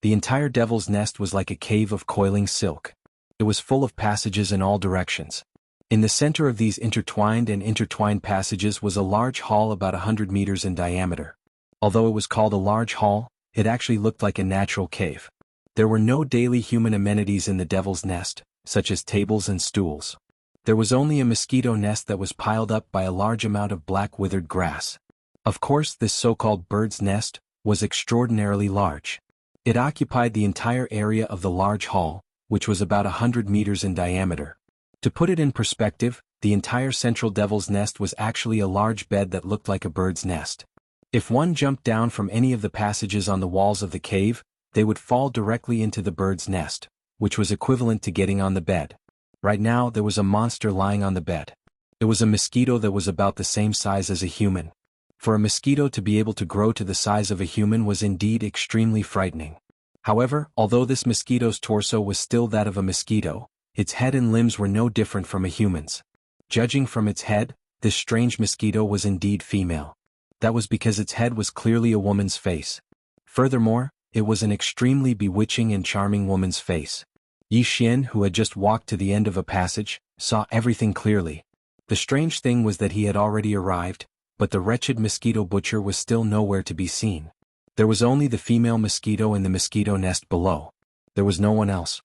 The entire devil's nest was like a cave of coiling silk. It was full of passages in all directions. In the center of these intertwined passages was a large hall about 100 meters in diameter. Although it was called a large hall, it actually looked like a natural cave. There were no daily human amenities in the devil's nest, such as tables and stools. There was only a mosquito nest that was piled up by a large amount of black withered grass. Of course, this so-called bird's nest was extraordinarily large. It occupied the entire area of the large hall, which was about 100 meters in diameter. To put it in perspective, the entire central devil's nest was actually a large bed that looked like a bird's nest. If one jumped down from any of the passages on the walls of the cave, they would fall directly into the bird's nest, which was equivalent to getting on the bed. Right now, there was a monster lying on the bed. It was a mosquito that was about the same size as a human. For a mosquito to be able to grow to the size of a human was indeed extremely frightening. However, although this mosquito's torso was still that of a mosquito, Its head and limbs were no different from a human's. Judging from its head, this strange mosquito was indeed female. That was because its head was clearly a woman's face. Furthermore, it was an extremely bewitching and charming woman's face. Yi Xian, who had just walked to the end of a passage, saw everything clearly. The strange thing was that he had already arrived, but the wretched mosquito butcher was still nowhere to be seen. There was only the female mosquito in the mosquito nest below. There was no one else.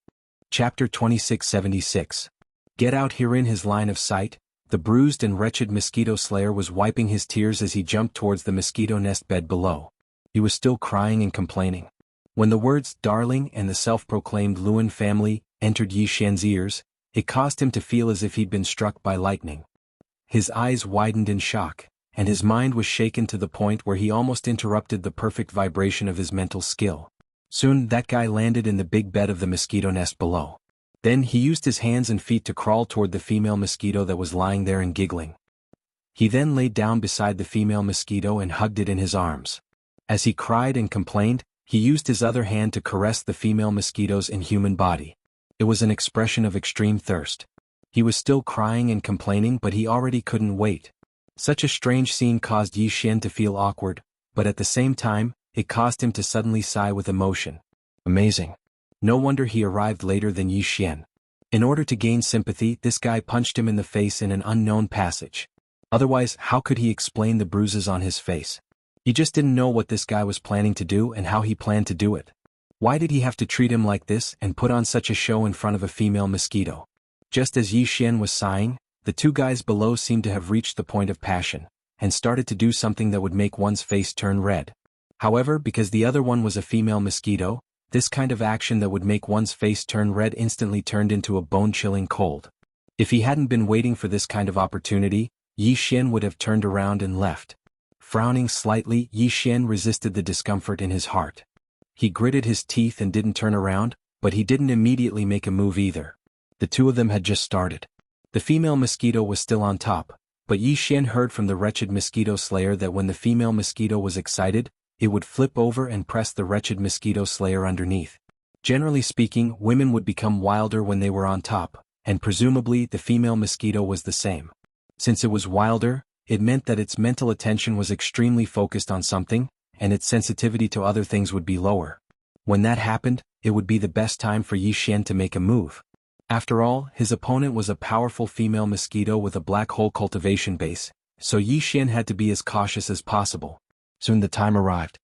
Chapter 2676. Get out. Herein his line of sight, the bruised and wretched mosquito slayer was wiping his tears as he jumped towards the mosquito nest bed below. He was still crying and complaining. When the words "darling" and the self-proclaimed Luan family entered Yi Xian's ears, it caused him to feel as if he'd been struck by lightning. His eyes widened in shock, and his mind was shaken to the point where he almost interrupted the perfect vibration of his mental skill. Soon that guy landed in the big bed of the mosquito nest below. Then he used his hands and feet to crawl toward the female mosquito that was lying there and giggling. He then laid down beside the female mosquito and hugged it in his arms. As he cried and complained, he used his other hand to caress the female mosquito's inhuman body. It was an expression of extreme thirst. He was still crying and complaining, but he already couldn't wait. Such a strange scene caused Yi Xian to feel awkward, but at the same time, it caused him to suddenly sigh with emotion. Amazing. No wonder he arrived later than Yi Xian. In order to gain sympathy, this guy punched him in the face in an unknown passage. Otherwise, how could he explain the bruises on his face? He just didn't know what this guy was planning to do and how he planned to do it. Why did he have to treat him like this and put on such a show in front of a female mosquito? Just as Yi Xian was sighing, the two guys below seemed to have reached the point of passion, and started to do something that would make one's face turn red. However, because the other one was a female mosquito, this kind of action that would make one's face turn red instantly turned into a bone-chilling cold. If he hadn't been waiting for this kind of opportunity, Yi Xian would have turned around and left. Frowning slightly, Yi Xian resisted the discomfort in his heart. He gritted his teeth and didn't turn around, but he didn't immediately make a move either. The two of them had just started. The female mosquito was still on top, but Yi Xian heard from the wretched mosquito slayer that when the female mosquito was excited, it would flip over and press the wretched mosquito slayer underneath. Generally speaking, women would become wilder when they were on top, and presumably the female mosquito was the same. Since it was wilder, it meant that its mental attention was extremely focused on something, and its sensitivity to other things would be lower. When that happened, it would be the best time for Yi Xian to make a move. After all, his opponent was a powerful female mosquito with a black hole cultivation base, so Yi Xian had to be as cautious as possible. Soon the time arrived.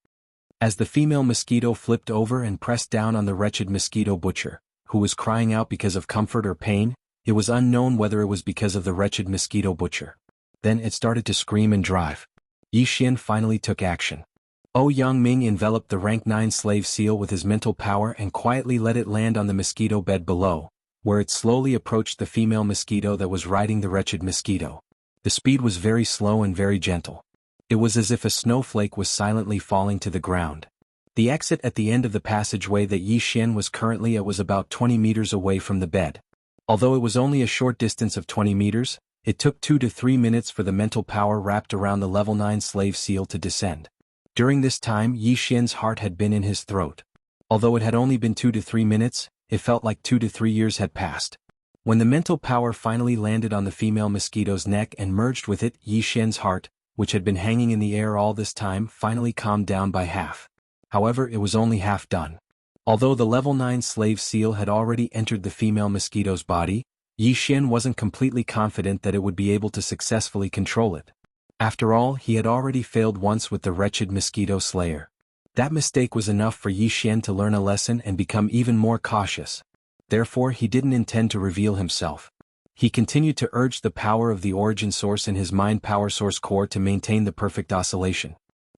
As the female mosquito flipped over and pressed down on the wretched mosquito butcher, who was crying out because of comfort or pain, it was unknown whether it was because of the wretched mosquito butcher. Then it started to scream and drive. Yi Xian finally took action. Yang Ming enveloped the rank 9 slave seal with his mental power and quietly let it land on the mosquito bed below, where it slowly approached the female mosquito that was riding the wretched mosquito. The speed was very slow and very gentle. It was as if a snowflake was silently falling to the ground. The exit at the end of the passageway that Yi Xian was currently at was about 20 meters away from the bed. Although it was only a short distance of 20 meters, it took 2 to 3 minutes for the mental power wrapped around the level 9 slave seal to descend. During this time, Yi Xian's heart had been in his throat. Although it had only been 2 to 3 minutes, it felt like 2 to 3 years had passed. When the mental power finally landed on the female mosquito's neck and merged with it, Yi Xian's heart, which had been hanging in the air all this time, finally calmed down by half. However, it was only half done. Although the level 9 slave seal had already entered the female mosquito's body, Yi Xian wasn't completely confident that it would be able to successfully control it. After all, he had already failed once with the wretched mosquito slayer. That mistake was enough for Yi Xian to learn a lesson and become even more cautious. Therefore, he didn't intend to reveal himself. He continued to urge the power of the origin source in his mind power source core to maintain the perfect oscillation.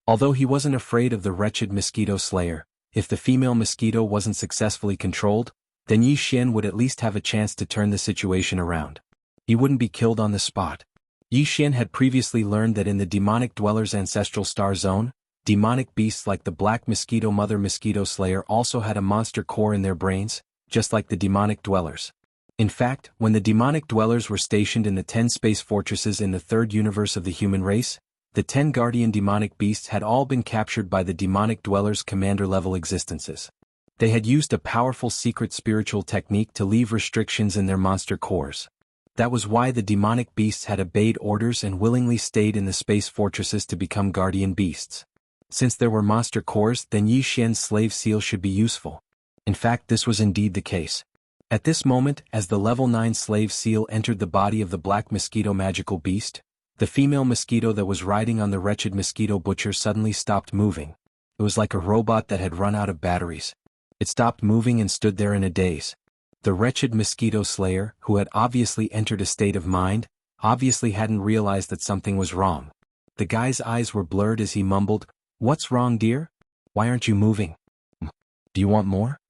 Although he wasn't afraid of the wretched mosquito slayer, if the female mosquito wasn't successfully controlled, then Yi Xian would at least have a chance to turn the situation around. He wouldn't be killed on the spot. Yi Xian had previously learned that in the demonic dweller's ancestral star zone, demonic beasts like the black mosquito mother mosquito slayer also had a monster core in their brains, just like the demonic dwellers. In fact, when the demonic dwellers were stationed in the 10 space fortresses in the third universe of the human race, the 10 guardian demonic beasts had all been captured by the demonic dwellers' commander-level existences. They had used a powerful secret spiritual technique to leave restrictions in their monster cores. That was why the demonic beasts had obeyed orders and willingly stayed in the space fortresses to become guardian beasts. Since there were monster cores, then Yi Xian's slave seal should be useful. In fact, this was indeed the case. At this moment, as the level 9 slave seal entered the body of the black mosquito magical beast, the female mosquito that was riding on the wretched mosquito butcher suddenly stopped moving. It was like a robot that had run out of batteries. It stopped moving and stood there in a daze. The wretched mosquito slayer, who had obviously entered a state of mind, obviously hadn't realized that something was wrong. The guy's eyes were blurred as he mumbled, "What's wrong, dear? Why aren't you moving? Do you want more?"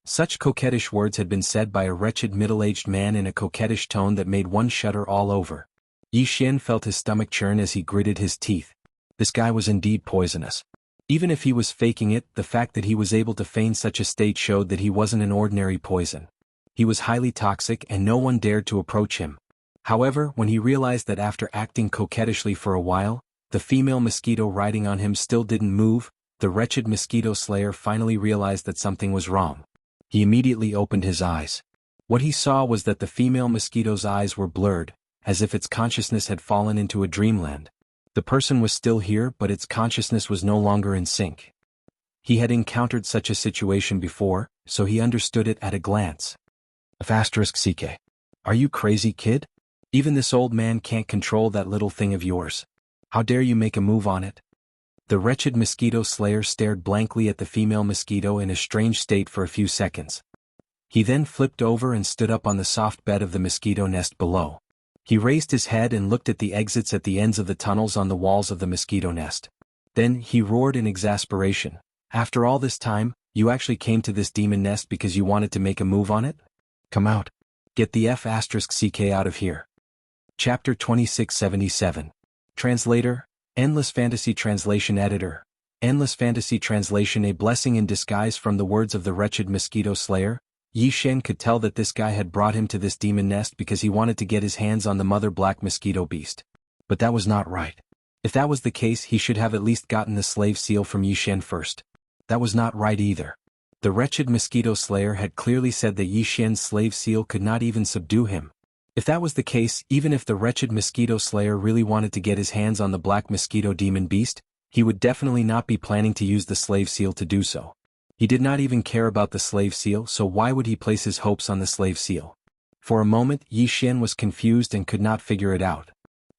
Such coquettish words had been said by a wretched middle-aged man in a coquettish tone that made one shudder all over. Yi Xian felt his stomach churn as he gritted his teeth. This guy was indeed poisonous. Even if he was faking it, the fact that he was able to feign such a state showed that he wasn't an ordinary poison. He was highly toxic and no one dared to approach him. However, when he realized that after acting coquettishly for a while, the female mosquito riding on him still didn't move, the wretched mosquito slayer finally realized that something was wrong. He immediately opened his eyes. What he saw was that the female mosquito's eyes were blurred, as if its consciousness had fallen into a dreamland. The person was still here, but its consciousness was no longer in sync. He had encountered such a situation before, so he understood it at a glance. *CK. Are you crazy, kid? Even this old man can't control that little thing of yours. How dare you make a move on it? The wretched mosquito slayer stared blankly at the female mosquito in a strange state for a few seconds. He then flipped over and stood up on the soft bed of the mosquito nest below. He raised his head and looked at the exits at the ends of the tunnels on the walls of the mosquito nest. Then he roared in exasperation. "After all this time, you actually came to this demon nest because you wanted to make a move on it? Come out. Get the *CK out of here." Chapter 2677. Translator, Endless Fantasy Translation Editor. Endless Fantasy Translation. A blessing in disguise. From the words of the wretched mosquito slayer, Yi Xian could tell that this guy had brought him to this demon nest because he wanted to get his hands on the mother black mosquito beast. But that was not right. If that was the case, he should have at least gotten the slave seal from Yi Xian first. That was not right either. The wretched mosquito slayer had clearly said that Yi Xian's slave seal could not even subdue him. If that was the case, even if the wretched mosquito slayer really wanted to get his hands on the black mosquito demon beast, he would definitely not be planning to use the slave seal to do so. He did not even care about the slave seal, so why would he place his hopes on the slave seal? For a moment, Yi Xian was confused and could not figure it out.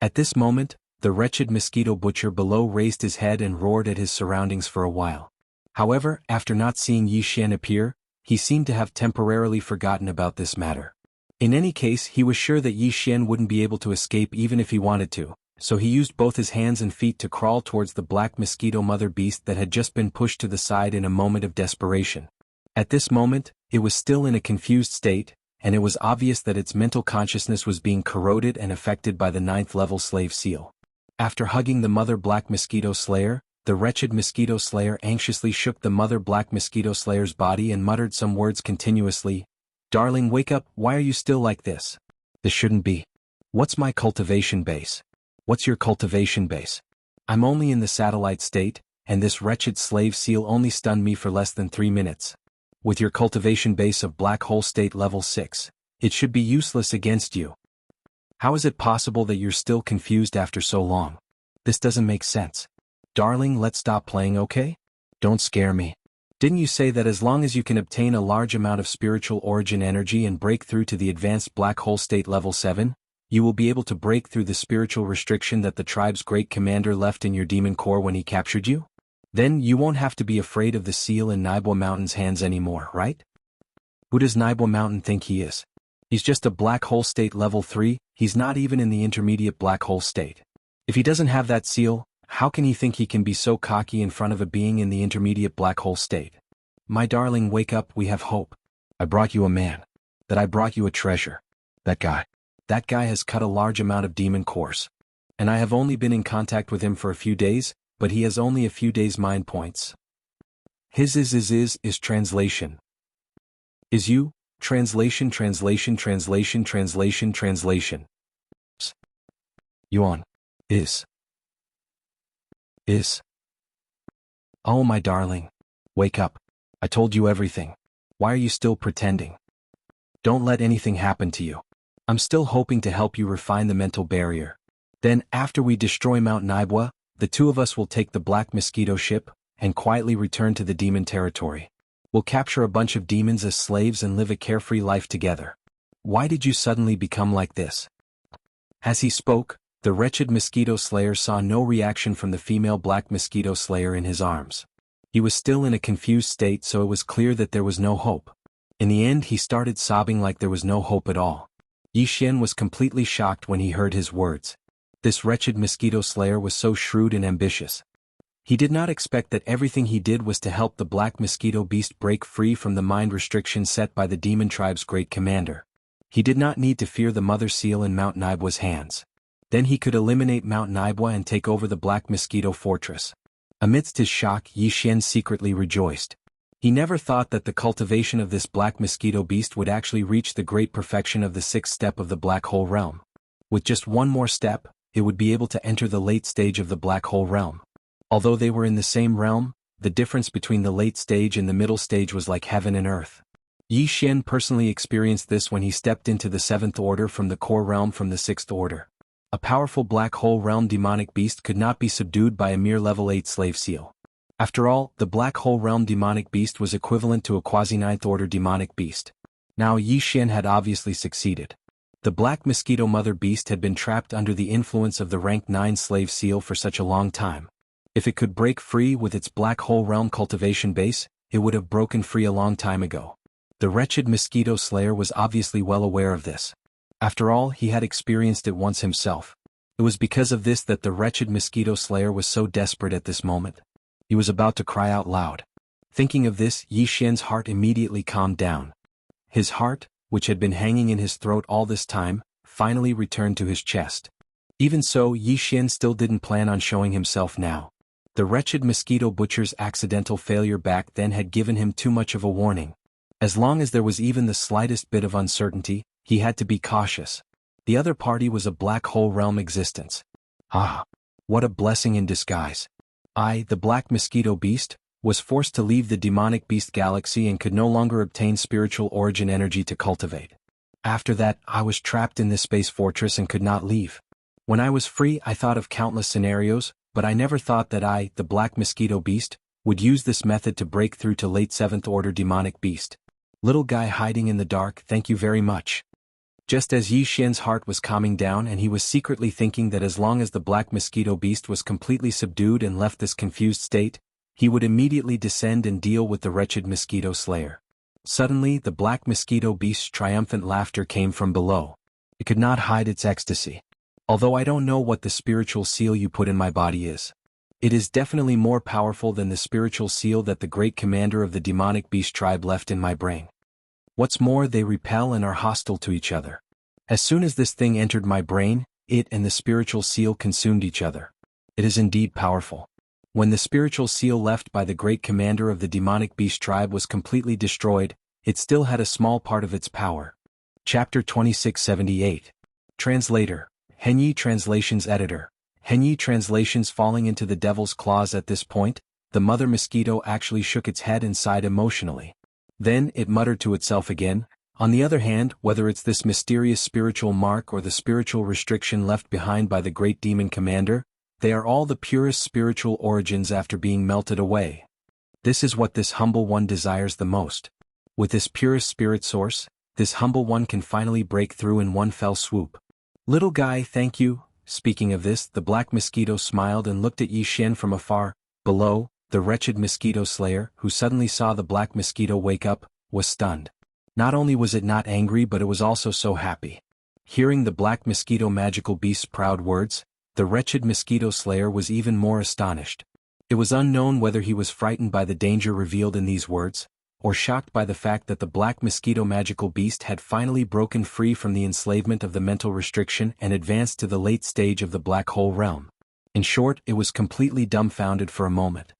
At this moment, the wretched mosquito butcher below raised his head and roared at his surroundings for a while. However, after not seeing Yi Xian appear, he seemed to have temporarily forgotten about this matter. In any case, he was sure that Yi Xian wouldn't be able to escape even if he wanted to, so he used both his hands and feet to crawl towards the black mosquito mother beast that had just been pushed to the side in a moment of desperation. At this moment, it was still in a confused state, and it was obvious that its mental consciousness was being corroded and affected by the 9th level slave seal. After hugging the mother black mosquito slayer, the wretched mosquito slayer anxiously shook the mother black mosquito slayer's body and muttered some words continuously. "Darling, wake up, why are you still like this? This shouldn't be. What's my cultivation base? What's your cultivation base? I'm only in the satellite state, and this wretched slave seal only stunned me for less than 3 minutes. With your cultivation base of black hole state level 6, it should be useless against you. How is it possible that you're still confused after so long? This doesn't make sense. Darling, let's stop playing, okay? Don't scare me. Didn't you say that as long as you can obtain a large amount of spiritual origin energy and break through to the advanced black hole state level 7, you will be able to break through the spiritual restriction that the tribe's great commander left in your demon core when he captured you? Then you won't have to be afraid of the seal in Naibwa Mountain's hands anymore, right? Who does Naibwa Mountain think he is? He's just a black hole state level 3, he's not even in the intermediate black hole state. If he doesn't have that seal, how can he think he can be so cocky in front of a being in the intermediate black hole state? My darling, wake up, we have hope. I brought you a man. That I brought you a treasure. That guy has cut a large amount of demon cores. And I have only been in contact with him for a few days, but he has only a few days mind points. His is translation. Is you, translation. Yuan. Is. Oh my darling. Wake up. I told you everything. Why are you still pretending? Don't let anything happen to you. I'm still hoping to help you refine the mental barrier. Then, after we destroy Mount Naibwa, the two of us will take the Black Mosquito ship and quietly return to the demon territory. We'll capture a bunch of demons as slaves and live a carefree life together. Why did you suddenly become like this? As he spoke, the wretched mosquito slayer saw no reaction from the female black mosquito slayer in his arms. He was still in a confused state, so it was clear that there was no hope. In the end, he started sobbing like there was no hope at all. Yi Xian was completely shocked when he heard his words. This wretched mosquito slayer was so shrewd and ambitious. He did not expect that everything he did was to help the black mosquito beast break free from the mind restriction set by the demon tribe's great commander. He did not need to fear the mother seal in Mount Naibwa's hands. Then he could eliminate Mount Naibwa and take over the black mosquito fortress. Amidst his shock, Yi Xian secretly rejoiced. He never thought that the cultivation of this black mosquito beast would actually reach the great perfection of the sixth step of the black hole realm. With just one more step, it would be able to enter the late stage of the black hole realm. Although they were in the same realm, the difference between the late stage and the middle stage was like heaven and earth. Yi Xian personally experienced this when he stepped into the seventh order from the core realm from the sixth order. A powerful black hole realm demonic beast could not be subdued by a mere level 8 slave seal. After all, the black hole realm demonic beast was equivalent to a quasi-ninth order demonic beast. Now Yi Xian had obviously succeeded. The black mosquito mother beast had been trapped under the influence of the rank 9 slave seal for such a long time. If it could break free with its black hole realm cultivation base, it would have broken free a long time ago. The wretched mosquito slayer was obviously well aware of this. After all, he had experienced it once himself. It was because of this that the wretched mosquito slayer was so desperate at this moment. He was about to cry out loud. Thinking of this, Yi Xian's heart immediately calmed down. His heart, which had been hanging in his throat all this time, finally returned to his chest. Even so, Yi Xian still didn't plan on showing himself now. The wretched mosquito butcher's accidental failure back then had given him too much of a warning. As long as there was even the slightest bit of uncertainty, he had to be cautious. The other party was a black hole realm existence. Ah! What a blessing in disguise. I, the black mosquito beast, was forced to leave the demonic beast galaxy and could no longer obtain spiritual origin energy to cultivate. After that, I was trapped in this space fortress and could not leave. When I was free, I thought of countless scenarios, but I never thought that I, the black mosquito beast, would use this method to break through to late 7th order demonic beast. Little guy hiding in the dark, thank you very much. Just as Yi Xian's heart was calming down and he was secretly thinking that as long as the black mosquito beast was completely subdued and left this confused state, he would immediately descend and deal with the wretched mosquito slayer. Suddenly, the black mosquito beast's triumphant laughter came from below. It could not hide its ecstasy. Although I don't know what the spiritual seal you put in my body is. It is definitely more powerful than the spiritual seal that the great commander of the demonic beast tribe left in my brain. What's more, they repel and are hostile to each other. As soon as this thing entered my brain, it and the spiritual seal consumed each other. It is indeed powerful. When the spiritual seal left by the great commander of the demonic beast tribe was completely destroyed, it still had a small part of its power. Chapter 2678. Translator. Henyi Translations Editor. Henyi Translations. Falling into the devil's claws. At this point, the mother mosquito actually shook its head and sighed emotionally. Then, it muttered to itself again. On the other hand, whether it's this mysterious spiritual mark or the spiritual restriction left behind by the great demon commander, they are all the purest spiritual origins after being melted away. This is what this humble one desires the most. With this purest spirit source, this humble one can finally break through in one fell swoop. Little guy, thank you. Speaking of this, the black mosquito smiled and looked at Yi Xian from afar. Below, the wretched mosquito slayer, who suddenly saw the black mosquito wake up, was stunned. Not only was it not angry, but it was also so happy. Hearing the black mosquito magical beast's proud words, the wretched mosquito slayer was even more astonished. It was unknown whether he was frightened by the danger revealed in these words, or shocked by the fact that the black mosquito magical beast had finally broken free from the enslavement of the mental restriction and advanced to the late stage of the black hole realm. In short, it was completely dumbfounded for a moment.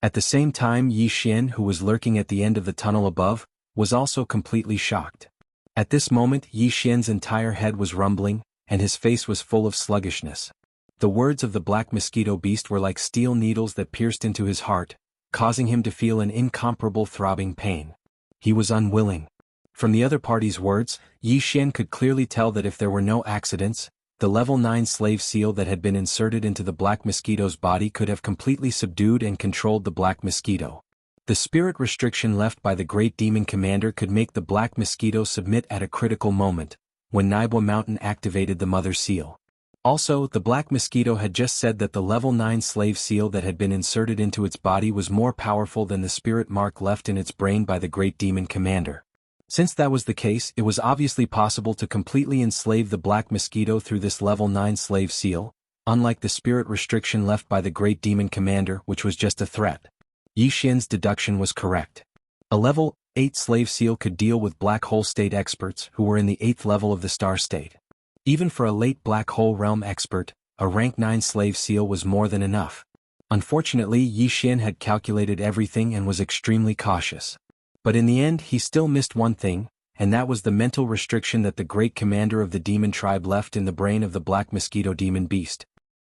At the same time, Yi Xian, who was lurking at the end of the tunnel above, was also completely shocked. At this moment, Yi Xian's entire head was rumbling, and his face was full of sluggishness. The words of the black mosquito beast were like steel needles that pierced into his heart. causing him to feel an incomparable throbbing pain. He was unwilling. From the other party's words, Yi Xian could clearly tell that if there were no accidents, the level 9 slave seal that had been inserted into the black mosquito's body could have completely subdued and controlled the black mosquito. The spirit restriction left by the great demon commander could make the black mosquito submit at a critical moment, when Naibwa Mountain activated the mother seal. Also, the black mosquito had just said that the level 9 slave seal that had been inserted into its body was more powerful than the spirit mark left in its brain by the great demon commander. Since that was the case, it was obviously possible to completely enslave the black mosquito through this level 9 slave seal, unlike the spirit restriction left by the great demon commander, which was just a threat. Yi Xian's deduction was correct. A level 8 slave seal could deal with black hole state experts who were in the 8th level of the star state. Even for a late black hole realm expert, a rank 9 slave seal was more than enough. Unfortunately, Yi Xian had calculated everything and was extremely cautious. But in the end he still missed one thing, and that was the mental restriction that the great commander of the demon tribe left in the brain of the black mosquito demon beast.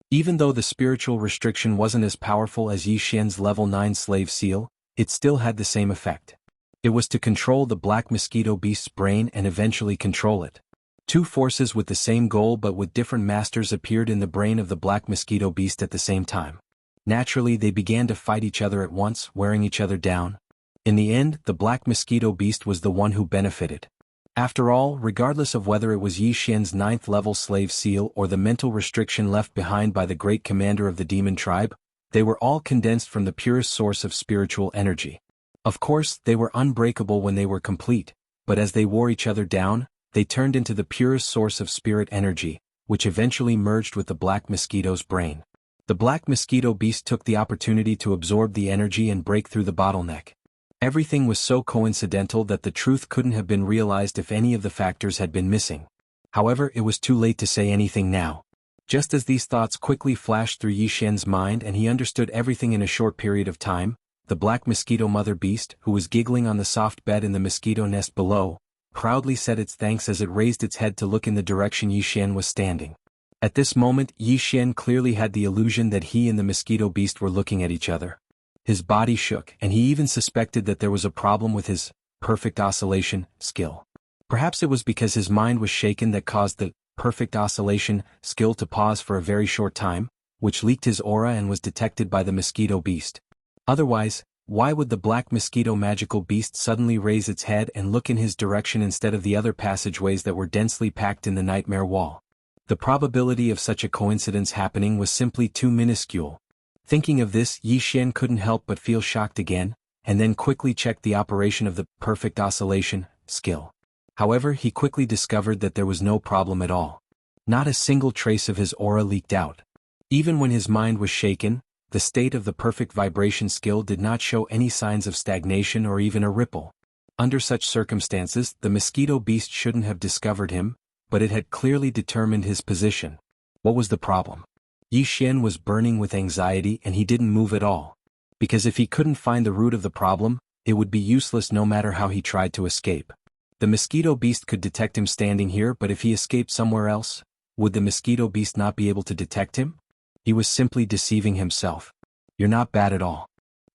Even though the spiritual restriction wasn't as powerful as Yi Xian's level 9 slave seal, it still had the same effect. It was to control the black mosquito beast's brain and eventually control it. Two forces with the same goal but with different masters appeared in the brain of the black mosquito beast at the same time. Naturally, they began to fight each other at once, wearing each other down. In the end, the black mosquito beast was the one who benefited. After all, regardless of whether it was Yi Xian's 9th level slave seal or the mental restriction left behind by the great commander of the demon tribe, they were all condensed from the purest source of spiritual energy. Of course, they were unbreakable when they were complete, but as they wore each other down, they turned into the purest source of spirit energy, which eventually merged with the black mosquito's brain. The black mosquito beast took the opportunity to absorb the energy and break through the bottleneck. Everything was so coincidental that the truth couldn't have been realized if any of the factors had been missing. However, it was too late to say anything now. Just as these thoughts quickly flashed through Yi Xian's mind and he understood everything in a short period of time, the black mosquito mother beast, who was giggling on the soft bed in the mosquito nest below, proudly said its thanks as it raised its head to look in the direction Yi Xian was standing. At this moment, Yi Xian clearly had the illusion that he and the mosquito beast were looking at each other. His body shook, and he even suspected that there was a problem with his perfect oscillation skill. Perhaps it was because his mind was shaken that caused the perfect oscillation skill to pause for a very short time, which leaked his aura and was detected by the mosquito beast. Otherwise, why would the black mosquito magical beast suddenly raise its head and look in his direction instead of the other passageways that were densely packed in the nightmare wall? The probability of such a coincidence happening was simply too minuscule. Thinking of this, Yi Xian couldn't help but feel shocked again, and then quickly checked the operation of the perfect oscillation skill. However, he quickly discovered that there was no problem at all. Not a single trace of his aura leaked out. Even when his mind was shaken, the state of the perfect vibration skill did not show any signs of stagnation or even a ripple. Under such circumstances, the mosquito beast shouldn't have discovered him, but it had clearly determined his position. What was the problem? Yi Xian was burning with anxiety and he didn't move at all. Because if he couldn't find the root of the problem, it would be useless no matter how he tried to escape. The mosquito beast could detect him standing here, but if he escaped somewhere else, would the mosquito beast not be able to detect him? He was simply deceiving himself. You're not bad at all.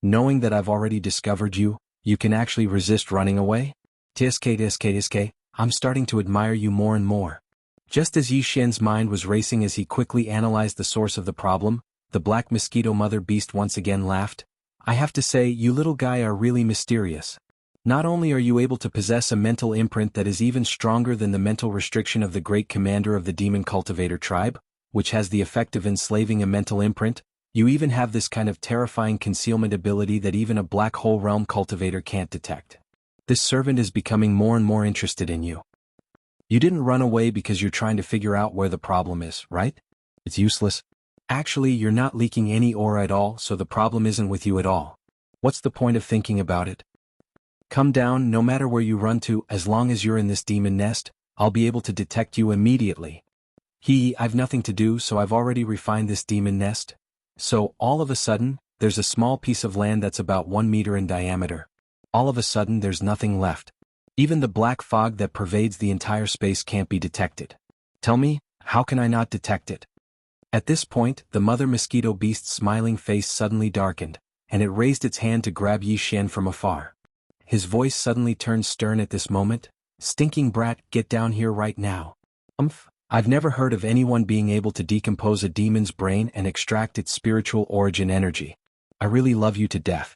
Knowing that I've already discovered you, you can actually resist running away? Tsk, I'm starting to admire you more and more. Just as Yi Xian's mind was racing as he quickly analyzed the source of the problem, the black mosquito mother beast once again laughed. I have to say, you little guy are really mysterious. Not only are you able to possess a mental imprint that is even stronger than the mental restriction of the great commander of the demon cultivator tribe, which has the effect of enslaving a mental imprint, you even have this kind of terrifying concealment ability that even a black hole realm cultivator can't detect. This servant is becoming more and more interested in you. You didn't run away because you're trying to figure out where the problem is, right? It's useless. Actually, you're not leaking any aura at all, so the problem isn't with you at all. What's the point of thinking about it? Come down, no matter where you run to, as long as you're in this demon nest, I'll be able to detect you immediately. I've nothing to do, so I've already refined this demon nest. So, all of a sudden, there's a small piece of land that's about 1 meter in diameter. All of a sudden there's nothing left. Even the black fog that pervades the entire space can't be detected. Tell me, how can I not detect it? At this point, the mother mosquito beast's smiling face suddenly darkened, and it raised its hand to grab Yi Xian from afar. His voice suddenly turned stern at this moment. "Stinking brat, get down here right now." I've never heard of anyone being able to decompose a demon's brain and extract its spiritual origin energy. I really love you to death.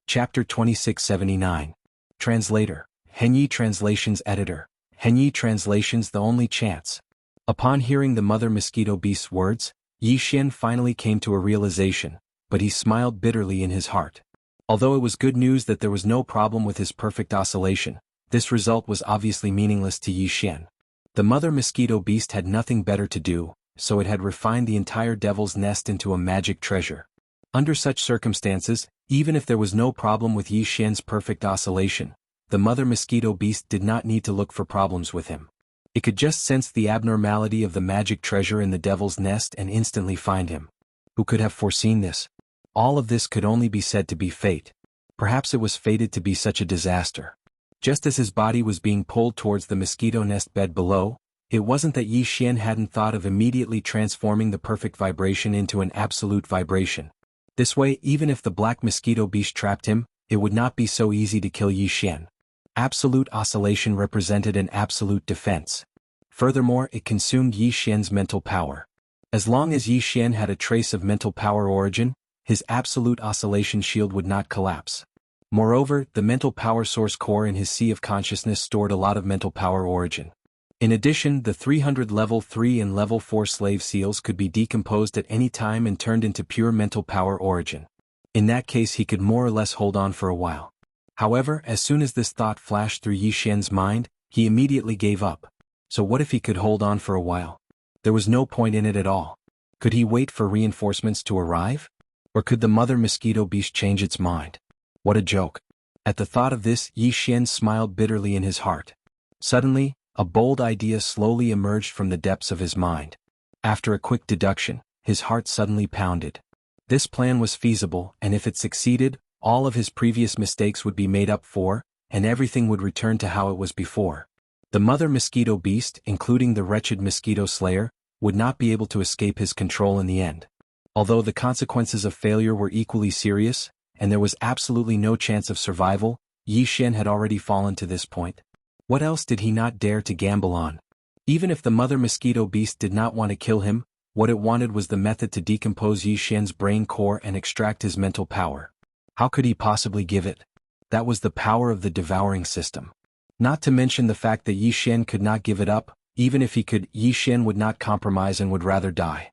Chapter 2679. Translator. Henyi Translations Editor. Henyi Translations The Only Chance. Upon hearing the mother mosquito beast's words, Yi Xian finally came to a realization, but he smiled bitterly in his heart. Although it was good news that there was no problem with his perfect oscillation, this result was obviously meaningless to Yi Xian. The mother mosquito beast had nothing better to do, so it had refined the entire devil's nest into a magic treasure. Under such circumstances, even if there was no problem with Yi Xian's perfect oscillation, the mother mosquito beast did not need to look for problems with him. It could just sense the abnormality of the magic treasure in the devil's nest and instantly find him. Who could have foreseen this? All of this could only be said to be fate. Perhaps it was fated to be such a disaster. Just as his body was being pulled towards the mosquito nest bed below, it wasn't that Yi Xian hadn't thought of immediately transforming the perfect vibration into an absolute vibration. This way, even if the black mosquito beast trapped him, it would not be so easy to kill Yi Xian. Absolute oscillation represented an absolute defense. Furthermore, it consumed Yi Xian's mental power. As long as Yi Xian had a trace of mental power origin, his absolute oscillation shield would not collapse. Moreover, the mental power source core in his sea of consciousness stored a lot of mental power origin. In addition, the 300 level 3 and level 4 slave seals could be decomposed at any time and turned into pure mental power origin. In that case, he could more or less hold on for a while. However, as soon as this thought flashed through Yi Xian's mind, he immediately gave up. So what if he could hold on for a while? There was no point in it at all. Could he wait for reinforcements to arrive? Or could the mother mosquito beast change its mind? What a joke. At the thought of this, Yi Xian smiled bitterly in his heart. Suddenly, a bold idea slowly emerged from the depths of his mind. After a quick deduction, his heart suddenly pounded. This plan was feasible, and if it succeeded, all of his previous mistakes would be made up for, and everything would return to how it was before. The mother mosquito beast, including the wretched mosquito slayer, would not be able to escape his control in the end. Although the consequences of failure were equally serious, and there was absolutely no chance of survival, Yi Xian had already fallen to this point. What else did he not dare to gamble on? Even if the mother mosquito beast did not want to kill him, what it wanted was the method to decompose Yi Xian's brain core and extract his mental power. How could he possibly give it? That was the power of the devouring system. Not to mention the fact that Yi Xian could not give it up. Even if he could, Yi Xian would not compromise and would rather die.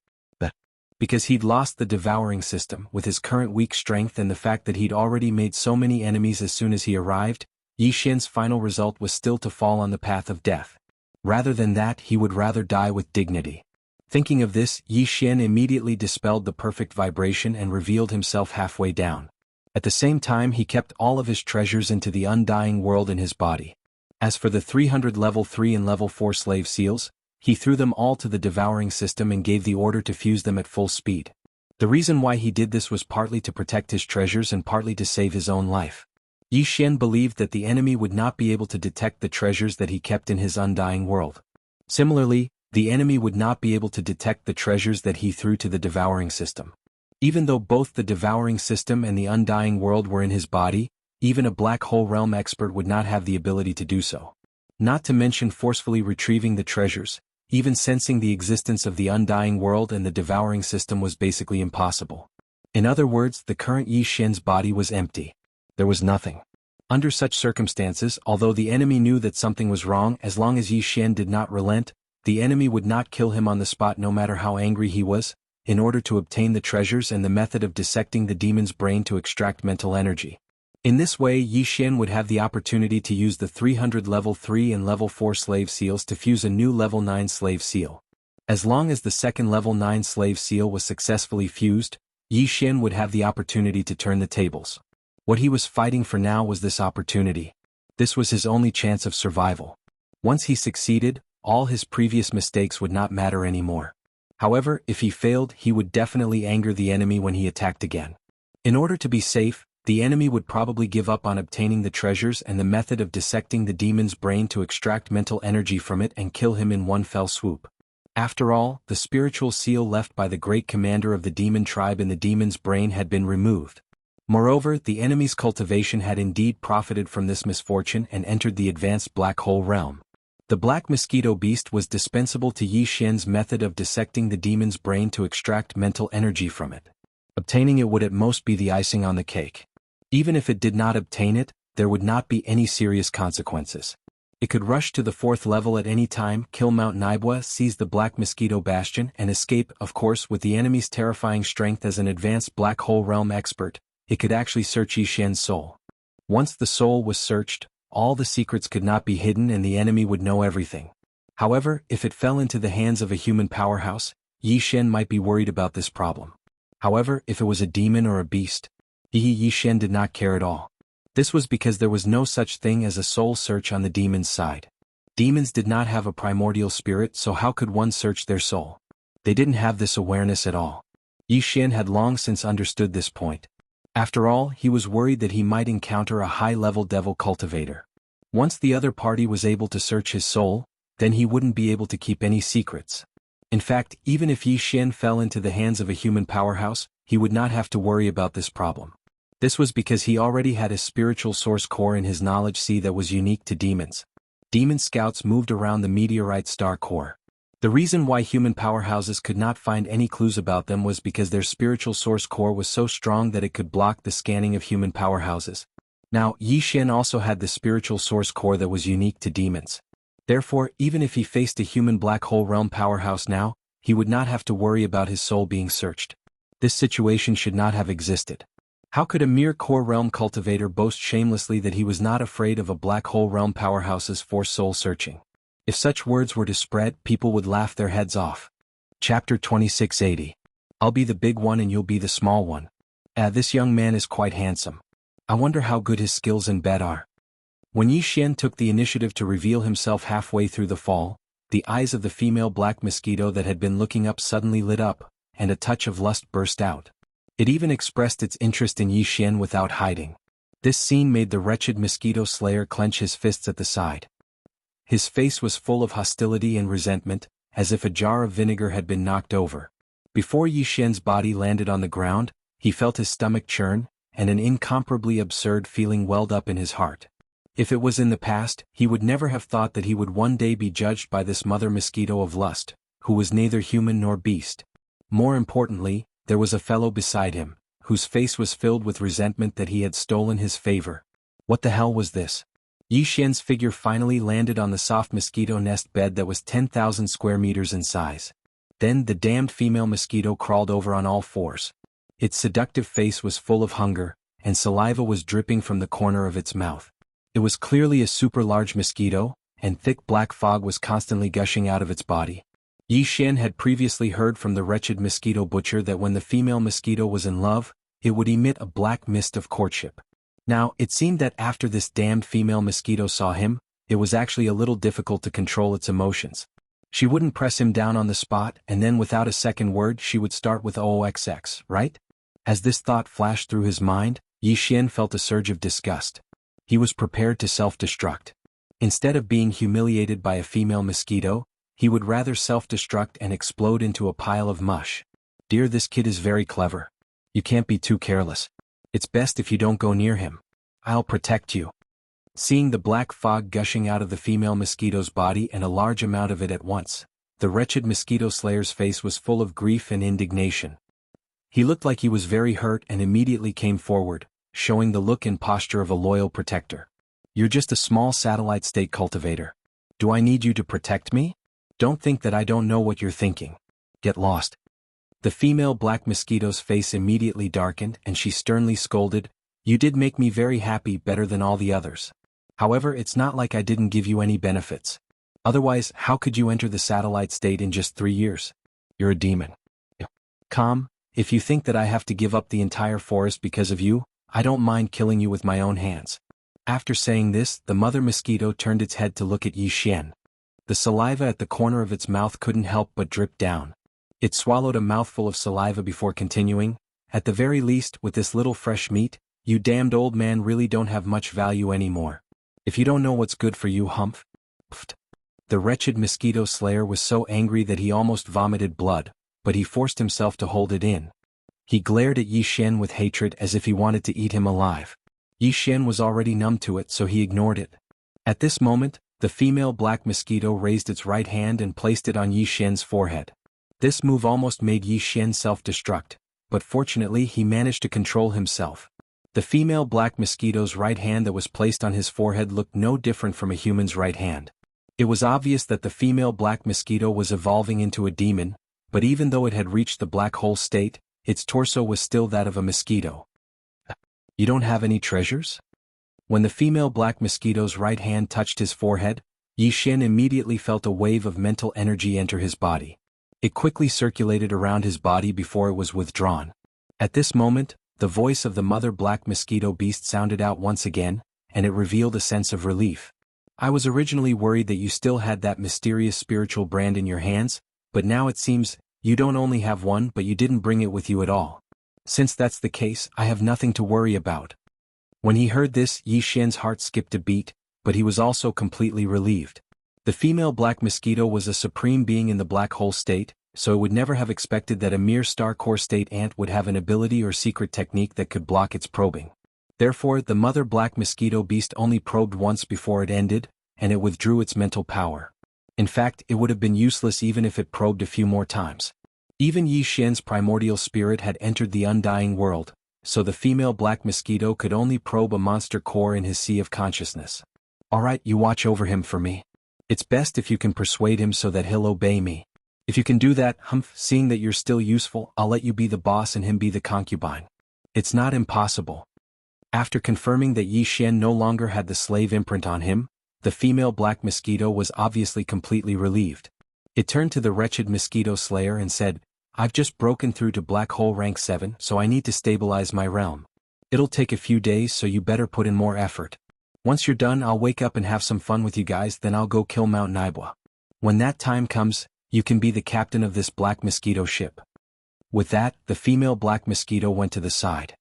Because he'd lost the devouring system, with his current weak strength and the fact that he'd already made so many enemies as soon as he arrived, Yi Xian's final result was still to fall on the path of death. Rather than that, he would rather die with dignity. Thinking of this, Yi Xian immediately dispelled the perfect vibration and revealed himself halfway down. At the same time, he kept all of his treasures into the undying world in his body. As for the 300 level 3 and level 4 slave seals, he threw them all to the devouring system and gave the order to fuse them at full speed. The reason why he did this was partly to protect his treasures and partly to save his own life. Yi Xian believed that the enemy would not be able to detect the treasures that he kept in his undying world. Similarly, the enemy would not be able to detect the treasures that he threw to the devouring system. Even though both the devouring system and the undying world were in his body, even a black hole realm expert would not have the ability to do so. Not to mention forcefully retrieving the treasures. Even sensing the existence of the undying world and the devouring system was basically impossible. In other words, the current Yi Xian's body was empty. There was nothing. Under such circumstances, although the enemy knew that something was wrong, as long as Yi Xian did not relent, the enemy would not kill him on the spot no matter how angry he was, in order to obtain the treasures and the method of dissecting the demon's brain to extract mental energy. In this way, Yi Xian would have the opportunity to use the 300 level 3 and level 4 slave seals to fuse a new level 9 slave seal. As long as the second level 9 slave seal was successfully fused, Yi Xian would have the opportunity to turn the tables. What he was fighting for now was this opportunity. This was his only chance of survival. Once he succeeded, all his previous mistakes would not matter anymore. However, if he failed, he would definitely anger the enemy when he attacked again. In order to be safe, the enemy would probably give up on obtaining the treasures and the method of dissecting the demon's brain to extract mental energy from it and kill him in one fell swoop. After all, the spiritual seal left by the great commander of the demon tribe in the demon's brain had been removed. Moreover, the enemy's cultivation had indeed profited from this misfortune and entered the advanced black hole realm. The black mosquito beast was dispensable to Yi Xian's method of dissecting the demon's brain to extract mental energy from it. Obtaining it would at most be the icing on the cake. Even if it did not obtain it, there would not be any serious consequences. It could rush to the 4th level at any time, kill Mount Naibwa, seize the Black Mosquito Bastion, and escape. Of course, with the enemy's terrifying strength as an advanced black hole realm expert, it could actually search Yi Xian's soul. Once the soul was searched, all the secrets could not be hidden and the enemy would know everything. However, if it fell into the hands of a human powerhouse, Yi Xian might be worried about this problem. However, if it was a demon or a beast, Yi Xian did not care at all. This was because there was no such thing as a soul search on the demon's side. Demons did not have a primordial spirit, so how could one search their soul? They didn't have this awareness at all. Yi Xian had long since understood this point. After all, he was worried that he might encounter a high-level devil cultivator. Once the other party was able to search his soul, then he wouldn't be able to keep any secrets. In fact, even if Yi Xian fell into the hands of a human powerhouse, he would not have to worry about this problem. This was because he already had a spiritual source core in his knowledge sea that was unique to demons. Demon scouts moved around the meteorite star core. The reason why human powerhouses could not find any clues about them was because their spiritual source core was so strong that it could block the scanning of human powerhouses. Now, Yi Xian also had the spiritual source core that was unique to demons. Therefore, even if he faced a human black hole realm powerhouse now, he would not have to worry about his soul being searched. This situation should not have existed. How could a mere core realm cultivator boast shamelessly that he was not afraid of a black hole realm powerhouse's forced soul searching? If such words were to spread, people would laugh their heads off. Chapter 2680. I'll be the big one and you'll be the small one. This young man is quite handsome. I wonder how good his skills in bed are. When Yi Xian took the initiative to reveal himself halfway through the fall, the eyes of the female black mosquito that had been looking up suddenly lit up, and a touch of lust burst out. It even expressed its interest in Yi Xian without hiding. This scene made the wretched mosquito slayer clench his fists at the side. His face was full of hostility and resentment, as if a jar of vinegar had been knocked over. Before Yi Xian's body landed on the ground, he felt his stomach churn, and an incomparably absurd feeling welled up in his heart. If it was in the past, he would never have thought that he would one day be judged by this mother mosquito of lust, who was neither human nor beast. More importantly, there was a fellow beside him, whose face was filled with resentment that he had stolen his favor. What the hell was this? Yi Xian's figure finally landed on the soft mosquito nest bed that was 10,000 square meters in size. Then the damned female mosquito crawled over on all fours. Its seductive face was full of hunger, and saliva was dripping from the corner of its mouth. It was clearly a super-large mosquito, and thick black fog was constantly gushing out of its body. Yi Xian had previously heard from the wretched mosquito butcher that when the female mosquito was in love, it would emit a black mist of courtship. Now, it seemed that after this damned female mosquito saw him, it was actually a little difficult to control its emotions. She wouldn't press him down on the spot, and then without a second word she would start with OXX, right? As this thought flashed through his mind, Yi Xian felt a surge of disgust. He was prepared to self-destruct. Instead of being humiliated by a female mosquito, he would rather self-destruct and explode into a pile of mush. Dear, this kid is very clever. You can't be too careless. It's best if you don't go near him. I'll protect you. Seeing the black fog gushing out of the female mosquito's body and a large amount of it at once, the wretched mosquito slayer's face was full of grief and indignation. He looked like he was very hurt and immediately came forward, showing the look and posture of a loyal protector. You're just a small satellite state cultivator. Do I need you to protect me? Don't think that I don't know what you're thinking. Get lost. The female black mosquito's face immediately darkened and she sternly scolded, You did make me very happy, better than all the others. However, it's not like I didn't give you any benefits. Otherwise, how could you enter the satellite state in just 3 years? You're a demon. Calm, if you think that I have to give up the entire forest because of you, I don't mind killing you with my own hands. After saying this, the mother mosquito turned its head to look at Yi Xian. The saliva at the corner of its mouth couldn't help but drip down. It swallowed a mouthful of saliva before continuing, At the very least, with this little fresh meat, you damned old man really don't have much value anymore. If you don't know what's good for you, humph. Pfft. The wretched mosquito slayer was so angry that he almost vomited blood, but he forced himself to hold it in. He glared at Yi Xian with hatred as if he wanted to eat him alive. Yi Xian was already numb to it, so he ignored it. At this moment, the female black mosquito raised its right hand and placed it on Yi Xian's forehead. This move almost made Yi Xian self-destruct, but fortunately he managed to control himself. The female black mosquito's right hand that was placed on his forehead looked no different from a human's right hand. It was obvious that the female black mosquito was evolving into a demon, but even though it had reached the black hole state, its torso was still that of a mosquito. You don't have any treasures? When the female black mosquito's right hand touched his forehead, Yi Xian immediately felt a wave of mental energy enter his body. It quickly circulated around his body before it was withdrawn. At this moment, the voice of the mother black mosquito beast sounded out once again, and it revealed a sense of relief. I was originally worried that you still had that mysterious spiritual brand in your hands, but now it seems, you don't only have one but you didn't bring it with you at all. Since that's the case, I have nothing to worry about. When he heard this, Yi Xian's heart skipped a beat, but he was also completely relieved. The female black mosquito was a supreme being in the black hole state, so it would never have expected that a mere star core state ant would have an ability or secret technique that could block its probing. Therefore, the mother black mosquito beast only probed once before it ended, and it withdrew its mental power. In fact, it would have been useless even if it probed a few more times. Even Yi Xian's primordial spirit had entered the undying world, so the female black mosquito could only probe a monster core in his sea of consciousness. Alright, you watch over him for me. It's best if you can persuade him so that he'll obey me. If you can do that, seeing that you're still useful, I'll let you be the boss and him be the concubine. It's not impossible. After confirming that Yi Xian no longer had the slave imprint on him, the female black mosquito was obviously completely relieved. It turned to the wretched mosquito slayer and said, I've just broken through to black hole rank 7, so I need to stabilize my realm. It'll take a few days, so you better put in more effort. Once you're done, I'll wake up and have some fun with you guys, then I'll go kill Mount Naibwa. When that time comes, you can be the captain of this black mosquito ship. With that, the female black mosquito went to the side.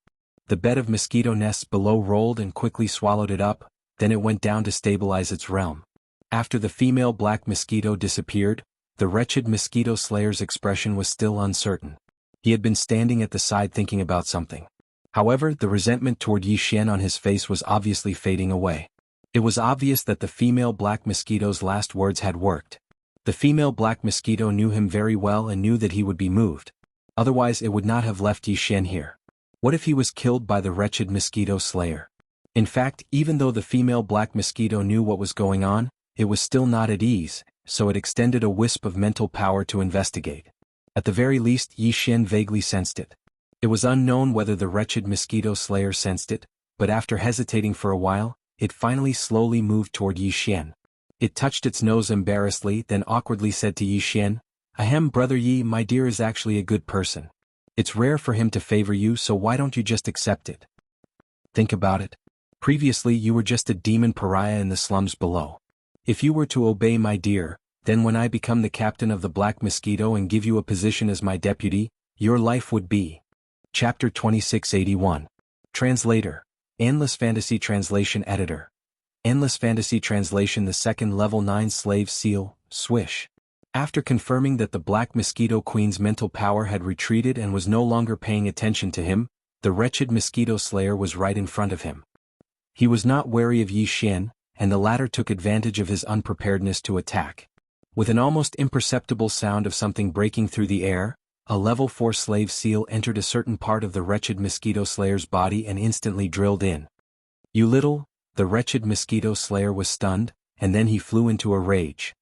The bed of mosquito nests below rolled and quickly swallowed it up, then it went down to stabilize its realm. After the female black mosquito disappeared, the wretched mosquito slayer's expression was still uncertain. He had been standing at the side thinking about something. However, the resentment toward Yi Xian on his face was obviously fading away. It was obvious that the female black mosquito's last words had worked. The female black mosquito knew him very well and knew that he would be moved. Otherwise it would not have left Yi Xian here. What if he was killed by the wretched mosquito slayer? In fact, even though the female black mosquito knew what was going on, it was still not at ease, so it extended a wisp of mental power to investigate. At the very least, Yi Xian vaguely sensed it. It was unknown whether the wretched mosquito slayer sensed it, but after hesitating for a while, it finally slowly moved toward Yi Xian. It touched its nose embarrassedly, then awkwardly said to Yi Xian, Ahem, brother Yi, my dear is actually a good person. It's rare for him to favor you, so why don't you just accept it? Think about it. Previously you were just a demon pariah in the slums below. If you were to obey my dear, then when I become the captain of the Black Mosquito and give you a position as my deputy, your life would be. Chapter 2681. Translator. Endless Fantasy Translation Editor. Endless Fantasy Translation. The second level 9 slave seal, Swish. After confirming that the Black Mosquito Queen's mental power had retreated and was no longer paying attention to him, the wretched mosquito slayer was right in front of him. He was not wary of Yi Xian, and the latter took advantage of his unpreparedness to attack. With an almost imperceptible sound of something breaking through the air, a level 4 slave seal entered a certain part of the wretched mosquito slayer's body and instantly drilled in. You little, the wretched mosquito slayer was stunned, and then he flew into a rage.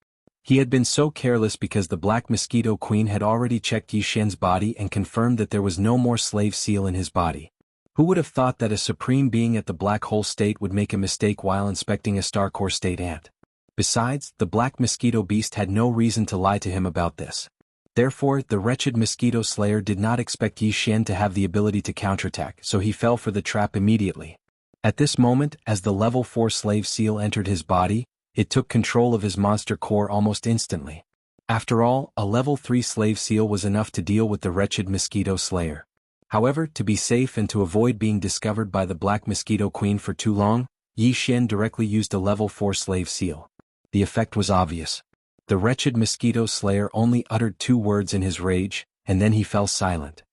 He had been so careless because the Black Mosquito Queen had already checked Yi Xian's body and confirmed that there was no more slave seal in his body. Who would have thought that a supreme being at the black hole state would make a mistake while inspecting a star core state ant? Besides, the black mosquito beast had no reason to lie to him about this. Therefore, the wretched mosquito slayer did not expect Yi Xian to have the ability to counterattack, so he fell for the trap immediately. At this moment, as the level 4 slave seal entered his body, it took control of his monster core almost instantly. After all, a level 3 slave seal was enough to deal with the wretched mosquito slayer. However, to be safe and to avoid being discovered by the Black Mosquito Queen for too long, Yi Xian directly used a level 4 slave seal. The effect was obvious. The wretched mosquito slayer only uttered 2 words in his rage, and then he fell silent.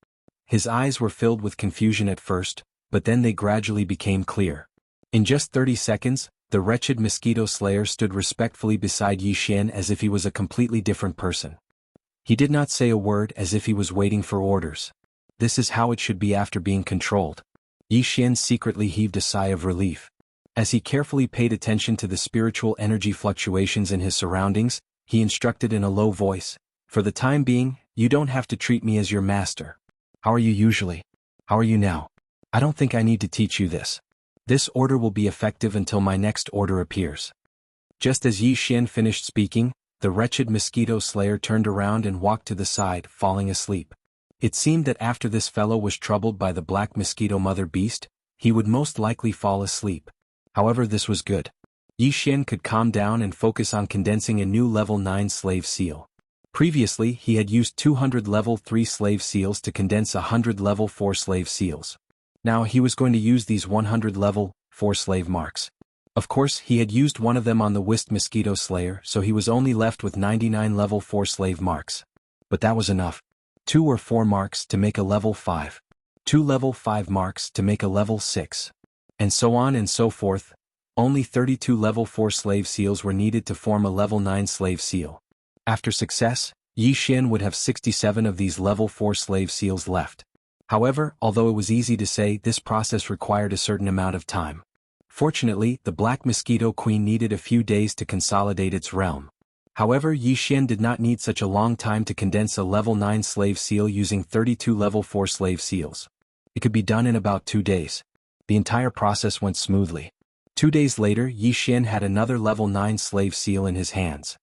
His eyes were filled with confusion at first, but then they gradually became clear. In just 30 seconds, the wretched mosquito slayer stood respectfully beside Yi Xian as if he was a completely different person. He did not say a word, as if he was waiting for orders. This is how it should be after being controlled. Yi Xian secretly heaved a sigh of relief. As he carefully paid attention to the spiritual energy fluctuations in his surroundings, he instructed in a low voice, "For the time being, you don't have to treat me as your master. How are you usually? How are you now? I don't think I need to teach you this. This order will be effective until my next order appears." Just as Yi Xian finished speaking, the wretched mosquito slayer turned around and walked to the side, falling asleep. It seemed that after this fellow was troubled by the black mosquito mother beast, he would most likely fall asleep. However, this was good. Yi Xian could calm down and focus on condensing a new level 9 slave seal. Previously, he had used 200 level 3 slave seals to condense 100 level 4 slave seals. Now he was going to use these 100 level 4 slave marks. Of course, he had used one of them on the Wuxia mosquito slayer, so he was only left with 99 level 4 slave marks. But that was enough. 2 or 4 marks to make a level 5. 2 level 5 marks to make a level 6. And so on and so forth. Only 32 level 4 slave seals were needed to form a level 9 slave seal. After success, Yi Xian would have 67 of these level 4 slave seals left. However, although it was easy to say, this process required a certain amount of time. Fortunately, the Black Mosquito Queen needed a few days to consolidate its realm. However, Yi Xian did not need such a long time to condense a level 9 slave seal using 32 level 4 slave seals. It could be done in about 2 days. The entire process went smoothly. 2 days later, Yi Xian had another level 9 slave seal in his hands.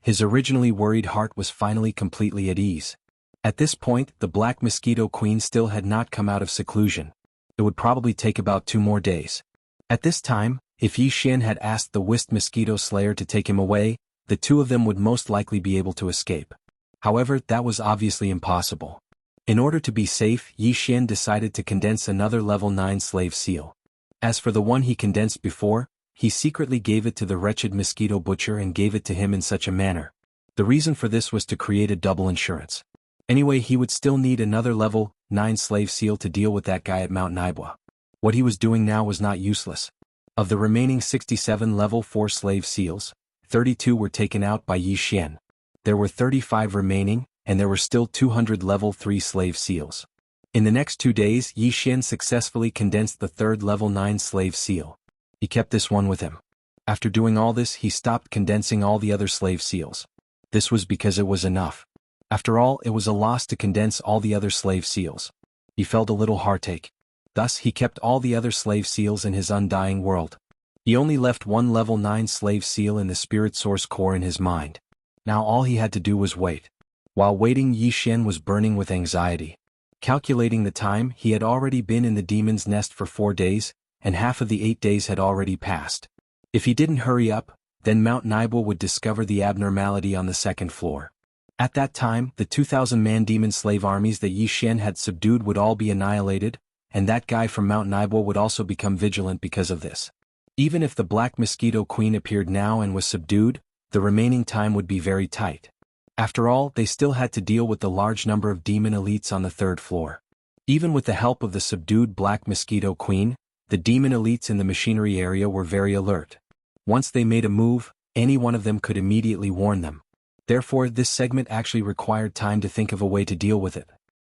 His originally worried heart was finally completely at ease. At this point, the Black Mosquito Queen still had not come out of seclusion. It would probably take about 2 more days. At this time, if Yi Xian had asked the Wuxia mosquito slayer to take him away, the 2 of them would most likely be able to escape. However, that was obviously impossible. In order to be safe, Yi Xian decided to condense another level 9 slave seal. As for the one he condensed before, he secretly gave it to the wretched mosquito butcher and gave it to him in such a manner. The reason for this was to create a double insurance. Anyway, he would still need another level 9 slave seal to deal with that guy at Mount Naibua. What he was doing now was not useless. Of the remaining 67 level 4 slave seals, 32 were taken out by Yi Xian. There were 35 remaining, and there were still 200 level 3 slave seals. In the next 2 days, Yi Xian successfully condensed the 3rd level 9 slave seal. He kept this one with him. After doing all this, he stopped condensing all the other slave seals. This was because it was enough. After all, it was a loss to condense all the other slave seals. He felt a little heartache. Thus, he kept all the other slave seals in his undying world. He only left one level 9 slave seal in the spirit source core in his mind. Now all he had to do was wait. While waiting, Yi Xian was burning with anxiety. Calculating the time, he had already been in the demon's nest for 4 days, and half of the 8 days had already passed. If he didn't hurry up, then Mount Naibua would discover the abnormality on the 2nd floor. At that time, the 2,000-man demon slave armies that Yi Xian had subdued would all be annihilated, and that guy from Mount Naibua would also become vigilant because of this. Even if the Black Mosquito Queen appeared now and was subdued, the remaining time would be very tight. After all, they still had to deal with the large number of demon elites on the 3rd floor. Even with the help of the subdued Black Mosquito Queen, the demon elites in the machinery area were very alert. Once they made a move, any one of them could immediately warn them. Therefore, this segment actually required time to think of a way to deal with it.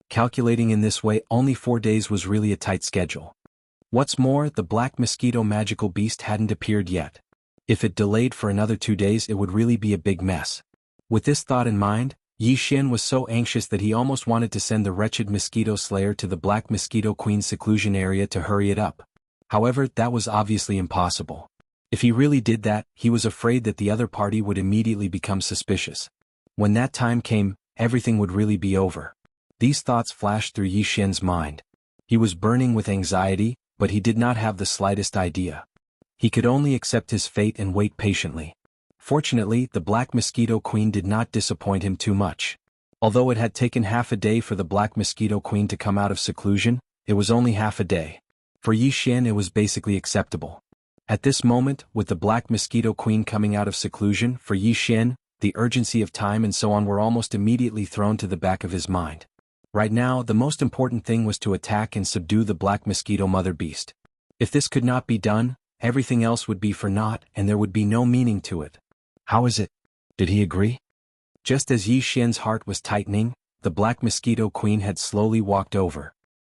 Calculating in this way, only 4 days was really a tight schedule. What's more, the Black Mosquito magical beast hadn't appeared yet. If it delayed for another 2 days, it would really be a big mess. With this thought in mind, Yi Xian was so anxious that he almost wanted to send the wretched mosquito slayer to the Black Mosquito Queen's seclusion area to hurry it up. However, that was obviously impossible. If he really did that, he was afraid that the other party would immediately become suspicious. When that time came, everything would really be over. These thoughts flashed through Yi Xian's mind. He was burning with anxiety, but he did not have the slightest idea. He could only accept his fate and wait patiently. Fortunately, the Black Mosquito Queen did not disappoint him too much. Although it had taken half a day for the Black Mosquito Queen to come out of seclusion, it was only half a day. For Yi Xian, it was basically acceptable. At this moment, with the Black Mosquito Queen coming out of seclusion, for Yi Xian, the urgency of time and so on were almost immediately thrown to the back of his mind. Right now, the most important thing was to attack and subdue the black mosquito mother beast. If this could not be done, everything else would be for naught and there would be no meaning to it. How is it? Did he agree? Just as Yi Xian's heart was tightening, the black mosquito queen had slowly walked over.